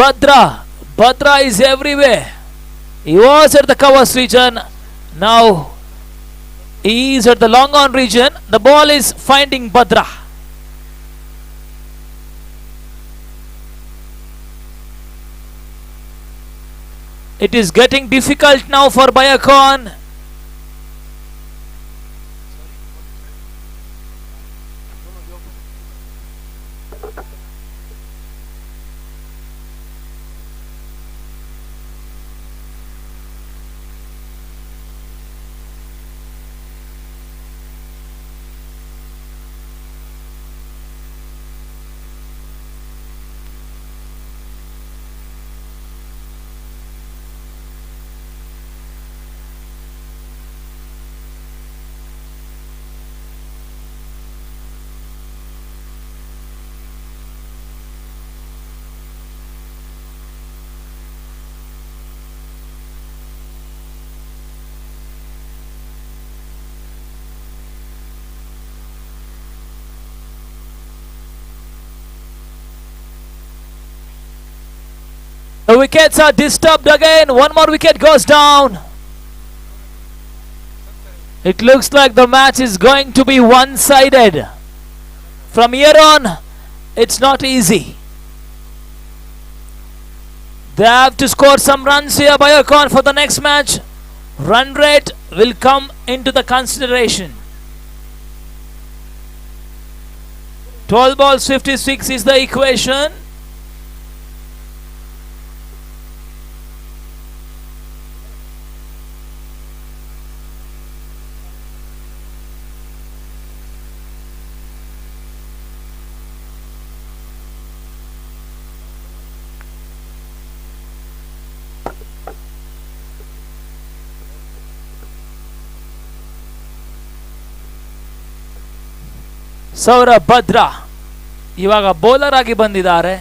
Badra is everywhere. He was at the covers region. Now he is at the long on region. The ball is finding Badra. It is getting difficult now for Biocon. The wickets are disturbed again. One more wicket goes down. It looks like the match is going to be one-sided. From here on, it's not easy. They have to score some runs here, Biocon, for the next match. Run rate will come into the consideration. 12 balls, 56 is the equation. Saurabh Bhadra ಇವಾಗ bowler ಆಗಿ ಬಂದಿದ್ದಾರೆ.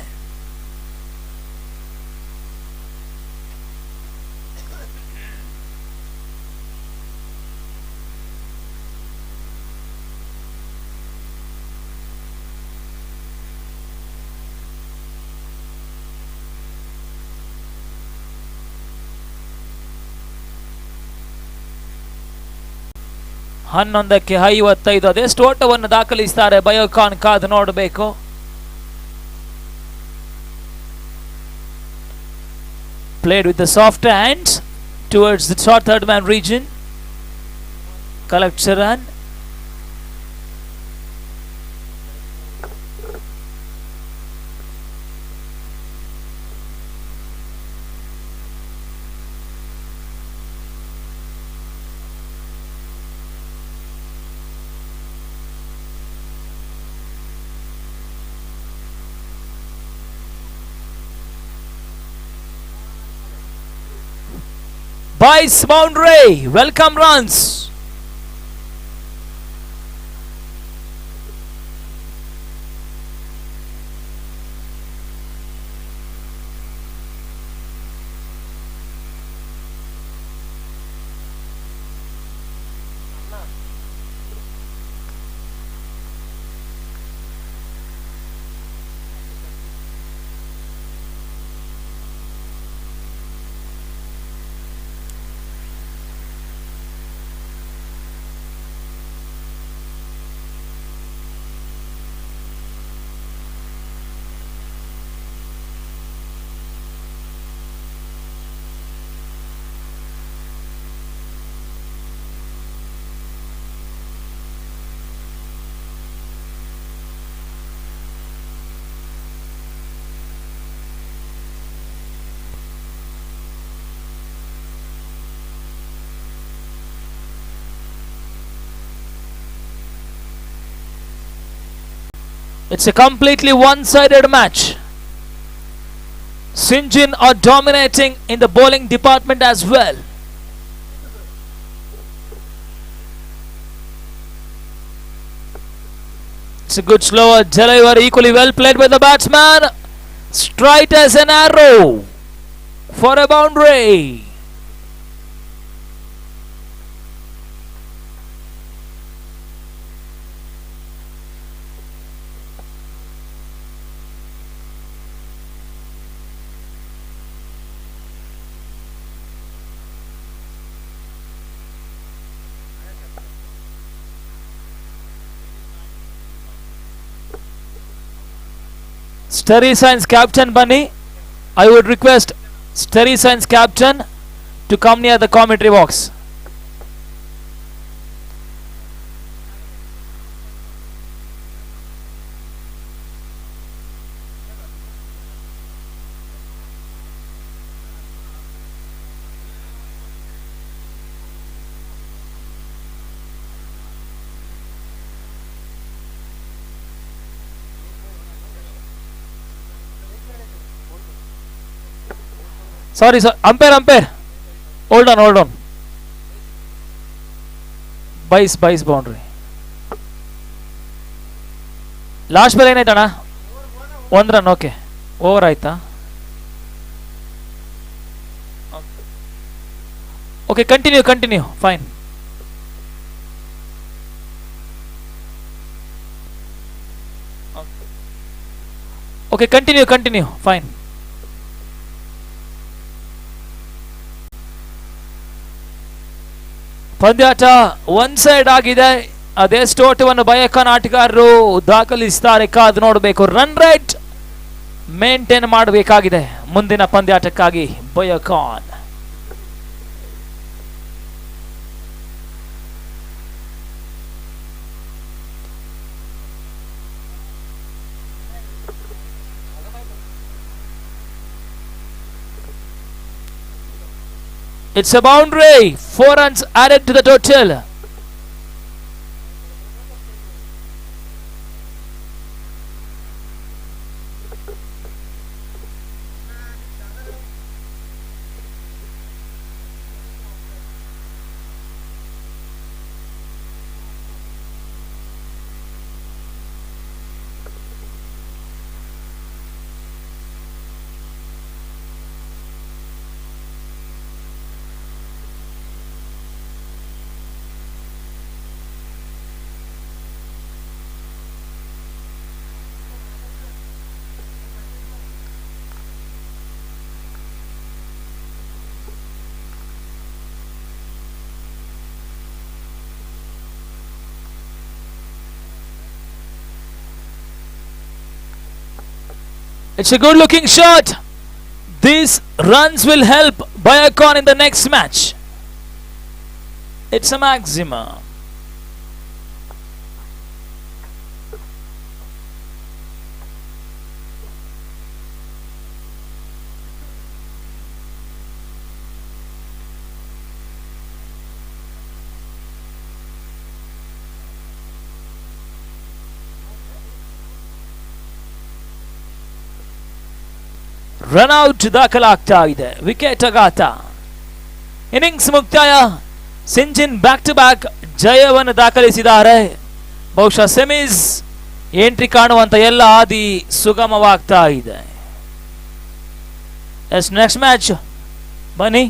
ಹನ್ನೊಂದಕ್ಕೆ 55 ಅದೆಷ್ಟು ಓಟವನ್ನು ದಾಖಲಿಸ್ತಾರೆ ಬಯೋಕಾನ್ ಕಾದು ನೋಡಬೇಕು. Played with the soft hands towards the short third man region. Collects a run. Vice boundary, welcome runs. It's a completely one-sided match. Singen are dominating in the bowling department as well. It's a good slower delivery, equally well played by the batsman. Straight as an arrow for a boundary. Sterry Science Captain Bunny, I would request Sterry Science Captain to come near the commentary box. Sorry, sir. Umpire. Hold on. Bice boundary. Last ball ಏನಾಯ್ತಣ್ಣ? 1 run, okay. Over ಆಯ್ತಾ? Okay, continue. Fine. Okay, continue. Fine. ಪಂದ್ಯಾಟ one side ಆಗಿದೆ. ಅದೆಷ್ಟು ಓಟವನ್ನು ಬಯಕನ್ ಆಟಗಾರರು ದಾಖಲಿಸ್ತಾರೆ ಕಾದು ನೋಡಬೇಕು. Run rate maintain ಮಾಡಬೇಕಾಗಿದೆ ಮುಂದಿನ ಪಂದ್ಯಾಟಕ್ಕಾಗಿ ಬಯಕಾನ್. It's a boundary. 4 runs added to the total. It's a good looking shot. These runs will help Biocon in the next match. It's a maximum. Run out ದಾಖಲಾಗ್ತಾ ಇದೆ. ವಿಕೆಟ್ ಆಘಾತ. Innings ಮುಕ್ತಾಯ. Syngene back to back ಜಯವನ್ನು ದಾಖಲಿಸಿದ್ದಾರೆ. ಬಹುಶಃ semis entry ಕಾಣುವಂತ ಎಲ್ಲ ಹಾದಿ ಸುಗಮವಾಗ್ತಾ ಇದೆ. ಎಸ್, ನೆಕ್ಸ್ಟ್ ಮ್ಯಾಚ್ ಬನ್ನಿ.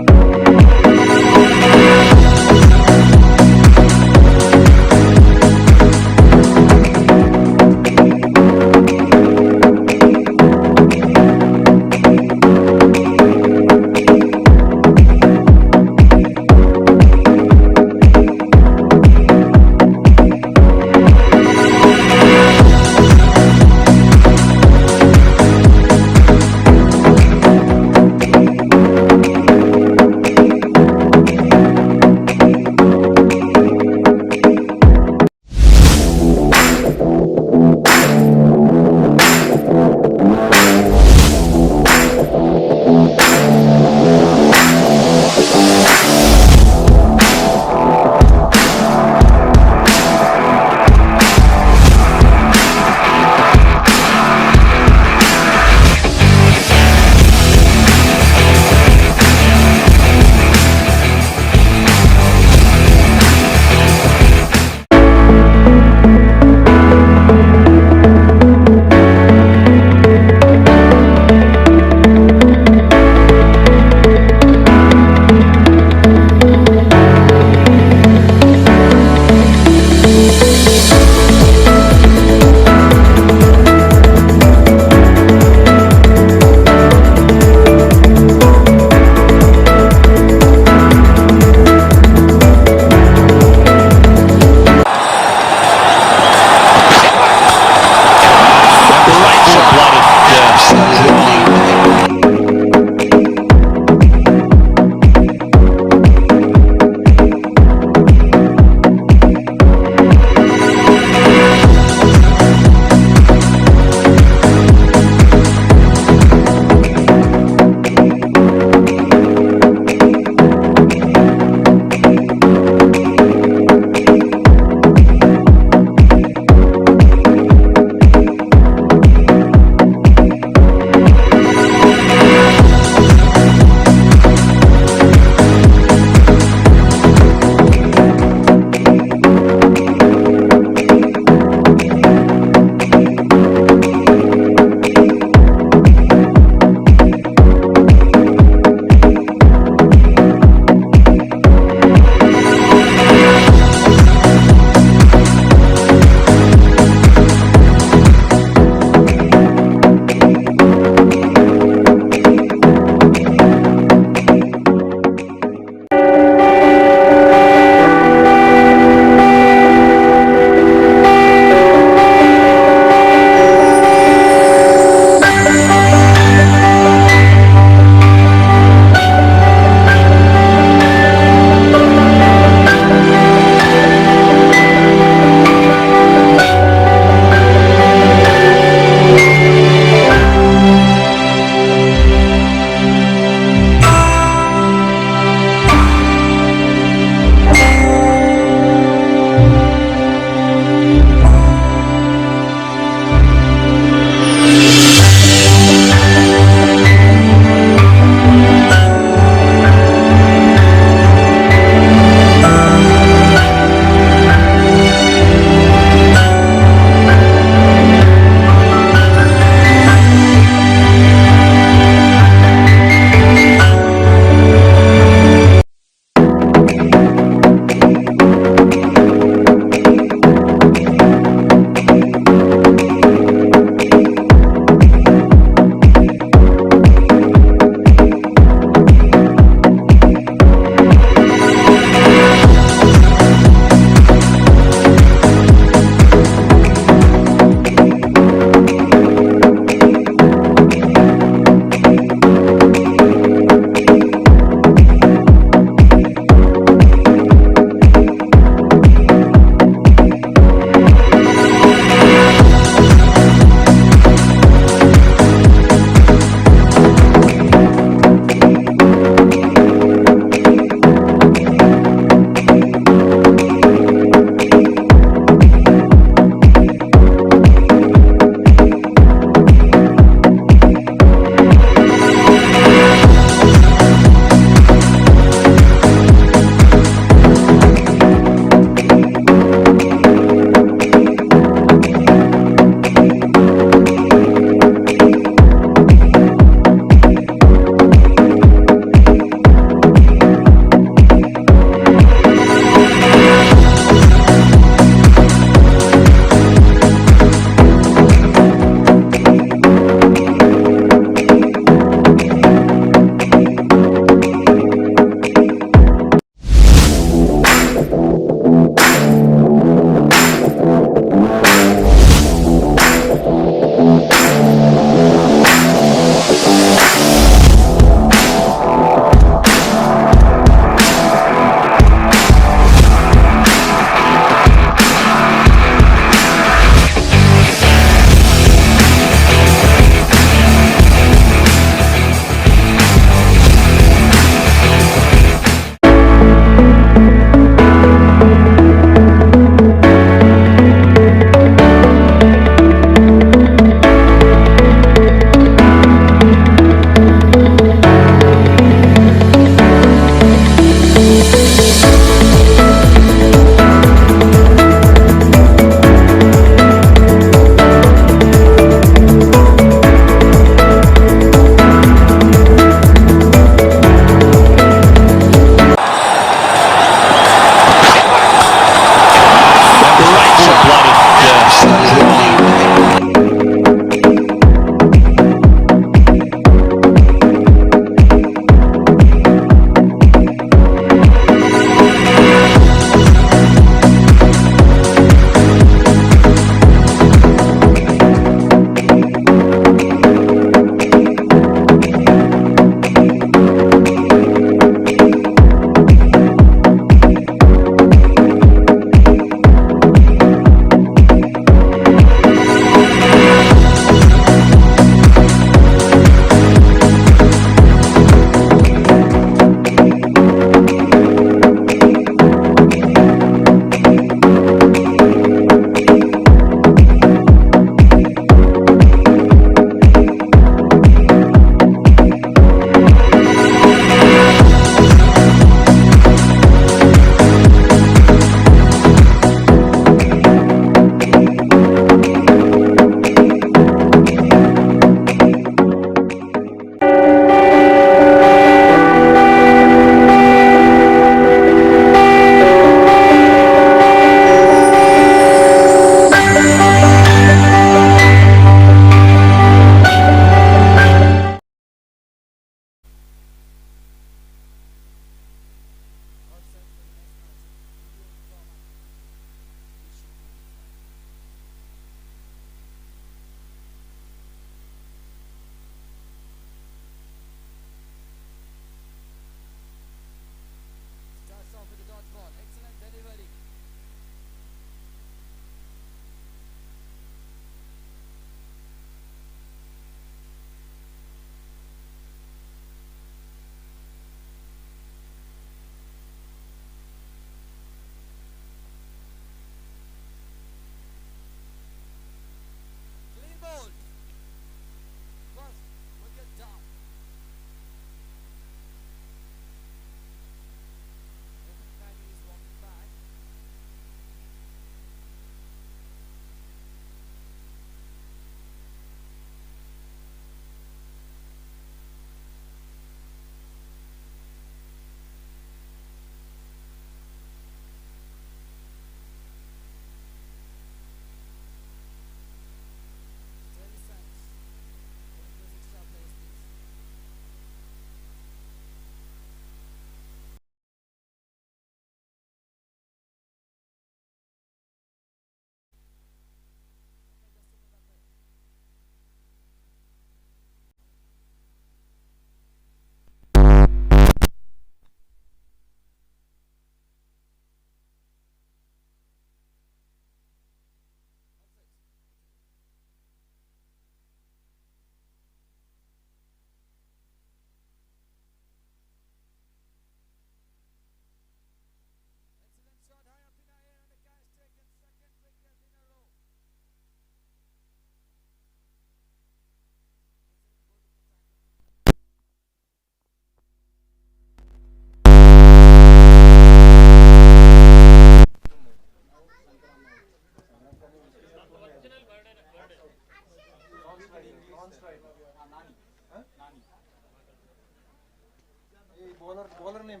bowler name.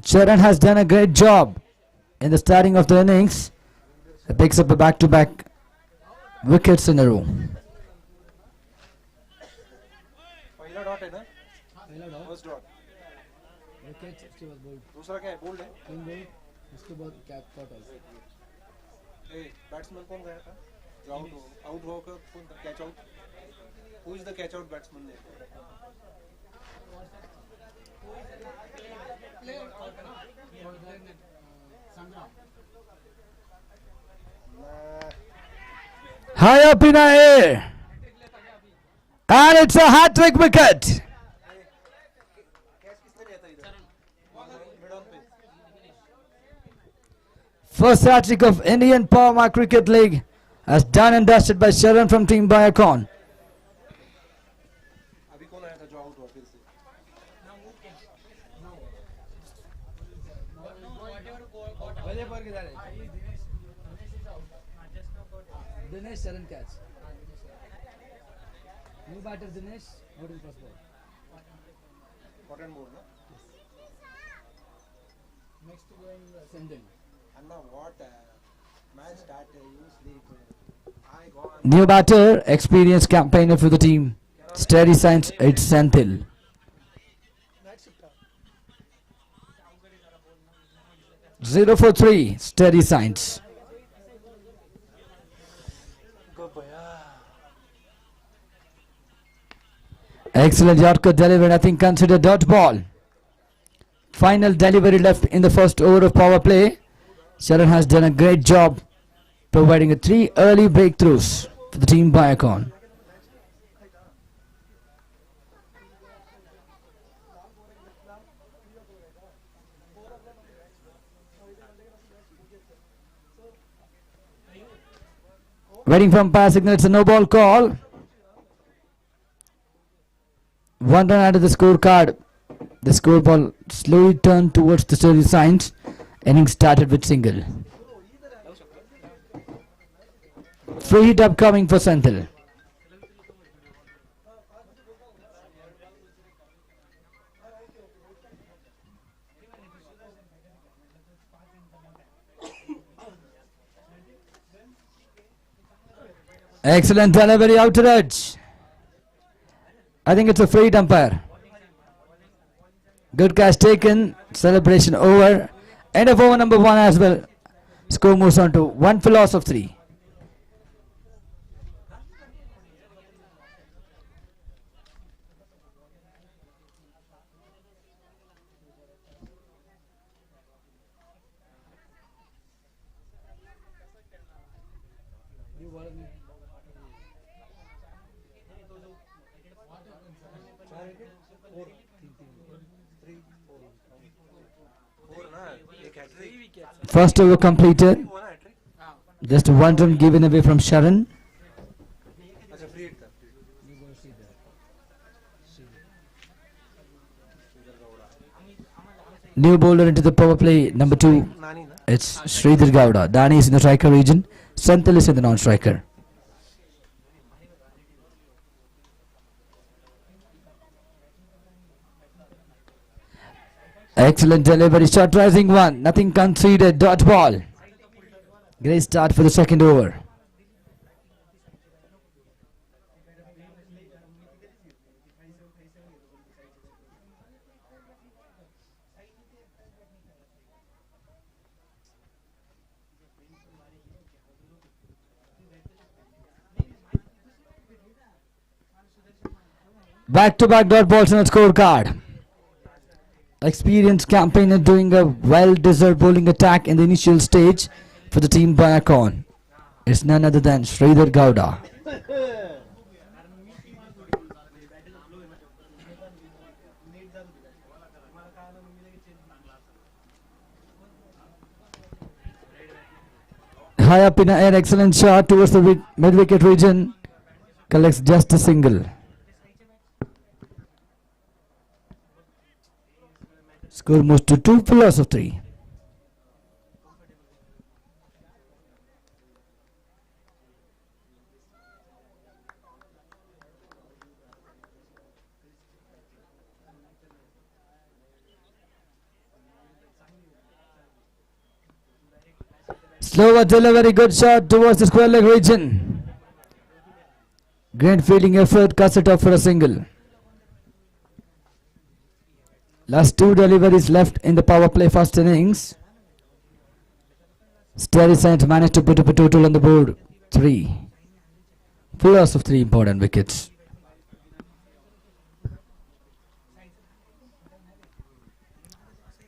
Sharan has done a great job in the starting of the innings. He picks up a back-to-back wickets in a row. पहला dot है ना? First dot. दूसरा क्या है? बोल्ड है. बैट्समैन कौन गया था? जो आउट होकर कौन था? Catch out. Who is the catch out batsman there? High up in the air. And it's a hat-trick wicket. Catch किसने लिया था इधर? मिड ऑन पे. First hat-trick of Indian Power Cricket League as done and dusted by Sharan from Team Biocon. अभी कौन आया था जो आउट हुआ फिर से? Dinesh Sharan catch. New batter Dinesh, good in first ball. Important move, na? Next going Singen. Anna, what match start you sleep? I go on. New batter, experienced campaigner for the team. Steady signs, it's Senthil. 0 for 3, steady signs. Excellent Yorker delivery, nothing considered dot ball. Final delivery left in the first over of power play. Sharan has done a great job providing 3 early breakthroughs for the team Biocon. Waiting from umpire signal, it's a no ball call. 1 run out of the scorecard. The scoreball slowly turned towards the steady signs. Innings started with single. Free hit upcoming for Senthil. Excellent delivery out to the edge. I think it's a free hit umpire. Good catch taken. Celebration over. End of over number 1 as well. Score moves on to 1 for loss of 3. First over completed. Just 1 run given away from Sharan. अच्छा free hit था. New bowler into the power play number 2. नानी ना. It's Sridhar Gowda. Dani is in the striker region. Senthil is in the non-striker. Excellent delivery. Shot rising 1. Nothing conceded. Dot ball. Great start for the second over. Back-to-back dot balls on the scorecard. Experienced campaigner doing a well-deserved bowling attack in the initial stage for the team Biocon. It's none other than Sridhar Gowda. High up in the air, excellent shot towards the mid-wicket region. Collects just a single. Score moves to 2 for loss of 3. Slower delivery, good shot towards the square leg region. Great fielding effort, cuts it off for a single. Last 2 deliveries left in the power play first innings. Steady Saints managed to put up a total on the board 3. Full loss of 3 important wickets.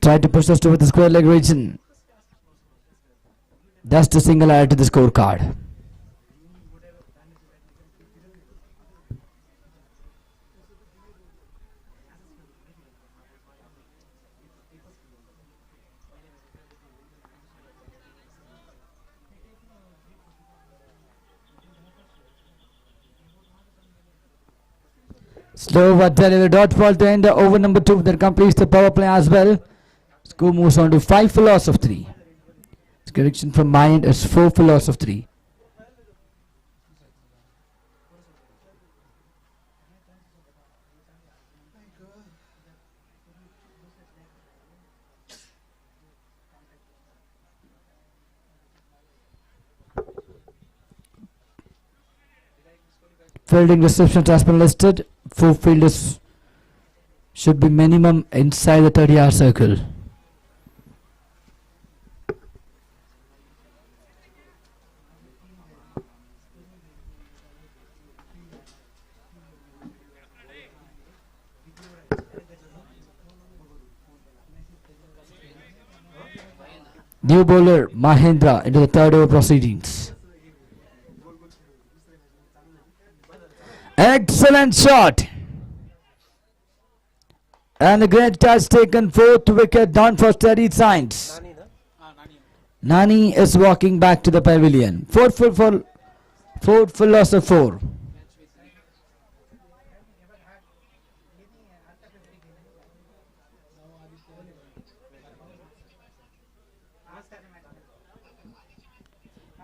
Tried to push us toward the square leg region. That's the single added to the scorecard. Slow but delivery dot ball to end the over number 2 that completes the power play as well. Score moves on to 5 for loss of 3. This correction from my end is 4 for loss of 3. Fielding receptions has been listed. 4 fielders should be minimum inside the 30-yard circle. New bowler Mahendra into the 3rd over proceedings. Excellent shot. And the great touch taken, 4th wicket down for Steady Saints. Nani is walking back to the pavilion. 4 for loss of 4.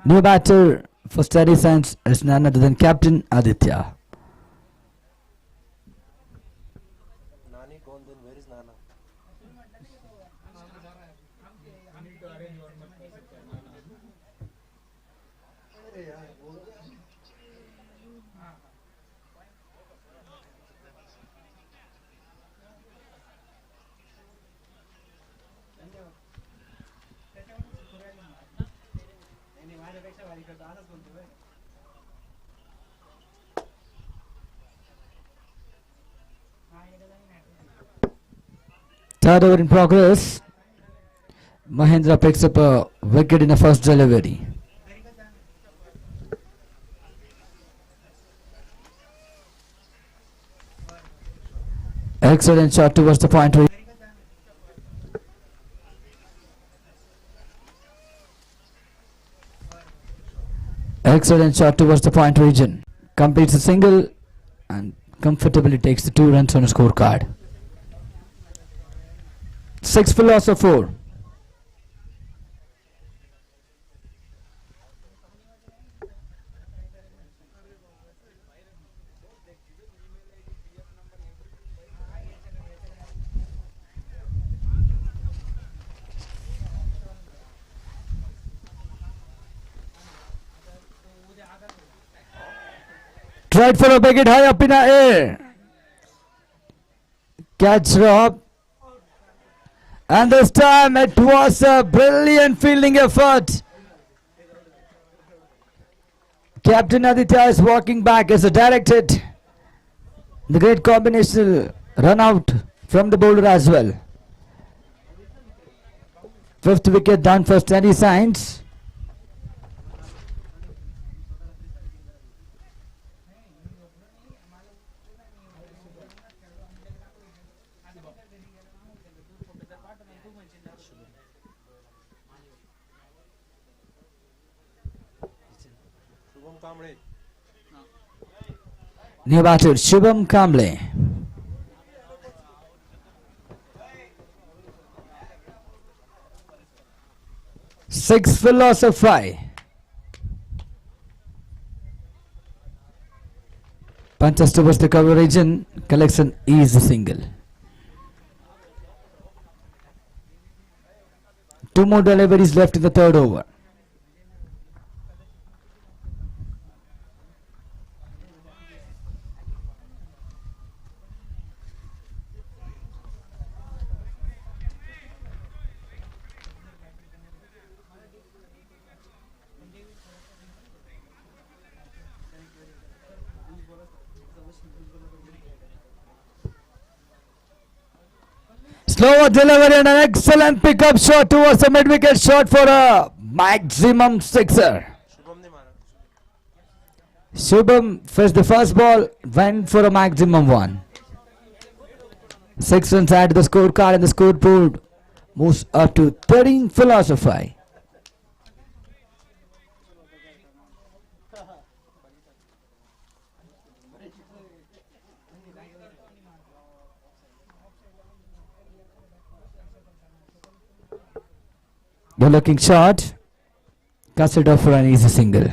New batter for Steady Saints is none other than Captain Aditya. Third over in progress. Mahendra picks up a wicket in the first delivery. Excellent shot towards the point. Excellent shot towards the point region. Completes a single and comfortably takes the 2 runs on a scorecard. 6 for loss of 4. Tried for a wicket high up in the air. Catch Rob. And this time it was a brilliant fielding effort. Captain Aditya is walking back as a direct hit. The great combination run out from the bowler as well. 5th wicket down for Steady Saints. New batter Shubham Kamble. 6 for loss of 5. Punches towards the cover region. Collection is a single. 2 more deliveries left in the 3rd over. Slower delivery and an excellent pickup shot towards the mid-wicket shot for a maximum sixer. Shubham faced the first ball, went for a maximum one. 6 runs added to the scorecard and the scoreboard moves up to 13 philosophy. You're looking short. Cuts it off for an easy single.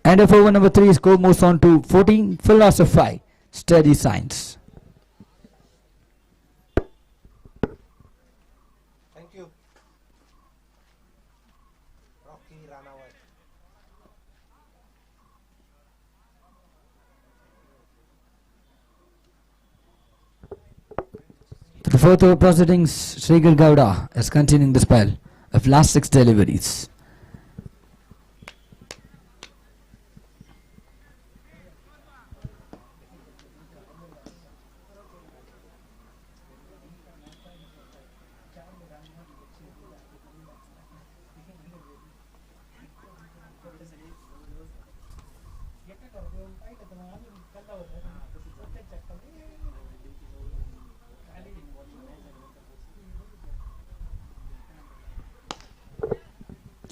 End of over number 3, score moves on to 14 philosophy. Steady signs. Thank you. Rocky Ranawat. To the fourth over proceedings, Srigal Gowda is continuing the spell of last 6 deliveries.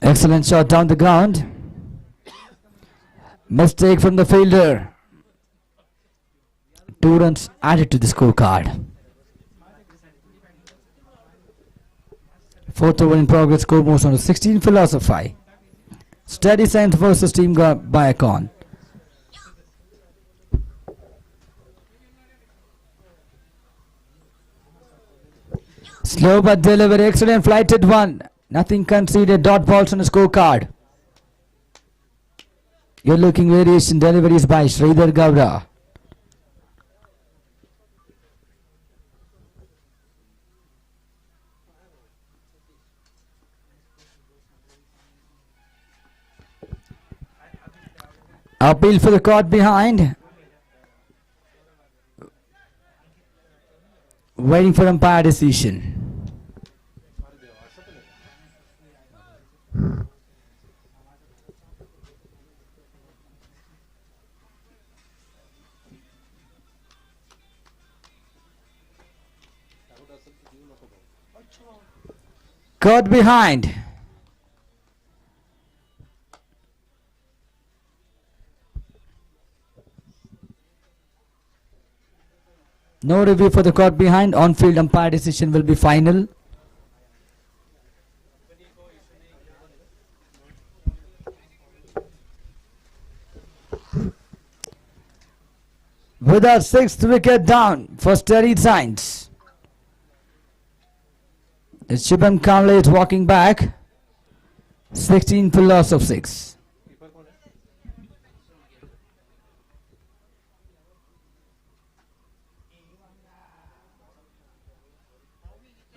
Excellent shot down the ground. Mistake from the fielder. 2 runs added to the scorecard. Fourth over in progress, score moves on to 16 philosophy. Steady signs versus team Biacon. Slow but delivery, excellent flighted one. Nothing conceded, dot balls on the scorecard. You're looking variation deliveries by Sridhar Gowda. Appeal for the caught behind. Waiting for umpire decision. Caught behind. No review for the caught behind. On-field umpire decision will be final. With our 6th wicket down for steady signs. Shubham Kamble is walking back. 16 for loss of 6.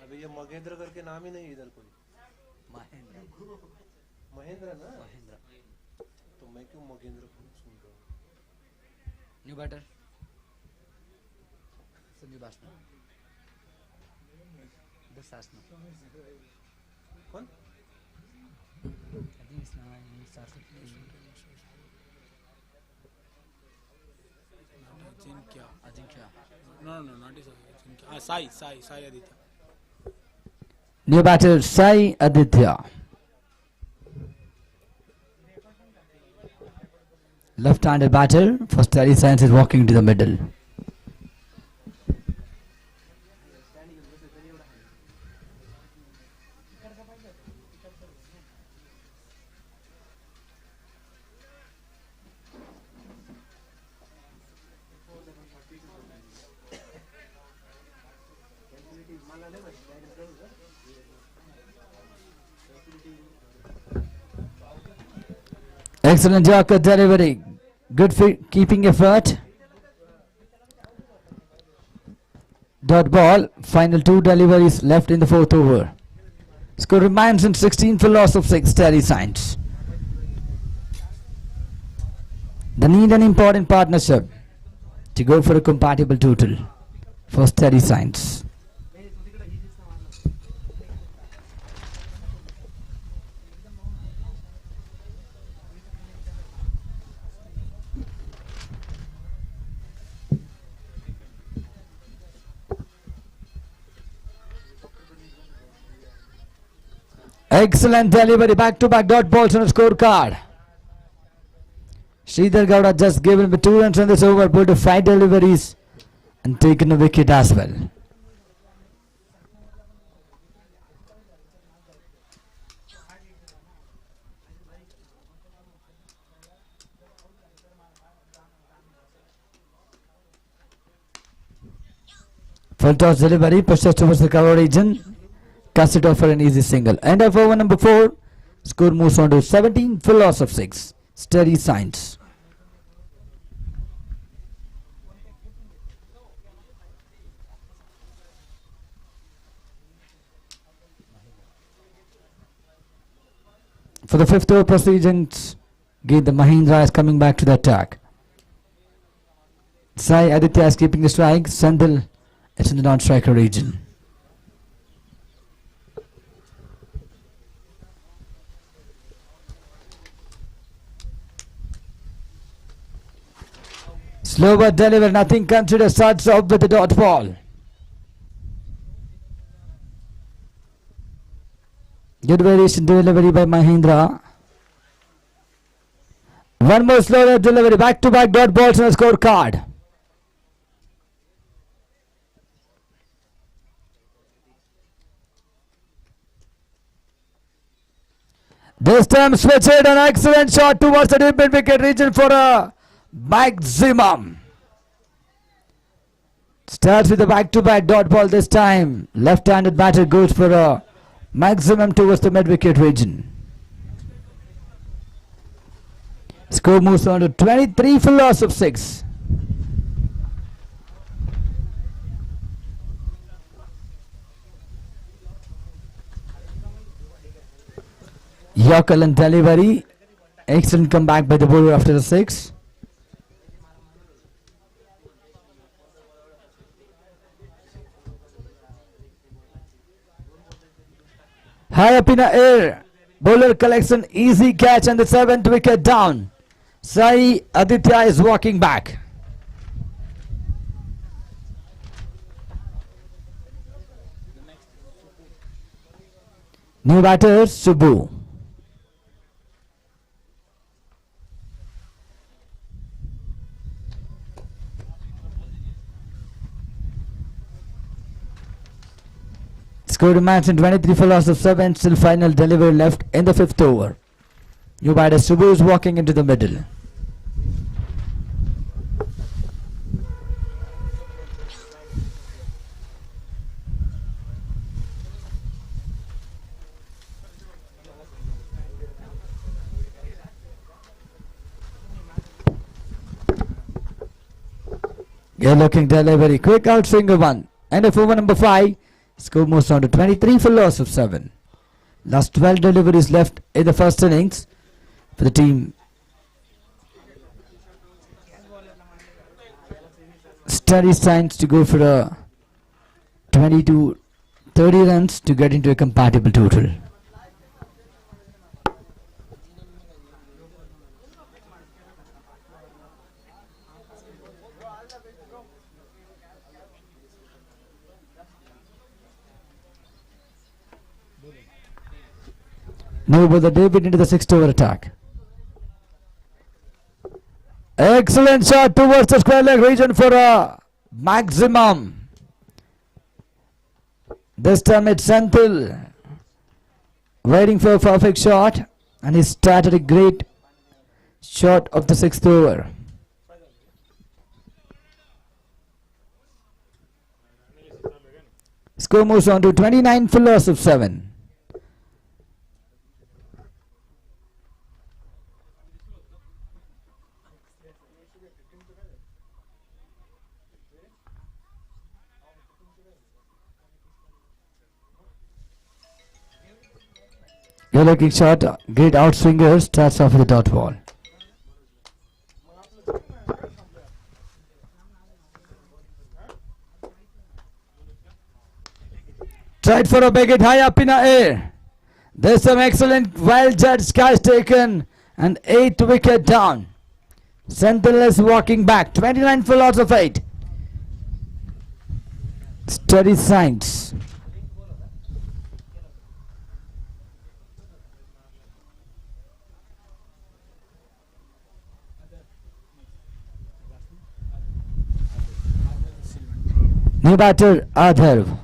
अबे ये महेंद्र करके नाम ही नहीं इधर कोई महेंद्र ना तो मैं क्यों महेंद्र सुन रहा हूँ New batter. It's a new batsman. This batsman. कौन I think it's now he starts to play. Ajinkya. Ajinkya. No, not his Ajinkya. Sai Aditya. New batter Sai Aditya. Left-handed batter for steady signs is walking to the middle. Excellent Yorker delivery. Good keeping effort. Dot ball. Final 2 deliveries left in the 4th over. Score remains in 16 for loss of 6. Steady signs. They need an important partnership to go for a compatible total for steady signs. Excellent delivery, back-to-back dot balls on the scorecard. Sridhar Gowda just given him 2 runs on this over, pulled 5 deliveries and taken a wicket as well. Full toss delivery, pushes towards the cover region, cuts it off for an easy single. End of over number 4. Score moves on to 17, full loss of 6. Steady signs. For the 5th over proceedings, the Mahindra is coming back to the attack. Sai Aditya is keeping the strike. Sandil is in the non-striker region. Slower delivery, nothing considered, starts off with the dot ball. Good variation delivery by Mahindra. One more slower delivery, back-to-back dot balls on the scorecard. This time switch it, an excellent shot towards the deep mid-wicket region for a maximum. Starts with a back-to-back dot ball this time. Left-handed batter goes for a maximum towards the mid-wicket region. Score moves on to 23 for loss of 6. Yorker and delivery. Excellent comeback by the bowler after the 6. High up in the air. Bowler collects an easy catch and the 7th wicket down. Sai Aditya is walking back. New batter Subbu. Scored a match in 23 for loss of 7. Still final delivery left in the 5th over. New batter Subbu is walking into the middle. Good looking delivery, quick out swinger 1. End of over number 5. Score moves on to 23 for loss of 7. Last 12 deliveries left in the first innings for the team. Steady signs to go for a 20 to 30 runs to get into a compatible total. Now with the David into the 6th over attack. Excellent shot towards the square leg region for a maximum. This time it's Senthil waiting for a perfect shot, and he started a great shot of the 6th over. Score moves on to 29 for loss of 7. Good looking shot, great outswinger, starts off with a dot ball. Tried for a big hit high up in the air. There's some excellent wild judge catch taken and 8th wicket down. Senthil is walking back, 29 for loss of 8. Steady signs. New batter Adharv.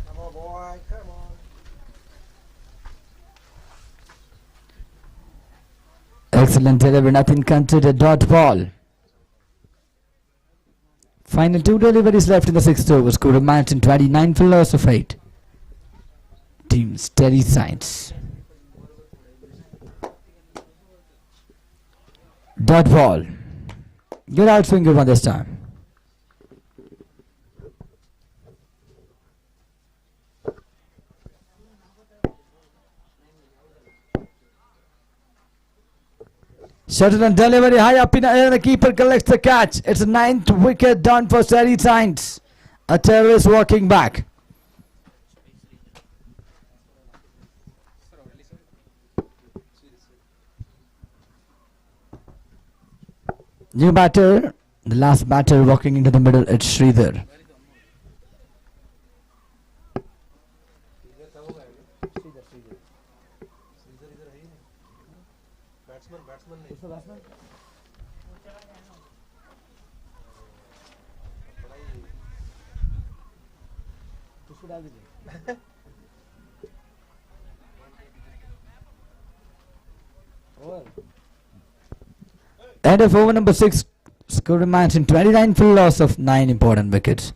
Come on, boy, come on. Excellent delivery, nothing considered. Dot ball. Final 2 deliveries left in the 6th over. Score of match in 29 for loss of 8. Team Steady Signs. Dot ball. Good outswinger one this time. Shuttle and delivery high up in the air. The keeper collects the catch. It's a 9th wicket down for Steady Signs. A terrorist walking back. New batter. The last batter walking into the middle. It's Sridhar. End of over number 6. Score remains in 29 for loss of 9 important wickets.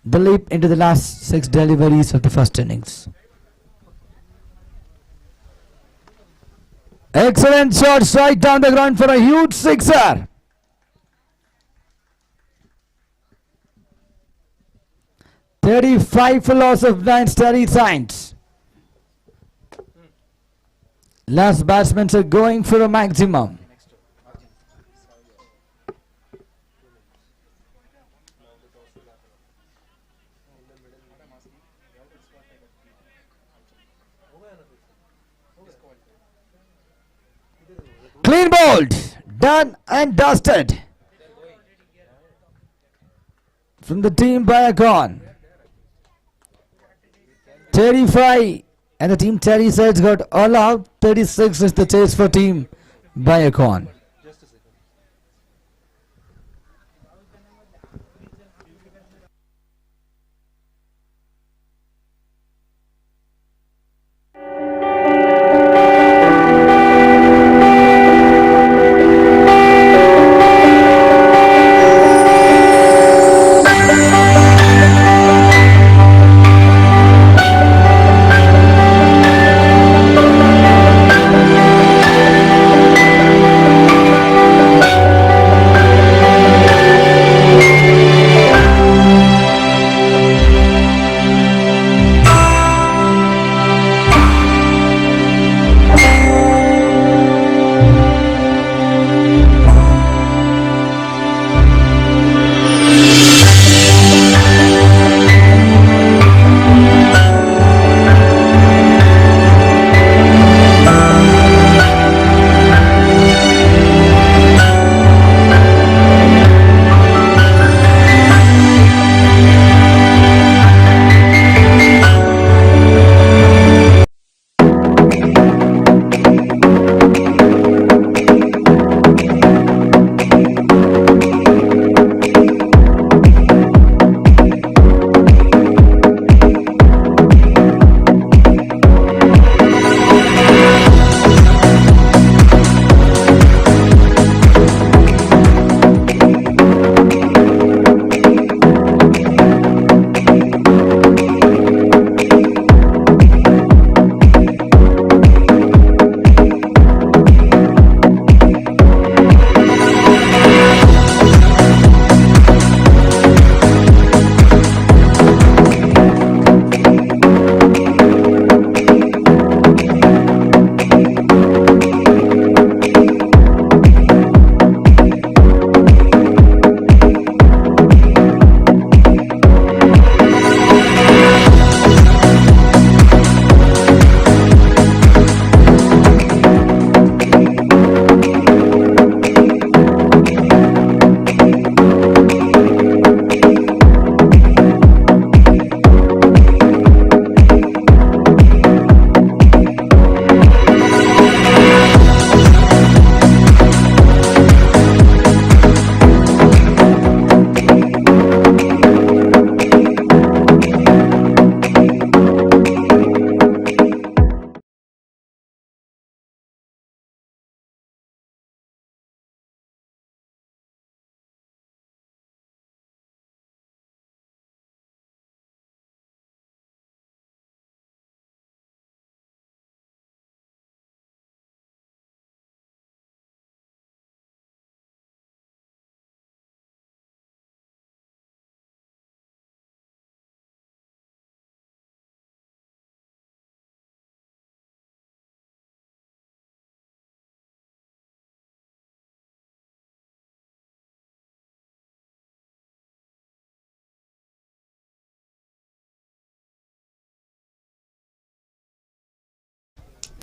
The leap into the last 6 deliveries of the first innings. Excellent shot, strike down the ground for a huge sixer. .35 for loss of 9. Steady Signs. Last batsmen are going for a maximum. Clean bowled, done and dusted from the team Bayakon. 35 and the team Terry Sides got all out. 36 is the chase for team Bayakon.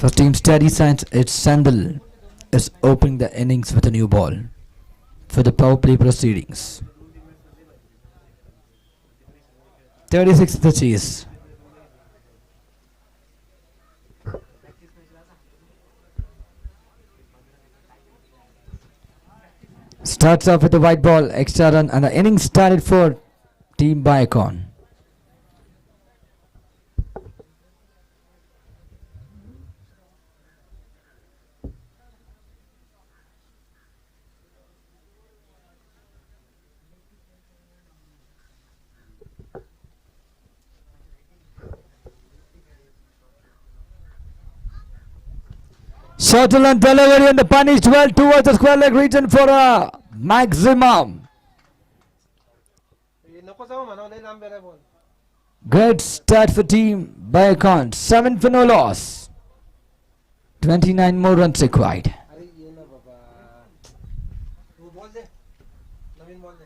For Team Steady Science, it's Sandal is opening the innings with a new ball for the power play proceedings. 36 the chase. Starts off with a white ball, extra run, and the innings started for Team Biocon. Shuttle and delivery and the punished well towards the square leg region for a maximum. नको जाऊ म्हणा लय लांब गेलाय ball. Great start for Team Biocon. 7 for no loss. 29 more runs required. अरे ये ना बाबा. तू बॉल दे. नवीन बॉल दे.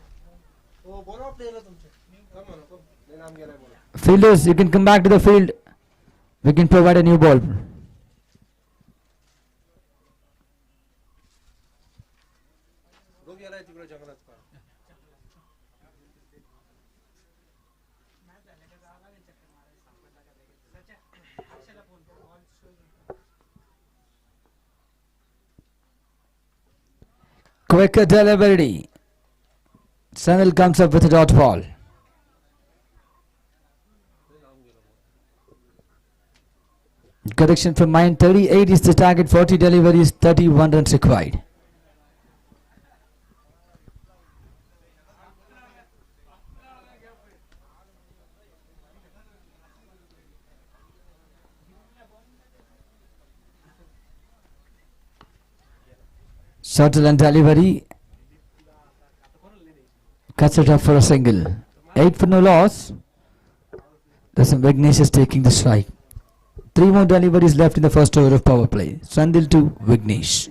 ओ बोला प्लेयर तुमचे. कम म्हणा कम. लय लांब गेलाय ball. Fielders, you can come back to the field. We can provide a new ball. दो गेलाय तिकडे जंगलात पार. Quicker delivery. Sanil comes up with a dot ball. Correction from mine. 38 is the target. 40 deliveries. 31 runs required. Shuttle and delivery. Cuts it off for a single. 8 for no loss. Listen, Vignesh is taking the strike. 3 more deliveries left in the first over of power play. Sandil to Vignesh.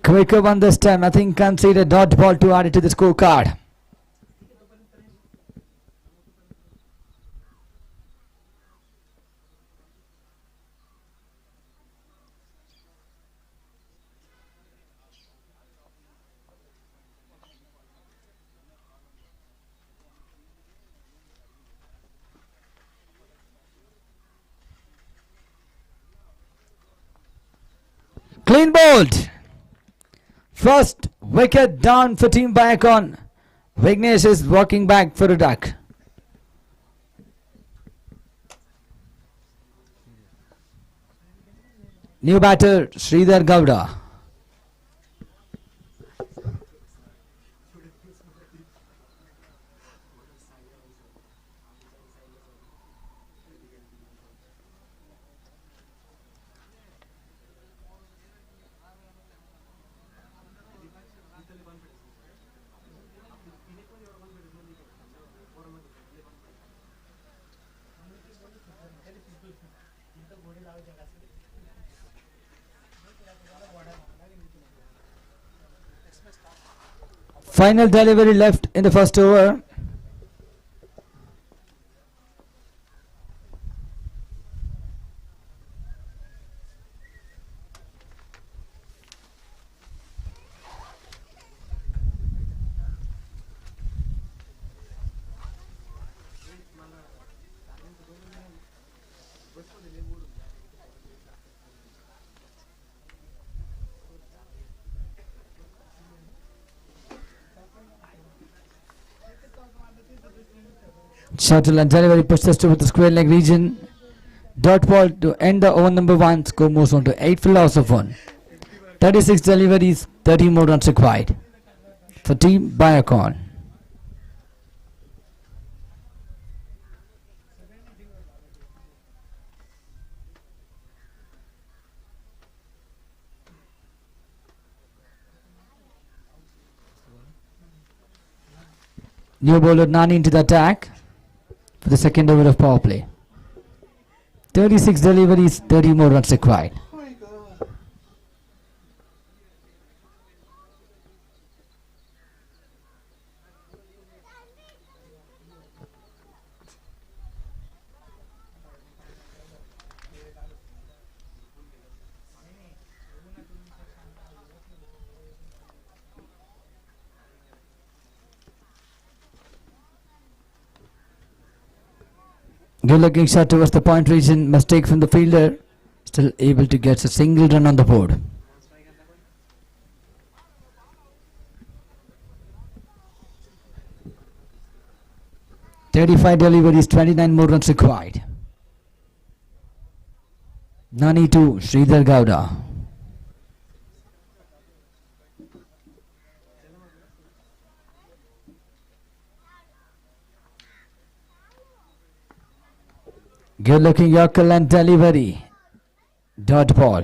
Quicker one this time. I think concede a dot ball to add it to the scorecard. Clean bowled. First wicket down for Team Biocon. Vignesh is walking back for a duck. New batter Sridhar Gowda. Final delivery left in the first over. Shuttle and delivery pushes toward the square leg region. Dot ball to end the over number 1. Score moves on to 8 for loss of 1. 36 deliveries, 30 more runs required for Team Biocon. New bowler Nani into the attack for the second over of power play. 36 deliveries, 30 more runs required. Good looking shot towards the point region. Mistake from the fielder. Still able to get a single run on the board. "35 deliveries, 29 more runs required." Nani to Sridhar Gowda. Good looking Yorker and delivery. Dot ball.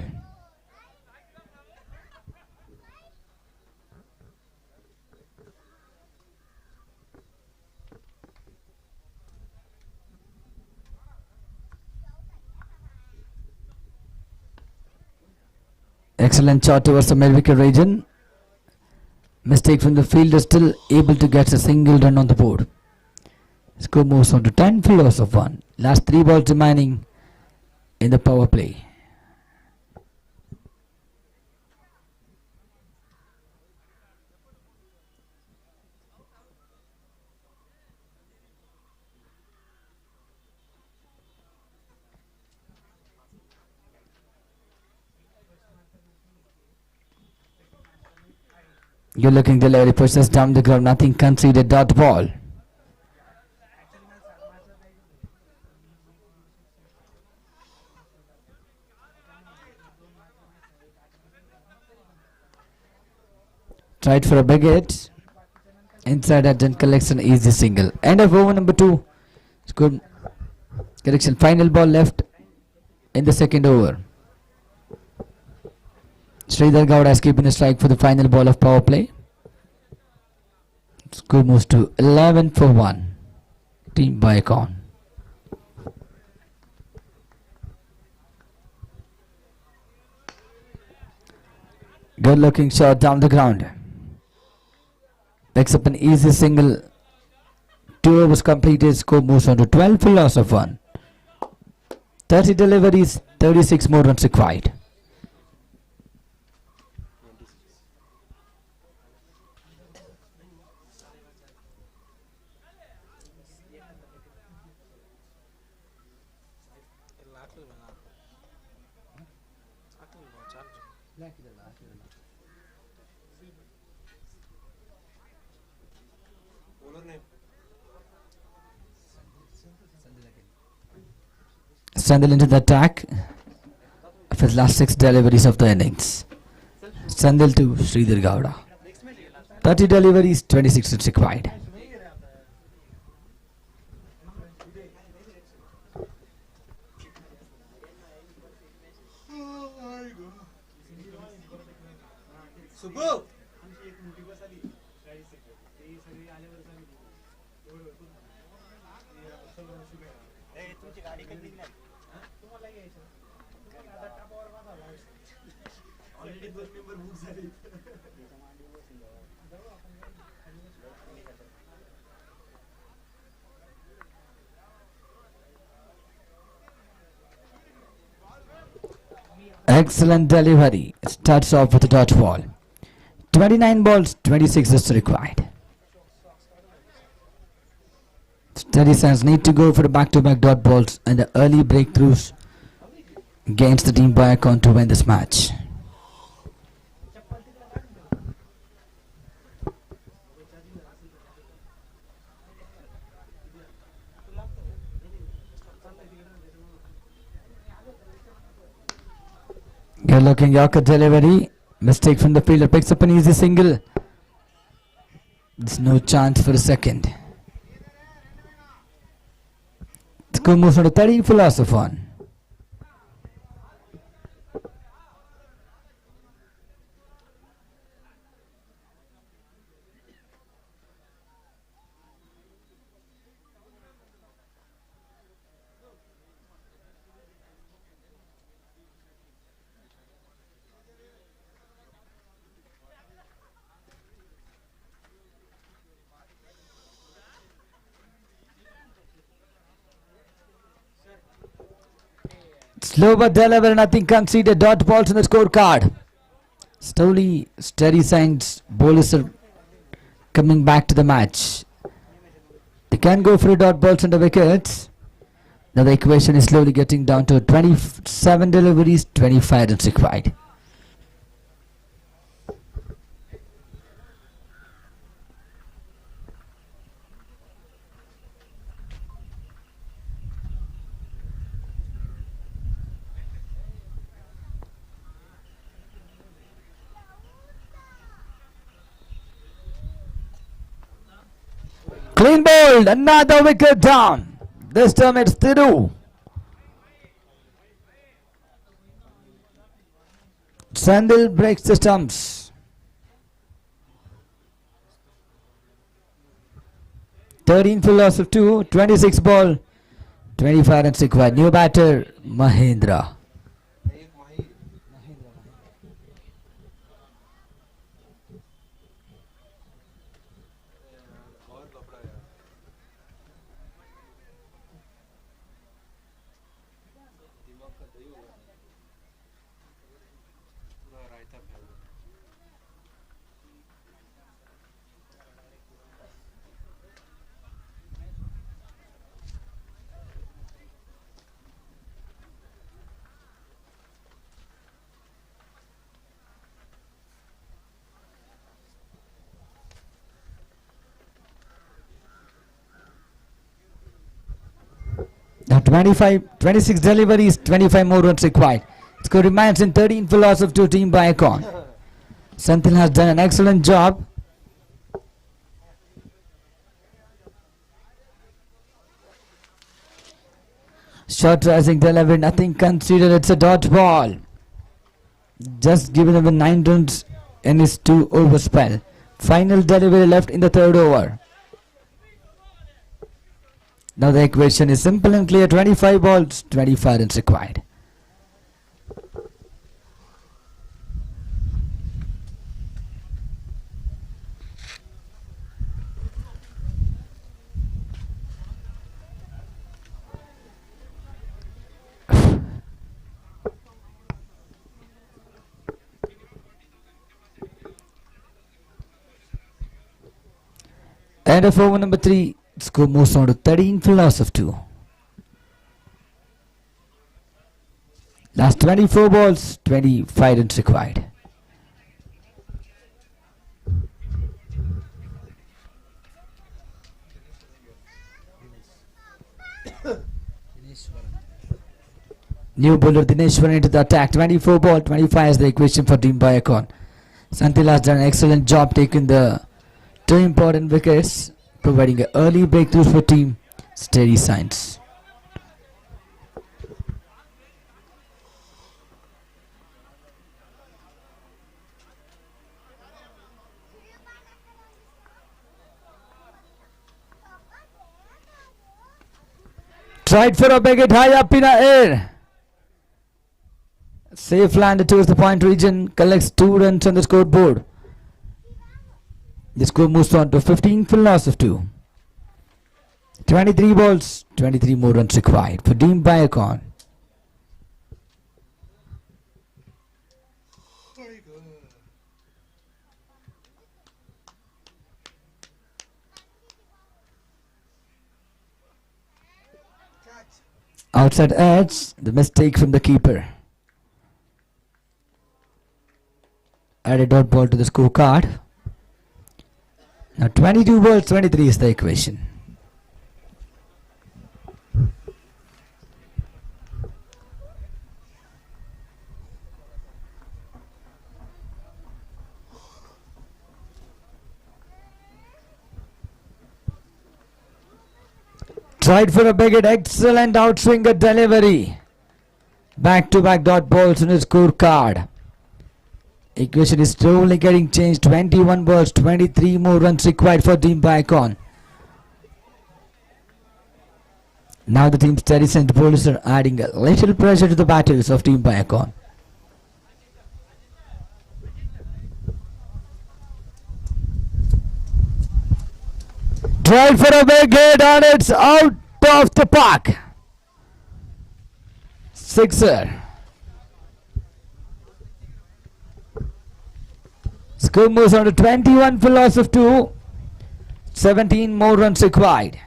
Excellent shot towards the mid-wicket region. Mistake from the fielder, still able to get a single run on the board. Score moves on to 10 for loss of 1. Last 3 balls remaining in the power play. Good looking delivery, pushes down the ground, nothing conceded. Dot ball. Tried for a big hit. Inside that, then collects an easy single. End of over number 2. Good correction. Final ball left in the second over. Sridhar Gowda has keeping a strike for the final ball of power play. Score moves to 11 for 1. Team Biocon. Good looking shot down the ground. Picks up an easy single. 2 overs completed. Score moves on to 12 for loss of 1. 30 deliveries, 36 more runs required. Sandil into the attack of his last 6 deliveries of the innings. Sandil to Sridhar Gowda. 30 deliveries, 26 runs required. Excellent delivery. Starts off with a dot ball. 29 balls, 26 runs required. Steady Sands need to go for back-to-back dot balls and the early breakthroughs against the team Biocon to win this match. Good looking Yorker delivery. Mistake from the fielder. Picks up an easy single. There's no chance for a second. Score moves on to 30 for loss of 1. Slow but deliver, nothing conceded. Dot balls on the scorecard. Slowly, steady signs. Bowlers are coming back to the match. They can go for a dot balls on the wickets. Now the equation is slowly getting down to 27 deliveries, 25 runs required. Clean bowled, another wicket down. This time it's Thiru. Sandil breaks the stumps. 13 for loss of 2, 26 ball, 25 runs required. New batter, Mahendra. Now 26 deliveries, 25 more runs required. Score remains in 13 for loss of 2, team by Icon. Santil has done an excellent job. Short rising delivery, nothing considered. It's a dot ball. Just given him 9 runs in his 2 over spell. Final delivery left in the 3rd over. Now the equation is simple and clear. 25 balls, 25 runs required. End of over number 3. Score moves on to 13 for loss of 2. Last 24 balls, 25 runs required. New bowler Dineshwaran into the attack. 24 ball, 25 is the equation for team Biacon. Santil has done an excellent job taking the 2 important wickets, providing an early breakthrough for team Steady Signs. Tried for a wicket high up in the air. Safe landed towards the point region, collects 2 runs on the scoreboard. The score moves on to 15 for loss of 2. 23 balls, 23 more runs required for team Biacon. Outside edge, the mistake from the keeper. Added dot ball to the scorecard. Now 22 balls, 23 is the equation. Tried for a wicket, excellent outswinger delivery. Back to back dot balls on his scorecard. Equation is slowly getting changed. 21 balls, 23 more runs required for team Biacon. Now the team's Steady Signs bowlers are adding a little pressure to the battles of team Biacon. Tried for a wicket and it's out of the park. sixer. Score moves on to 21 for loss of 2. 17 more runs required.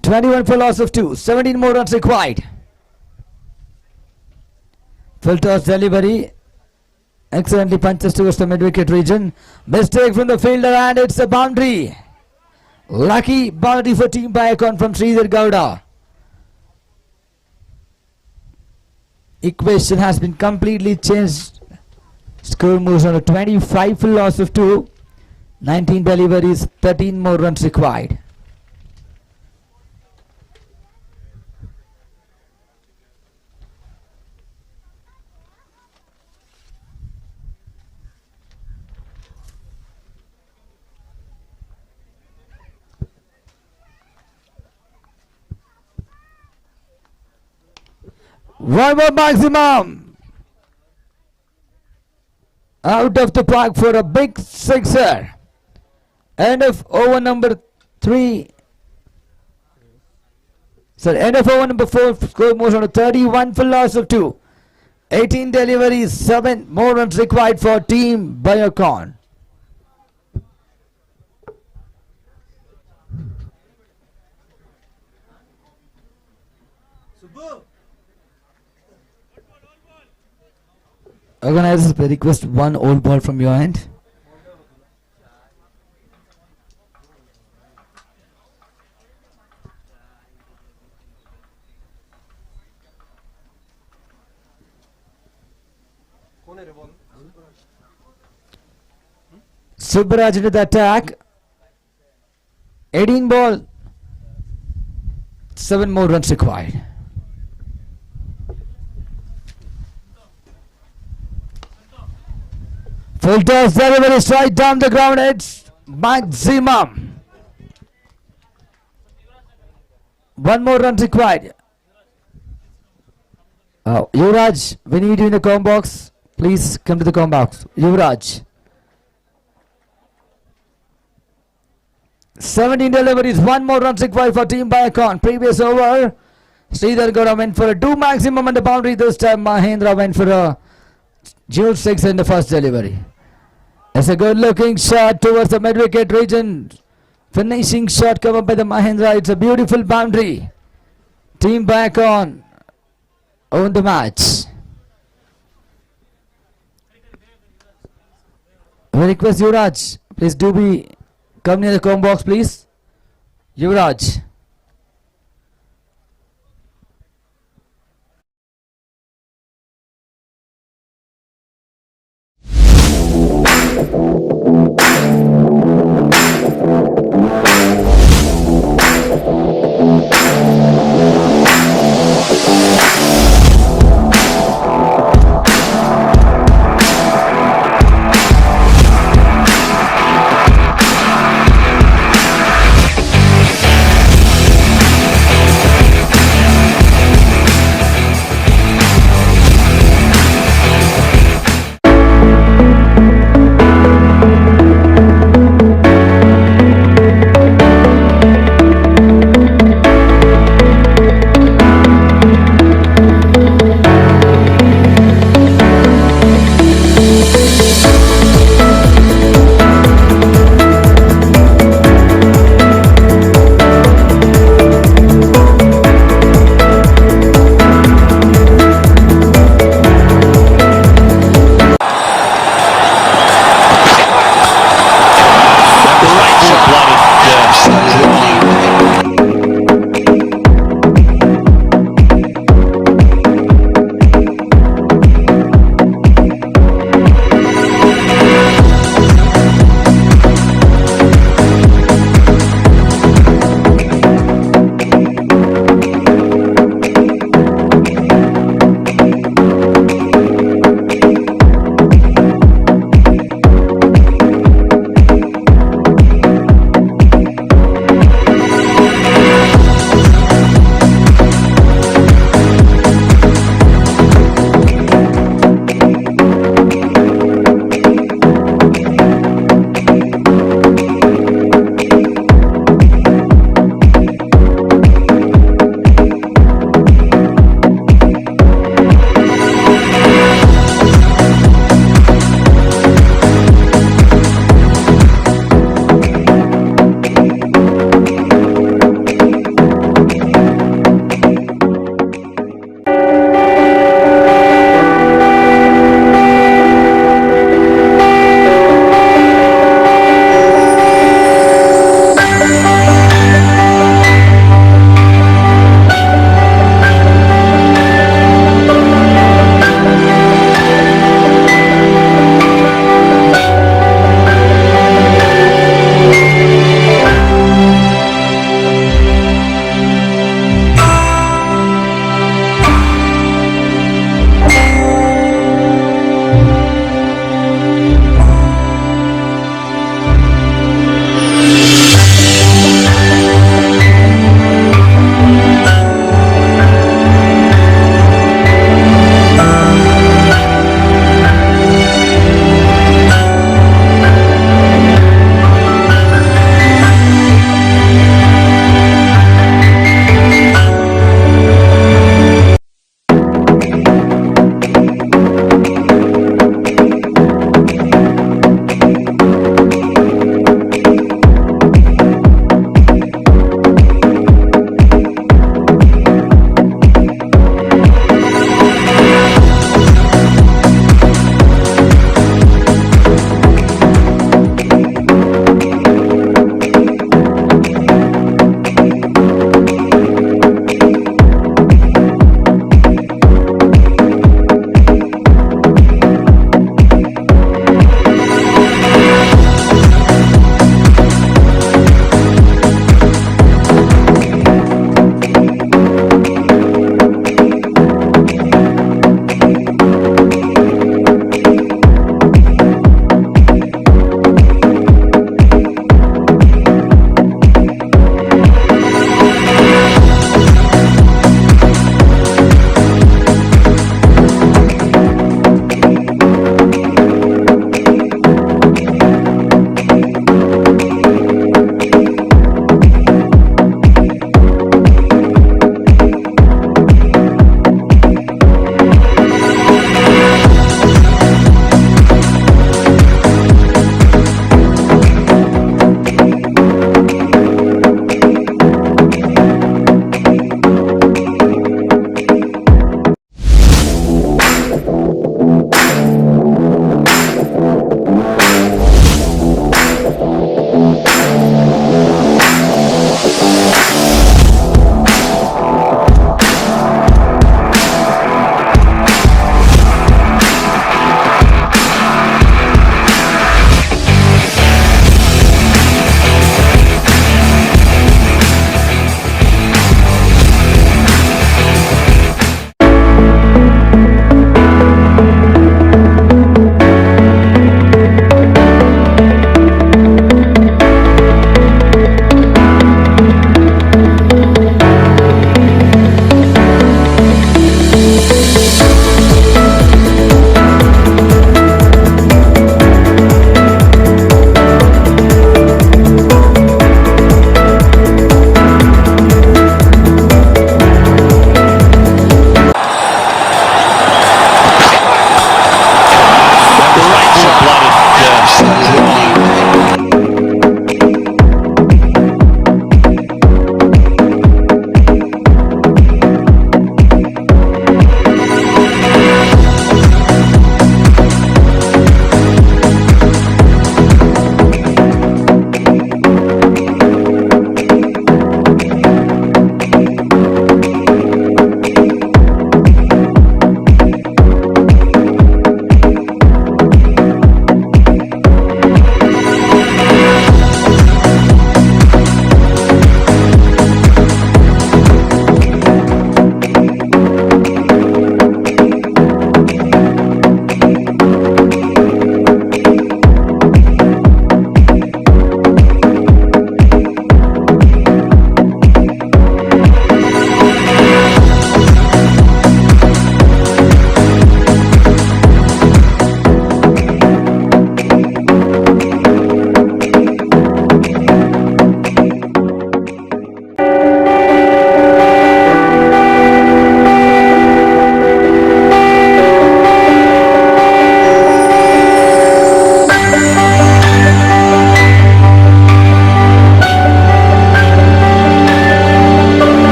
(21 for loss of 2). 17 more runs required. Full toss delivery. Excellently punches towards the mid-wicket region. Mistake from the fielder and it's a boundary. Lucky boundary for Team Biocon from Sridhar Gowda. Equation has been completely changed. Score moves on to 25 for loss of 2. 19 deliveries, 13 more runs required. One more maximum. Out of the park for a big sixer. End of over number 3. End of over number 4. Score moves on to 31 for loss of 2. 18 deliveries, 7 more runs required for Team Biocon. Organizers, I request one old ball from your end. Subbaraj into the attack. 18 ball. 7 more runs required. Full toss delivery straight down the ground. It's maximum. 1 more run required. Yuvraj, we need you in the com box. Please come to the com box. Yuvraj. 17 deliveries, 1 more run required for Team Biocon. Previous over, Sridhar Gowda went for a 2 maximum on the boundary. This time Mahendra went for a dual 6 in the first delivery. It's a good looking shot towards the mid-wicket region. Finishing shot covered by the Mahendra. It's a beautiful boundary. Team Biocon own the match. We request Yuvraj, please do be come near the com box, please. Yuvraj.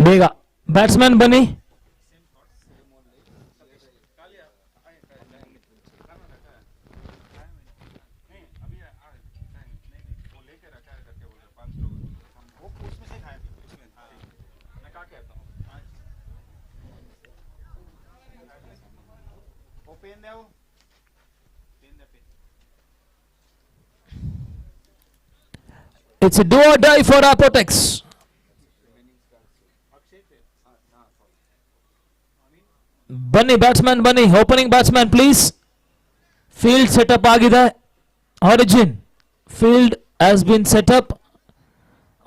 ಬೇಗ batsman ಬನ್ನಿ. वो लेके रखा है करके बोल रहे 5 लोग वो उसमें से खाया उसमें मैं खा के आता हूँ वो पेन दे पेन दे pen It's a do or die for Apotex. ಬನ್ನಿ ಬ್ಯಾಟ್ಸ್ಮನ್ ಬನ್ನಿ. Opening batsman please. Field setup ಆಗಿದೆ. Origin field has been setup.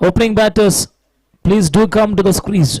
Opening batters please do come to the crease.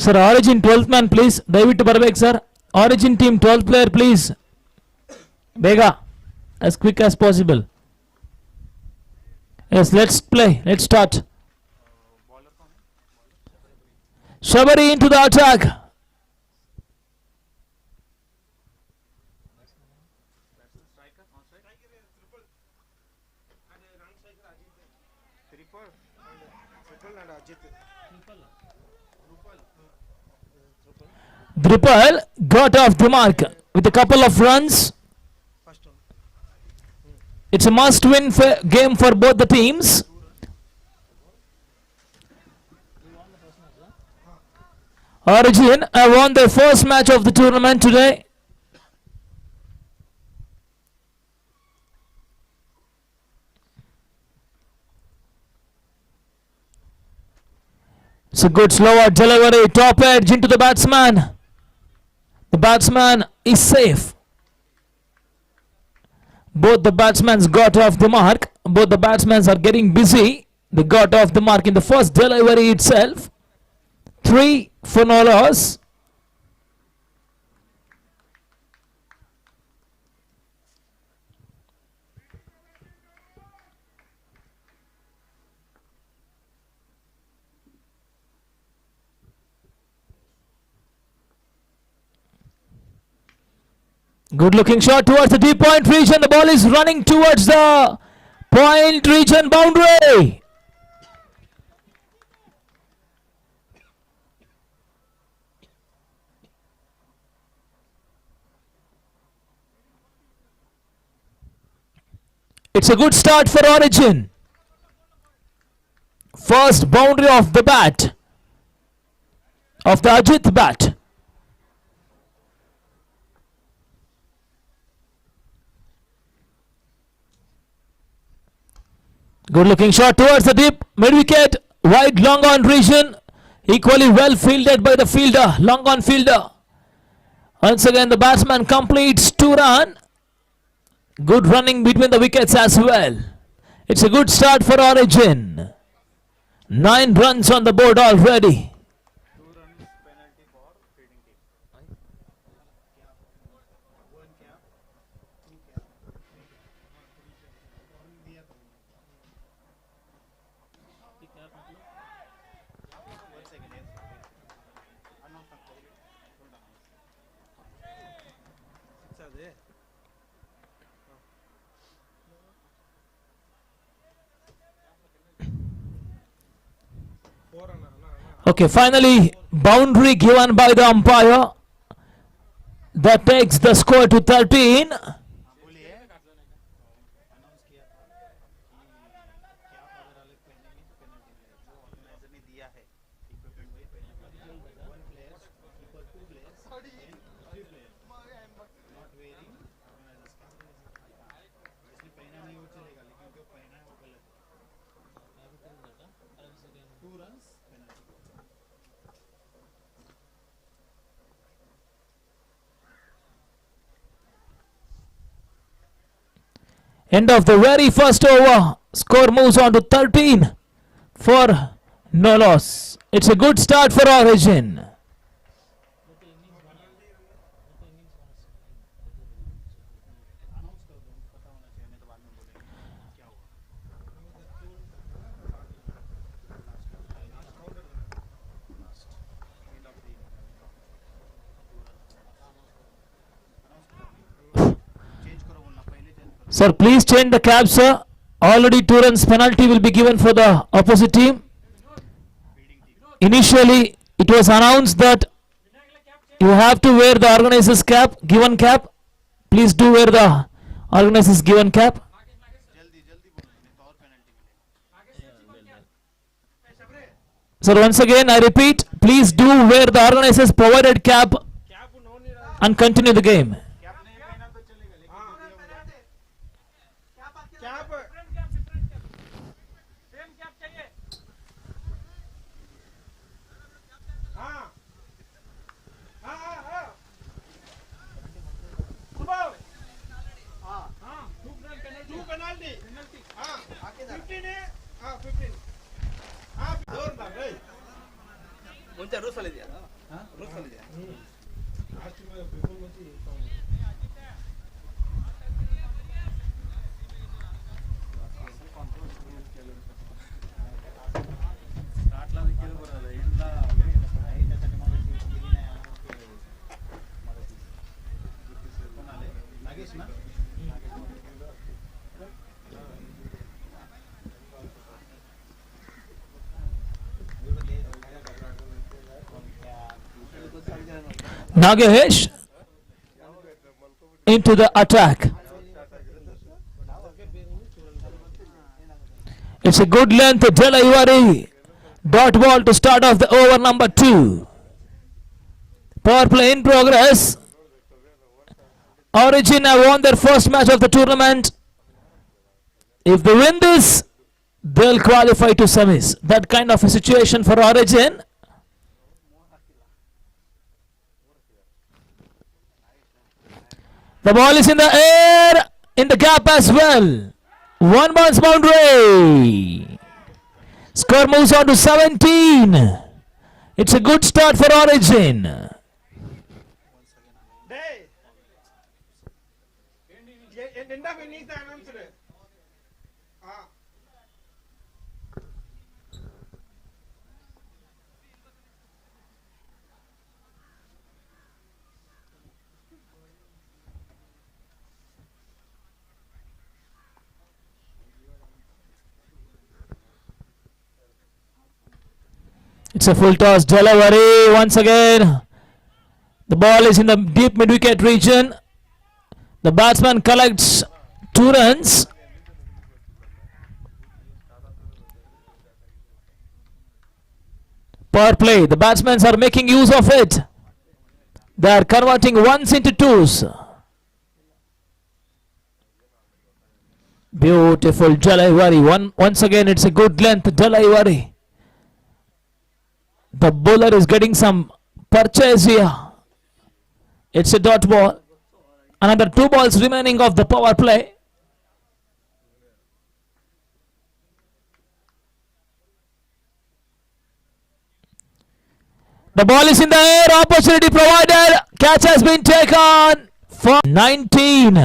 Sir origin 12th man please. ದಯವಿಟ್ಟು ಬರಬೇಕು sir. Origin team 12th player please. ಬೇಗ as quick as possible. Yes let's play. Let's start. Shabari into the attack. Dripal got off the mark with a couple of runs. It's a must-win game for both the teams. Origin have won their first match of the tournament today. It's a good slower delivery. Top edge into the batsman. The batsman is safe. Both the batsmen got off the mark. Both the batsmen are getting busy. They got off the mark in the first delivery itself. 3 for no loss. Good looking shot towards the deep point region. The ball is running towards the point region boundary. It's a good start for Origin. First boundary of the bat, of the Ajit bat. Good looking shot towards the deep mid wicket, wide long on region, equally well fielded by the fielder, long on fielder. Once again the batsman completes 2 run. Good running between the wickets as well. It's a good start for Origin. 9 runs on the board already. 2 runs penalty for fielding team. One cap, 2 cap. One second, yes. Announce something. Don't announce. 6 are there. Okay, finally boundary given by the umpire. That takes the score to 13. बोलिए announce किया था कि क्या अगर अलग pending है तो penalty है जो ऑर्गेनाइजर ने दिया है End of the very first over. Score moves on to 13 for no loss. It's a good start for Origin. Sir, please change the cap, sir. Already 2 runs penalty will be given for the opposite team. Initially, it was announced that you have to wear the organizer's cap, given cap. Please do wear the organizer's given cap. Sir, once again, I repeat, please do wear the organizer's provided cap and continue the game. Nagesh into the attack. It's a good length delivery. Dot ball to start off the over number 2. Power play in progress. Origin have won their first match of the tournament. If they win this, they'll qualify to semis. That kind of a situation for Origin. The ball is in the air, in the gap as well. 1 bounce boundary. Score moves on to 17. It's a good start for Origin. It's a full toss delivery once again. The ball is in the deep mid-wicket region. The batsman collects 2 runs. Power play. The batsmen are making use of it. They are converting ones into twos. Beautiful delivery. Once again, it's a good length delivery. The bowler is getting some purchase here. It's a dot ball. Another 2 balls remaining of the power play. The ball is in the air. Opportunity provided. Catch has been taken for 19.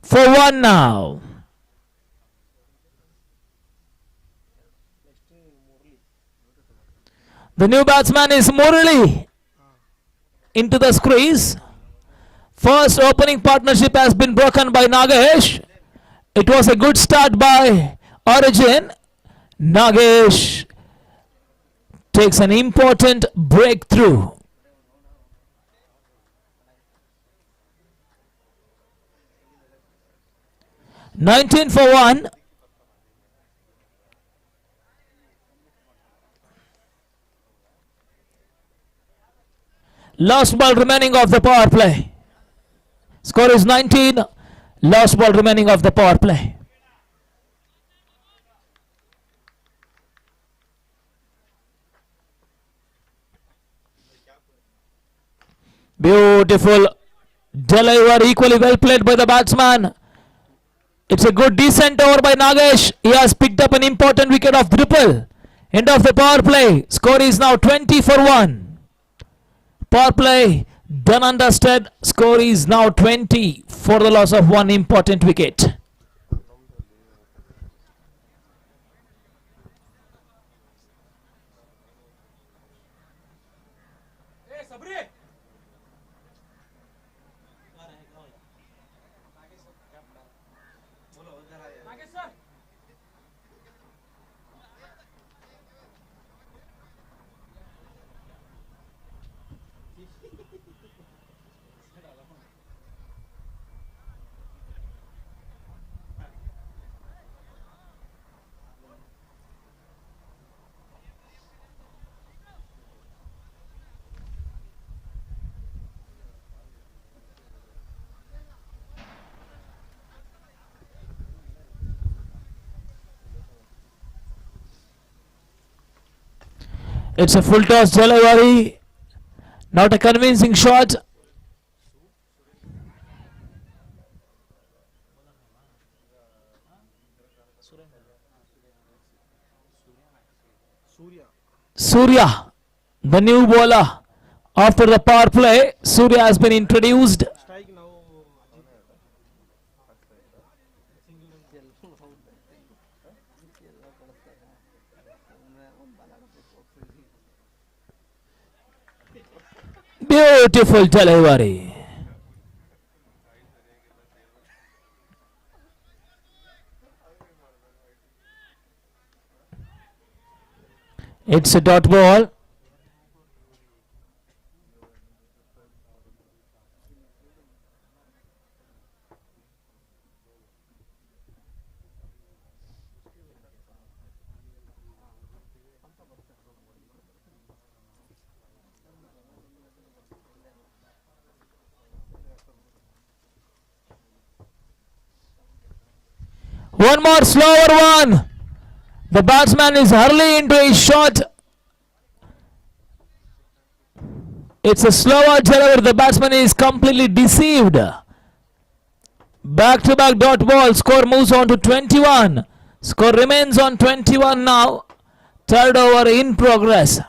For 1 now. The new batsman is Murali into the crease. First opening partnership has been broken by Nagesh. It was a good start by Origin. Nagesh takes an important breakthrough. (19 for 1). Last ball remaining of the power play. Score is 19. Last ball remaining of the power play. Beautiful deliver, equally well played by the batsman. It's a good decent over by Nagesh. He has picked up an important wicket of triple. End of the power play. Score is now 20 for 1. Power play done and dusted. Score is now 20 for the loss of one important wicket. It's a full toss delivery. Not a convincing shot. Surya, the new bowler. After the power play, Surya has been introduced. Beautiful delivery. It's a dot ball. One more slower one. The batsman is hurling into his shot. It's a slower delivery. The batsman is completely deceived. Back to back dot ball. Score moves on to 21. Score remains on 21 now. Third over in progress.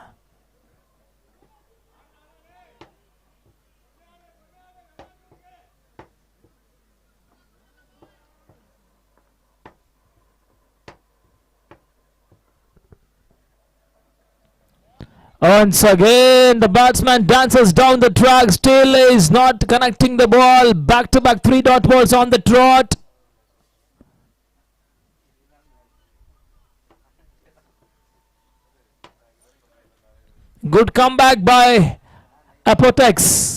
Once again, the batsman dances down the track, still is not connecting the ball. Back to back 3 dot balls on the trot. Good comeback by Apotex.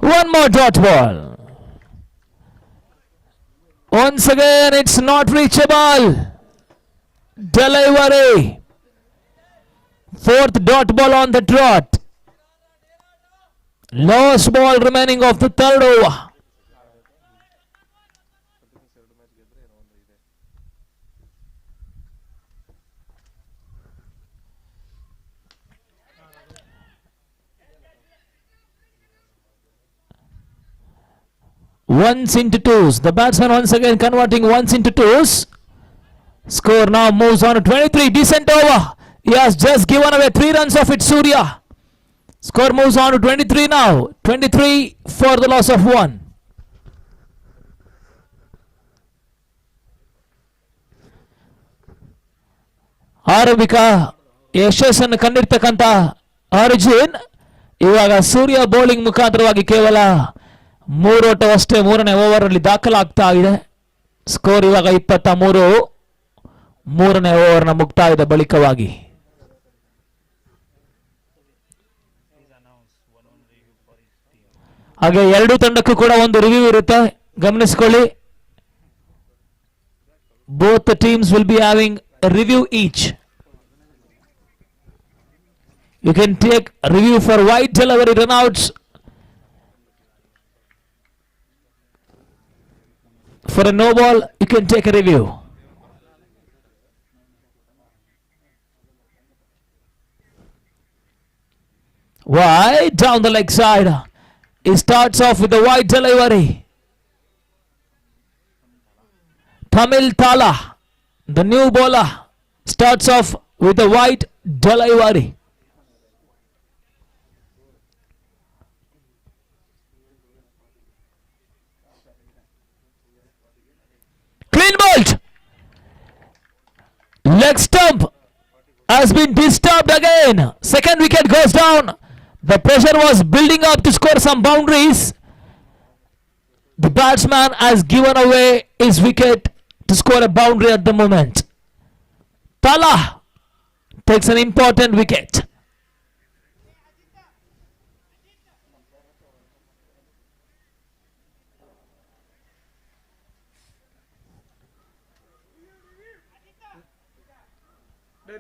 One more dot ball. Once again, it's not reachable. Delivery. Fourth dot ball on the trot. Last ball remaining of the third over. Ones into twos. The batsman once again converting ones into twos. Score now moves on to 23. Decent over. He has just given away 3 runs of it, Surya. Score moves on to 23 now. 23 for the loss of 1. ಆರಂಭಿಕ ಯಶಸ್ಸನ್ನು ಕಂಡಿರ್ತಕ್ಕಂಥ ಅರ್ಜುನ್ ಇವಾಗ ಸೂರ್ಯ bowling ಮುಖಾಂತರವಾಗಿ ಕೇವಲ 3 ಓಟವಷ್ಟೇ 3ನೇ ಓವರಲ್ಲಿ ದಾಖಲಾಗ್ತಾ ಇದೆ. Score ಇವಾಗ 23. 3ನೇ ಓವರ್ನ ಮುಕ್ತಾಯದ ಬಳಿಕವಾಗಿ ಹಾಗೆ ಎರಡೂ ತಂಡಕ್ಕೂ ಕೂಡ ಒಂದು ರಿವ್ಯೂ ಇರುತ್ತೆ, ಗಮನಿಸಿಕೊಳ್ಳಿ. Both the teams will be having a review each. You can take a review for wide delivery runouts. For a no ball, you can take a review. Wide down the leg side. He starts off with a wide delivery. Tamil Tala, the new bowler, starts off with a wide delivery. Clean bowled. Leg stump has been disturbed again. Second wicket goes down. The pressure was building up to score some boundaries. The batsman has given away his wicket to score a boundary at the moment. Tala takes an important wicket.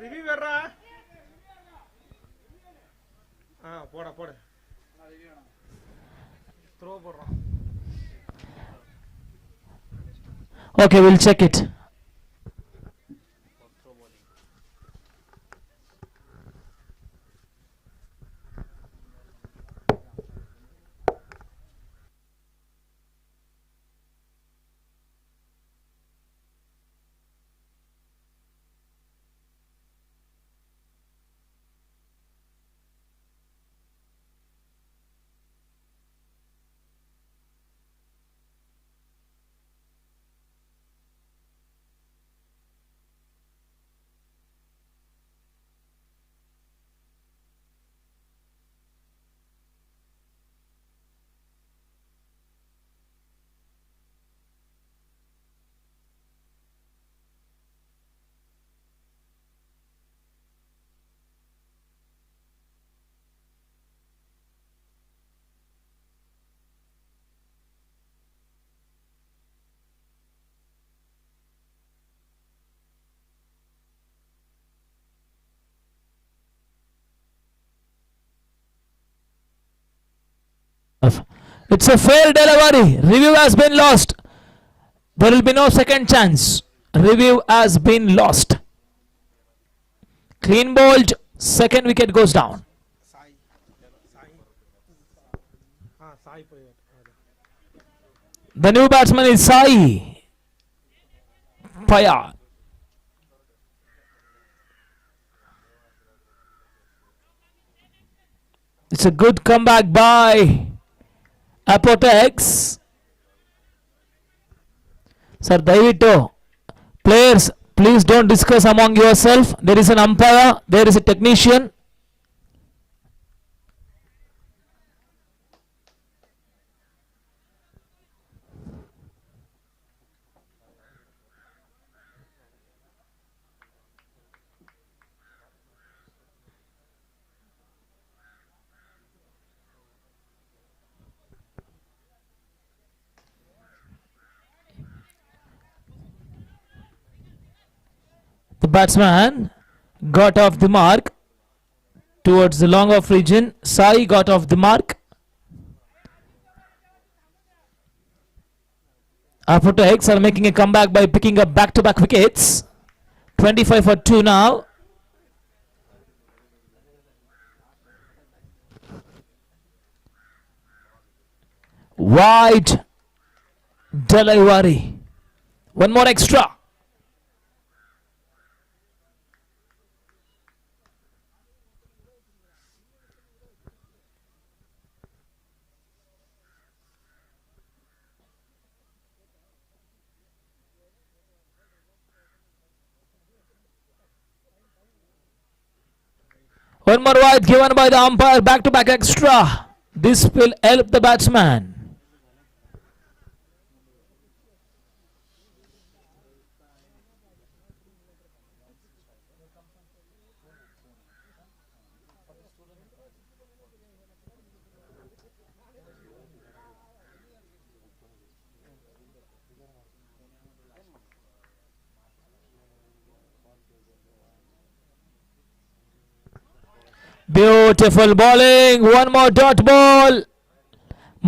Review வர்றா போட போட throw போடுறான். Okay, we'll check it. It's a failed delivery. Review has been lost. There will be no second chance. Review has been lost. Clean bowled. Second wicket goes down. Sai Sai పోయాడు. The new batsman is Sai Paya. It's a good comeback by Apotex. Sir, Daivito, players, please don't discuss among yourself. There is an umpire, there is a technician. The batsman got off the mark towards the long off region. Sai got off the mark. Apotex are making a comeback by picking up back-to-back wickets. 25 for 2 now. Wide delivery. One more extra. One more wide given by the umpire, back to back extra. This will help the batsman. Beautiful bowling. One more dot ball.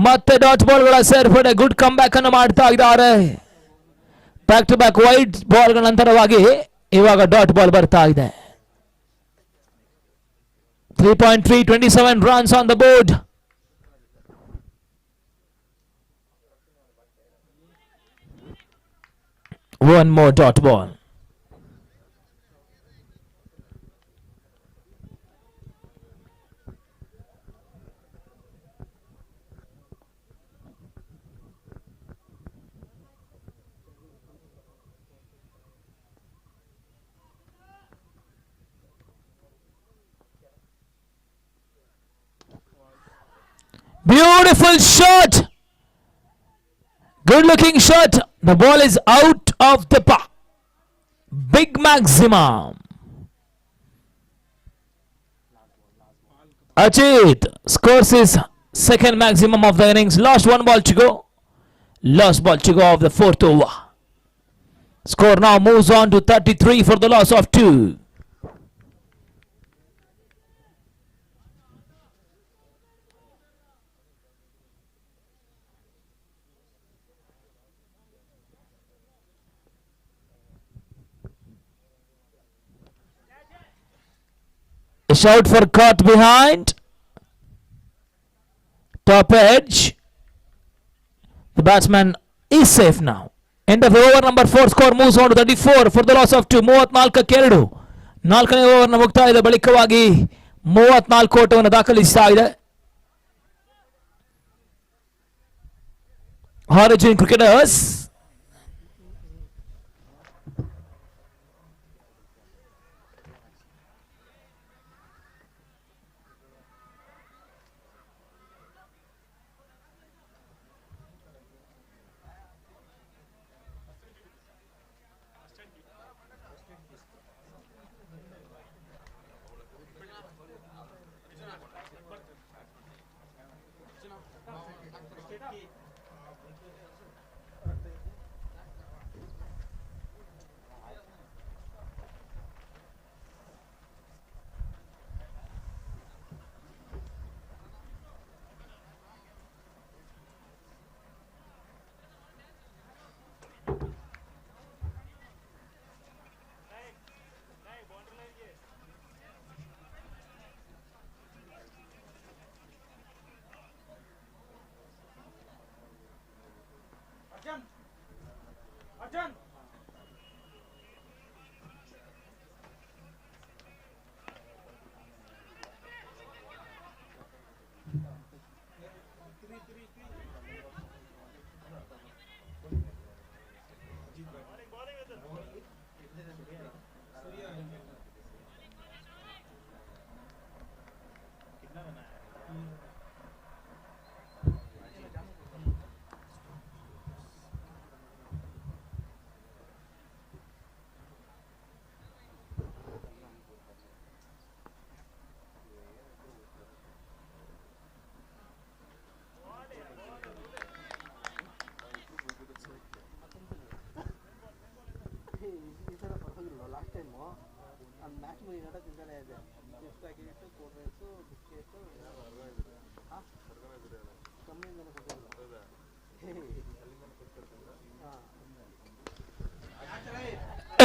ಮತ್ತೆ dot ಬಾಲ್ಗಳ ಸೇರ್ಪಡೆ. Good come back ಅನ್ನು ಮಾಡ್ತಾ ಇದ್ದಾರೆ. Back to back wide ಬಾಲ್ಗಳ ನಂತರವಾಗಿ ಇವಾಗ dot ball ಬರ್ತಾ ಇದೆ. 3.3, 27 runs on the board. One more dot ball. Beautiful shot. Good looking shot. The ball is out of the park. Big maximum. Ajit scores his second maximum of the innings. Last one ball to go. Last ball to go of the fourth over. Score now moves on to 33 for the loss of 2. A shout for caught behind. Top edge. The batsman is safe now. End of over number 4. Score moves on to 34 for the loss of 2. 34-2. ನಾಲ್ಕನೇ ಓವರ್ನ ಮುಕ್ತಾಯದ ಬಳಿಕವಾಗಿ 34 ಓಟವನ್ನು ದಾಖಲಿಸ್ತಾ ಇದೆ. Origin cricketers.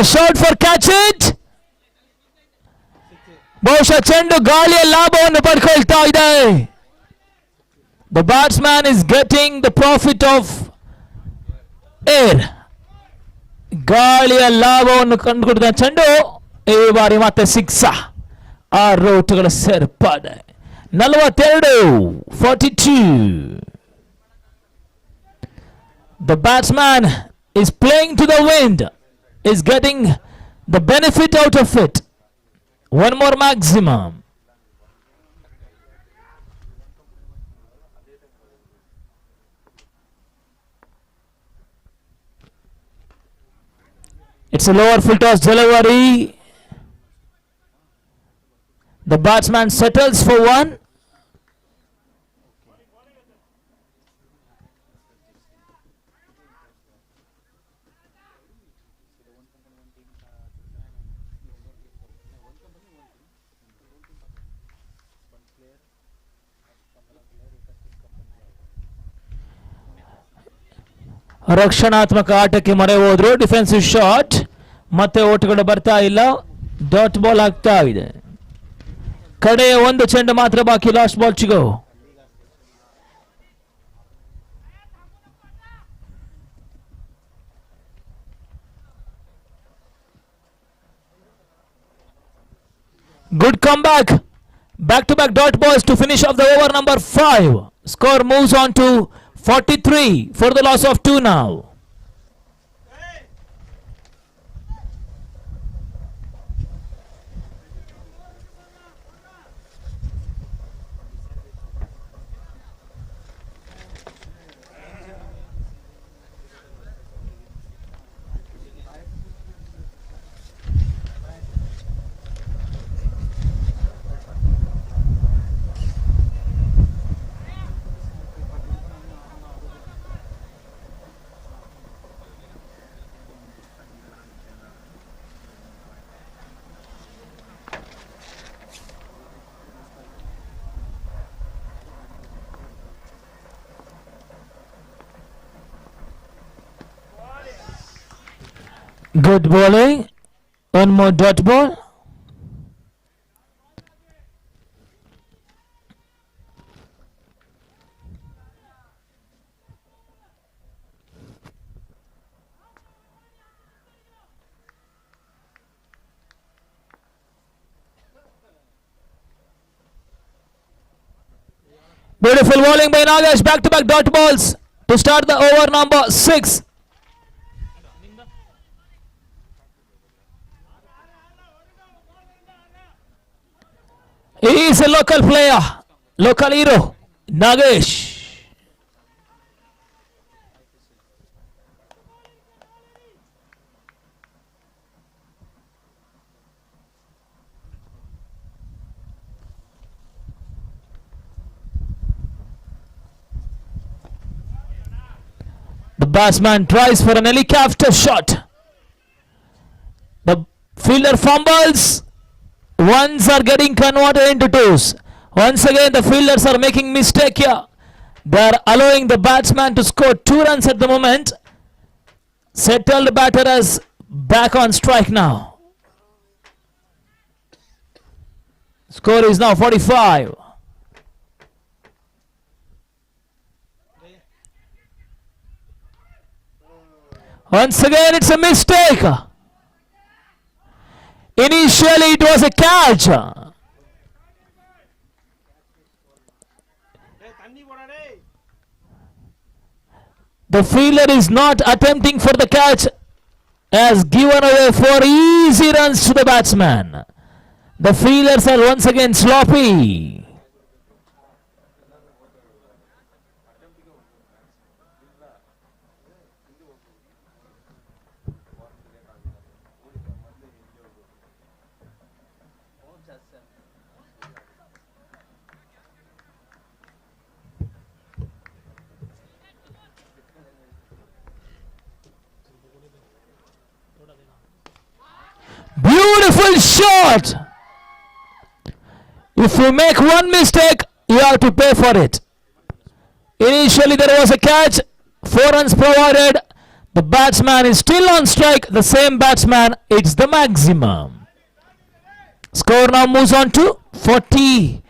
A shot for catch it. ಬಹುಶಃ ಚೆಂಡು ಗಾಳಿಯ ಲಾಭವನ್ನು ಪಡ್ಕೊಳ್ತಾ ಇದೆ. The batsman is getting the profit of air. ಗಾಳಿಯ ಲಾಭವನ್ನು ಕಂಡುಕೊಂಡಿದ್ದ ಚೆಂಡು ಈ ಬಾರಿ ಮತ್ತೆ ಸಿಕ್ಸ. 6 ರೌಟ್ಗಳ ಸೇರ್ಪಡೆ. 42-42. The batsman is playing to the wind, is getting the benefit out of it. One more maximum. It's a lower full toss delivery. The batsman settles for one. ರಕ್ಷಣಾತ್ಮಕ ಆಟಕ್ಕೆ ಮೊರೆ ಹೋದ್ರು. ಡಿಫೆನ್ಸಿವ್ ಶಾಟ್, ಮತ್ತೆ ಓಟುಗಳು ಬರ್ತಾ ಇಲ್ಲ, dot ball ಆಗ್ತಾ ಇದೆ. ಕಡೆಯ ಒಂದು ಚೆಂಡು ಮಾತ್ರ ಬಾಕಿ. Last ball to go. Good comeback. Back-to-back dot balls to finish off the over number 5. Score moves on to 43 for the loss of 2 now. Good bowling. One more dot ball. Beautiful bowling by Nagesh. Back-to-back dot balls to start the over number 6. He is a local player, local hero, Nagesh. The batsman tries for an helicopter shot. The fielder fumbles. Ones are getting converted into twos. Once again the fielders are making mistake here. They are allowing the batsman to score 2 runs at the moment. Settled batter is back on strike now. Score is now 45. Once again it's a mistake. Initially it was a catch. The fielder is not attempting for the catch, has given away 4 easy runs to the batsman. The fielders are once again sloppy. Beautiful shot. If you make one mistake, you have to pay for it. Initially there was a catch, 4 runs provided. The batsman is still on strike. The same batsman, it's the maximum. Score now moves on to 55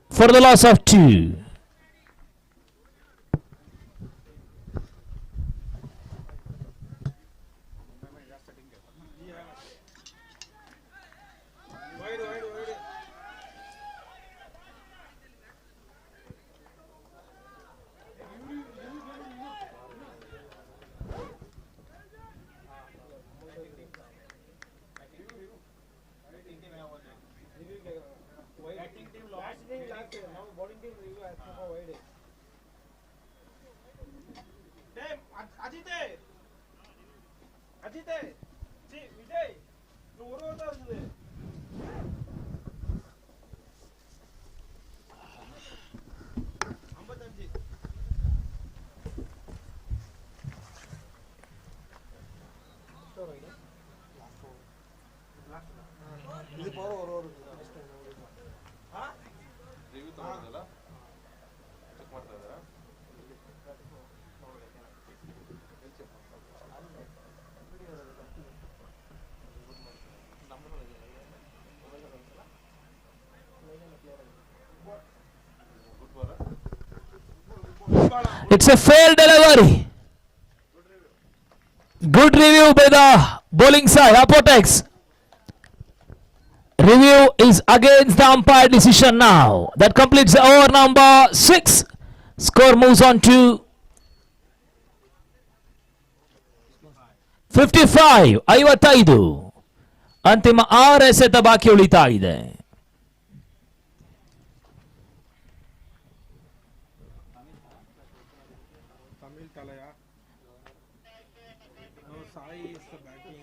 for the loss of 2. It's a failed delivery. Good review by the bowling side, Apotex. Review is against the umpire decision now. That completes the over number 6. Score moves on to 55. 55. ಅಂತಿಮ 6 ಎಸೆತ ಬಾಕಿ ಉಳಿತಾ ಇದೆ. Tamil Talaya. No, Sai is the batting.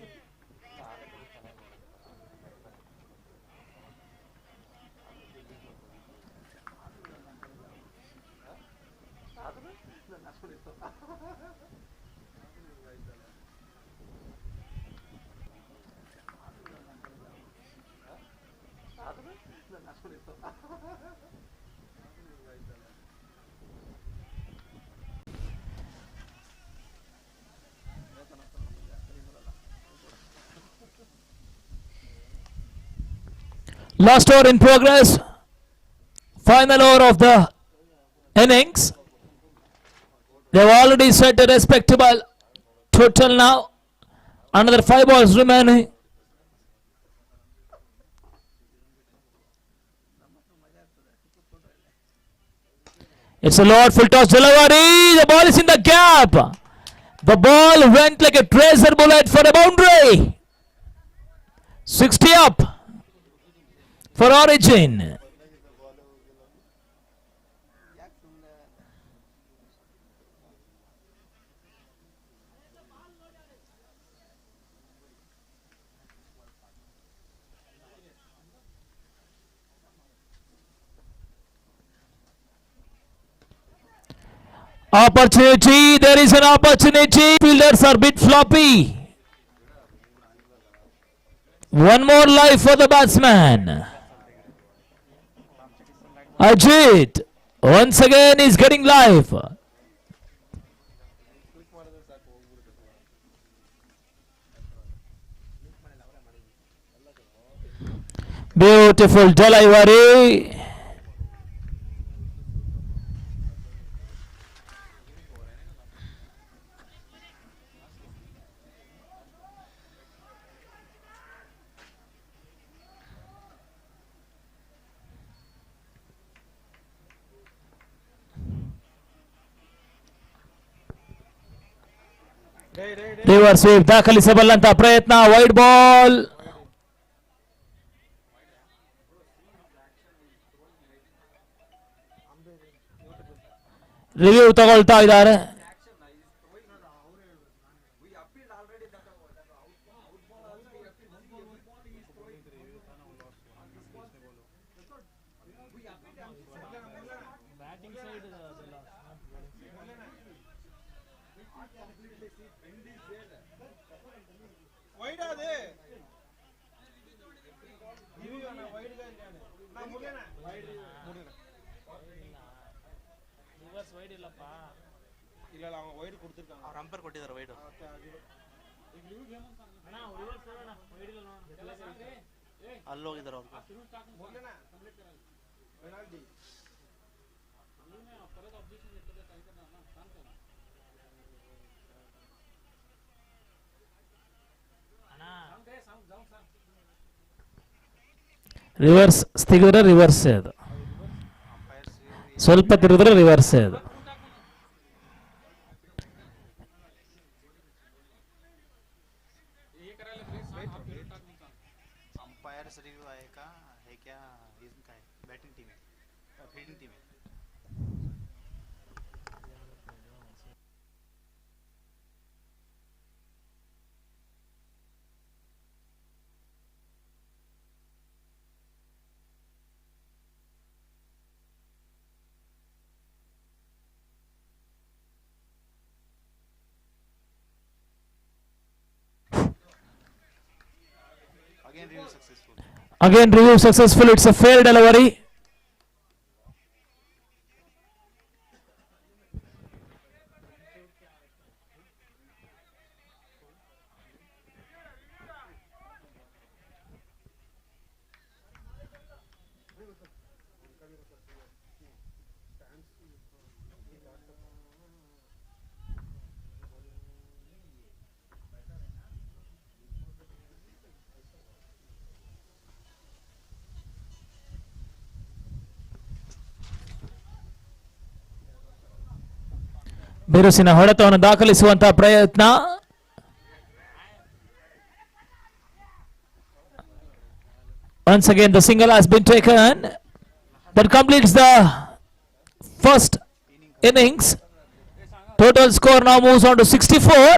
Last over in progress. Final over of the innings. They've already set a respectable total now. Another 5 balls remaining. It's a low full toss delivery. The ball is in the gap. The ball went like a tracer bullet for a boundary. 60 up for Origin. Opportunity, there is an opportunity. Fielders are bit floppy. One more life for the batsman. Ajit once again is getting life. Beautiful delivery. Reverse sweep ದಾಖಲಿಸಬಲ್ಲಂತ ಪ್ರಯತ್ನ. Wide ball. Review ತಗೊಳ್ತಾ ಇದ್ದಾರೆ. Reverse ತೆಗೆದ್ರೆ reverse ಅದು, ಸ್ವಲ್ಪ ತಿರುಗಿದ್ರೆ reverse ಅದು. Again review successful. It's a fair delivery. ಬಿರುಸಿನ ಹೊಡೆತವನ್ನು ದಾಖಲಿಸುವಂತಹ ಪ್ರಯತ್ನ. Once again the single has been taken. That completes the first innings. Total score now moves on to 64.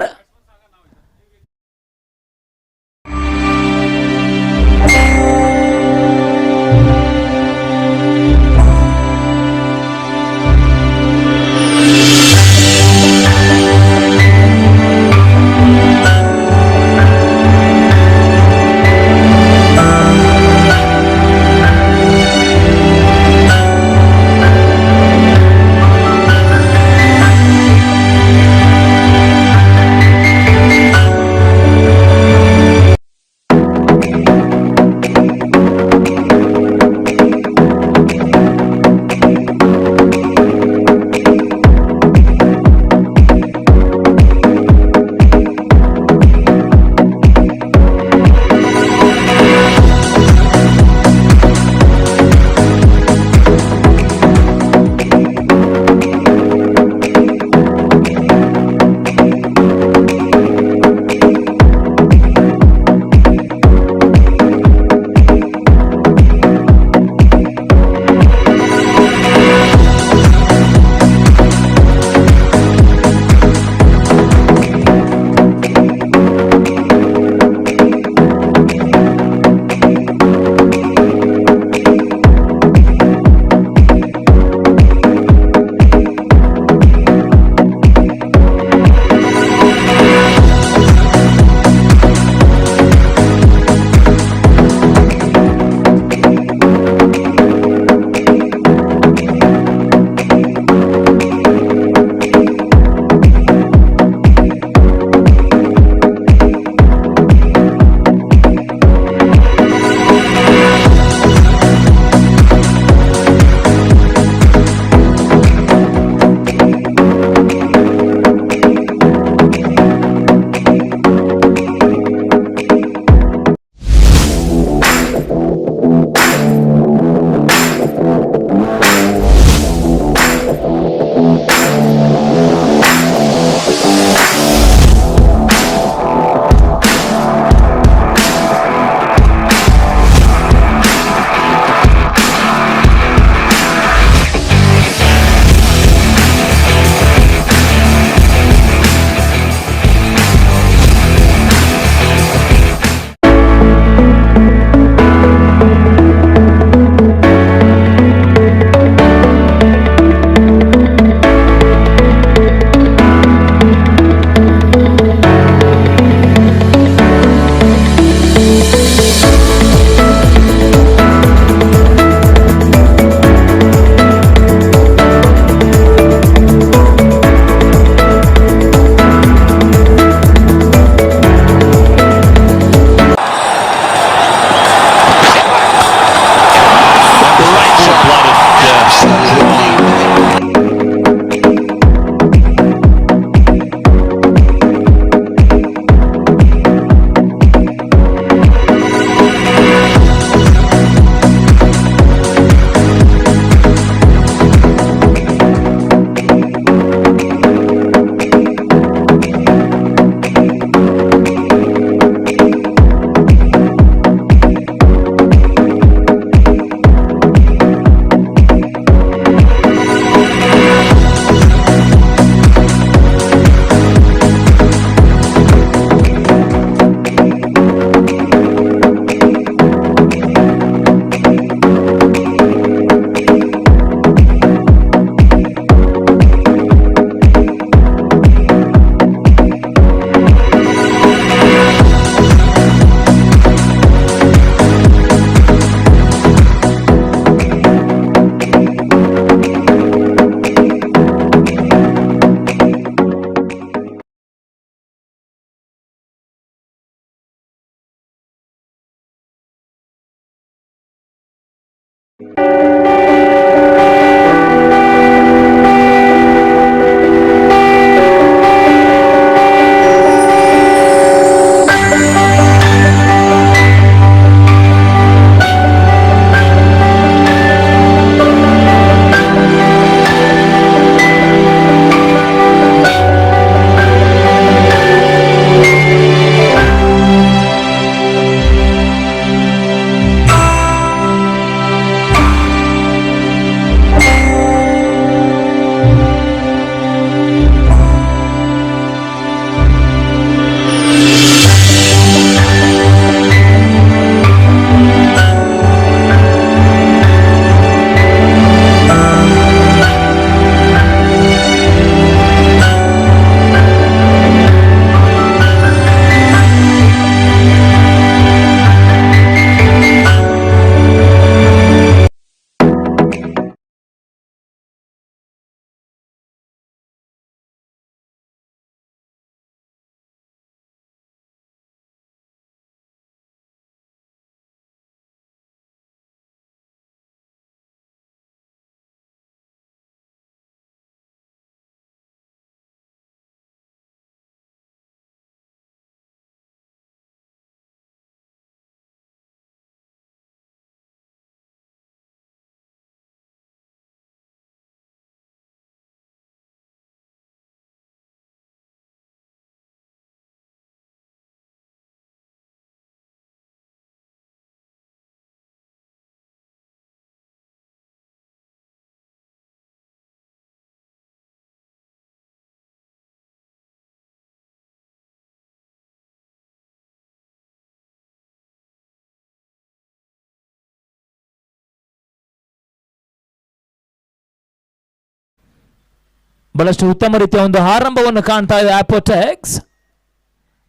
ಬಹಳಷ್ಟು ಉತ್ತಮ ರೀತಿಯ ಒಂದು ಆರಂಭವನ್ನು ಕಾಣ್ತಾ ಇದೆ ಅಪೋಟೆಕ್ಸ್.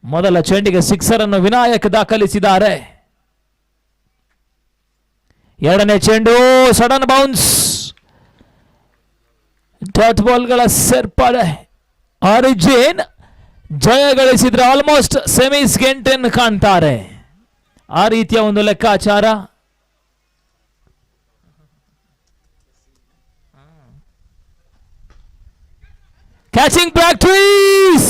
ಮೊದಲ ಚೆಂಡಿಗೆ ಸಿಕ್ಸರ್ ಅನ್ನು ವಿನಾಯಕ್ ದಾಖಲಿಸಿದ್ದಾರೆ. ಎರಡನೇ ಚೆಂಡು ಸಡನ್ ಬೌನ್ಸ್, ಡಾಟ್ ಬಾಲ್ಗಳ ಸೇರ್ಪಡೆ. ಆರಿಜಿನ್ ಜಯ ಗಳಿಸಿದ್ರೆ ಆಲ್ಮೋಸ್ಟ್ ಸೆಮೀಸ್ ಗೆಂಟೆನ್ ಕಾಣ್ತಾರೆ. ಆ ರೀತಿಯ ಒಂದು ಲೆಕ್ಕಾಚಾರ. Catching practice.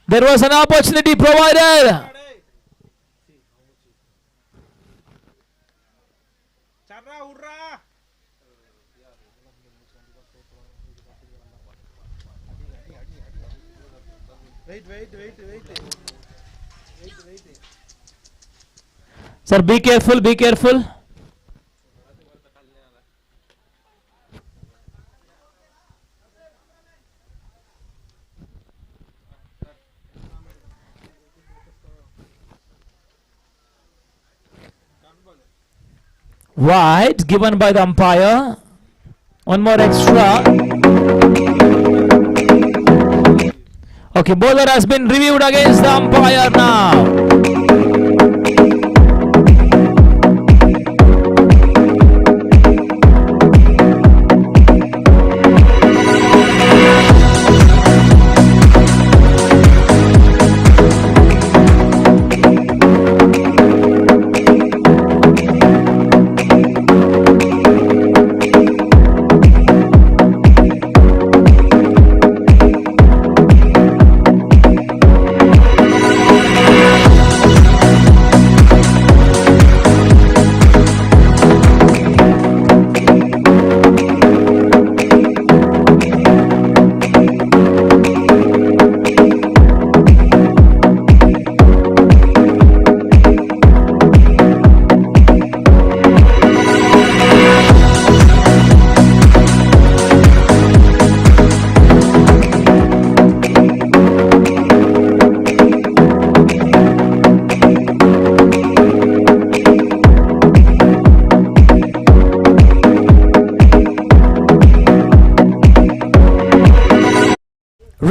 There was an opportunity provided. ಚರ್ರಾ ಹುಡ್ರಾ Sir, be careful, be careful. Wide given by the umpire. One more extra. Okay, bowler has been reviewed against the umpire now.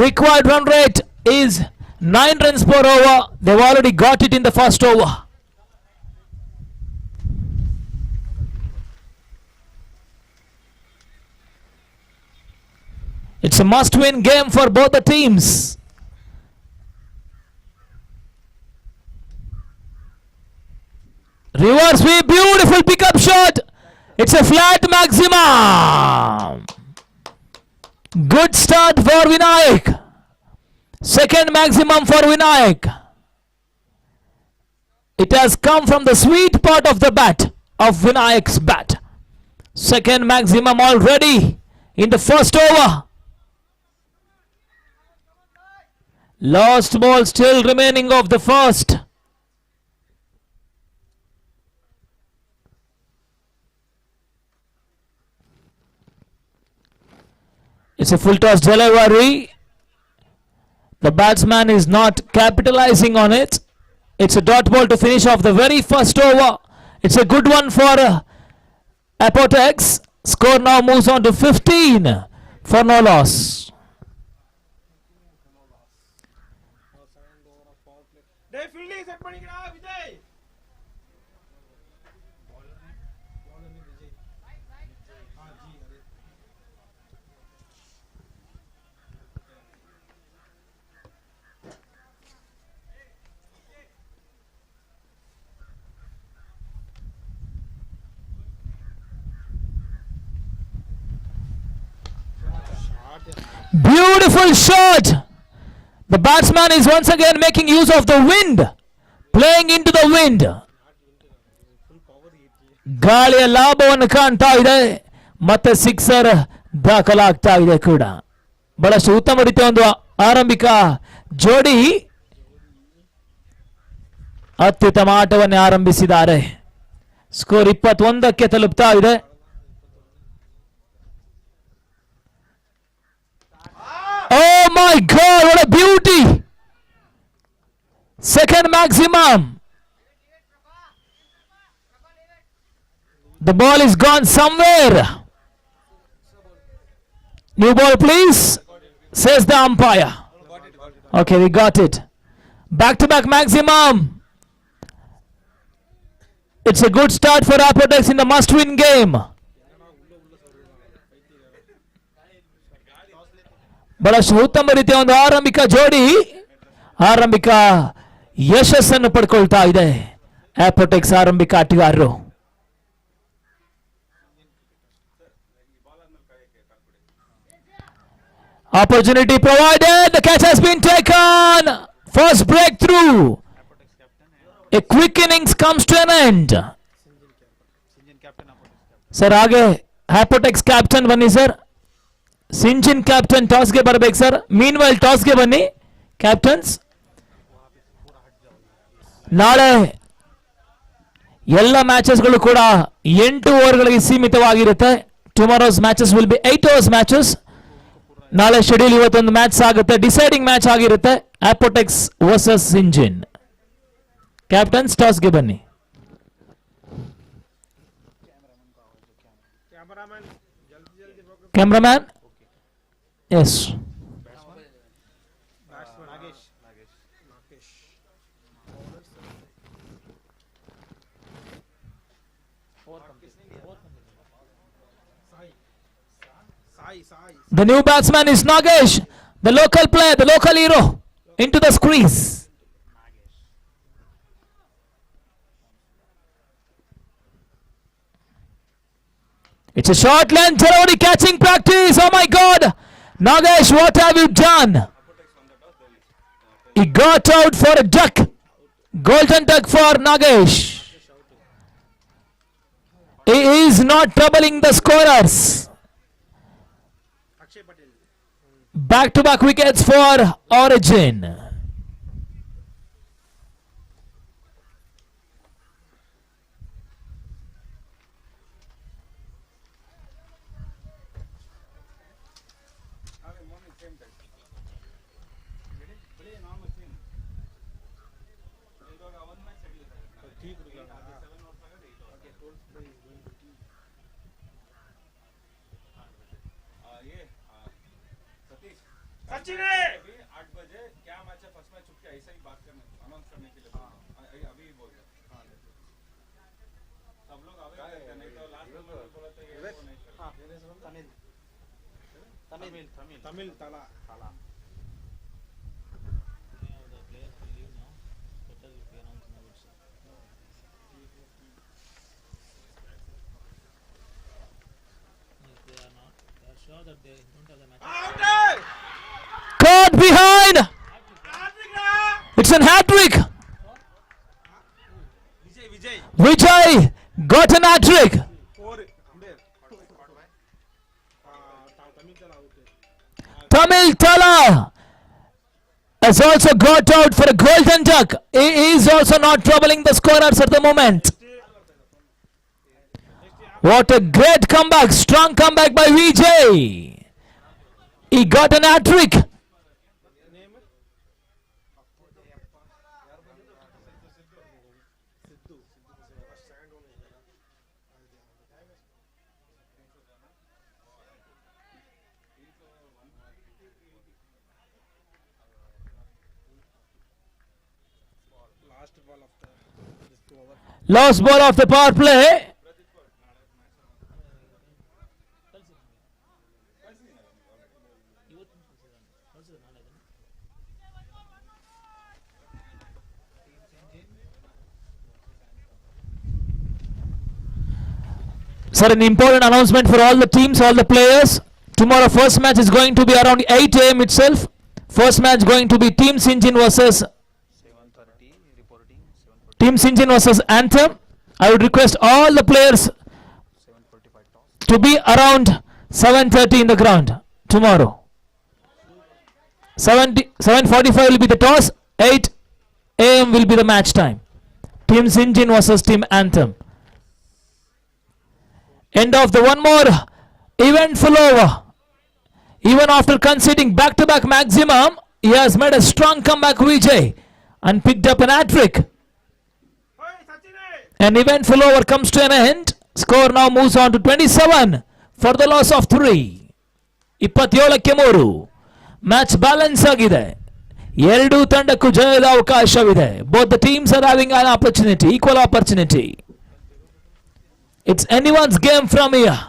Required run rate is 9 runs per over. They've already got it in the first over. It's a must-win game for both the teams. Reverse sweep, beautiful pickup shot. It's a flat maximum. Good start for Vinayak. Second maximum for Vinayak. It has come from the sweet part of the bat of Vinayak's bat. Second maximum already in the first over. Last ball still remaining of the first. It's a full toss delivery. The batsman is not capitalizing on it. It's a dot ball to finish off the very first over. It's a good one for Apotex. Score now moves on to 15 for no loss. டேய் fielding set பண்ணிக்கடா Vijay. Beautiful shot. The batsman is once again making use of the wind, playing into the wind. ಗಾಳಿಯ ಲಾಭವನ್ನು ಕಾಣ್ತಾ ಇದೆ ಮತ್ತೆ sixer ದಾಖಲಾಗ್ತಾ ಇದೆ ಕೂಡ. ಬಹಳಷ್ಟು ಉತ್ತಮ ರೀತಿಯ ಒಂದು ಆರಂಭಿಕ ಜೋಡಿ ಅತ್ಯುತ್ತಮ ಆಟವನ್ನೇ ಆರಂಭಿಸಿದ್ದಾರೆ. ಸ್ಕೋರ್ 21ಕ್ಕೆ ತಲುಪ್ತಾ ಇದೆ. Oh my God, what a beauty! Second maximum. The ball is gone somewhere. New ball, please, says the umpire. Okay, we got it. Back to back maximum. It's a good start for Apotex in the must win game. ಬಹಳಷ್ಟು ಉತ್ತಮ ರೀತಿಯ ಒಂದು ಆರಂಭಿಕ ಜೋಡಿ ಆರಂಭಿಕ ಯಶಸ್ಸನ್ನು ಪಡ್ಕೊಳ್ತಾ ಇದೆ ಆಪೋಟೆಕ್ಸ್ ಆರಂಭಿಕ ಆಟಗಾರರು. Opportunity provided. The catch has been taken. First breakthrough. A quick innings comes to an end. Sir, आगे Apotex captain बनी सर. Singen captain toss ಗೆ ಬರಬೇಕು ಸರ್. Meanwhile toss ಗೆ ಬನ್ನಿ captains. ನಾಳೆ ಎಲ್ಲ ಮ್ಯಾಚಸ್ಗಳು ಕೂಡ 8 ಓವರ್ಗಳಿಗೆ ಸೀಮಿತವಾಗಿರುತ್ತೆ. Tomorrow's matches will be 8 hours matches. ನಾಳೆ ಶೆಡ್ಯೂಲ್ ಇವತ್ತೊಂದು ಮ್ಯಾಚ್ ಆಗುತ್ತೆ, ಡಿಸೈಡಿಂಗ್ ಮ್ಯಾಚ್ ಆಗಿರುತ್ತೆ. Apotex versus Syngene. ಕ್ಯಾಪ್ಟನ್ಸ್ ಟಾಸ್ಗೆ ಬನ್ನಿ. Cameraman yes. The new batsman is Nagesh, the local player, the local hero, into the squeeze. It's a short length, Jarodi catching practice. Oh my God, Nagesh, what have you done? He got out for a duck, golden duck for Nagesh. He is not troubling the scorers. Back-to-back wickets for Origin. Tamil तला Caught behind. It's an hat-trick. Vijay got an hat-trick. Tamil Tala has also got out for a golden duck. He is also not troubling the scorers at the moment. What a great comeback, strong comeback by Vijay. He got an hat-trick. Last ball of the power play. Sir, an important announcement for all the teams, all the players. Tomorrow first match is going to be around 8 a.m. itself. First match going to be Team Singen versus Team Singen versus Anthem. I would request all the players to be around 7:30 in the ground tomorrow. 7:45 will be the toss. 8 a.m. will be the match time. Team Singen versus Team Anthem. End of the one more eventful over. Even after conceding back-to-back maximum, he has made a strong comeback, Vijay, and picked up an hat-trick. An eventful over comes to an end. Score now moves on to 27 for the loss of 3. 27ಕ್ಕೆ 3. Match balance ಆಗಿದೆ. ಎರಡೂ ತಂಡಕ್ಕೂ ಜಯದ ಅವಕಾಶವಿದೆ. Both the teams are having an opportunity, equal opportunity. It's anyone's game from here.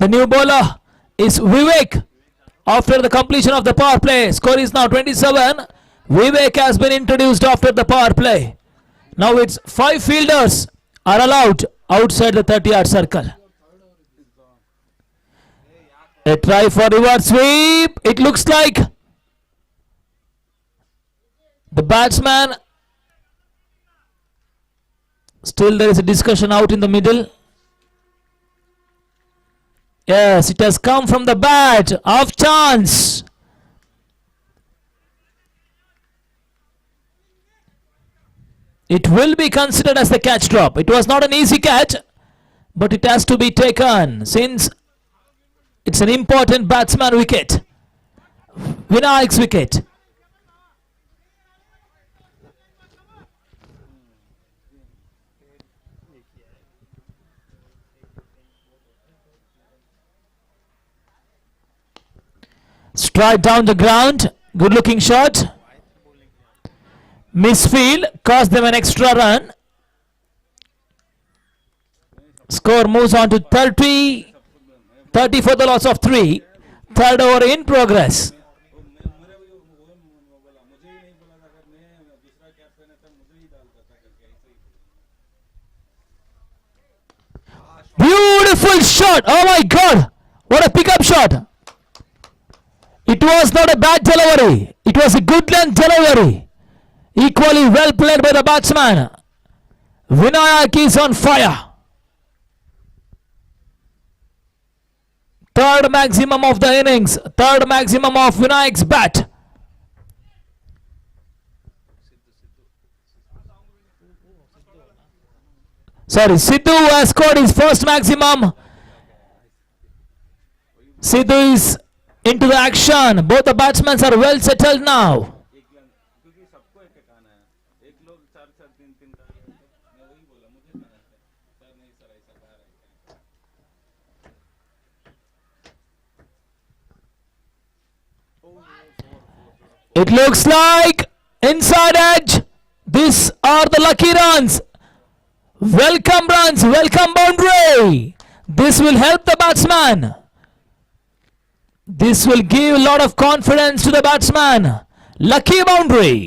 The new bowler is Vivek. After the completion of the power play, score is now 27. Vivek has been introduced after the power play. Now it's 5 fielders are allowed outside the 30-yard circle. A try for reverse sweep. It looks like the batsman. Still there is a discussion out in the middle. Yes, it has come from the bat. Off chance. It will be considered as the catch drop. It was not an easy catch, but it has to be taken since it's an important batsman wicket. Vinayak's wicket. Strike down the ground. Good looking shot. Misfield cost them an extra run. Score moves on to 30 for the loss of 3. Third over in progress. Beautiful shot. Oh my God. What a pickup shot. It was not a bad delivery. It was a good length delivery. Equally well played by the batsman. Vinayak is on fire. Third maximum of the innings. Third maximum of Vinayak's bat. Sorry, Sidhu has scored his first maximum. Sidhu is into the action. Both the batsmen are well settled now. क्योंकि सबको एक एक आना है. एक लोग 4 3 का मैं वही बोला मुझे खाना है सर नहीं सर ऐसा कह रहे हैं. It looks like inside edge. These are the lucky runs. Welcome runs. Welcome boundary. This will help the batsman. This will give a lot of confidence to the batsman. Lucky boundary.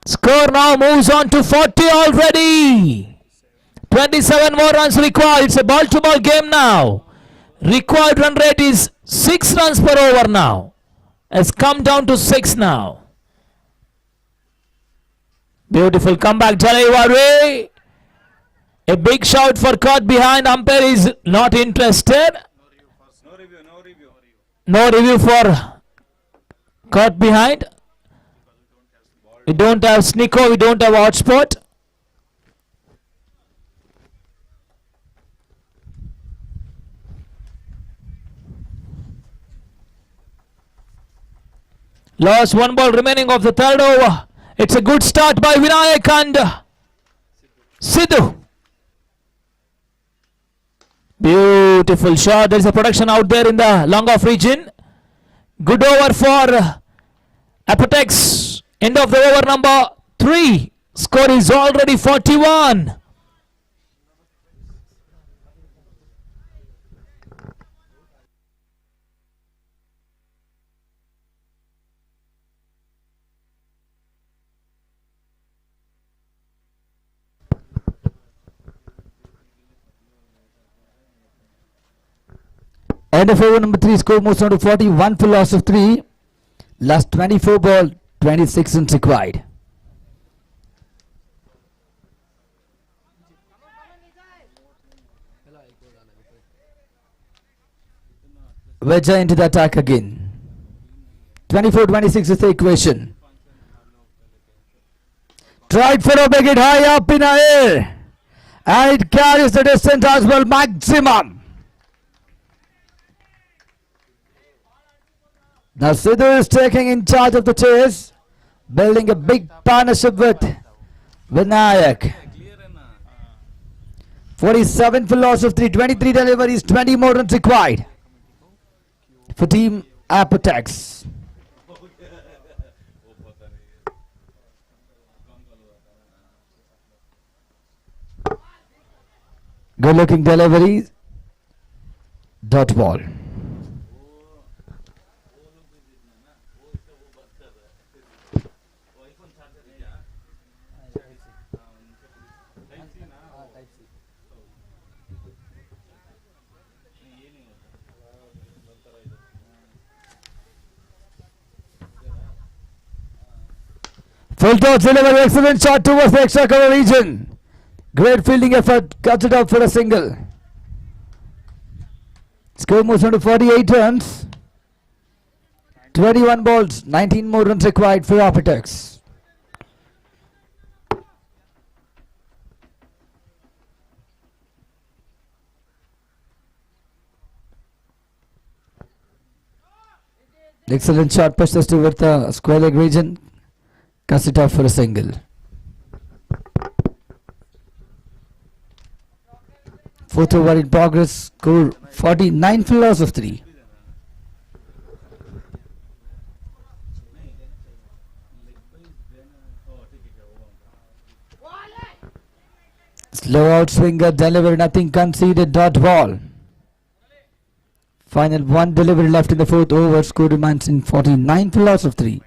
Score now moves on to 40 already. 27 more runs required. It's a ball-to-ball game now. Required run rate is 6 runs per over now. Has come down to 6 now. Beautiful comeback, Jalaiwari. A big shout for caught behind. Umpire is not interested. No review for caught behind. We don't have Snicko, we don't have hotspot. Lost 1 ball remaining of the third over. It's a good start by Vinayak and Sidhu. Beautiful shot. There is a production out there in the long off region. Good over for Apotex. End of the over number 3. Score is already 41. End of over number 3, score moves on to 41 for loss of 3. Last 24 ball, 26 runs required. Vijay into the attack again. 24-26 is the equation. Tried for a big hit high up in the air. And it carries the distance as well, maximum. Now Sidhu is taking in charge of the chase, building a big partnership with Vinayak. 47 for loss of 3, 23 deliveries, 20 more runs required for team Apotex. Good looking delivery. Dot ball. Full toss delivery, excellent shot towards the extra cover region. Great fielding effort, cuts it out for a single. Score moves on to 48 runs. 21 balls, 19 more runs required for Apotex. Excellent shot, pushes towards the square leg region. Cuts it off for a single. Fourth over in progress. Score 49 for loss of 3. Slow out swinger, delivery, nothing conceded, dot ball. Final one delivery left in the fourth over. Score remains in 49 for loss of 3.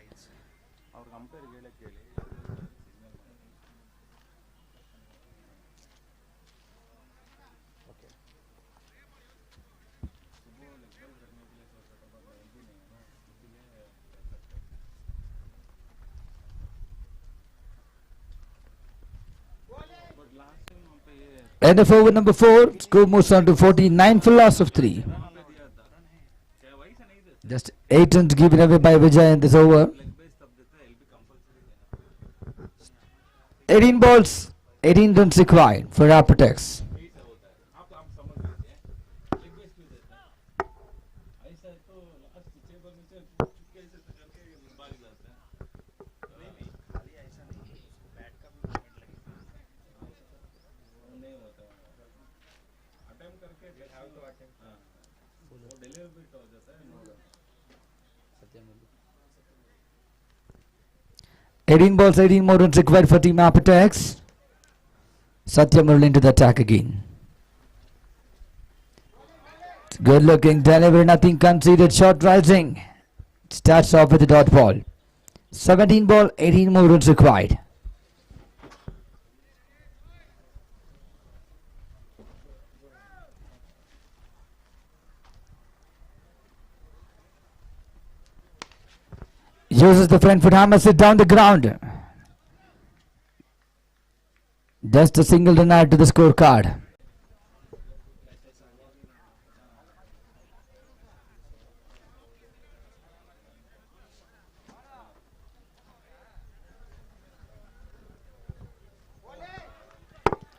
End of over number 4. Score moves on to 49 for loss of 3. Just 8 runs given away by Vijay in this over. 18 balls, 18 runs required for Apotex. Eighteen balls, 18 more runs required for team Apotex. Satyam will into the attack again. Good looking delivery, nothing conceded, shot rising. Starts off with the dot ball. 17 ball, 18 more runs required. Uses the front foot, hammers it down the ground. Just a single run add to the scorecard.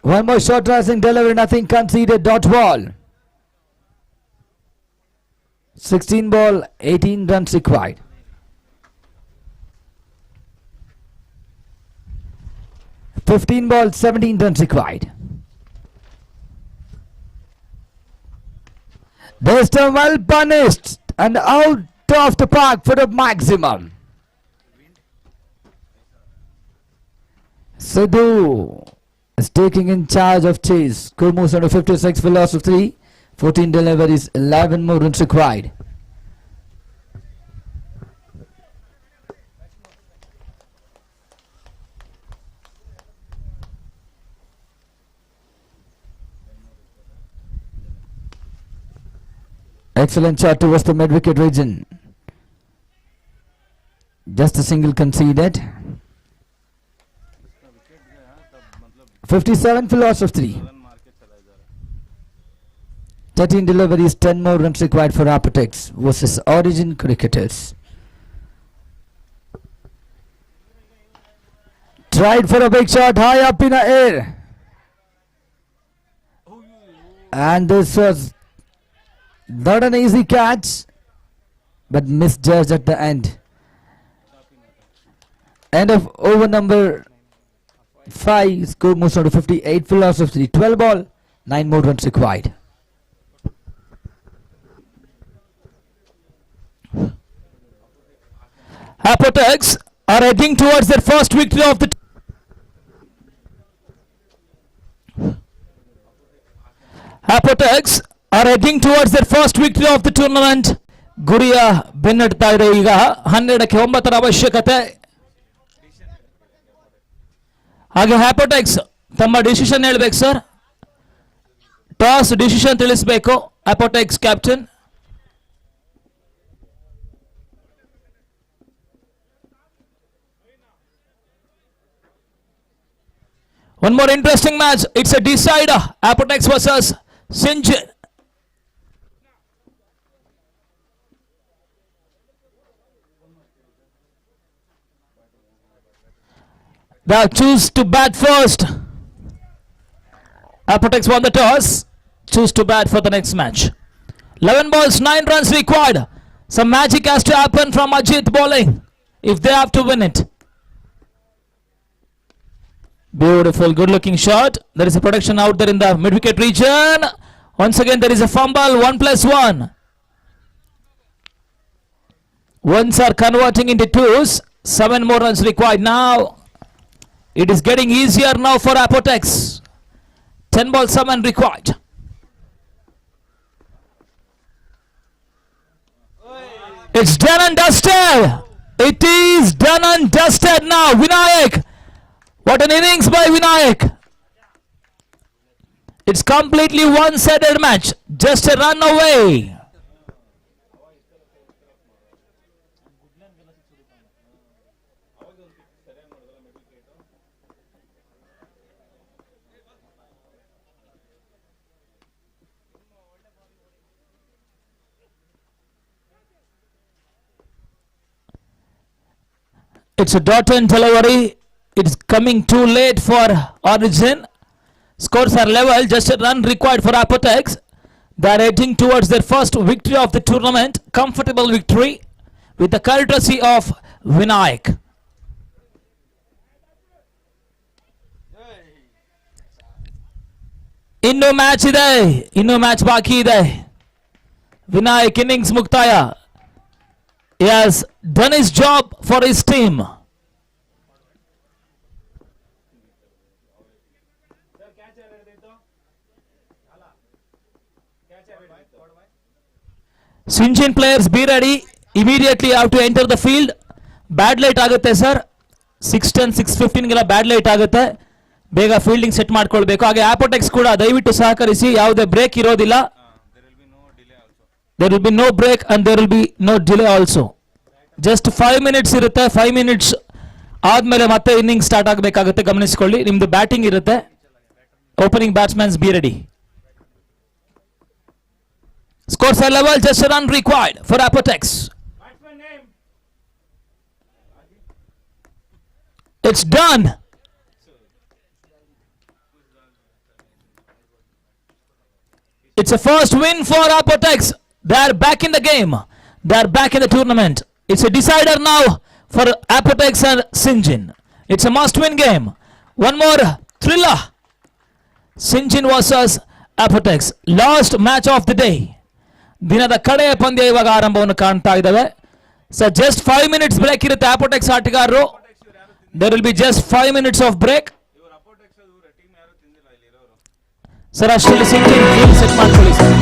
One more shot rising delivery, nothing conceded, dot ball. 16 ball, 18 runs required. Fifteen ball, 17 runs required. Desta well punished and out of the park for the maximum. Sidhu is taking in charge of chase. Score moves on to 56 for loss of 3. 14 deliveries, 11 more runs required. Excellent shot towards the mid-wicket region. Just a single conceded. 57 for loss of 3. 13 deliveries, 10 more runs required for Apotex versus Origin cricketers. Tried for a big shot high up in the air. And this was not an easy catch, but misjudged at the end. End of over number 5. Score moves on to 58 for loss of 3. 12 ball, 9 more runs required. Apotex are heading towards their first victory of the Apotex are heading towards their first victory of the tournament. ಗುರಿಯ ಬೆನ್ನಟ್ತಾ ಇದೆ ಈಗ 12ಕ್ಕೆ 9ರ ಅವಶ್ಯಕತೆ. ಹಾಗೆ ಅಪೋಟೆಕ್ಸ್ ತಮ್ಮ decision ಹೇಳ್ಬೇಕು sir. Toss decision ತಿಳಿಸಬೇಕು ಅಪೋಟೆಕ್ಸ್ captain. One more interesting match. It's a decider. Apotex versus Singen. They choose to bat first. Apotex won the toss. Choose to bat for the next match. 11 balls, 9 runs required. Some magic has to happen from Ajit bowling if they have to win it. Beautiful, good looking shot. There is a protection out there in the mid wicket region. Once again there is a fumble. 1+1. Ones are converting into twos. 7 more runs required. Now it is getting easier now for Apotex. 10 balls, 7 required. It's done and dusted. It is done and dusted now. Vinayak. What an innings by Vinayak. It's completely one-sided match. Just a run away. It's a dot and delivery. It's coming too late for Origin. Scores are level. Just a run required for Apotex. They are heading towards their first victory of the tournament. Comfortable victory with the courtesy of Vinayak. Inno match ide. Inno match baki ide. Vinayak innings muktaya. He has done his job for his team. Singen players be ready. Immediately have to enter the field. Bad light ಆಗುತ್ತೆ sir. 6:10 6:15 ಗೆಲ್ಲ ಬ್ಯಾಡ್ light ಆಗುತ್ತೆ. ಬೇಗ fielding set ಮಾಡ್ಕೊಳ್ಬೇಕು. ಹಾಗೆ ಅಪೋಟೆಕ್ಸ್ ಕೂಡ ದಯವಿಟ್ಟು ಸಹಕರಿಸಿ. ಯಾವುದೇ ಬ್ರೇಕ್ ಇರೋದಿಲ್ಲ. There will be no break and there will be no delay also. Just 5 minutes ಇರುತ್ತೆ. 5 minutes ಆದ್ಮೇಲೆ ಮತ್ತೆ ಇನ್ನಿಂಗ್ ಸ್ಟಾರ್ಟ್ ಆಗಬೇಕಾಗುತ್ತೆ. ಗಮನಿಸಿಕೊಳ್ಳಿ. ನಿಮ್ದು ಬ್ಯಾಟಿಂಗ್ ಇರುತ್ತೆ. Opening batsmen be ready. Scores are level, just a run required for Apotex. It's done. It's a first win for Apotex. They are back in the game. They are back in the tournament. It's a decider now for Apotex and Singen. It's a must-win game. One more thriller. Singen versus Apotex. Last match of the day. ದಿನದ ಕಡೆಯ ಪಂದ್ಯ ಇವಾಗ ಆರಂಭವನ್ನು ಕಾಣ್ತಾ ಇದ್ದಾವೆ. So just 5 minutes break ಇರುತ್ತೆ Apotex ಆಟಗಾರರು. There will be just 5 minutes of break. Sir ಅಷ್ಟರಲ್ಲಿ ಸಿಂಗಿಂಗ್ ಫೀಲ್ಡ್ ಸೆಟ್ ಮಾಡ್ಕೊಳ್ಳಿ sir.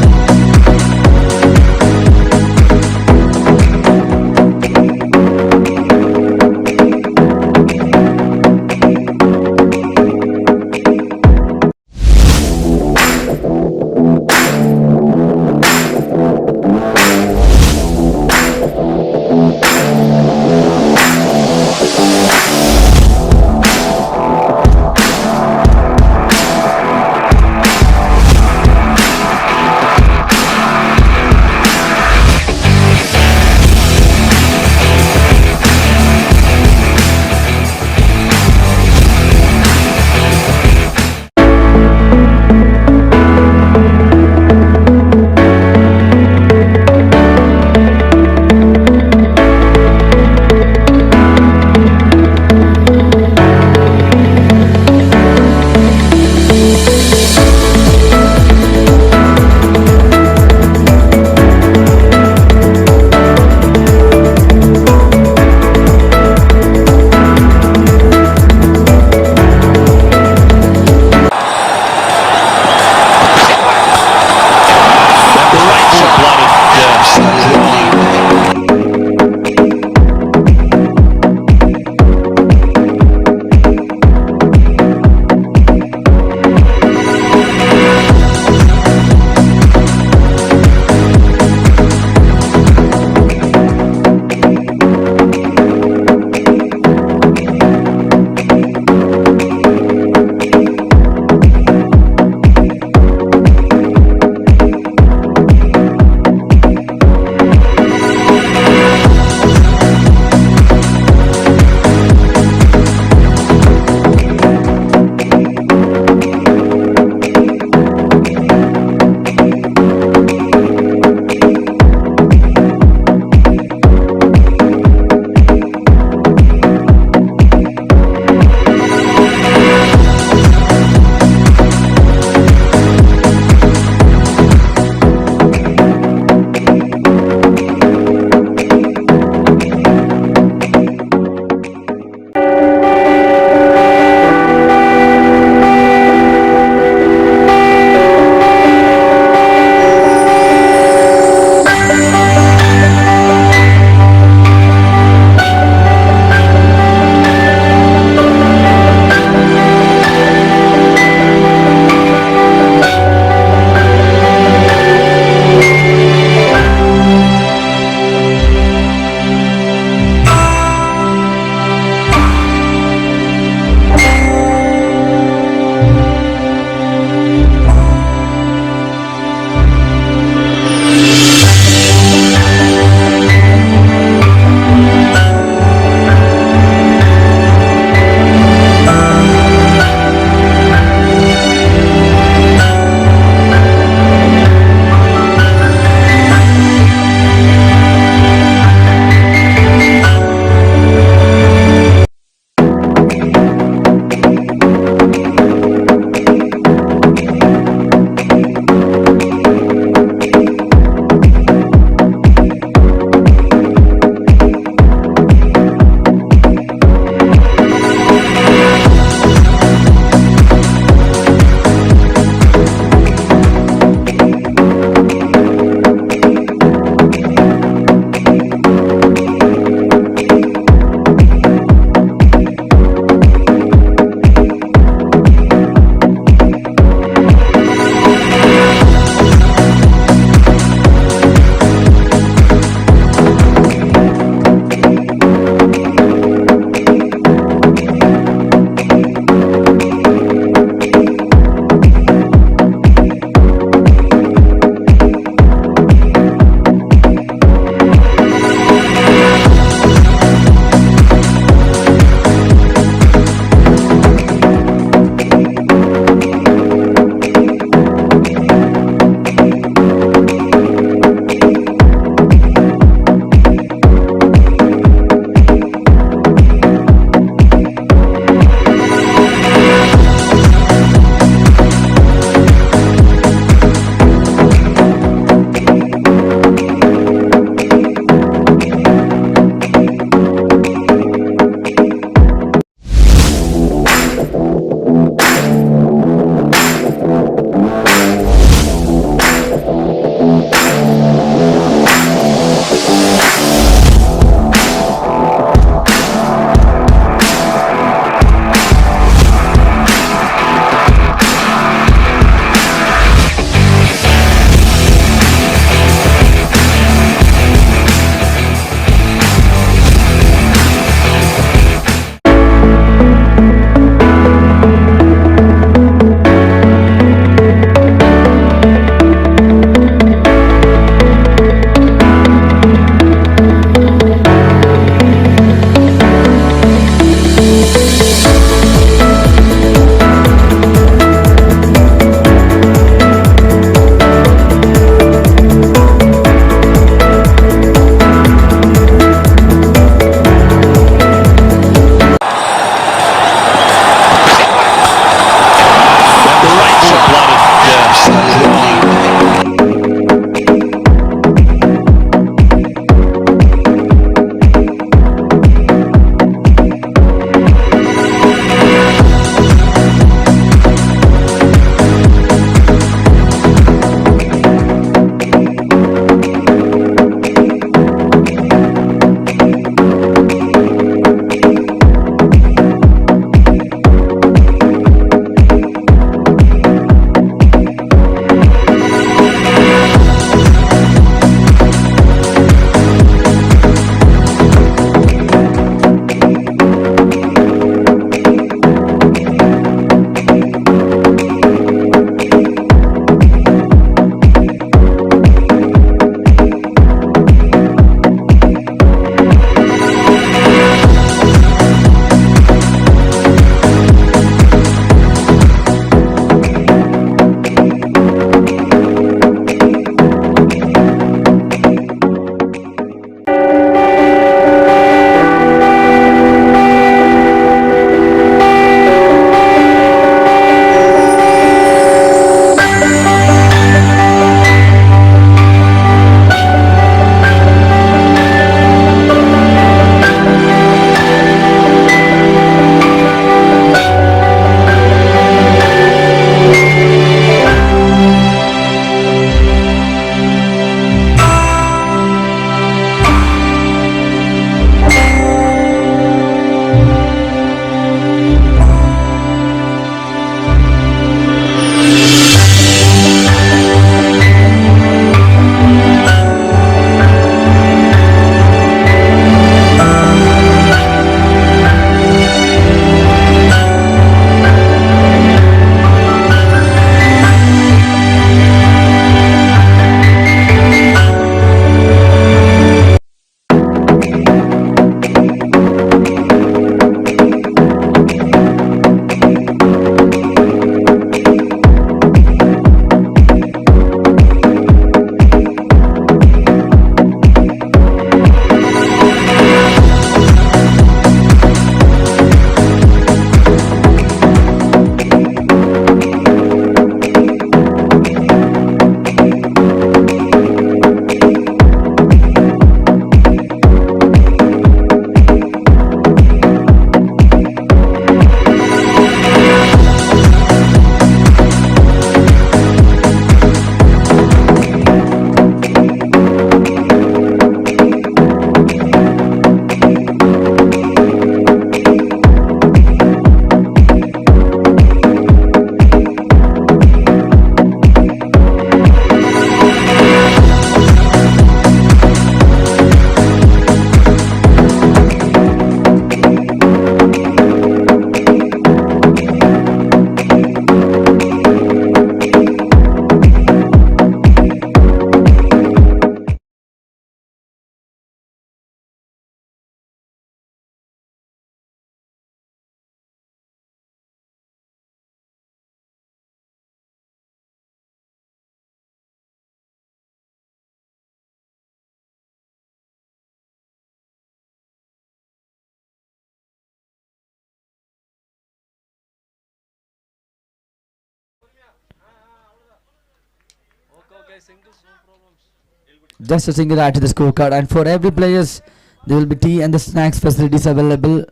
Just a single add to the scorecard, and for every players there will be tea and the snacks facilities available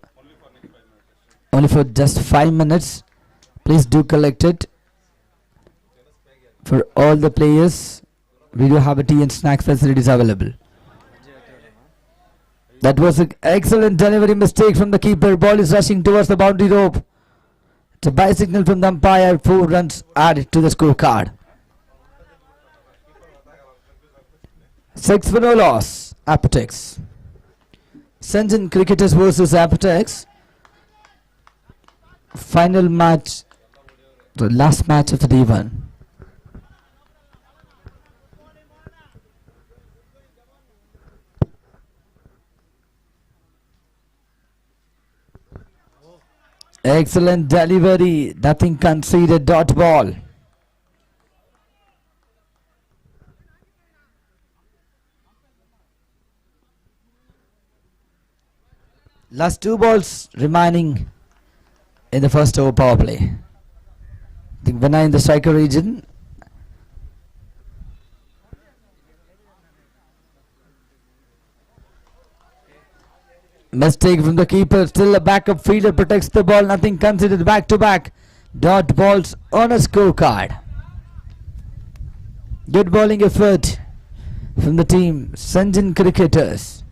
only for just 5 minutes. Please do collect it for all the players. We do have a tea and snacks facilities available. That was an excellent delivery mistake from the keeper. Ball is rushing towards the boundary rope. It's a bicycle from the umpire. 4 runs added to the scorecard. 6 for no loss. Apotex. Singen Cricketers versus Apotex. Final match. The last match of the day 1. Excellent delivery. Nothing conceded. Dot ball. Last 2 balls remaining in the first over power play. The winner in the striker region. Mistake from the keeper. Still a backup fielder protects the ball. Nothing considered. Back to back. Dot balls on a scorecard. Good bowling effort from the team. Singen Cricketers.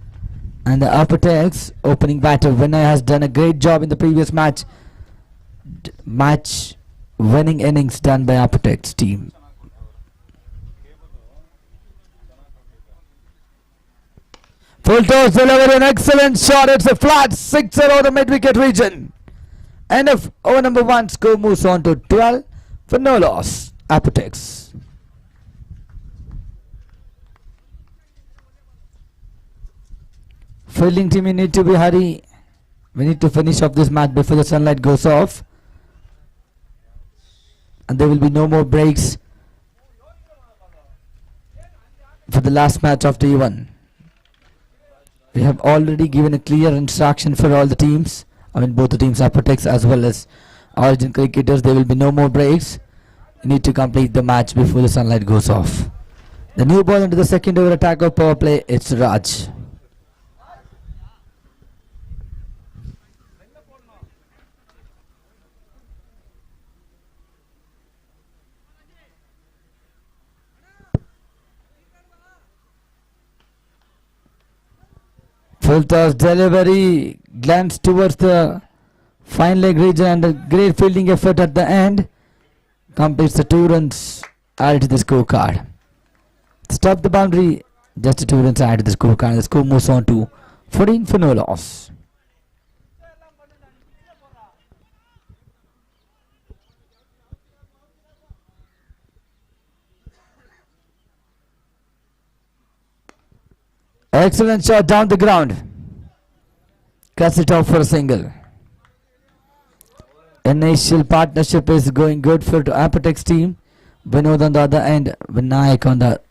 And the Apotex opening batter. Winner has done a great job in the previous match. Match winning innings done by Apotex team. Full toss delivery, an excellent shot. It's a flat 6-0 over the mid-wicket region. End of over number 1. Score moves on to 12 for no loss. Apotex. Fielding team, you need to be hurry. We need to finish off this match before the sunlight goes off. And there will be no more breaks for the last match of day 1. We have already given a clear instruction for all the teams. I mean both the teams, Apotex as well as Origin Cricketers. There will be no more breaks. You need to complete the match before the sunlight goes off. The new ball into the second over attack of power play. It's Raj. Full toss delivery, glance towards the fine leg region and a great fielding effort at the end. Completes the 2 runs added to the scorecard. Stop the boundary, just the 2 runs added to the scorecard. And the score moves on to 14 for no loss. Excellent shot down the ground. Cuts it off for a single. Initial partnership is going good for the Apotex team. Vinod on the other end. Vinayak on the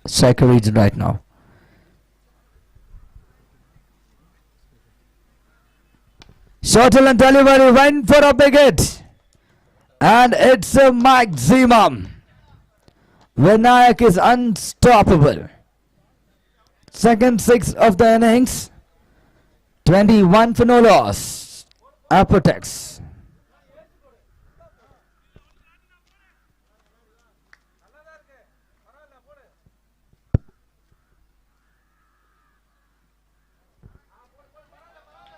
striker region right now. Shuttle and delivery went for a big hit. And it's a maximum. Vinayak is unstoppable. Second 6 of the innings. 21 for no loss. Apotex.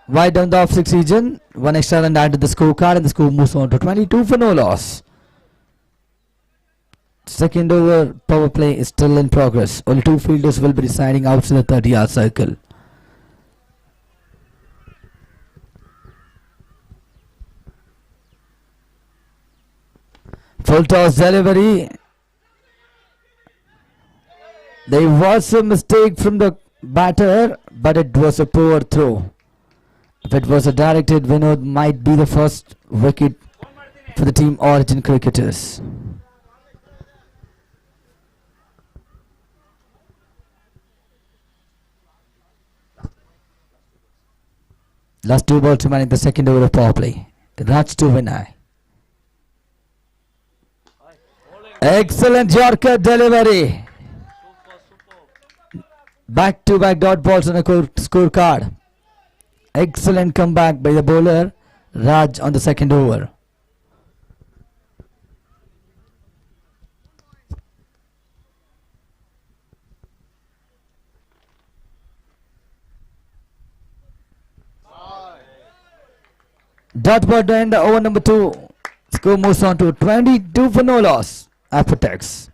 Wide down the off-6 region. 1 extra run added to the scorecard and the score moves on to 22 for no loss. Second over power play is still in progress. Only 2 fielders will be deciding outside the 30-yard circle. Full toss delivery. There was a mistake from the batter, but it was a poor throw. If it was a direct hit, Vinod might be the first wicket for the team Origin Cricketers. Last 2 balls remaining the second over of power play. Raj to Vinay. Excellent Yorker delivery. Back-to-back dot balls on the scorecard. Excellent comeback by the bowler Raj on the second over. Dot ball to end over number 2. Score moves on to 22 for no loss. Apotex.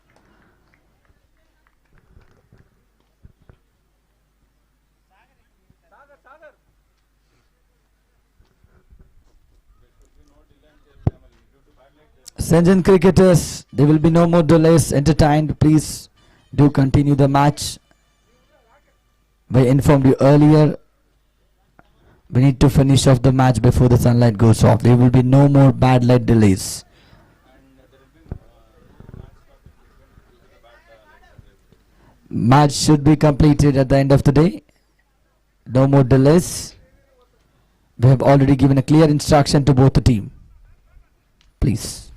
Singen cricketers, there will be no more delays. Entertained, please do continue the match. I informed you earlier, we need to finish off the match before the sunlight goes off. There will be no more bad light delays. Match should be completed at the end of the day. No more delays. We have already given a clear instruction to both the team. Please.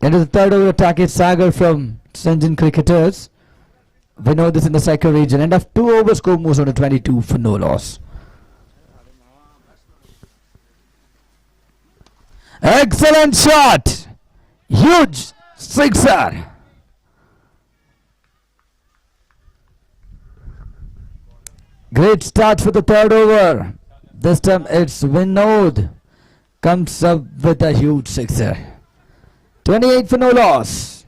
Into the third over attack is Sagar from Singen cricketers. We know this in the second region. End of 2 overs, score moves on to 22 for no loss. Excellent shot. Huge sixer. Great start for the third over. This time it's Vinod. Comes up with a huge sixer. 28 for no loss.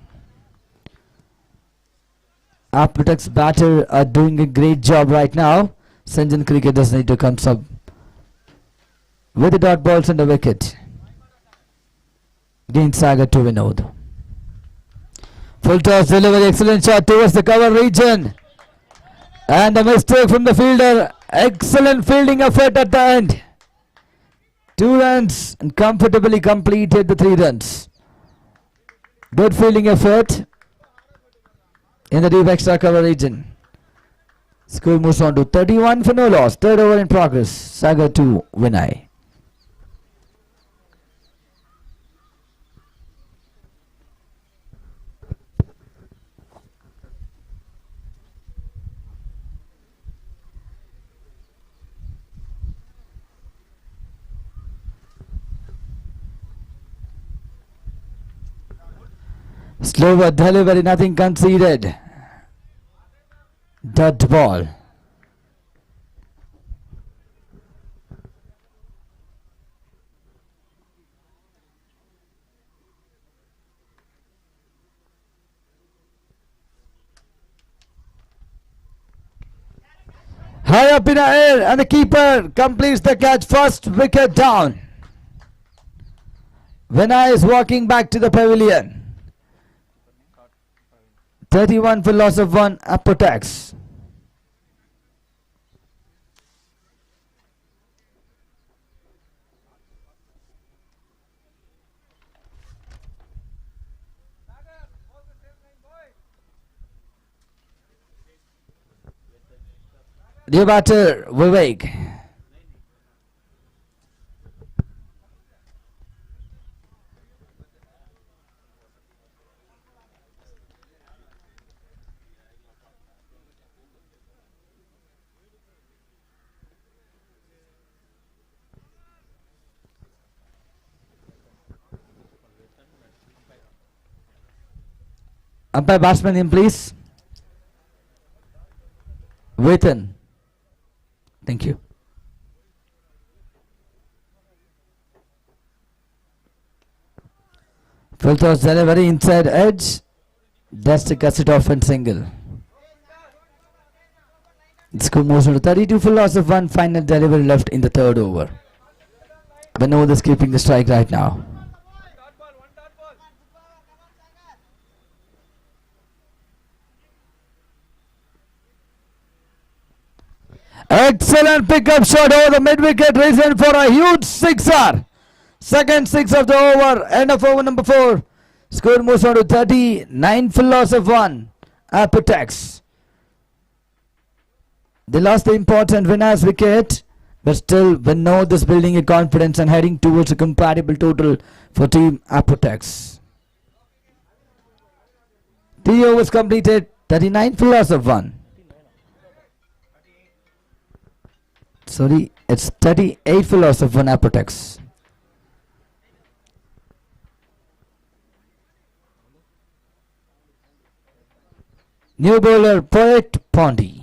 Apotex batter are doing a great job right now. Singen cricketers need to come up with the dot balls on the wicket. Again Sagar to Vinod. Full toss delivery, excellent shot towards the cover region. And a mistake from the fielder. Excellent fielding effort at the end. 2 runs and comfortably completed the 3 runs. Good fielding effort in the deep extra cover region. Score moves on to 31 for no loss. Third over in progress. Sagar to Vinay. Slower delivery, nothing conceded. Dot ball. High up in the air and the keeper completes the catch. First wicket down. Vinay is walking back to the pavilion. 31 for loss of 1. Apotex. New batter Vivek. Umpire batsman in please. Waitin. Thank you. Full toss delivery inside edge. That's to cut it off and single. The score moves on to 32 for loss of 1. Final delivery left in the third over. Vinod is keeping the strike right now. Excellent pickup shot over the mid-wicket, reason for a huge sixer. Second 6 of the over, end of over number 4. Score moves on to 39 for loss of 1. Apotex. They lost the important Vinay's wicket, but still Vinod is building a confidence and heading towards a comparable total for team Apotex. 3 overs completed, 39 for loss of 1. Sorry, it's 38 for loss of 1 Apotex. New bowler Poet Pondy.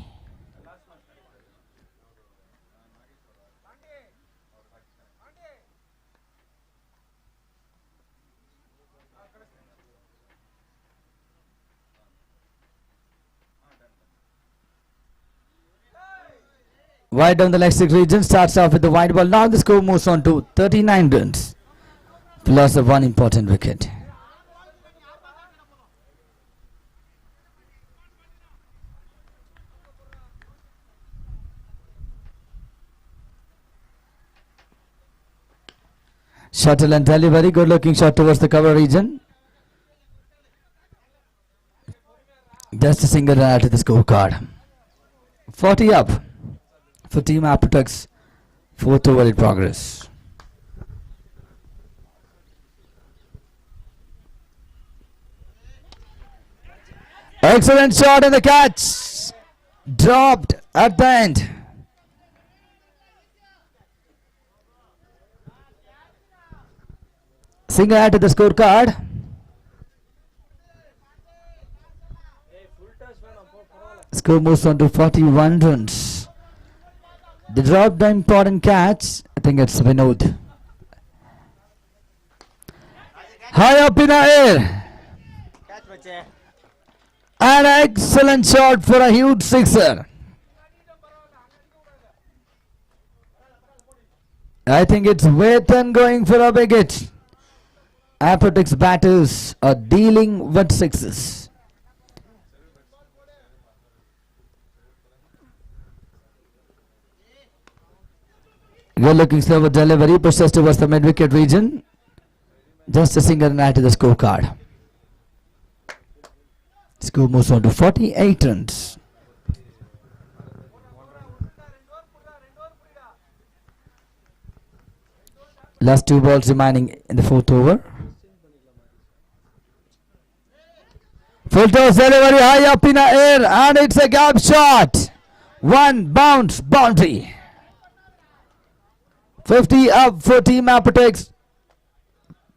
Wide down the leg six region, starts off with the wide ball. Now the score moves on to 39 runs. Loss of 1 important wicket. Shuttle and delivery, good looking shot towards the cover region. Just a single run out of the scorecard. 40 up for Team Apotex, 4th over in progress. Excellent shot and the catch dropped at the end. Singen added the scorecard. Score moves on to 41 runs. They dropped the important catch. I think it's Vinod. High up in the air. An excellent shot for a huge sixer. I think it's Vetan going for a big hit. Apotex batters are dealing with sixes. Good looking slow delivery, pushes towards the mid wicket region. Just a single run to the scorecard. Score moves on to 48 runs. Last 2 balls remaining in the 4th over. Full toss delivery high up in the air and it's a gap shot. 1 bounce boundary. 50 up for Team Apotex.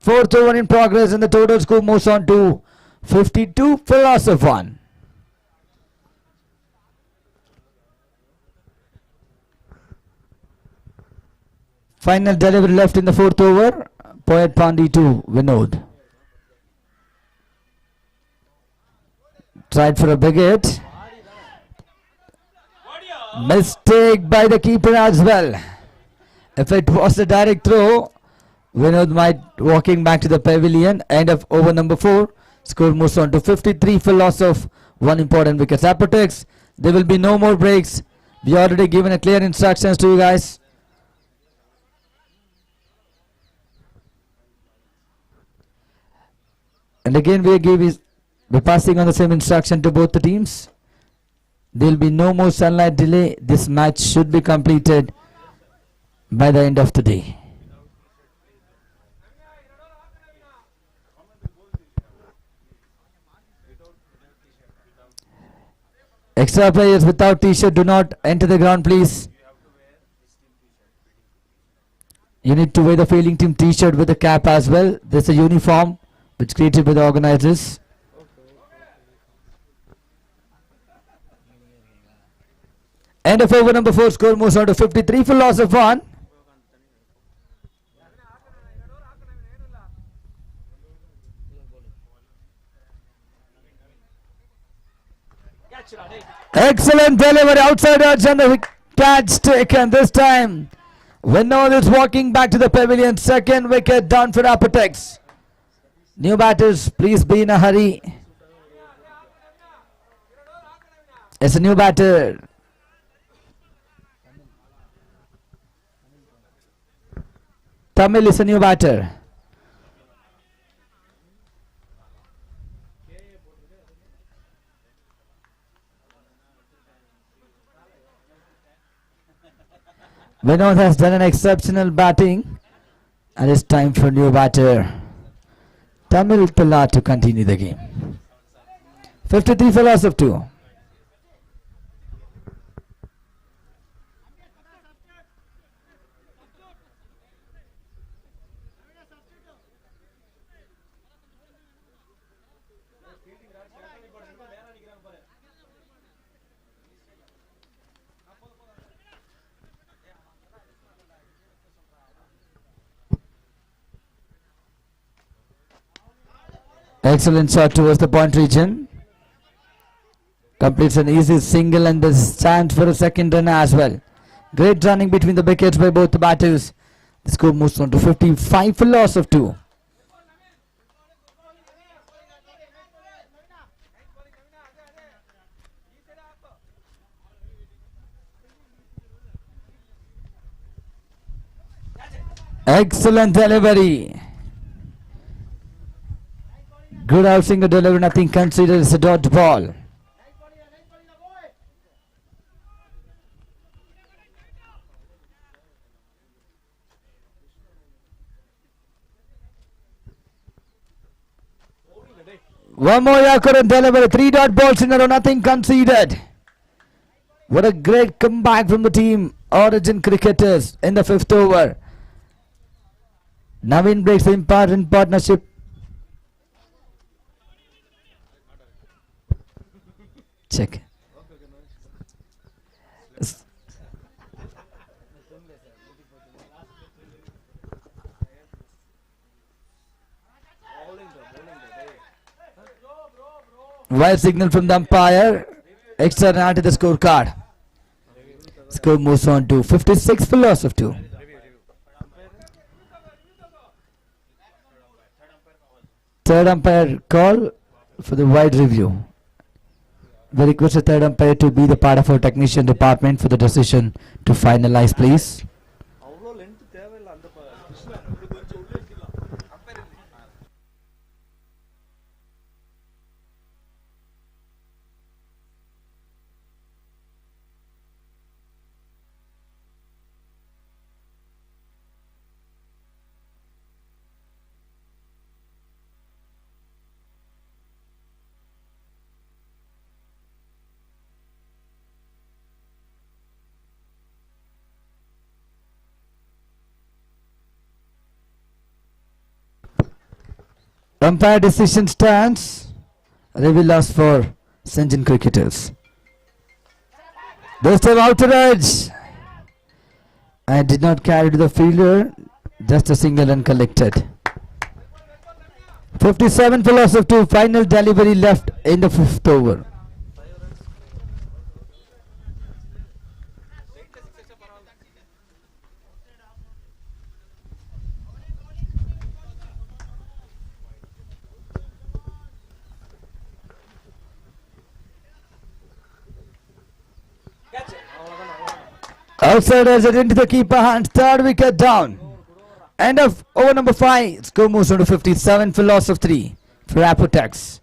4th over in progress and the total score moves on to 52 for loss of 1. Final delivery left in the 4th over. Poet Pandi to Vinod. Tried for a big hit. Mistake by the keeper as well. If it was a direct throw, Vinod might walking back to the pavilion. End of over number 4. Score moves on to 53 for loss of 1 important wicket. Apotex, there will be no more breaks. We already given a clear instructions to you guys. And again we're passing on the same instruction to both the teams. There will be no more sunlight delay. This match should be completed by the end of the day. Extra players without t-shirt do not enter the ground, please. You need to wear the fielding team t-shirt with a cap as well. There's a uniform which created by the organizers. End of over number 4, score moves on to 53 for loss of 1. Excellent delivery outside edge and the catch taken this time. Vinod is walking back to the pavilion. 2nd wicket down for Apotex. New batters, please be in a hurry. It's a new batter. Tamil is a new batter. Vinod has done an exceptional batting and it's time for new batter Tamil Pilla to continue the game. 53 for loss of 2. Excellent shot towards the point region. Completes an easy single and the chance for a second run as well. Great running between the wickets by both the batters. The score moves on to 55 for loss of 2. Excellent delivery. Good out single delivery, nothing considered as a dot ball. One more Yakur and delivery, 3 dot balls in a row, nothing conceded. What a great comeback from the team Origin cricketers in the 5th over. Navin breaks the important partnership. Check. Wild signal from the umpire. Extra run to the scorecard. Score moves on to 56 for loss of 2. Third umpire call for the wide review. We request the third umpire to be the part of our technician department for the decision to finalize, please. Umpire decision stands. Review loss for Singen cricketers. This time outer edge. I did not carry to the fielder. Just a single run collected. 57 for loss of 2. Final delivery left in the 5th over. Outside edge into the keeper hands. 3rd wicket down. End of over number 5. Score moves on to 57 for loss of 3 for Apotex.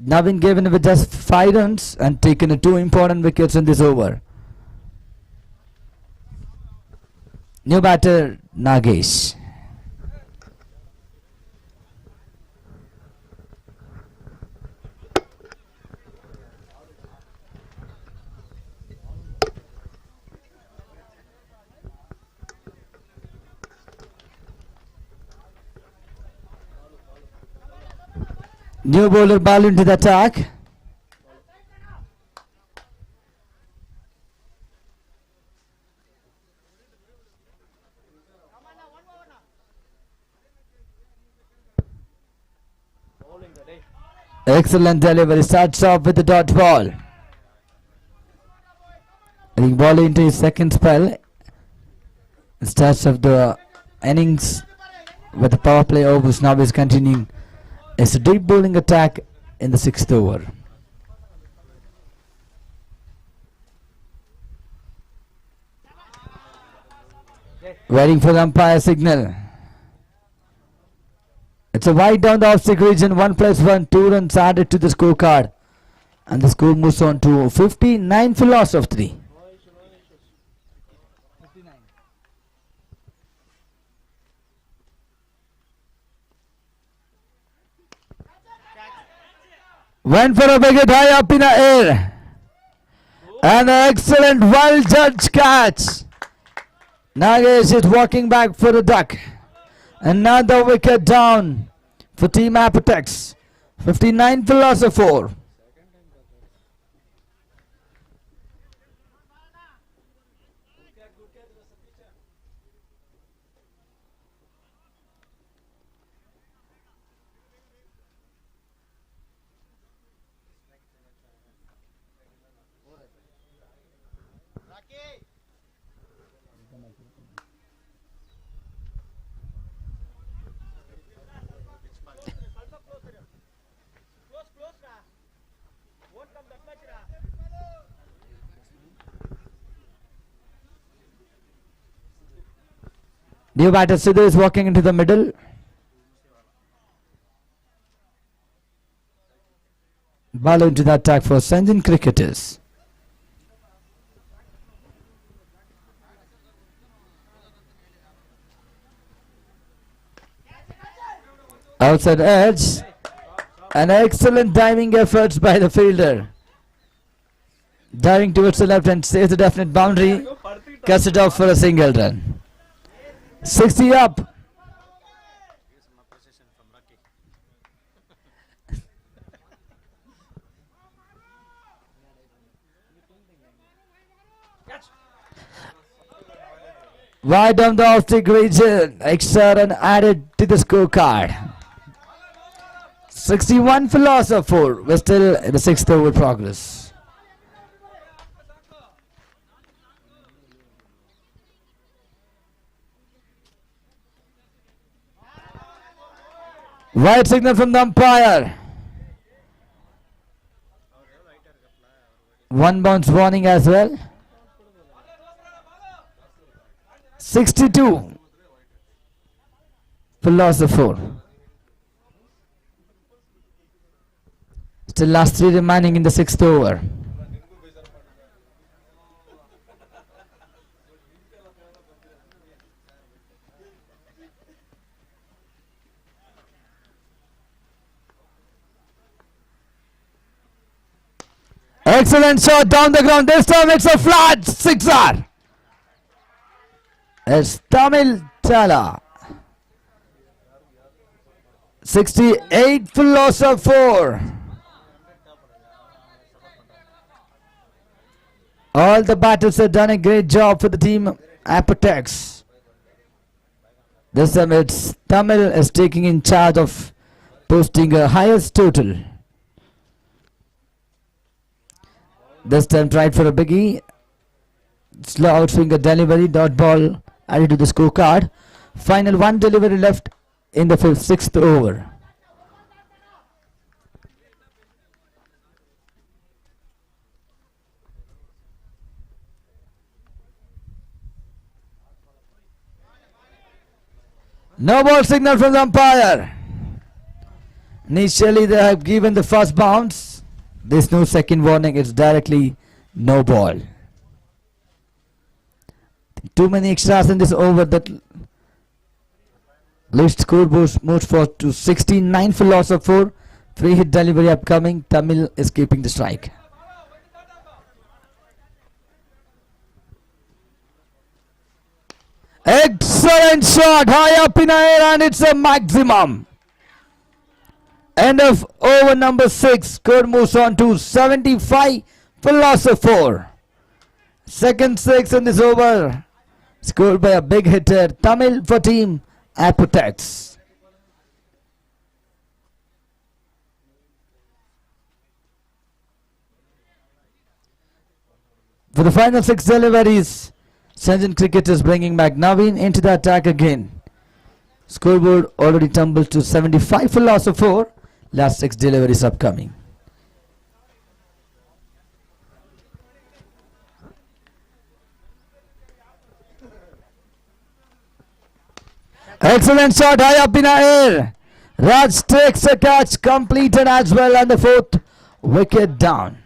Now been given with just 5 runs and taken 2 important wickets in this over. New batter Nagesh. New bowler ball into the attack. Excellent delivery. Starts off with the dot ball. Hitting ball into his second spell. Starts off the innings with the power play overs. Now is continuing. It's a deep bowling attack in the 6th over. Waiting for the umpire signal. It's a wide down the off-stick region. 1+1, 2 runs added to the scorecard. And the score moves on to 59 for loss of 3. Went for a wicket high up in the air. And an excellent, well judged catch. Nagesh is walking back for the duck. Another wicket down for Team Apotex. 59 for loss of 4. New batter Sidhu is walking into the middle. Ball into the attack for Singen cricketers. Outside edge. An excellent diving efforts by the fielder. Diving towards the left and saves the definite boundary. Cuts it off for a single run. 60 up. Wide down the off-stick region. Extra run added to the scorecard. 61 for loss of 4. We're still in the 6th over progress. White signal from the umpire. 1 bounce warning as well. 62 for loss of 4. Still last 3 remaining in the 6th over. Excellent shot down the ground. This time it's a flat sixer. It's Tamil Chala. 68 for loss of 4. All the batters have done a great job for the team Apotex. This time it's Tamil is taking in charge of posting a highest total. This time tried for a biggie. Slow outswinger delivery. Dot ball added to the scorecard. Final 1 delivery left in the 6th over. No ball signal from the umpire. Initially they have given the first bounce. There's no second warning, it's directly no ball. Too many extras in this over that list scoreboard moves for to 69 for loss of 4. Free hit delivery upcoming. Tamil escaping the strike. Excellent shot high up in the air and it's a maximum. End of over number 6. Score moves on to 75 for loss of 4. Second 6 in this over. Scored by a big hitter. Tamil for team Apotex. For the final 6 deliveries, Singen cricket is bringing back Naveen into the attack again. Scoreboard already tumbled to 75 for loss of 4. Last 6 deliveries upcoming. Excellent shot high up in the air. Raj takes a catch completed as well and the 4th wicket down.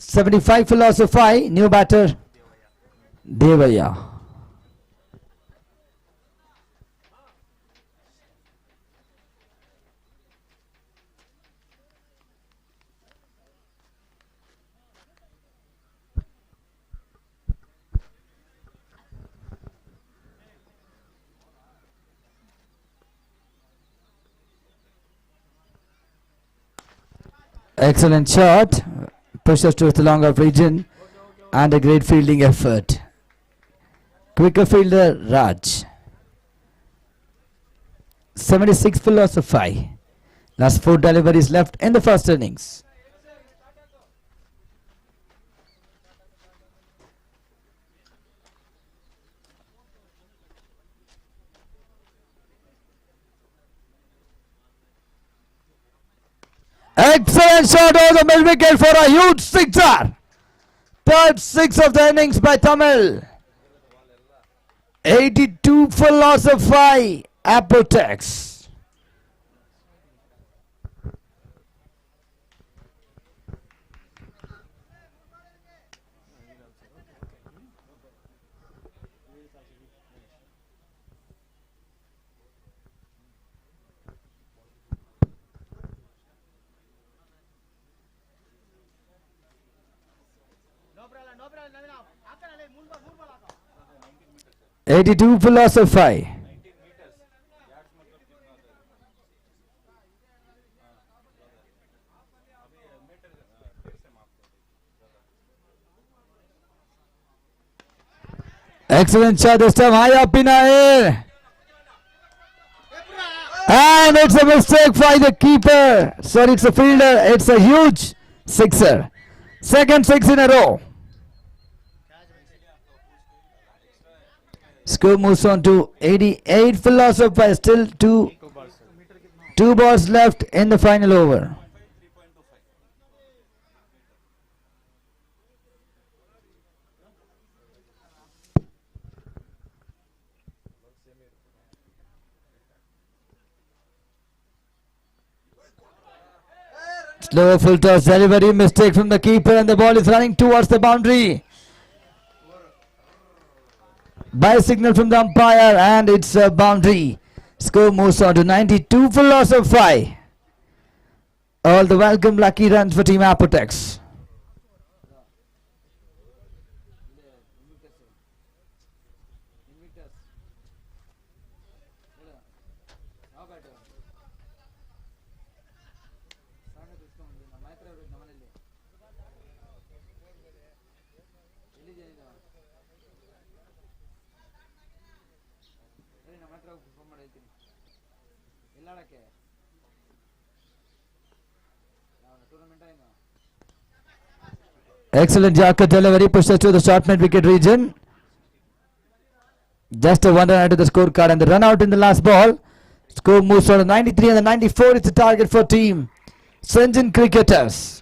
75 for loss of 5. New batter, Devaya. Excellent shot. Pushes towards the long off region and a great fielding effort. Quicker fielder Raj. 76 for loss of 5. Last 4 deliveries left in the first innings. Excellent shot over the mid wicket for a huge sixer. Third six of the innings by Tamil. 82 for loss of 5. Apotex. No 82 for loss of 5. Excellent shot this time, high up in the air. And it's a mistake by the keeper. Sorry, it's a fielder. It's a huge sixer. Second 6 in a row. Score moves on to 88 for loss of 5. Still two balls left in the final over. Slow full toss delivery, mistake from the keeper, and the ball is running towards the boundary. By signal from the umpire, and it's a boundary. Score moves on to 92 for loss of 5. All the welcome lucky runs for Team Apotex. Excellent Yorker delivery, pushes to the short mid wicket region. Just a 1 run to the scorecard and the run out in the last ball. Score moves on to 93 and the 94 is the target for Team Singen cricketers.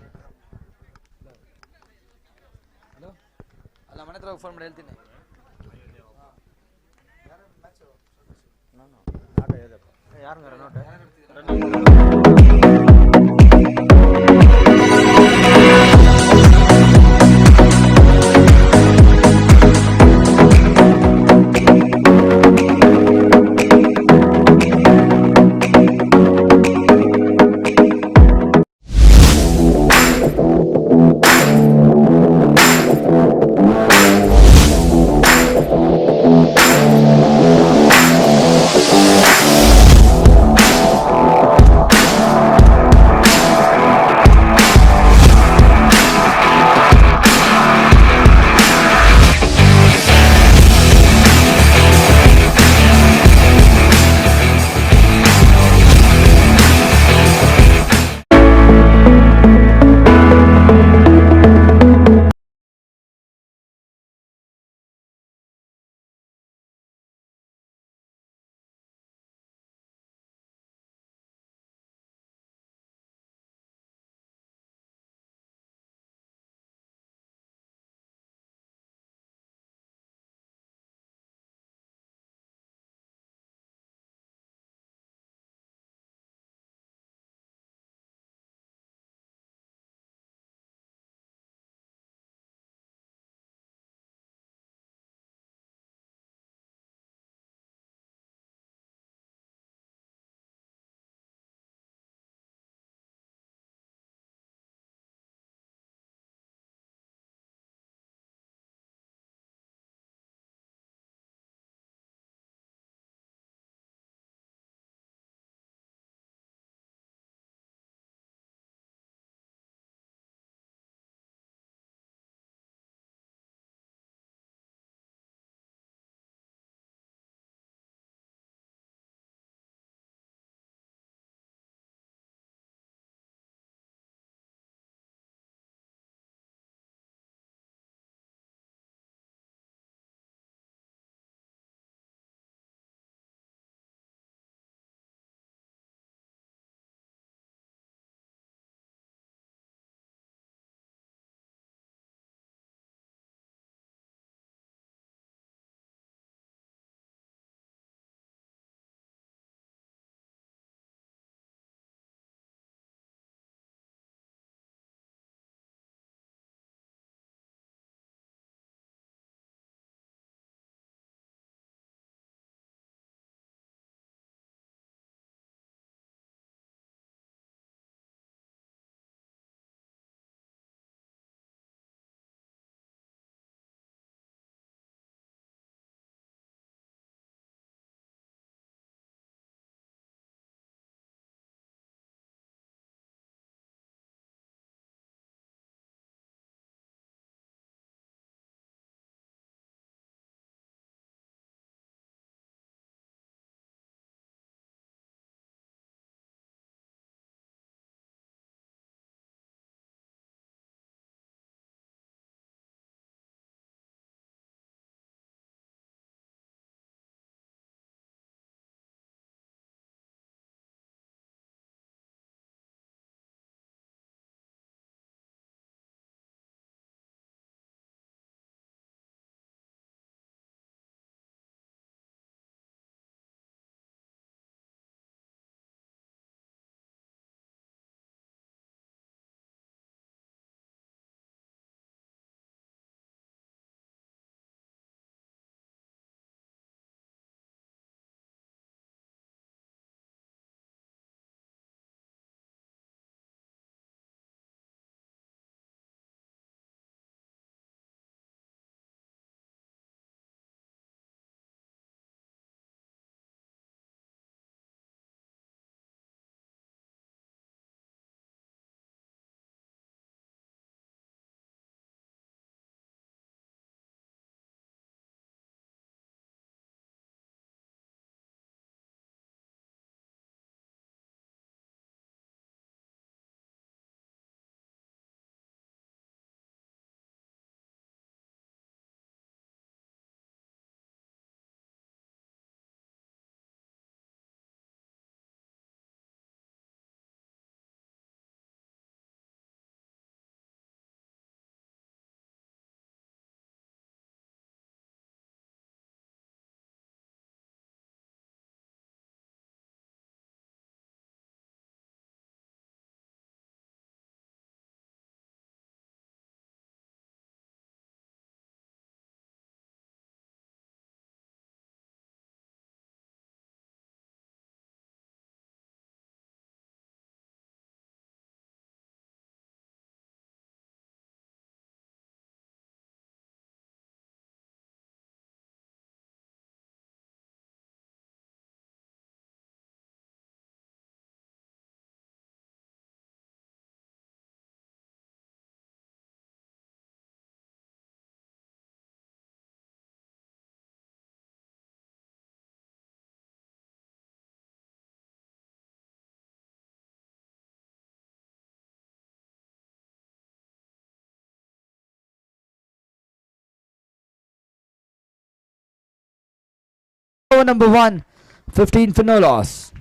over number 1. 15 for no loss.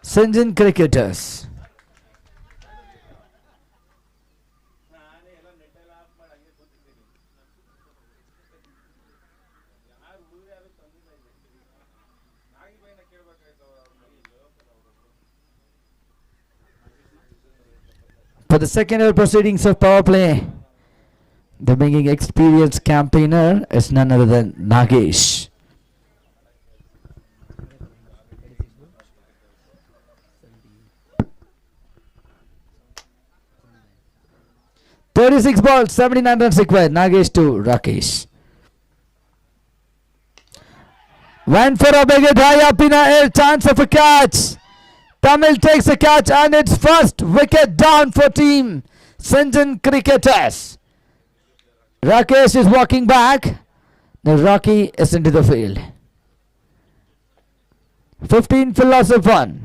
Singen cricketers. For the second ever proceedings of power play, the bringing experienced campaigner is none other than Nagesh. "36 balls, 79 runs required." Nagesh to Rakesh. Went for a big hit high up in the air. Chance of a catch. Tamil takes a catch and it's first wicket down for team Singen cricketers. Rakesh is walking back. Now Rocky is into the field. 15 for loss of 1.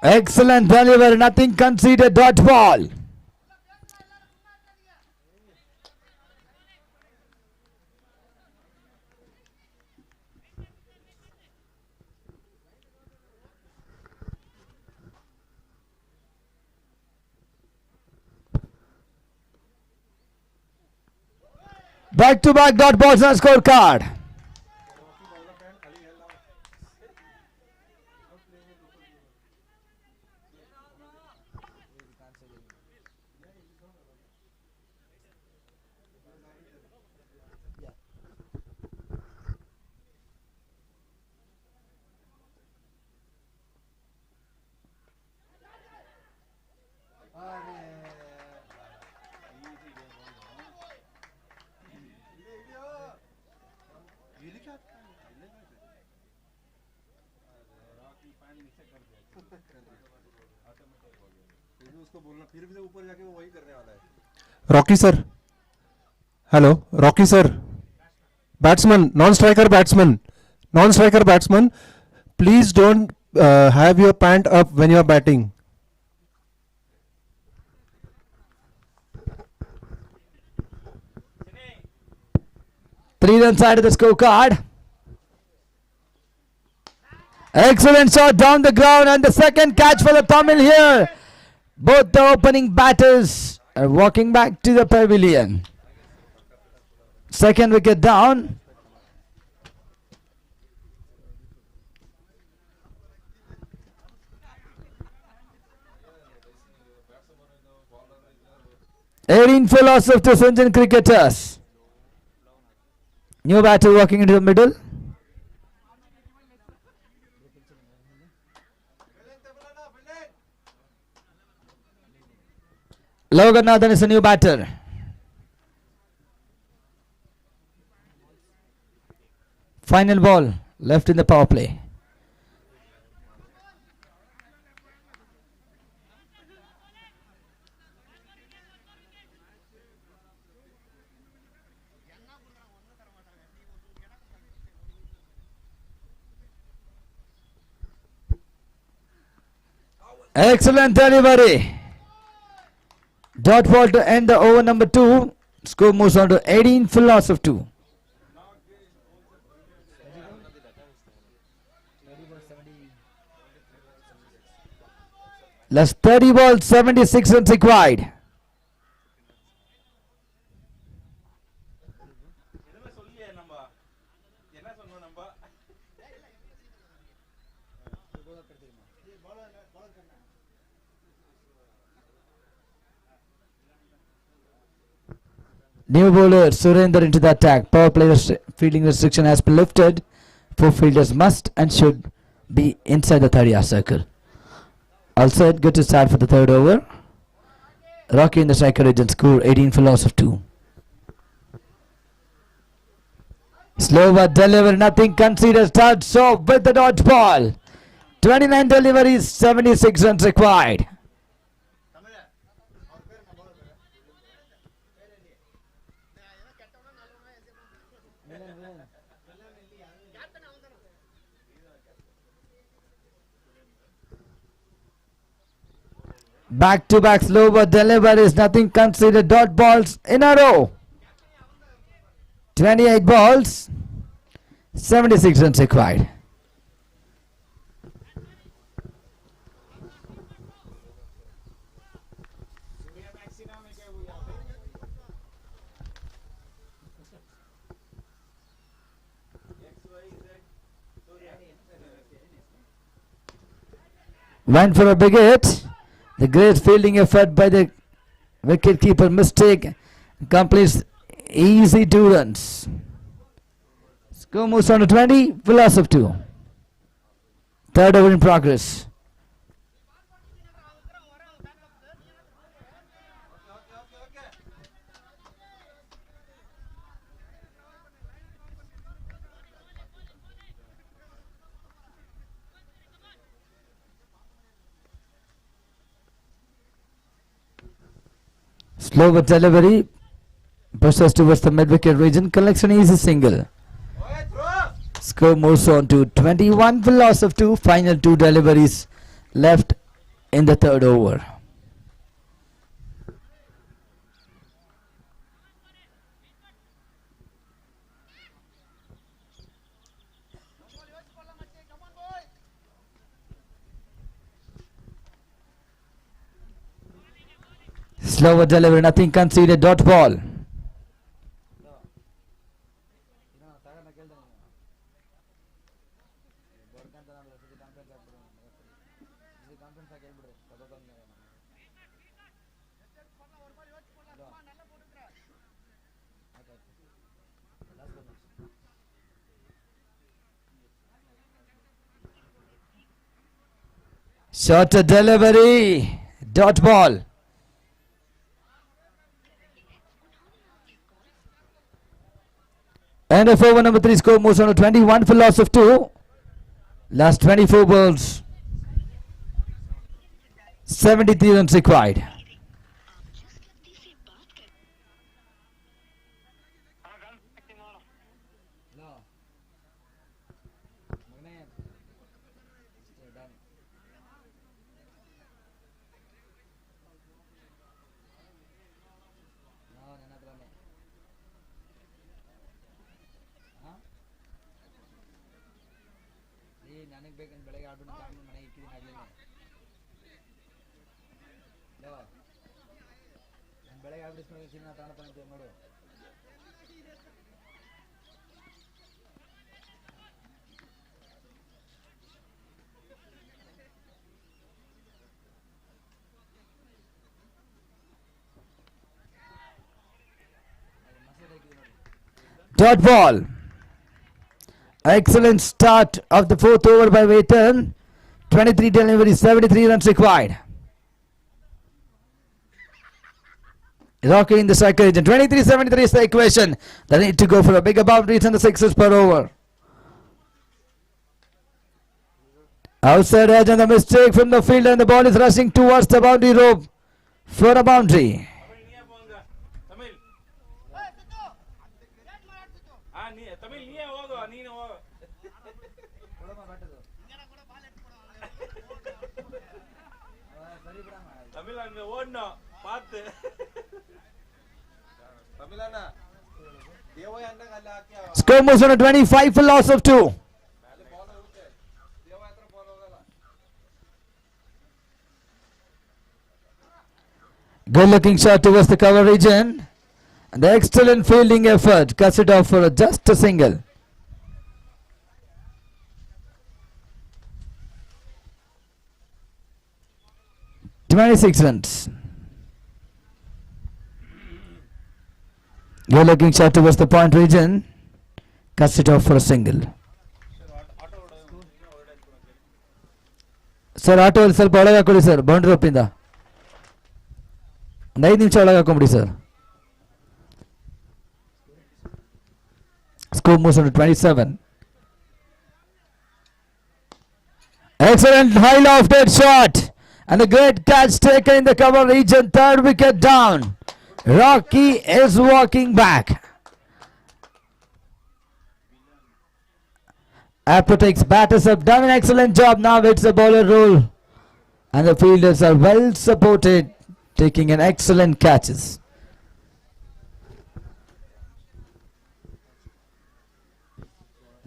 Excellent delivery, nothing conceded, dot ball. Back to back dot balls on scorecard. Rocky sir. Hello, Rocky sir. Batsman, non-striker batsman. Non-striker batsman, please don't have your pant up when you are batting. Three runs side of the scorecard. Excellent shot down the ground and the second catch for the Tamil here. Both the opening batters are walking back to the pavilion. Second wicket down. "18 for loss of the Singen cricketers." New batter walking into the middle. Loganathan is a new batter. Final ball left in the power play. Excellent delivery. Dot ball to end the over number 2. Score moves on to 18 for loss of 2. Last 30 balls, 76 runs required. New bowler Surrender into the attack. Power play fielding restriction has been lifted. 4 fielders must and should be inside the 30-yard circle. All set, good to start for the third over. Rocky in the striker region, score 18 for loss of 2. Slower delivery, nothing conceded. Starts off with the dodge ball. 29 deliveries, 76 runs required. Back to back slower deliveries, nothing conceded. Dot balls in a row. 28 balls, 76 runs required. Went for a big hit. The great fielding effort by the wicket keeper. Mistake. Completes easy 2 runs. Score moves on to 20 for loss of 2. Third over in progress. Slower delivery, pushes towards the mid-wicket region, collects an easy single. Score moves on to 21 for loss of 2. Final 2 deliveries left in the third over. Slower delivery, nothing conceded. Dot ball. Shorter delivery. Dot ball. End of over number 3, score moves on to 21 for loss of 2. Last 24 balls, 73 runs required. Dot ball. Excellent start of the 4th over by Waitan. 23 deliveries, 73 runs required. Rocky in the striker region. 23-73 is the equation. They need to go for a bigger boundaries and the 6s per over. Outside edge and the mistake from the field, and the ball is rushing towards the boundary rope for a boundary. Score moves on to 25 for loss of 2. Good looking shot towards the cover region. And the excellent fielding effort cuts it off for just a single. (26 runs). Good looking shot towards the point region. Cuts it off for a single. Sir, auto ಸ್ವಲ್ಪ ಒಳಗೆ ಹಾಕೊಳ್ಳಿ sir, boundary ಒಪ್ಪಿಂದ. ಒಂದು 5 ನಿಮಿಷ ಒಳಗೆ ಹಾಕೊಂಬಿಡಿ sir. Score moves on to 27. Excellent high lofted shot and a great catch taken in the cover region. Third wicket down. Rocky is walking back. Apotek's batters have done an excellent job. Now it's a bowler role and the fielders are well supported, taking an excellent catches.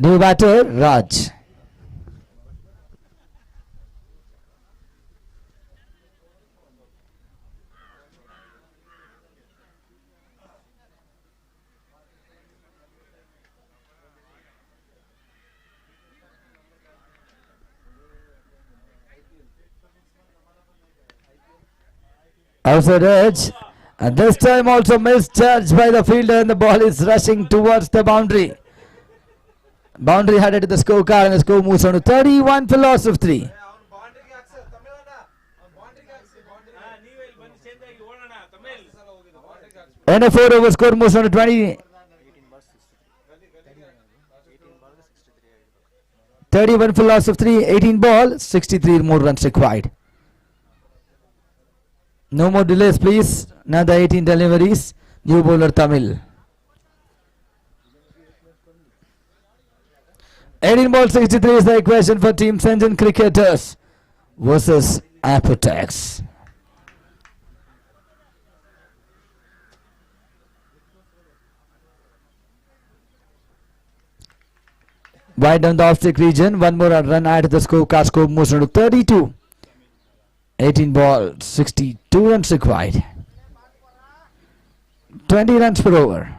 New batter Raj. Outside edge, and this time also misjudged by the fielder, and the ball is rushing towards the boundary. Boundary headed to the scorecard, and the score moves on to 31 for loss of 3. And a 4 over score moves on to 20. 31 for loss of 3, 18 ball, 63 more runs required. No more delays, please. Another 18 deliveries. New bowler Tamil. 18 ball 63 is the equation for Team Singen cricketers versus Apotex. Wide down the off-stick region. One more run added to the scorecard. Score moves on to 32. 18 ball, 62 runs required. 20 runs per over.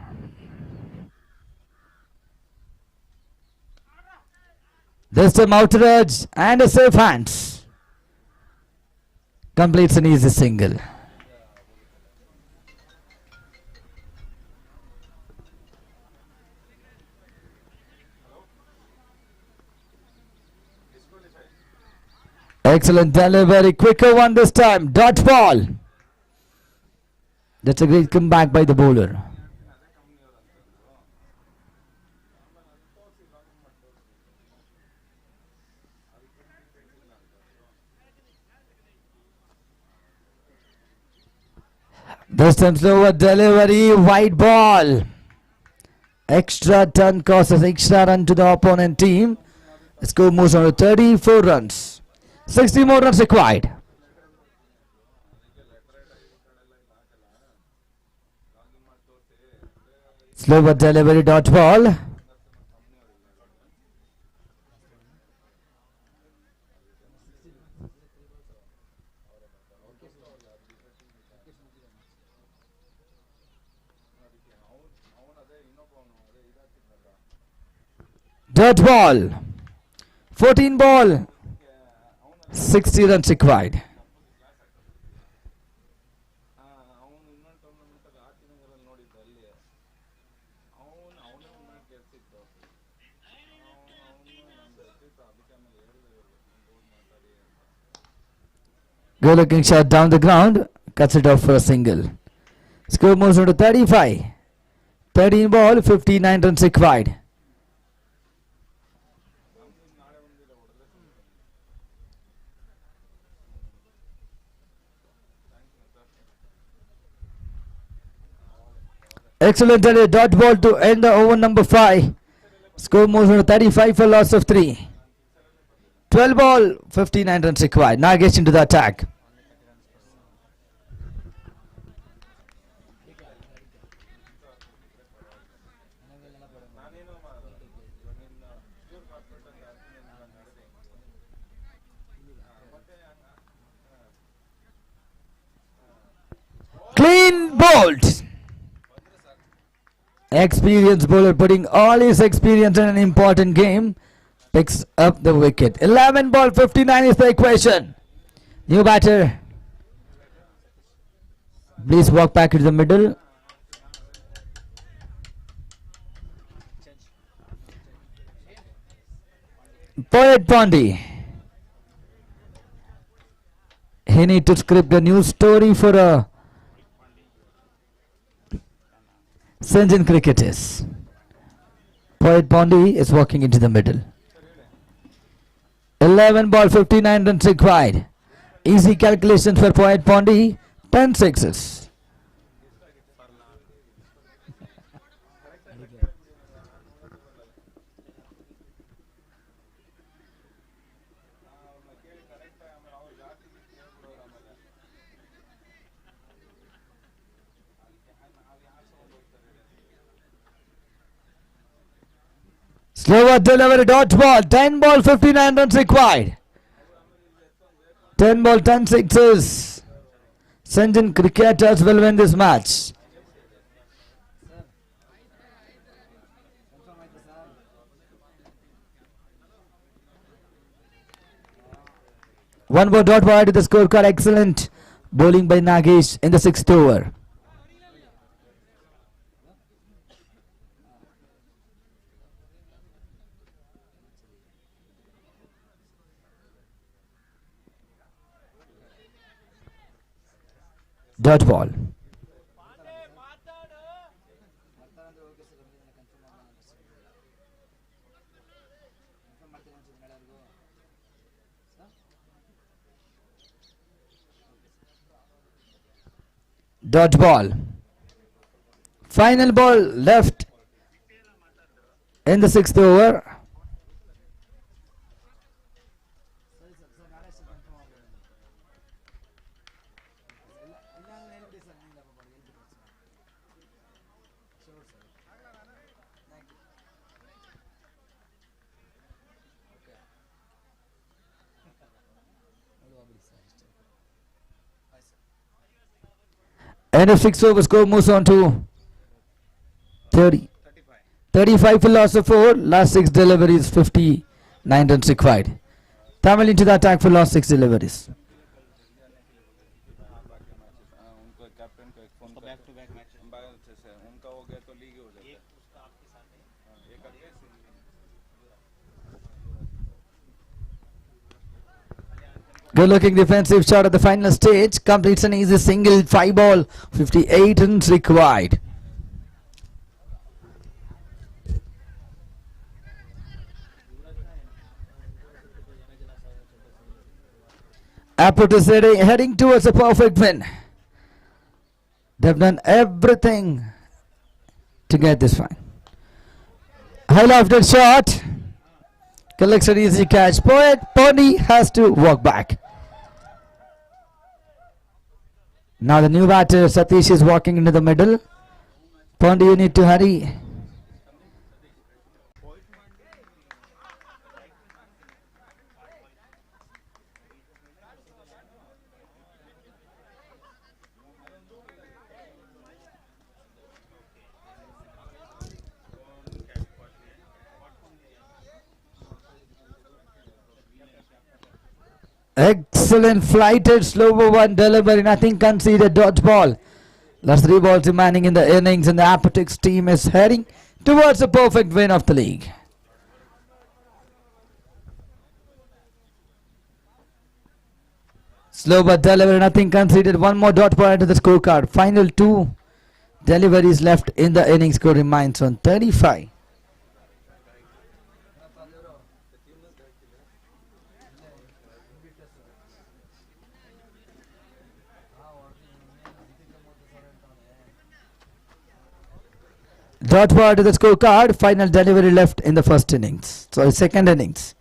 This time outer edge and a safe hands. Completes an easy single. Excellent delivery, quicker one this time. Dot ball. That's a great comeback by the bowler. This time slower delivery, wide ball. Extra ton causes extra run to the opponent team. The score moves on to 34 runs. 60 more runs required. Slower delivery, dot ball. Dot ball. 14 ball. 60 runs required. Good looking shot down the ground, cuts it off for a single. Score moves on to 35. 13 ball, 59 runs required. Excellent dot ball to end the over number 5. Score moves on to 35 for loss of 3. 12 ball, 59 runs required. Now gets into the attack. Clean bowled. Experienced bowler putting all his experience in an important game. Picks up the wicket. 11 ball 59 is the equation. New batter. Please walk back to the middle. Poet Pondy. He need to script a new story for a Singen cricketers. Poet Bondi is walking into the middle. 11 ball 59 runs required. Easy calculations for Poet Bondi. 10 sixes. Slower delivery, dot ball. 10 ball 59 runs required. 10 ball 10 sixes. Singen cricketers will win this match. One more dot ball to the scorecard. Excellent bowling by Nagesh in the 6th over. Dot ball. Dot ball. Final ball left in the 6th over. And if 6 over score moves on to 30. 35 for loss of 4. Last 6 deliveries 59 runs required. Tamil into the attack for last 6 deliveries. उनको captain को एक phone back to back match उनका हो गया तो league हो जाता है एक करके Good looking defensive shot at the final stage. Completes an easy single. 5 ball 58 runs required. Apport is heading towards a perfect win. They've done everything to get this one. High lofted shot. Collects an easy catch. Poet Pony has to walk back. Now the new batter Satish is walking into the middle. Pondy, you need to hurry. Excellent flighted slow one delivery, nothing conceded, dodge ball. Last 3 balls remaining in the innings and the Apatix team is heading towards a perfect win of the league. Slow but delivery, nothing conceded. One more dot ball to the scorecard. Final 2 deliveries left in the innings. Score remains on 35. Dot ball to the scorecard. Final delivery left in the first innings. Sorry, second innings.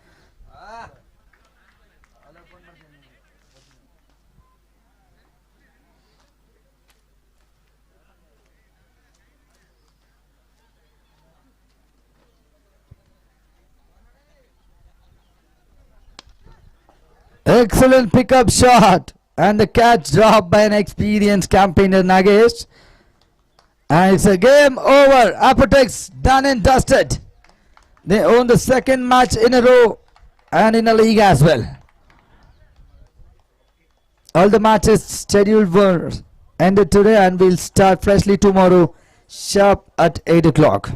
Excellent pickup shot. And the catch dropped by an experienced campaigner Nagesh. And it's a game over. Apotex done and dusted. They own the second match in a row and in a league as well. All the matches scheduled were ended today and we'll start freshly tomorrow sharp at 8 o'clock.